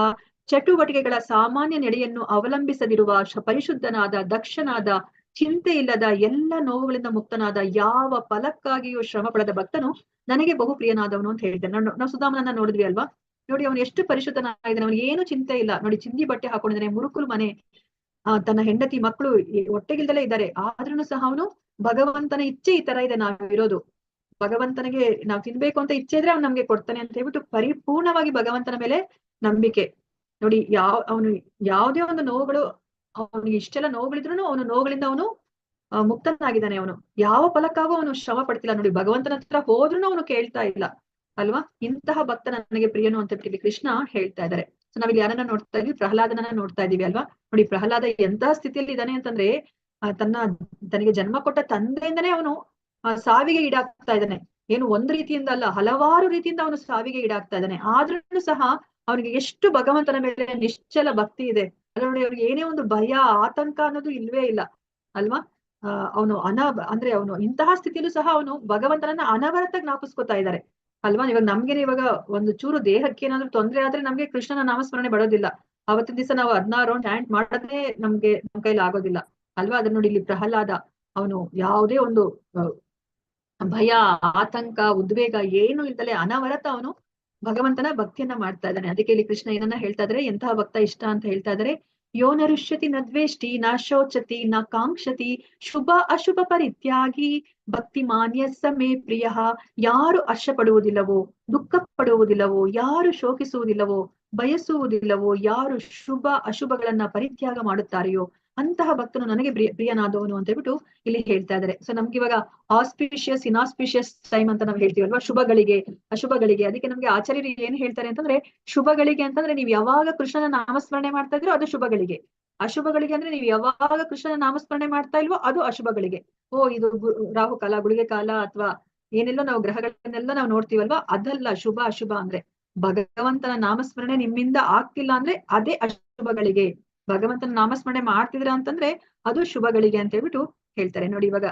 ಚಟುವಟಿಕೆಗಳ ಸಾಮಾನ್ಯ ನಡೆಯನ್ನು ಅವಲಂಬಿಸದಿರುವ ಪರಿಶುದ್ಧನಾದ, ದಕ್ಷನಾದ, ಚಿಂತೆ ಇಲ್ಲದ, ಎಲ್ಲ ನೋವುಗಳಿಂದ ಮುಕ್ತನಾದ, ಯಾವ ಫಲಕ್ಕಾಗಿಯೂ ಶ್ರಮ ಪಡದ ಭಕ್ತನು ನನಗೆ ಬಹು ಪ್ರಿಯನಾದವನು ಅಂತ ಹೇಳಿದ್ದಾನೆ. ನಾವು ಸುಧಾಮನನ್ನ ನೋಡಿದ್ವಿ ಅಲ್ವಾ. ನೋಡಿ, ಅವನು ಎಷ್ಟು ಪರಿಶುದ್ಧನಾಗಿದ್ದಾನೆ, ಅವನಿಗೆ ಏನು ಚಿಂತೆ ಇಲ್ಲ. ನೋಡಿ, ಚಿಂದಿ ಬಟ್ಟೆ ಹಾಕೊಂಡಿದ್ದಾನೆ, ಮುರುಕುಲು ಮನೆ, ತನ್ನ ಹೆಂಡತಿ ಮಕ್ಕಳು ಹೊಟ್ಟೆಗಿಲ್ದಲೇ ಇದ್ದಾರೆ. ಆದ್ರೂ ಸಹ ಅವನು ಭಗವಂತನ ಇಚ್ಛೆ ಈ ತರ ಇದೆ ನಾವಿರೋದು. ಭಗವಂತನಿಗೆ ನಾವು ತಿನ್ಬೇಕು ಅಂತ ಇಚ್ಛೆ ಇದ್ರೆ ಅವ್ನು ನಮ್ಗೆ ಕೊಡ್ತಾನೆ ಅಂತ ಹೇಳ್ಬಿಟ್ಟು ಪರಿಪೂರ್ಣವಾಗಿ ಭಗವಂತನ ಮೇಲೆ ನಂಬಿಕೆ. ನೋಡಿ, ಅವನು ಯಾವುದೇ ಒಂದು ನೋವುಗಳು, ಅವನಿಗೆ ಇಷ್ಟೆಲ್ಲ ನೋವುಗಳಿದ್ರು ಅವನು ನೋವುಗಳಿಂದ ಅವನು ಮುಕ್ತನಾಗಿದ್ದಾನೆ. ಅವನು ಯಾವ ಫಲಕ್ಕಾಗೂ ಅವನು ಶ್ರಮ ಪಡ್ತಿಲ್ಲ. ನೋಡಿ, ಭಗವಂತನ ಹತ್ರ ಹೋದ್ರೂ ಅವನು ಕೇಳ್ತಾ ಇಲ್ಲ ಅಲ್ವಾ. ಇಂತಹ ಭಕ್ತ ನನಗೆ ಪ್ರಿಯನು ಅಂತ ಹೇಳಿ ಕೃಷ್ಣ ಹೇಳ್ತಾ ಇದ್ದಾರೆ. ಸೊ ನಾವಿಲ್ಲಿ ಯಾರನ್ನ ನೋಡ್ತಾ ಇದೀವಿ, ಪ್ರಹ್ಲಾದನನ್ನ ನೋಡ್ತಾ ಇದೀವಿ ಅಲ್ವಾ. ನೋಡಿ, ಪ್ರಹ್ಲಾದ ಎಂತಹ ಸ್ಥಿತಿಯಲ್ಲಿ ಇದ್ದಾನೆ ಅಂತಂದ್ರೆ, ತನಗೆ ಜನ್ಮ ಕೊಟ್ಟ ತಂದೆಯಿಂದನೇ ಅವನು ಸಾವಿಗೆ ಈಡಾಗ್ತಾ ಇದ್ದಾನೆ. ಏನು ಒಂದು ರೀತಿಯಿಂದ ಅಲ್ಲ, ಹಲವಾರು ರೀತಿಯಿಂದ ಅವನು ಸಾವಿಗೆ ಈಡಾಗ್ತಾ ಇದ್ದಾನೆ. ಆದ್ರೂ ಸಹ ಅವನಿಗೆ ಎಷ್ಟು ಭಗವಂತನ ಮೇಲೆ ನಿಶ್ಚಲ ಭಕ್ತಿ ಇದೆ ಅಲ್ಲ. ನೋಡಿ, ಅವ್ರಿಗೆ ಏನೇ ಒಂದು ಭಯ, ಆತಂಕ ಅನ್ನೋದು ಇಲ್ವೇ ಇಲ್ಲ ಅಲ್ವಾ. ಅವನು ಅಂದ್ರೆ ಅವನು ಇಂತಹ ಸ್ಥಿತಿಯಲ್ಲೂ ಸಹ ಅವನು ಭಗವಂತನನ್ನ ಅನವರತ ಜ್ಞಾಪಿಸ್ಕೊತಾ ಇದ್ದಾರೆ ಅಲ್ವಾ. ಇವಾಗ ನಮ್ಗೇನೆ ಇವಾಗ ಒಂದು ಚೂರು ದೇಹಕ್ಕೆ ಏನಾದ್ರು ತೊಂದ್ರೆ ಆದ್ರೆ ನಮ್ಗೆ ಕೃಷ್ಣನ ನಾಮಸ್ಮರಣೆ ಬರೋದಿಲ್ಲ. ಅವತ್ತಿನ ದಿವಸ ನಾವು 16 ರೌಂಡ್ ಹ್ಯಾಂಡ್ ಮಾಡದೇ ನಮ್ ಕೈಲಿ ಆಗೋದಿಲ್ಲ ಅಲ್ವಾ. ಅದನ್ನ ನೋಡಿ, ಇಲ್ಲಿ ಪ್ರಹ್ಲಾದ ಅವನು ಯಾವುದೇ ಒಂದು ಭಯ, ಆತಂಕ, ಉದ್ವೇಗ ಏನು ಇಲ್ದಲೆ ಅನವರತ ಅವನು ಭಗವಂತನ ಭಕ್ತಿಯನ್ನ ಮಾಡ್ತಾ ಇದ್ದಾನೆ. ಅದಕ್ಕೆ ಇಲ್ಲಿ ಕೃಷ್ಣ ಏನನ್ನ ಹೇಳ್ತಾ ಇದಾರೆ, ಎಂತಹ ಭಕ್ತ ಇಷ್ಟ ಅಂತ ಹೇಳ್ತಾ ಇದಾರೆ. ಯೋ ನ ರುಷ್ಯತಿ ನ ದ್ವೇಷ್ಟಿ ನ ಶೋಚತಿ ನ ಕಾಂಕ್ಷತಿ ಶುಭ ಅಶುಭ ಪರಿತ್ಯಾಗಿ ಭಕ್ತಿ ಮಾನ್ಯ ಸಮೇ ಪ್ರಿಯ. ಯಾರು ಹರ್ಷ ಪಡುವುದಿಲ್ಲವೋ, ದುಃಖ ಪಡುವುದಿಲ್ಲವೋ, ಯಾರು ಶೋಕಿಸುವುದಿಲ್ಲವೋ, ಬಯಸುವುದಿಲ್ಲವೋ, ಯಾರು ಶುಭ ಅಶುಭಗಳನ್ನ ಪರಿತ್ಯಾಗ ಮಾಡುತ್ತಾರೆಯೋ ಅಂತಹ ಭಕ್ತನು ನನಗೆ ಪ್ರಿಯನಾದವನು ಅಂತ ಹೇಳ್ಬಿಟ್ಟು ಇಲ್ಲಿ ಹೇಳ್ತಾ ಇದ್ದಾರೆ. ಸೊ ನಮ್ಗೆ ಇವಾಗ ಆಸ್ಪಿಷಿಯಸ್, ಇನಾಸ್ಪಿಷಿಯಸ್ ಟೈಮ್ ಅಂತ ನಾವು ಹೇಳ್ತೀವಲ್ವಾ, ಶುಭಗಳಿಗೆ ಅಶುಭಗಳಿಗೆ. ಅದಕ್ಕೆ ನಮ್ಗೆ ಆಚಾರ್ಯರು ಏನ್ ಹೇಳ್ತಾರೆ ಅಂತಂದ್ರೆ, ಶುಭಗಳಿಗೆ ಅಂತಂದ್ರೆ ನೀವು ಯಾವಾಗ ಕೃಷ್ಣನ ನಾಮಸ್ಮರಣೆ ಮಾಡ್ತಾ ಇದ್ರೋ ಅದು ಶುಭಗಳಿಗೆ, ಅಶುಭಗಳಿಗೆ ಅಂದ್ರೆ ನೀವು ಯಾವಾಗ ಕೃಷ್ಣನ ನಾಮಸ್ಮರಣೆ ಮಾಡ್ತಾ ಇಲ್ವೋ ಅದು ಅಶುಭಗಳಿಗೆ. ಇದು ರಾಹು ಕಾಲ, ಗುಳಿಗೆ ಕಾಲ, ಅಥವಾ ಏನೆಲ್ಲೋ ನಾವು ಗ್ರಹಗಳನ್ನೆಲ್ಲ ನಾವು ನೋಡ್ತೀವಲ್ವಾ, ಅದಲ್ಲ ಶುಭ ಅಶುಭ ಅಂದ್ರೆ. ಭಗವಂತನ ನಾಮಸ್ಮರಣೆ ನಿಮ್ಮಿಂದ ಆಗ್ತಿಲ್ಲ ಅಂದ್ರೆ ಅದೇ ಅಶುಭಗಳಿಗೆ. ಭಗವಂತನ ನಾಮಸ್ಮರಣೆ ಮಾಡ್ತಿದ್ರ ಅಂತಂದ್ರೆ ಅದು ಶುಭಗಳಿಗೆ ಅಂತ ಹೇಳ್ಬಿಟ್ಟು ಹೇಳ್ತಾರೆ. ನೋಡಿ, ಇವಾಗ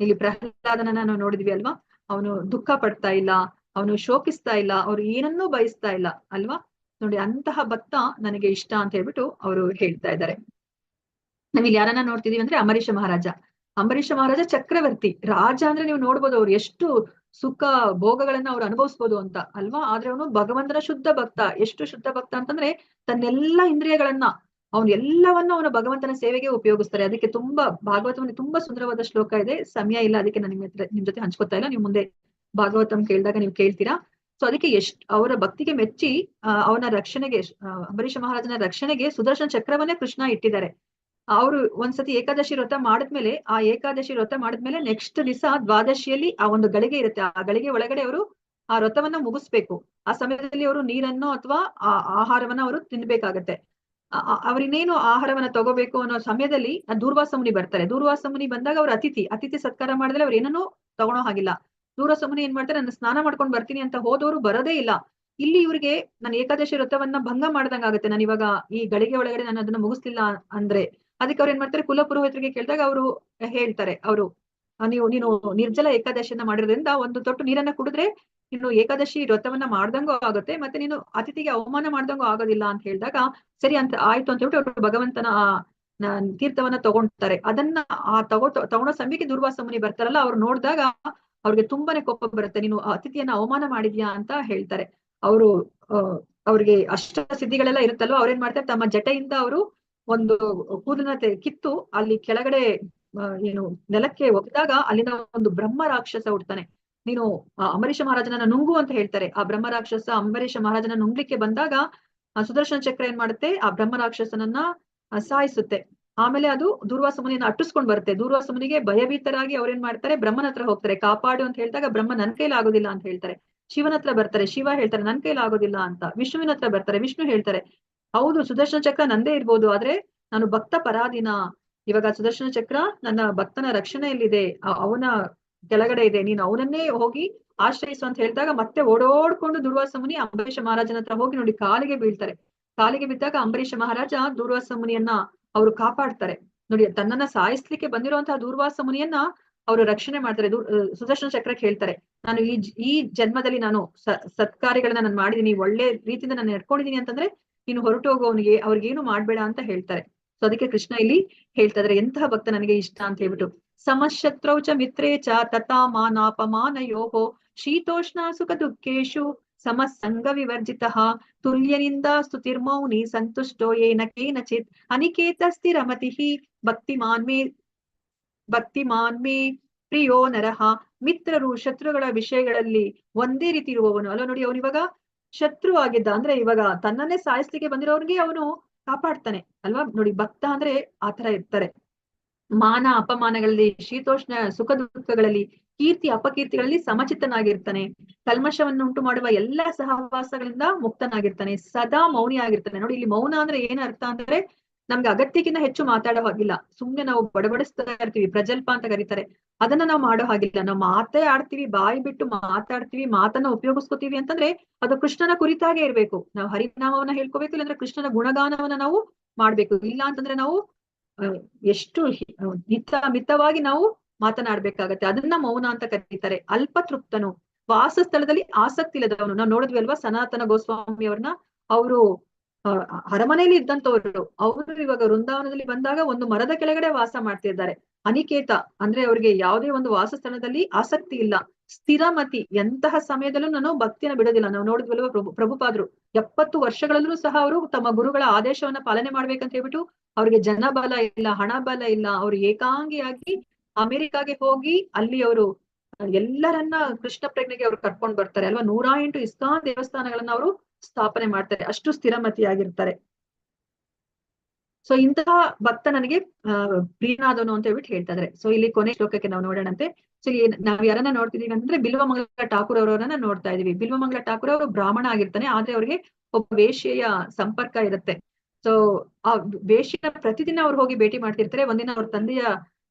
ಇಲ್ಲಿ ಪ್ರಹ್ಲಾದನನ್ನ ನಾವು ನೋಡಿದ್ವಿ ಅಲ್ವಾ. ಅವನು ದುಃಖ ಪಡ್ತಾ ಇಲ್ಲ, ಅವನು ಶೋಕಿಸ್ತಾ ಇಲ್ಲ, ಅವ್ರು ಏನನ್ನೂ ಬಯಸ್ತಾ ಇಲ್ಲ ಅಲ್ವಾ. ನೋಡಿ, ಅಂತಹ ಭಕ್ತ ನನಗೆ ಇಷ್ಟ ಅಂತ ಹೇಳ್ಬಿಟ್ಟು ಅವರು ಹೇಳ್ತಾ ಇದ್ದಾರೆ. ನಾವಿಲ್ಲಿ ಯಾರನ್ನ ನೋಡ್ತಿದೀವಿ ಅಂದ್ರೆ ಅಂಬರೀಷ ಮಹಾರಾಜ. ಅಂಬರೀಷ ಮಹಾರಾಜ ಚಕ್ರವರ್ತಿ ರಾಜ ಅಂದ್ರೆ ನೀವು ನೋಡ್ಬೋದು ಅವ್ರು ಎಷ್ಟು ಸುಖ ಭೋಗಗಳನ್ನ ಅವ್ರು ಅನುಭವಿಸ್ಬೋದು ಅಂತ ಅಲ್ವಾ. ಆದ್ರೆ ಅವನು ಭಗವಂತನ ಶುದ್ಧ ಭಕ್ತ. ಎಷ್ಟು ಶುದ್ಧ ಭಕ್ತ ಅಂತಂದ್ರೆ ತನ್ನೆಲ್ಲಾ ಇಂದ್ರಿಯಗಳನ್ನ ಎಲ್ಲವನ್ನೂ ಅವನು ಭಗವಂತನ ಸೇವೆಗೆ ಉಪಯೋಗಿಸ್ತಾರೆ. ಅದಕ್ಕೆ ತುಂಬಾ ಭಾಗವತದಲ್ಲಿ ತುಂಬಾ ಸುಂದರವಾದ ಶ್ಲೋಕ ಇದೆ. ಸಮಯ ಇಲ್ಲ, ಅದಕ್ಕೆ ನಾನು ನಿಮ್ ಜೊತೆ ಹಂಚ್ಕೊತಾ ಇಲ್ಲ. ನೀವು ಮುಂದೆ ಭಾಗವತಂ ಕೇಳಿದಾಗ ನೀವು ಕೇಳ್ತೀರಾ. ಸೊ ಅದಕ್ಕೆ ಅವರ ಭಕ್ತಿಗೆ ಮೆಚ್ಚಿ ಅವನ ರಕ್ಷಣೆಗೆ, ಅಂಬರೀಷ ಮಹಾರಾಜನ ರಕ್ಷಣೆಗೆ ಸುದರ್ಶನ ಚಕ್ರವನ್ನೇ ಕೃಷ್ಣ ಇಟ್ಟಿದ್ದಾರೆ. ಅವರು ಒಂದ್ಸತಿ ಏಕಾದಶಿ ವ್ರತ ಮಾಡಿದ್ಮೇಲೆ, ಆ ಏಕಾದಶಿ ವ್ರತ ಮಾಡಿದ್ಮೇಲೆ ನೆಕ್ಸ್ಟ್ ದಿವಸ ದ್ವಾದಶಿಯಲ್ಲಿ ಆ ಒಂದು ಗಳಿಗೆ ಇರುತ್ತೆ. ಆ ಗಳಿಗೆ ಒಳಗಡೆ ಅವರು ಆ ವ್ರತವನ್ನ ಮುಗಿಸ್ಬೇಕು. ಆ ಸಮಯದಲ್ಲಿ ಅವರು ನೀರನ್ನು ಅಥವಾ ಆ ಆಹಾರವನ್ನ ಅವರು ತಿನ್ಬೇಕಾಗತ್ತೆ. ಅವ್ರಿನ್ನೇನು ಆಹಾರವನ್ನ ತಗೋಬೇಕು ಅನ್ನೋ ಸಮಯದಲ್ಲಿ ದೂರ್ವಾಸ ಮುನಿ ಬರ್ತಾರೆ. ದೂರ್ವಾಸ ಮುನಿ ಬಂದಾಗ ಅವ್ರ ಅತಿಥಿ ಸತ್ಕಾರ ಮಾಡಿದ್ರೆ ಅವ್ರು ಏನನ್ನೂ ತಗೊಳೋ ಹಾಗಿಲ್ಲ. ದೂರ್ವಾಸ ಮುನಿ ಏನ್ ಮಾಡ್ತಾರೆ, ನಾನು ಸ್ನಾನ ಮಾಡ್ಕೊಂಡು ಬರ್ತೀನಿ ಅಂತ ಹೋದವರು ಬರೋದೇ ಇಲ್ಲ. ಇಲ್ಲಿ ಇವ್ರಿಗೆ ನಾನು ಏಕಾದಶಿ ವ್ರತವನ್ನ ಭಂಗ ಮಾಡ್ದಂಗ ಆಗುತ್ತೆ. ನಾನು ಇವಾಗ ಈ ಗಳಿಗೆ ಒಳಗಡೆ ನಾನು ಅದನ್ನ ಮುಗಿಸ್ಲಿಲ್ಲ ಅಂದ್ರೆ. ಅದಕ್ಕೆ ಅವ್ರು ಏನ್ ಮಾಡ್ತಾರೆ, ಕುಲಪುರೋಹಿತರಿಗೆ ಕೇಳಿದಾಗ ಅವರು ಹೇಳ್ತಾರೆ, ನೀನು ನಿರ್ಜಲ ಏಕಾದಶಿಯನ್ನ ಮಾಡಿರೋದ್ರಿಂದ ಒಂದು ತೊಟ್ಟು ನೀರನ್ನ ಕುಡಿದ್ರೆ ನೀನು ಏಕಾದಶಿ ವ್ರತವನ್ನ ಮಾಡ್ದಂಗೂ ಆಗುತ್ತೆ, ಮತ್ತೆ ನೀನು ಅತಿಥಿಗೆ ಅವಮಾನ ಮಾಡ್ದಂಗೂ ಆಗೋದಿಲ್ಲ ಅಂತ ಹೇಳಿದಾಗ ಸರಿ ಅಂತ ಆಯ್ತು ಅಂತ ಹೇಳ್ಬಿಟ್ಟು ಅವರು ಭಗವಂತನ ತೀರ್ಥವನ್ನ ತಗೊಂಡ್ತಾರೆ. ಅದನ್ನ ತಗೊಳೋ ಸಮಯಕ್ಕೆ ದುರ್ವಾಸ ಮುನಿ ಬರ್ತಾರಲ್ಲ, ಅವ್ರು ನೋಡಿದಾಗ ಅವ್ರಿಗೆ ತುಂಬಾನೇ ಕೋಪ ಬರುತ್ತೆ. ನೀನು ಅತಿಥಿಯನ್ನ ಅವಮಾನ ಮಾಡಿದ್ಯಾ ಅಂತ ಹೇಳ್ತಾರೆ. ಅವರು ಅವ್ರಿಗೆ ಅಷ್ಟ ಸಿದ್ಧಿಗಳೆಲ್ಲ ಇರುತ್ತಲ್ವ, ಅವ್ರೇನ್ ಮಾಡ್ತಾರೆ ತಮ್ಮ ಜಟೆಯಿಂದ ಅವರು ಒಂದು ಕೂದಲನ್ನ ಕಿತ್ತು ಅಲ್ಲಿ ಕೆಳಗಡೆ ಏನು ನೆಲಕ್ಕೆ ಒಗ್ದಾಗ ಅಲ್ಲಿನ ಒಂದು ಬ್ರಹ್ಮ ರಾಕ್ಷಸ ಹುಡ್ತಾನೆ. ನೀನು ಅಂಬರೀಷ ಮಹಾರಾಜನನ್ನ ನುಂಗು ಅಂತ ಹೇಳ್ತಾರೆ. ಆ ಬ್ರಹ್ಮ ರಾಕ್ಷಸ ಅಂಬರೀಷ ಮಹಾರಾಜನ ನುಂಗ್ಲಿಕ್ಕೆ ಬಂದಾಗ ಸುದರ್ಶನ ಚಕ್ರ ಏನ್ ಮಾಡುತ್ತೆ, ಆ ಬ್ರಹ್ಮ ರಾಕ್ಷಸನನ್ನ ಸಾಯಿಸುತ್ತೆ. ಆಮೇಲೆ ಅದು ದೂರ್ವಾಸ ಮುನಿಯನ್ನ ಅಟ್ಟಿಸ್ಕೊಂಡ್ ಬರುತ್ತೆ. ದೂರ್ವಾಸ ಮುನಿಗೆ ಭಯಭೀತರಾಗಿ ಅವ್ರೇನ್ ಮಾಡ್ತಾರೆ, ಬ್ರಹ್ಮನ ಹತ್ರ ಹೋಗ್ತಾರೆ. ಕಾಪಾಡು ಅಂತ ಹೇಳಿದಾಗ ಬ್ರಹ್ಮ ನನ್ ಕೈಲಿ ಆಗೋದಿಲ್ಲ ಅಂತ ಹೇಳ್ತಾರೆ. ಶಿವನ ಹತ್ರ ಬರ್ತಾರೆ, ಶಿವ ಹೇಳ್ತಾರೆ ನನ್ ಕೈಲಿ ಆಗೋದಿಲ್ಲ ಅಂತ. ವಿಷ್ಣುವಿನ ಹತ್ರ ಬರ್ತಾರೆ, ವಿಷ್ಣು ಹೇಳ್ತಾರೆ ಹೌದು ಸುದರ್ಶನ ಚಕ್ರ ನಂದೇ ಇರ್ಬೋದು, ಆದ್ರೆ ನಾನು ಭಕ್ತ ಪರಾಧೀನ. ಇವಾಗ ಸುದರ್ಶನ ಚಕ್ರ ನನ್ನ ಭಕ್ತನ ರಕ್ಷಣೆಯಲ್ಲಿದೆ, ಅವನ ಕೆಳಗಡೆ ಇದೆ, ನೀನು ಅವನನ್ನೇ ಹೋಗಿ ಆಶ್ರಯಿಸು ಅಂತ ಹೇಳಿದಾಗ ಮತ್ತೆ ಓಡೋಡ್ಕೊಂಡು ದುರ್ವಾಸ ಮುನಿ ಅಂಬರೀಷ ಮಹಾರಾಜನ ಹತ್ರ ಹೋಗಿ ನೋಡಿ ಕಾಲಿಗೆ ಬೀಳ್ತಾರೆ. ಕಾಲಿಗೆ ಬಿದ್ದಾಗ ಅಂಬರೀಷ ಮಹಾರಾಜ ದೂರ್ವಾಸ ಮುನಿಯನ್ನ ಅವರು ಕಾಪಾಡ್ತಾರೆ. ನೋಡಿ, ತನ್ನನ್ನ ಸಾಯಿಸ್ಲಿಕ್ಕೆ ಬಂದಿರುವಂತಹ ದೂರ್ವಾಸ ಮುನಿಯನ್ನ ಅವರು ರಕ್ಷಣೆ ಮಾಡ್ತಾರೆ. ಸುದರ್ಶನ ಚಕ್ರಕ್ಕೆ ಹೇಳ್ತಾರೆ, ನಾನು ಈ ಜನ್ಮದಲ್ಲಿ ನಾನು ಸತ್ಕಾರ್ಯಗಳನ್ನ ನಾನು ಮಾಡಿದೀನಿ, ಒಳ್ಳೆ ರೀತಿಯಿಂದ ನಾನು ನಡ್ಕೊಂಡಿದೀನಿ ಅಂತಂದ್ರೆ ನೀನು ಹೊರಟು ಹೋಗೋವನಿಗೆ ಅವ್ರಿಗೇನು ಮಾಡ್ಬೇಡ ಅಂತ ಹೇಳ್ತಾರೆ. ಸೊ ಅದಕ್ಕೆ ಕೃಷ್ಣ ಇಲ್ಲಿ ಹೇಳ್ತಾ ಇದ್ರೆ ಎಂತಹ ಭಕ್ತ ನನಗೆ ಇಷ್ಟ ಅಂತ ಹೇಳ್ಬಿಟ್ಟು. ಸಮಶತ್ರೌ ಚ ಮಿತ್ರೇ ಚ ತಥಾ ಮಾನಾಪಮಾನಯೋಹೋ ಶೀತೋಷ್ಣ ಸುಖ ದುಃಖೇಶು ಸಮಸಂಗ ವಿವರ್ಜಿತಃ ತುಲ್ಯನಿಂದ ಸ್ತುತಿರ್ಮೌನಿ ಸಂತುಷ್ಟೋ ಯೇನ ಕೇನಚಿತ್ ಅನಿಕೇತ ಸ್ಥಿರಮತಿಃ ಭಕ್ತಿಮಾನ್ ಮೇ ಪ್ರಿಯೋ ನರಹ. ಮಿತ್ರರು ಶತ್ರುಗಳ ವಿಷಯಗಳಲ್ಲಿ ಒಂದೇ ರೀತಿ ಇರುವವನು ಅಲ್ಲ. ನೋಡಿ, ಅವನು ಇವಾಗ ಶತ್ರು ಆಗಿದ್ದ ಅಂದ್ರೆ ಇವಾಗ ತನ್ನನ್ನೇ ಸಾಯಿಸ್ಲಿಕ್ಕೆ ಬಂದಿರೋರ್ಗೆ ಅವನು ಕಾಪಾಡ್ತಾನೆ ಅಲ್ವಾ. ನೋಡಿ, ಭಕ್ತ ಅಂದ್ರೆ ಆತರ ಇರ್ತಾರೆ. ಮಾನ ಅಪಮಾನಗಳಲ್ಲಿ, ಶೀತೋಷ್ಣ ಸುಖ ದುಃಖಗಳಲ್ಲಿ, ಕೀರ್ತಿ ಅಪಕೀರ್ತಿಗಳಲ್ಲಿ ಸಮಚಿತ್ತನಾಗಿರ್ತಾನೆ. ಕಲ್ಮಶವನ್ನು ಉಂಟು ಮಾಡುವ ಎಲ್ಲಾ ಸಹವಾಸಗಳಿಂದ ಮುಕ್ತನಾಗಿರ್ತಾನೆ. ಸದಾ ಮೌನಿ ಆಗಿರ್ತಾನೆ. ನೋಡಿ, ಇಲ್ಲಿ ಮೌನ ಅಂದ್ರೆ ಏನ್ ಅರ್ಥ ಅಂದ್ರೆ ನಮ್ಗೆ ಅಗತ್ಯಕ್ಕಿಂತ ಹೆಚ್ಚು ಮಾತಾಡೋ ಹಾಗಿಲ್ಲ. ಸುಮ್ನೆ ನಾವು ಬಡಬಡಿಸ್ತಾ ಇರ್ತೀವಿ, ಪ್ರಜಲ್ಪ ಅಂತ ಕರೀತಾರೆ, ಅದನ್ನ ನಾವು ಮಾಡೋ ಹಾಗಿಲ್ಲ. ನಾವು ಮಾತೇ ಆಡ್ತೀವಿ, ಬಾಯಿ ಬಿಟ್ಟು ಮಾತಾಡ್ತೀವಿ, ಮಾತನ್ನ ಉಪಯೋಗಿಸ್ಕೋತೀವಿ ಅಂತಂದ್ರೆ ಅದು ಕೃಷ್ಣನ ಕುರಿತಾಗೆ ಇರ್ಬೇಕು. ನಾವು ಹರಿನಾಮವನ್ನ ಹೇಳ್ಕೋಬೇಕು, ಇಲ್ಲಾಂದ್ರೆ ಕೃಷ್ಣನ ಗುಣಗಾನವನ್ನ ನಾವು ಮಾಡ್ಬೇಕು. ಇಲ್ಲ ಅಂತಂದ್ರೆ ನಾವು ಎಷ್ಟು ಮಿತವಾಗಿ ನಾವು ಮಾತನಾಡ್ಬೇಕಾಗತ್ತೆ. ಅದನ್ನ ಮೌನ ಅಂತ ಕರೀತಾರೆ. ಅಲ್ಪ ತೃಪ್ತನು, ವಾಸಸ್ಥಳದಲ್ಲಿ ಆಸಕ್ತಿ ಇಲ್ಲದವನು. ನಾವು ನೋಡಿದ್ವಿ ಅಲ್ವಾ ಸನಾತನ ಗೋಸ್ವಾಮಿ ಅವ್ರನ್ನ. ಅವರು ಅರಮನೆಯಲ್ಲಿ ಇದ್ದಂತವ್ರು, ಅವರು ಇವಾಗ ವೃಂದಾವನದಲ್ಲಿ ಬಂದಾಗ ಒಂದು ಮರದ ಕೆಳಗಡೆ ವಾಸ ಮಾಡ್ತಿದ್ದಾರೆ. ಅನಿಕೇತ ಅಂದ್ರೆ ಅವ್ರಿಗೆ ಯಾವುದೇ ಒಂದು ವಾಸಸ್ಥಳದಲ್ಲಿ ಆಸಕ್ತಿ ಇಲ್ಲ. ಸ್ಥಿರಮತಿ, ಎಂತಹ ಸಮಯದಲ್ಲೂ ನಾನು ಭಕ್ತಿನ ಬಿಡೋದಿಲ್ಲ. ನಾವು ನೋಡಿದ್ವಲ್ವ ಪ್ರಭುಪಾದ್ರು 70 ವರ್ಷಗಳಲ್ಲೂ ಸಹ ಅವರು ತಮ್ಮ ಗುರುಗಳ ಆದೇಶವನ್ನ ಪಾಲನೆ ಮಾಡ್ಬೇಕಂತ ಹೇಳ್ಬಿಟ್ಟು ಅವ್ರಿಗೆ ಜನಬಲ ಇಲ್ಲ, ಹಣ ಬಲ ಇಲ್ಲ. ಅವ್ರು ಏಕಾಂಗಿಯಾಗಿ ಅಮೆರಿಕಾಗೆ ಹೋಗಿ ಅಲ್ಲಿ ಅವರು ಎಲ್ಲರನ್ನ ಕೃಷ್ಣ ಪ್ರಜ್ಞೆಗೆ ಅವ್ರು ಕರ್ಕೊಂಡ್ ಬರ್ತಾರೆ ಅಲ್ವಾ. 108 ಇಸ್ಕಾನ್ ದೇವಸ್ಥಾನಗಳನ್ನ ಅವರು ಸ್ಥಾಪನೆ ಮಾಡ್ತಾರೆ. ಅಷ್ಟು ಸ್ಥಿರಮತಿಯಾಗಿರ್ತಾರೆ. ಸೊ ಇಂತಹ ಭಕ್ತ ನನಗೆ ಪ್ರಿಯನಾದವನು ಅಂತ ಹೇಳ್ಬಿಟ್ಟು ಹೇಳ್ತಾ ಇದ್ದಾರೆ. ಸೊ ಇಲ್ಲಿ ಕೊನೆ ಶ್ಲೋಕಕ್ಕೆ ನಾವು ನೋಡೋಣಂತೆ. ಸೊ ಇಲ್ಲಿ ನಾವ್ ಯಾರನ್ನ ನೋಡ್ತಿದೀವಿ ಅಂದ್ರೆ ಬಿಲ್ವಮಂಗಲ ಠಾಕೂರ್ ಅವರನ್ನ ನೋಡ್ತಾ ಇದೀವಿ. ಬಿಲ್ವಮಂಗಲ ಠಾಕೂರ್ ಅವರು ಬ್ರಾಹ್ಮಣ ಆಗಿರ್ತಾನೆ, ಆದ್ರೆ ಅವ್ರಿಗೆ ಒಬ್ಬ ವೇಶ್ಯೆಯ ಸಂಪರ್ಕ ಇರುತ್ತೆ. ಸೊ ಆ ವೇಶ್ಯೆನ ಪ್ರತಿದಿನ ಅವ್ರು ಹೋಗಿ ಭೇಟಿ ಮಾಡ್ತಿರ್ತಾರೆ. ಒಂದಿನ ಅವ್ರ ತಂದೆಯ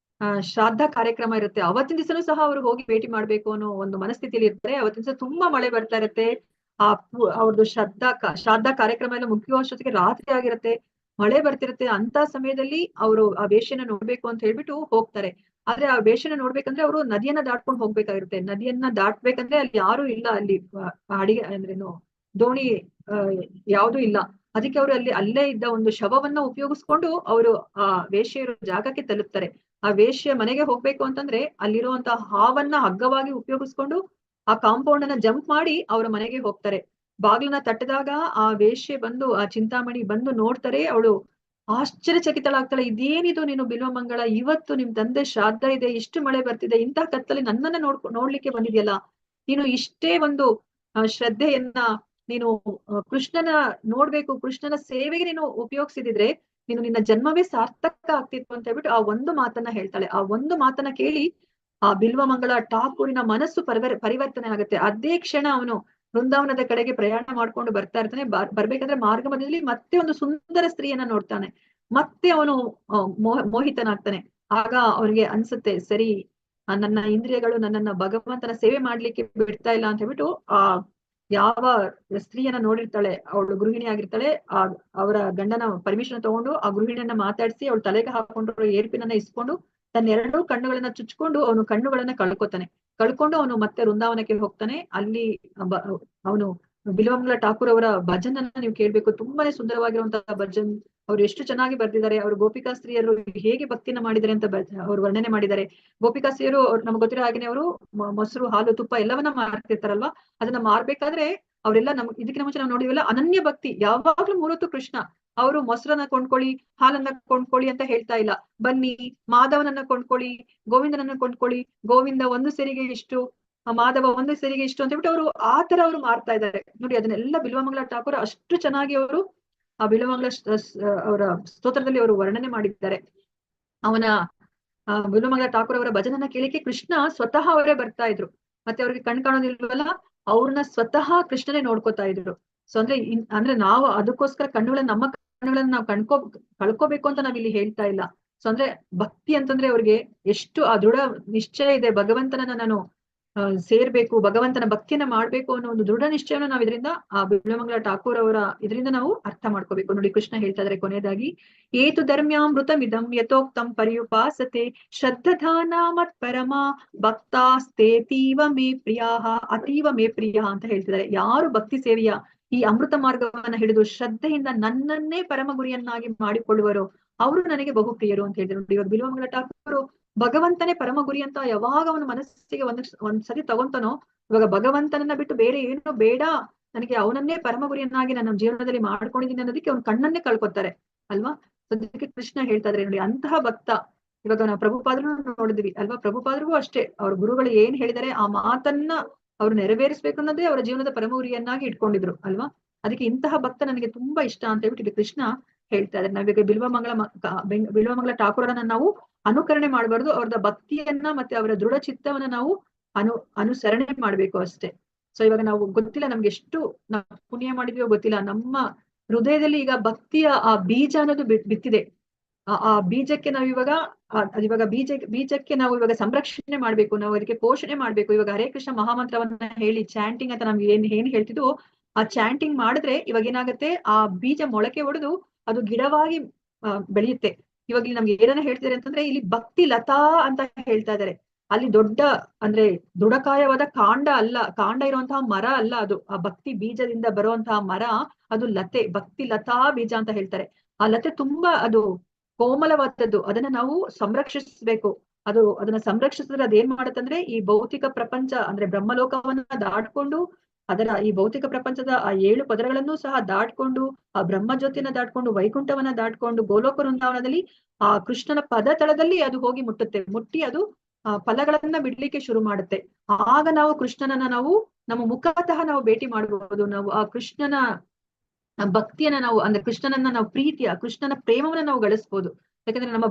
ಶ್ರಾದ್ದ ಕಾರ್ಯಕ್ರಮ ಇರುತ್ತೆ. ಅವತ್ತಿನ ದಿವಸನೂ ಸಹ ಅವ್ರು ಹೋಗಿ ಭೇಟಿ ಮಾಡ್ಬೇಕು ಅನ್ನೋ ಒಂದು ಮನಸ್ಥಿತಿಯಲ್ಲಿ ಇರ್ತಾರೆ. ಅವತ್ತಿನ ದಿವಸ ತುಂಬಾ ಮಳೆ ಬರ್ತಾ ಇರುತ್ತೆ. ಅವ್ರದ್ದು ಶ್ರಾದ್ದ ಕಾರ್ಯಕ್ರಮ ಎಲ್ಲ ಮುಖ್ಯವಾದಷ್ಟೊತ್ತಿಗೆ ರಾತ್ರಿ ಆಗಿರುತ್ತೆ, ಮಳೆ ಬರ್ತಿರುತ್ತೆ. ಅಂತ ಸಮಯದಲ್ಲಿ ಅವರು ಆ ವೇಶ್ಯನ ನೋಡ್ಬೇಕು ಅಂತ ಹೇಳ್ಬಿಟ್ಟು ಹೋಗ್ತಾರೆ. ಆದ್ರೆ ಆ ವೇಶ್ಯನ ನೋಡ್ಬೇಕಂದ್ರೆ ಅವರು ನದಿಯನ್ನ ದಾಟ್ಕೊಂಡು ಹೋಗ್ಬೇಕಾಗಿರುತ್ತೆ. ನದಿಯನ್ನ ದಾಟ್ಬೇಕಂದ್ರೆ ಅಲ್ಲಿ ಯಾರು ಇಲ್ಲ, ಅಲ್ಲಿ ಅಡಿಗೆ ಅಂದ್ರೇನು ದೋಣಿ ಯಾವ್ದು ಇಲ್ಲ. ಅದಕ್ಕೆ ಅವರು ಅಲ್ಲೇ ಇದ್ದ ಒಂದು ಶವವನ್ನ ಉಪಯೋಗಿಸ್ಕೊಂಡು ಅವರು ಆ ವೇಶ್ಯೆಯ ಜಾಗಕ್ಕೆ ತಲುಪ್ತಾರೆ. ಆ ವೇಶ್ಯ ಮನೆಗೆ ಹೋಗ್ಬೇಕು ಅಂತಂದ್ರೆ ಅಲ್ಲಿರುವಂತಹ ಹಾವನ್ನ ಹಗ್ಗವಾಗಿ ಉಪಯೋಗಿಸ್ಕೊಂಡು ಆ ಕಾಂಪೌಂಡ್ ಅನ್ನ ಜಂಪ್ ಮಾಡಿ ಅವರ ಮನೆಗೆ ಹೋಗ್ತಾರೆ. ಬಾಗ್ಲನ್ನ ತಟ್ಟಿದಾಗ ಆ ವೇಶ್ಯೆ ಬಂದು, ಆ ಚಿಂತಾಮಣಿ ಬಂದು ನೋಡ್ತಾರೆ. ಅವಳು ಆಶ್ಚರ್ಯಚಕಿತಳಾಗ್ತಾಳೆ. ಇದೇನಿದು ನೀನು ಬಿಲ್ವಮಂಗಳ, ಇವತ್ತು ನಿಮ್ ತಂದೆ ಶ್ರಾದ್ದ ಇದೆ, ಇಷ್ಟು ಮಳೆ ಬರ್ತಿದೆ, ಇಂತಹ ಕತ್ತಲ್ಲಿ ನನ್ನನ್ನ ನೋಡ್ಲಿಕ್ಕೆ ಬಂದಿದ್ಯಲ್ಲ. ನೀನು ಇಷ್ಟೇ ಒಂದು ಶ್ರದ್ಧೆಯನ್ನ ನೀನು ಕೃಷ್ಣನ ನೋಡ್ಬೇಕು, ಕೃಷ್ಣನ ಸೇವೆಗೆ ನೀನು ಉಪಯೋಗಿಸಿದಿದ್ರೆ ನೀನು ನಿನ್ನ ಜನ್ಮವೇ ಸಾರ್ಥಕ ಆಗ್ತಿತ್ತು ಅಂತ ಹೇಳ್ಬಿಟ್ಟು ಆ ಒಂದು ಮಾತನ್ನ ಹೇಳ್ತಾಳೆ. ಆ ಒಂದು ಮಾತನ್ನ ಕೇಳಿ ಆ ಬಿಲ್ವಮಂಗಳ ಠಾಕೂರಿನ ಮನಸ್ಸು ಪರಿವರ್ತನೆ ಆಗುತ್ತೆ. ಅದೇ ಕ್ಷಣ ಅವನು ವೃಂದಾವನದ ಕಡೆಗೆ ಪ್ರಯಾಣ ಮಾಡ್ಕೊಂಡು ಬರ್ತಾ ಇರ್ತಾನೆ. ಬರ್ಬೇಕಾದ್ರೆ ಮಾರ್ಗ ಮಧ್ಯದಲ್ಲಿ ಮತ್ತೆ ಒಂದು ಸುಂದರ ಸ್ತ್ರೀಯನ್ನ ನೋಡ್ತಾನೆ. ಮತ್ತೆ ಅವನು ಮೋಹಿತನಾಗ್ತಾನೆ. ಆಗ ಅವ್ರಿಗೆ ಅನ್ಸುತ್ತೆ, ಸರಿ ನನ್ನ ಇಂದ್ರಿಯಗಳು ನನ್ನನ್ನ ಭಗವಂತನ ಸೇವೆ ಮಾಡ್ಲಿಕ್ಕೆ ಬಿಡ್ತಾ ಇಲ್ಲ ಅಂತ ಹೇಳ್ಬಿಟ್ಟು ಆ ಯಾವ ಸ್ತ್ರೀಯನ್ನ ನೋಡಿರ್ತಾಳೆ, ಅವಳು ಗೃಹಿಣಿ ಆಗಿರ್ತಾಳೆ, ಅವರ ಗಂಡನ ಪರ್ಮಿಷನ್ ತಗೊಂಡು ಆ ಗೃಹಿಣಿಯನ್ನ ಮಾತಾಡಿಸಿ ಅವಳು ತಲೆಗೆ ಹಾಕೊಂಡು ಏರ್ಪಿನನ್ನ ಇಸ್ಕೊಂಡು ತನ್ನ 2 ಕಣ್ಣುಗಳನ್ನ ಚುಚ್ಕೊಂಡು ಅವನು ಕಣ್ಣುಗಳನ್ನ ಕಳ್ಕೊಂಡು ಅವನು ಮತ್ತೆ ವೃಂದಾವನಕ್ಕೆ ಹೋಗ್ತಾನೆ. ಅಲ್ಲಿ ಅವನು ಬಿಲ್ವಮಂಗಲ ಠಾಕೂರ್ ಅವರ ಭಜನ್ ಅನ್ನ ನೀವು ಕೇಳ್ಬೇಕು. ತುಂಬಾನೇ ಸುಂದರವಾಗಿರುವಂತಹ ಭಜನ್. ಅವ್ರು ಎಷ್ಟು ಚೆನ್ನಾಗಿ ಬರ್ದಿದ್ದಾರೆ. ಅವರು ಗೋಪಿಕಾ ಸ್ತ್ರೀಯರು ಹೇಗೆ ಭಕ್ತಿನ ಮಾಡಿದ್ದಾರೆ ಅಂತ ಅವ್ರು ವರ್ಣನೆ ಮಾಡಿದ್ದಾರೆ. ಗೋಪಿಕಾ ಸ್ತ್ರೀಯರು ನಮ್ಗೆ ಗೊತ್ತಿರೋ ಹಾಗೇನೆ ಅವರು ಮೊಸರು, ಹಾಲು, ತುಪ್ಪ ಎಲ್ಲವನ್ನ ಮಾರ್ತಿರ್ತಾರಲ್ವಾ. ಅದನ್ನ ಮಾರ್ಬೇಕಾದ್ರೆ ಅವರೆಲ್ಲ ಇದಕ್ಕಿಂತ ಮುಂಚೆ ನಾವು ನೋಡಿದ್ವಲ್ಲ, ಅನನ್ಯ ಭಕ್ತಿ. ಯಾವಾಗ್ಲೂ ಮೂರೊತ್ತು ಕೃಷ್ಣ. ಅವರು ಮೊಸರನ್ನ ಕೊಂಡ್ಕೊಳ್ಳಿ, ಹಾಲನ್ನ ಕೊಂಡ್ಕೊಳ್ಳಿ ಅಂತ ಹೇಳ್ತಾ ಇಲ್ಲ. ಬನ್ನಿ ಮಾಧವನನ್ನ ಕೊಂಡ್ಕೊಳ್ಳಿ, ಗೋವಿಂದನನ್ನ ಕೊಂಡ್ಕೊಳ್ಳಿ, ಗೋವಿಂದ ಒಂದು ಸೆರಿಗೆ ಇಷ್ಟು, ಮಾಧವ ಒಂದು ಸೆರಿಗೆ ಇಷ್ಟು ಅಂತ ಹೇಳ್ಬಿಟ್ಟು ಅವರು ಆ ತರ ಅವರು ಮಾರ್ತಾ ಇದ್ದಾರೆ ನೋಡಿ. ಅದನ್ನೆಲ್ಲ ಬಿಲ್ವಮಂಗಲ ಠಾಕೂರ್ ಅಷ್ಟು ಚೆನ್ನಾಗಿ ಅವರು ಆ ಬಿಲ್ವಮಂಗಲ ಅವರ ಸ್ತೋತ್ರದಲ್ಲಿ ಅವರು ವರ್ಣನೆ ಮಾಡಿದ್ದಾರೆ. ಅವನ ಬಿಲ್ವಮಂಗಲ ಠಾಕೂರ್ ಅವರ ಭಜನನ್ನ ಕೇಳಿಕೆ ಕೃಷ್ಣ ಸ್ವತಃ ಅವರೇ ಬರ್ತಾ ಇದ್ರು. ಮತ್ತೆ ಅವ್ರಿಗೆ ಕಣ್ ಕಾಣೋದಿಲ್ವಲ್ಲ, ಅವ್ರನ್ನ ಸ್ವತಃ ಕೃಷ್ಣನೇ ನೋಡ್ಕೋತಾ ಇದ್ರು. ಸೊ ಅಂದ್ರೆ ನಾವು ಅದಕ್ಕೋಸ್ಕರ ನಮ್ಮ ಕಣ್ಣುಗಳನ್ನ ನಾವು ಕಳ್ಕೋಬೇಕು ಅಂತ ನಾವ್ ಇಲ್ಲಿ ಹೇಳ್ತಾ ಇಲ್ಲ. ಸೊ ಅಂದ್ರೆ ಭಕ್ತಿ ಅಂತಂದ್ರೆ ಅವ್ರಿಗೆ ಎಷ್ಟು ಆ ದೃಢ ನಿಶ್ಚಯ ಇದೆ, ಭಗವಂತನನ್ನ ನಾನು ಸೇರ್ಬೇಕು, ಭಗವಂತನ ಭಕ್ತಿಯನ್ನ ಮಾಡ್ಬೇಕು ಅನ್ನೋ ಒಂದು ದೃಢ ನಿಶ್ಚಯನ ನಾವು ಇದರಿಂದ ಆ ಬಿಲ್ವಮಂಗಲ ಠಾಕೂರ್ ಅವರ ಇದರಿಂದ ನಾವು ಅರ್ಥ ಮಾಡ್ಕೋಬೇಕು ನೋಡಿ. ಕೃಷ್ಣ ಹೇಳ್ತಾ ಇದ್ರೆ ಕೊನೆಯದಾಗಿ, ಏತು ಧರ್ಮ್ಯಾಮೃತಮಿದಂ ಯಥೋಕ್ತಂ ಪರ್ಯುಪಾಸತೆ ಶ್ರದ್ಧಾನ ಮತ್ ಪರಮ ಭಕ್ತಾಸ್ತೇತೀವ ಮೇ ಪ್ರಿಯಾಹ ಅತೀವ ಮೇ ಪ್ರಿಯ ಅಂತ ಹೇಳ್ತಿದ್ದಾರೆ. ಯಾರು ಭಕ್ತಿ ಸೇವೆಯ ಈ ಅಮೃತ ಮಾರ್ಗವನ್ನ ಹಿಡಿದು ಶ್ರದ್ಧೆಯಿಂದ ನನ್ನನ್ನೇ ಪರಮ ಗುರಿಯನ್ನಾಗಿ ಮಾಡಿಕೊಳ್ಳುವರು, ಅವರು ನನಗೆ ಬಹು ಪ್ರಿಯರು ಅಂತ ಹೇಳಿದ್ರು ನೋಡಿ. ಇವಾಗ ಬಿಲ್ವಮಂಗಲ ಠಾಕೂರ್ ಭಗವಂತನೇ ಪರಮ ಗುರಿ ಅಂತ ಯಾವಾಗ ಅವನ ಮನಸ್ಸಿಗೆ ಒಂದ್ಸತಿ ತಗೊಂತಾನೋ, ಇವಾಗ ಭಗವಂತನನ್ನ ಬಿಟ್ಟು ಬೇರೆ ಏನೋ ಬೇಡ, ನನಗೆ ಅವನನ್ನೇ ಪರಮ ಗುರಿಯನ್ನಾಗಿ ನನ್ನ ಜೀವನದಲ್ಲಿ ಮಾಡ್ಕೊಂಡಿದ್ದೀನಿ ಅನ್ನೋದಕ್ಕೆ ಅವ್ನ ಕಣ್ಣನ್ನೇ ಕಳ್ಕೊತಾರೆ ಅಲ್ವಾ. ಅದಕ್ಕೆ ಕೃಷ್ಣ ಹೇಳ್ತಾ ಇದ್ರೆ ನೋಡಿ, ಅಂತಹ ಭಕ್ತ. ಇವಾಗ ನಾವು ಪ್ರಭುಪಾದರು ನೋಡಿದ್ವಿ ಅಲ್ವಾ, ಪ್ರಭುಪಾದರಿಗೂ ಅಷ್ಟೇ ಅವ್ರ ಗುರುಗಳು ಏನ್ ಹೇಳಿದಾರೆ ಆ ಮಾತನ್ನ ಅವ್ರು ನೆರವೇರಿಸ್ಬೇಕು ಅನ್ನೋದೇ ಅವರ ಜೀವನದ ಪರಮ ಗುರಿಯನ್ನಾಗಿ ಇಟ್ಕೊಂಡಿದ್ರು ಅಲ್ವಾ. ಅದಕ್ಕೆ ಇಂತಹ ಭಕ್ತ ನನಗೆ ತುಂಬಾ ಇಷ್ಟ ಅಂತ ಹೇಳ್ಬಿಟ್ಟು ಕೃಷ್ಣ ಹೇಳ್ತಾ ಇದ್ದಾರೆ. ನಾವೀಗ ಬಿಲ್ವಮಂಗಲ ಠಾಕೂರನ್ನ ನಾವು ಅನುಕರಣೆ ಮಾಡಬಾರ್ದು, ಅವ್ರದ ಭಕ್ತಿಯನ್ನ ಮತ್ತೆ ಅವರ ದೃಢ ಚಿತ್ತವನ್ನ ನಾವು ಅನುಸರಣೆ ಮಾಡ್ಬೇಕು ಅಷ್ಟೇ. ಸೊ ಇವಾಗ ನಾವು ಗೊತ್ತಿಲ್ಲ ನಮ್ಗೆ ಎಷ್ಟು ನಾವು ಪುಣ್ಯ ಮಾಡಿದ್ವೋ ಗೊತ್ತಿಲ್ಲ, ನಮ್ಮ ಹೃದಯದಲ್ಲಿ ಈಗ ಭಕ್ತಿಯ ಆ ಬೀಜ ಅನ್ನೋದು ಬಿತ್ತಿದೆ. ಆ ಬೀಜಕ್ಕೆ ನಾವು ಇವಾಗ ಬೀಜಕ್ಕೆ ನಾವು ಇವಾಗ ಸಂರಕ್ಷಣೆ ಮಾಡ್ಬೇಕು, ನಾವು ಅದಕ್ಕೆ ಪೋಷಣೆ ಮಾಡ್ಬೇಕು. ಇವಾಗ ಹರೇ ಕೃಷ್ಣ ಮಹಾಮಂತ್ರವನ್ನ ಹೇಳಿ ಚಾಂಟಿಂಗ್ ಅಂತ ನಮ್ಗೆ ಏನ್ ಹೇಳ್ತಿದ್ವು, ಆ ಚಾಂಟಿಂಗ್ ಮಾಡಿದ್ರೆ ಇವಾಗ ಏನಾಗುತ್ತೆ, ಆ ಬೀಜ ಮೊಳಕೆ ಹೊಡೆದು ಅದು ಗಿಡವಾಗಿ ಬೆಳೆಯುತ್ತೆ. ಇವಾಗ ಇಲ್ಲಿ ನಮ್ಗೆ ಏನನ್ನ ಹೇಳ್ತಿದ್ದಾರೆ ಅಂತಂದ್ರೆ, ಇಲ್ಲಿ ಭಕ್ತಿ ಲತಾ ಅಂತ ಹೇಳ್ತಾ ಇದ್ದಾರೆ. ಅಲ್ಲಿ ಅಂದ್ರೆ ದೃಢಕಾಯವಾದ ಕಾಂಡ ಇರುವಂತಹ ಮರ ಅಲ್ಲ ಅದು, ಆ ಭಕ್ತಿ ಬೀಜದಿಂದ ಬರುವಂತಹ ಮರ ಅದು ಲತೆ, ಭಕ್ತಿ ಲತಾ ಬೀಜ ಅಂತ ಹೇಳ್ತಾರೆ. ಆ ಲತೆ ತುಂಬಾ ಅದು ಕೋಮಲವಾದದ್ದು, ಅದನ್ನ ನಾವು ಸಂರಕ್ಷಿಸ್ಬೇಕು. ಅದನ್ನ ಸಂರಕ್ಷಿಸಿದ್ರೆ ಅದೇನ್ ಮಾಡತ್ತಂದ್ರೆ, ಈ ಭೌತಿಕ ಪ್ರಪಂಚ ಅಂದ್ರೆ ಬ್ರಹ್ಮಲೋಕವನ್ನ ದಾಟ್ಕೊಂಡು ಈ ಭೌತಿಕ ಪ್ರಪಂಚದ ಆ 7 ಪದರಗಳನ್ನು ಸಹ ದಾಟ್ಕೊಂಡು, ಆ ಬ್ರಹ್ಮ ಜ್ಯೋತಿಯನ್ನ ದಾಟ್ಕೊಂಡು, ವೈಕುಂಠವನ್ನ ದಾಟ್ಕೊಂಡು, ಗೋಲೋಕ ವೃಂದಾವನದಲ್ಲಿ ಆ ಕೃಷ್ಣನ ಪದ ತಳದಲ್ಲಿ ಅದು ಹೋಗಿ ಮುಟ್ಟಿ ಅದು ಫಲಗಳನ್ನ ಬಿಡ್ಲಿಕ್ಕೆ ಶುರು ಮಾಡುತ್ತೆ. ಆಗ ನಾವು ಕೃಷ್ಣನನ್ನ ನಮ್ಮ ಮುಖತಃ ನಾವು ಭೇಟಿ ಮಾಡಬಹುದು. ನಾವು ಆ ಕೃಷ್ಣನ ಭಕ್ತಿಯನ್ನ ಅಂದ್ರೆ ಕೃಷ್ಣನನ್ನ ನಾವು ಕೃಷ್ಣನ ಪ್ರೇಮವನ್ನ ನಾವು ಗಳಿಸ್ಬೋದು. ಯಾಕಂದ್ರೆ ನಮ್ಮ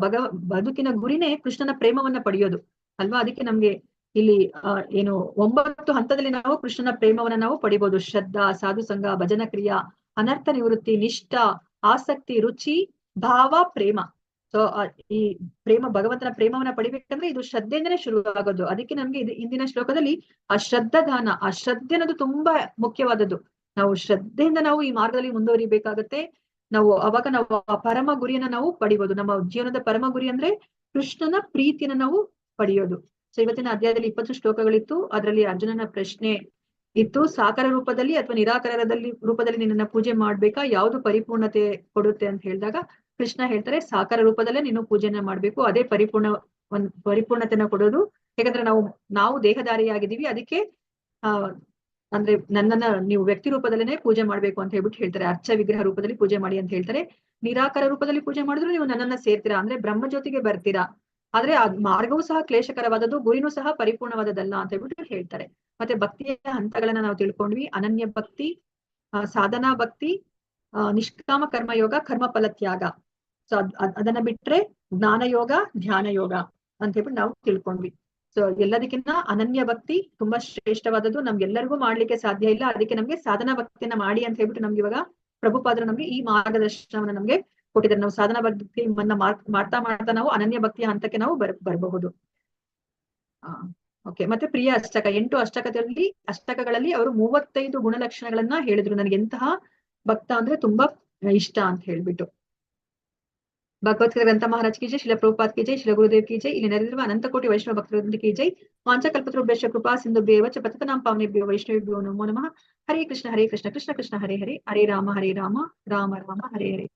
ಬದುಕಿನ ಗುರಿನೇ ಕೃಷ್ಣನ ಪ್ರೇಮವನ್ನ ಪಡೆಯೋದು ಅಲ್ವಾ. ಅದಕ್ಕೆ ನಮ್ಗೆ ಇಲ್ಲಿ 9 ಹಂತದಲ್ಲಿ ನಾವು ಕೃಷ್ಣನ ಪ್ರೇಮವನ್ನ ನಾವು ಪಡಿಬಹುದು. ಶ್ರದ್ಧಾ, ಸಾಧು ಸಂಘ, ಭಜನ ಕ್ರಿಯಾ, ಅನರ್ಥ ನಿವೃತ್ತಿ, ನಿಷ್ಠ, ಆಸಕ್ತಿ, ರುಚಿ, ಭಾವ, ಪ್ರೇಮ. ಸೊ ಈ ಭಗವಂತನ ಪ್ರೇಮವನ್ನ ಪಡಿಬೇಕಂದ್ರೆ ಇದು ಶ್ರದ್ಧೆಯಿಂದನೇ ಶುರುವಾಗೋದು. ಅದಕ್ಕೆ ನಮ್ಗೆ ಇಂದಿನ ಶ್ಲೋಕದಲ್ಲಿ ಆ ಶ್ರದ್ಧಾದಾನ, ಆ ಶ್ರದ್ಧೆ ಅನ್ನೋದು ತುಂಬಾ ಮುಖ್ಯವಾದದ್ದು. ನಾವು ಶ್ರದ್ಧೆಯಿಂದ ನಾವು ಈ ಮಾರ್ಗದಲ್ಲಿ ಮುಂದುವರಿಬೇಕಾಗತ್ತೆ. ಅವಾಗ ನಾವು ಆ ಪರಮ ಗುರಿಯನ್ನ ನಾವು ಪಡಿಬಹುದು. ನಮ್ಮ ಜೀವನದ ಪರಮ ಗುರಿ ಅಂದ್ರೆ ಕೃಷ್ಣನ ಪ್ರೀತಿಯನ್ನ ನಾವು ಪಡೆಯೋದು. ಸೊ ಇವತ್ತಿನ ಅಧ್ಯಾಯದಲ್ಲಿ 20 ಶ್ಲೋಕಗಳಿತ್ತು. ಅದರಲ್ಲಿ ಅರ್ಜುನನ ಪ್ರಶ್ನೆ ಇತ್ತು, ಸಾಕಾರ ರೂಪದಲ್ಲಿ ಅಥವಾ ನಿರಾಕಾರದಲ್ಲಿ ರೂಪದಲ್ಲಿ ನಿನ್ನನ್ನ ಪೂಜೆ ಮಾಡ್ಬೇಕಾ, ಯಾವ್ದು ಪರಿಪೂರ್ಣತೆ ಕೊಡುತ್ತೆ ಅಂತ ಹೇಳಿದಾಗ ಕೃಷ್ಣ ಹೇಳ್ತಾರೆ, ಸಾಕಾರ ರೂಪದಲ್ಲೇ ನೀನು ಪೂಜೆನ ಮಾಡ್ಬೇಕು, ಅದೇ ಪರಿಪೂರ್ಣತೆನ ಕೊಡೋದು. ಯಾಕಂದ್ರೆ ನಾವು ದೇಹಧಾರಿಯಾಗಿದ್ದೀವಿ, ಅದಕ್ಕೆ ಅಂದ್ರೆ ನನ್ನನ್ನ ನೀವು ವ್ಯಕ್ತಿ ರೂಪದಲ್ಲೇನೆ ಪೂಜೆ ಮಾಡ್ಬೇಕು ಅಂತ ಹೇಳ್ತಾರೆ. ಅರ್ಚ ವಿಗ್ರಹ ರೂಪದಲ್ಲಿ ಪೂಜೆ ಮಾಡಿ ಅಂತ ಹೇಳ್ತಾರೆ. ನಿರಾಕಾರ ರೂಪದಲ್ಲಿ ಪೂಜೆ ಮಾಡಿದ್ರು ನೀವು ನನ್ನನ್ನ ಸೇರ್ತೀರಾ, ಅಂದ್ರೆ ಬ್ರಹ್ಮ ಜ್ಯೋತಿಗೆ ಬರ್ತೀರಾ. ಆದ್ರೆ ಆ ಮಾರ್ಗವೂ ಸಹ ಕ್ಲೇಶಕರವಾದದ್ದು, ಗುರಿನೂ ಸಹ ಪರಿಪೂರ್ಣವಾದದ್ದಲ್ಲ ಅಂತ ಹೇಳ್ತಾರೆ. ಮತ್ತೆ ಭಕ್ತಿಯ ಹಂತಗಳನ್ನ ನಾವು ತಿಳ್ಕೊಂಡ್ವಿ. ಅನನ್ಯ ಭಕ್ತಿ, ಸಾಧನಾ ಭಕ್ತಿ, ನಿಷ್ಕಾಮ ಕರ್ಮಯೋಗ, ಕರ್ಮ ಫಲ ತ್ಯಾಗ. ಸೊ ಅದನ್ನ ಬಿಟ್ರೆ ಜ್ಞಾನ ಯೋಗ, ಧ್ಯಾನ ಯೋಗ ಅಂತ ಹೇಳ್ಬಿಟ್ಟು ನಾವು ತಿಳ್ಕೊಂಡ್ವಿ. ಸೊ ಎಲ್ಲದಕ್ಕಿಂತ ಅನನ್ಯ ಭಕ್ತಿ ತುಂಬಾ ಶ್ರೇಷ್ಠವಾದದ್ದು, ನಮ್ಗೆಲ್ಲರಿಗೂ ಮಾಡ್ಲಿಕ್ಕೆ ಸಾಧ್ಯ ಇಲ್ಲ. ಅದಕ್ಕೆ ನಮ್ಗೆ ಸಾಧನಾ ಭಕ್ತಿಯನ್ನ ಮಾಡಿ ಅಂತ ಹೇಳ್ಬಿಟ್ಟು ನಮ್ಗೆ ಇವಾಗ ಪ್ರಭುಪಾದರು ನಮ್ಗೆ ಈ ಮಾರ್ಗದರ್ಶನವನ್ನ ನಮ್ಗೆ ಕೊಟ್ಟಿದ್ದಾರೆ. ನಾವು ಸಾಧನಾ ಭಕ್ತಿ ಮಾಡ್ತಾ ನಾವು ಅನನ್ಯ ಭಕ್ತಿಯ ಹಂತಕ್ಕೆ ನಾವು ಬರಬಹುದು. ಓಕೆ. ಮತ್ತೆ ಪ್ರಿಯ ಅಷ್ಟಕ, 8 ಅಷ್ಟಕಗಳಲ್ಲಿ ಅವರು 35 ಗುಣಲಕ್ಷಣಗಳನ್ನ ಹೇಳಿದ್ರು. ನನಗೆ ಎಂತಹ ಭಕ್ತ ಅಂದ್ರೆ ತುಂಬಾ ಇಷ್ಟ ಅಂತ ಹೇಳ್ಬಿಟ್ಟು. ಭಗವದ್ಗೀತಾ ಗ್ರಂಥ ಮಹಾರಾಜ್ ಕಿ ಜೈ, ಶಿಲ ಪ್ರಭುಪಾದ್ ಕಿ ಜೈ, ಶಿಲ ಗುರುದೇವ್ ಕಿ ಜೈ. ಇಲ್ಲಿ ನೆರೆದಿರುವ ಅನಂತ ಕೋಟಿ ವೈಷ್ಣವ ಭಕ್ತರಿಂದ ಕಿ ಜೈ. ವಾಂಚಕಲ್ಪತರುಭ್ಯಶ್ಚ ಕೃಪಾ ಸಿಂಧುಭ್ಯೇವ ಚ ಪತಿತಾನಾಂ ಪಾವನೇಭ್ಯೋ ವೈಷ್ಣವೇಭ್ಯೋ ನಮೋ ನಮಃ. ಹರೇ ಕೃಷ್ಣ ಕೃಷ್ಣ ಕೃಷ್ಣ ಹರೇ ಹರೇ, ಹರೇ ರಾಮ ರಾಮ ರಾಮ ಹರೇ ಹರೇ.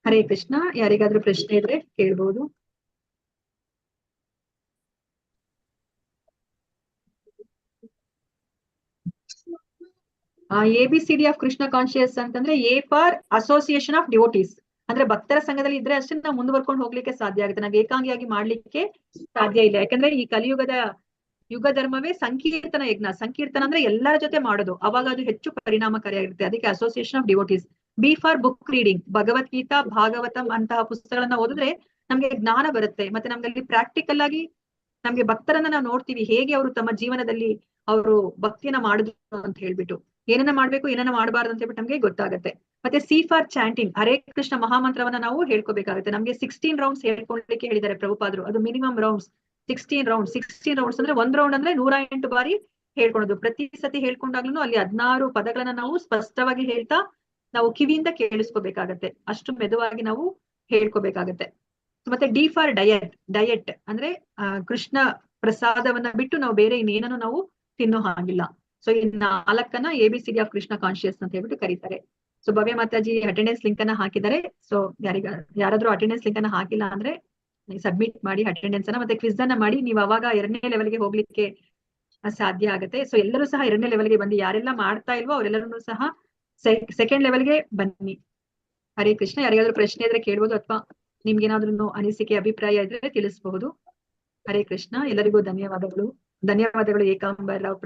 ಹರೇ ಕೃಷ್ಣ. ಯಾರಿಗಾದ್ರೂ ಪ್ರಶ್ನೆ ಇದ್ರೆ ಕೇಳ್ಬೋದು. ABCD ಆಫ್ ಕೃಷ್ಣ ಕಾನ್ಶಿಯಸ್ ಅಂತಂದ್ರೆ A for association of devotees. ಅಂದ್ರೆ ಭಕ್ತರ ಸಂಘದಲ್ಲಿ ಇದ್ರೆ ಅಷ್ಟೇ ನಾವು ಮುಂದುವರ್ಕೊಂಡು ಹೋಗ್ಲಿಕ್ಕೆ ಸಾಧ್ಯ ಆಗುತ್ತೆ. ನಾವು ಏಕಾಂಗಿಯಾಗಿ ಮಾಡ್ಲಿಕ್ಕೆ ಸಾಧ್ಯ ಇಲ್ಲ. ಯಾಕಂದ್ರೆ ಈ ಕಲಿಯುಗದ ಯುಗ ಧರ್ಮವೇ ಸಂಕೀರ್ತನ ಯಜ್ಞ. ಸಂಕೀರ್ತನ ಅಂದ್ರೆ ಎಲ್ಲರ ಜೊತೆ ಮಾಡೋದು, ಅವಾಗ ಅದು ಹೆಚ್ಚು ಪರಿಣಾಮಕಾರಿಯಾಗಿರುತ್ತೆ. ಅದಕ್ಕೆ association of devotees. B for book reading. Bhagavad Gita, Bhagavatam ಅಂತಹ ಪುಸ್ತಕಗಳನ್ನ ಓದಿದ್ರೆ ನಮ್ಗೆ ಜ್ಞಾನ ಬರುತ್ತೆ. ಮತ್ತೆ ನಮ್ಗೆ ಪ್ರಾಕ್ಟಿಕಲ್ ಆಗಿ ನಮ್ಗೆ ಭಕ್ತರನ್ನ ನಾವು ನೋಡ್ತೀವಿ, ಹೇಗೆ ಅವರು ತಮ್ಮ ಜೀವನದಲ್ಲಿ ಅವರು ಭಕ್ತಿಯನ್ನ ಮಾಡಿದ್ರು ಅಂತ ಹೇಳ್ಬಿಟ್ಟು, ಏನನ್ನ ಮಾಡ್ಬೇಕು ಏನನ್ನ ಮಾಡಬಾರ್ದು ಅಂತ ಹೇಳ್ಬಿಟ್ಟು ನಮ್ಗೆ ಗೊತ್ತಾಗುತ್ತೆ. ಮತ್ತೆ C for chanting. Hare Krishna ಮಹಾಮಂತ್ರವನ್ನ ನಾವು ಹೇಳ್ಕೋಬೇಕಾಗುತ್ತೆ. ನಮ್ಗೆ 16 ರೌಂಡ್ಸ್ ಹೇಳ್ಕೊಳ್ಳಿಕ್ಕೆ ಹೇಳಿದ್ದಾರೆ ಪ್ರಭುಪಾದರು. ಅದು ಮಿನಿಮಮ್ ರೌಂಡ್ಸ್ 16 ರೌಂಡ್ಸ್ ಅಂದ್ರೆ ಒಂದ್ ರೌಂಡ್ ಅಂದ್ರೆ 108 ಬಾರಿ ಹೇಳ್ಕೊಳೋದು. ಪ್ರತಿ ಸತಿ ಹೇಳ್ಕೊಂಡಾಗ್ಲೂ ಅಲ್ಲಿ 16 ಪದಗಳನ್ನ ನಾವು ಸ್ಪಷ್ಟವಾಗಿ ಹೇಳ್ತಾ ನಾವು ಕಿವಿಯಿಂದ ಕೇಳಿಸ್ಕೋಬೇಕಾಗತ್ತೆ. ಅಷ್ಟು ಮೆದುವಾಗಿ ನಾವು ಹೇಳ್ಕೋಬೇಕಾಗತ್ತೆ. ಮತ್ತೆ ಡಿ ಫಾರ್ ಡಯಟ್ ಅಂದ್ರೆ ಕೃಷ್ಣ ಪ್ರಸಾದವನ್ನ ಬಿಟ್ಟು ನಾವು ಬೇರೆ ಇನ್ನೇನನ್ನು ನಾವು ತಿನ್ನೋ ಹಾಗಿಲ್ಲ. ಸೊ ಈ 4 ABCD ಆಫ್ ಕೃಷ್ಣ ಕಾನ್ಶಿಯಸ್ ಅಂತ ಹೇಳ್ಬಿಟ್ಟು ಕರೀತಾರೆ. ಸೊ ಭವ್ಯ ಮಾತಾಜಿ ಅಟೆಂಡೆನ್ಸ್ ಲಿಂಕ್ ಅನ್ನ ಹಾಕಿದ್ದಾರೆ. ಸೊ ಯಾರಾದ್ರೂ ಅಟೆಂಡೆನ್ಸ್ ಲಿಂಕ್ ಅನ್ನ ಹಾಕಿಲ್ಲ ಅಂದ್ರೆ ಸಬ್ಮಿಟ್ ಮಾಡಿ ಅಟೆಂಡೆನ್ಸ್ ಅನ್ನ. ಮತ್ತೆ ಕ್ವಿಜ್ ಅನ್ನ ಮಾಡಿ. ನೀವು ಅವಾಗ 2ನೇ ಲೆವೆಲ್ಗೆ ಹೋಗ್ಲಿಕ್ಕೆ ಸಾಧ್ಯ ಆಗುತ್ತೆ. ಸೊ ಎಲ್ಲರೂ ಸಹ 2ನೇ ಲೆವೆಲ್ಗೆ ಬಂದು, ಯಾರೆಲ್ಲ ಮಾಡ್ತಾ ಇಲ್ವೋ ಅವರೆಲ್ಲರೂ ಸಹ ಸೆಕೆಂಡ್ ಲೆವೆಲ್ಗೆ ಬನ್ನಿ. ಹರೇ ಕೃಷ್ಣ. ಯಾರಿಗಾದ್ರೂ ಪ್ರಶ್ನೆ ಇದ್ರೆ ಕೇಳ್ಬೋದು, ಅಥವಾ ನಿಮ್ಗೇನಾದ್ರೂ ಅನಿಸಿಕೆ ಅಭಿಪ್ರಾಯ ಇದ್ರೆ ತಿಳಿಸಬಹುದು. ಹರೇ ಕೃಷ್ಣ. ಎಲ್ಲರಿಗೂ ಧನ್ಯವಾದಗಳು. ಏಕಾಂಬರ ರಾವ್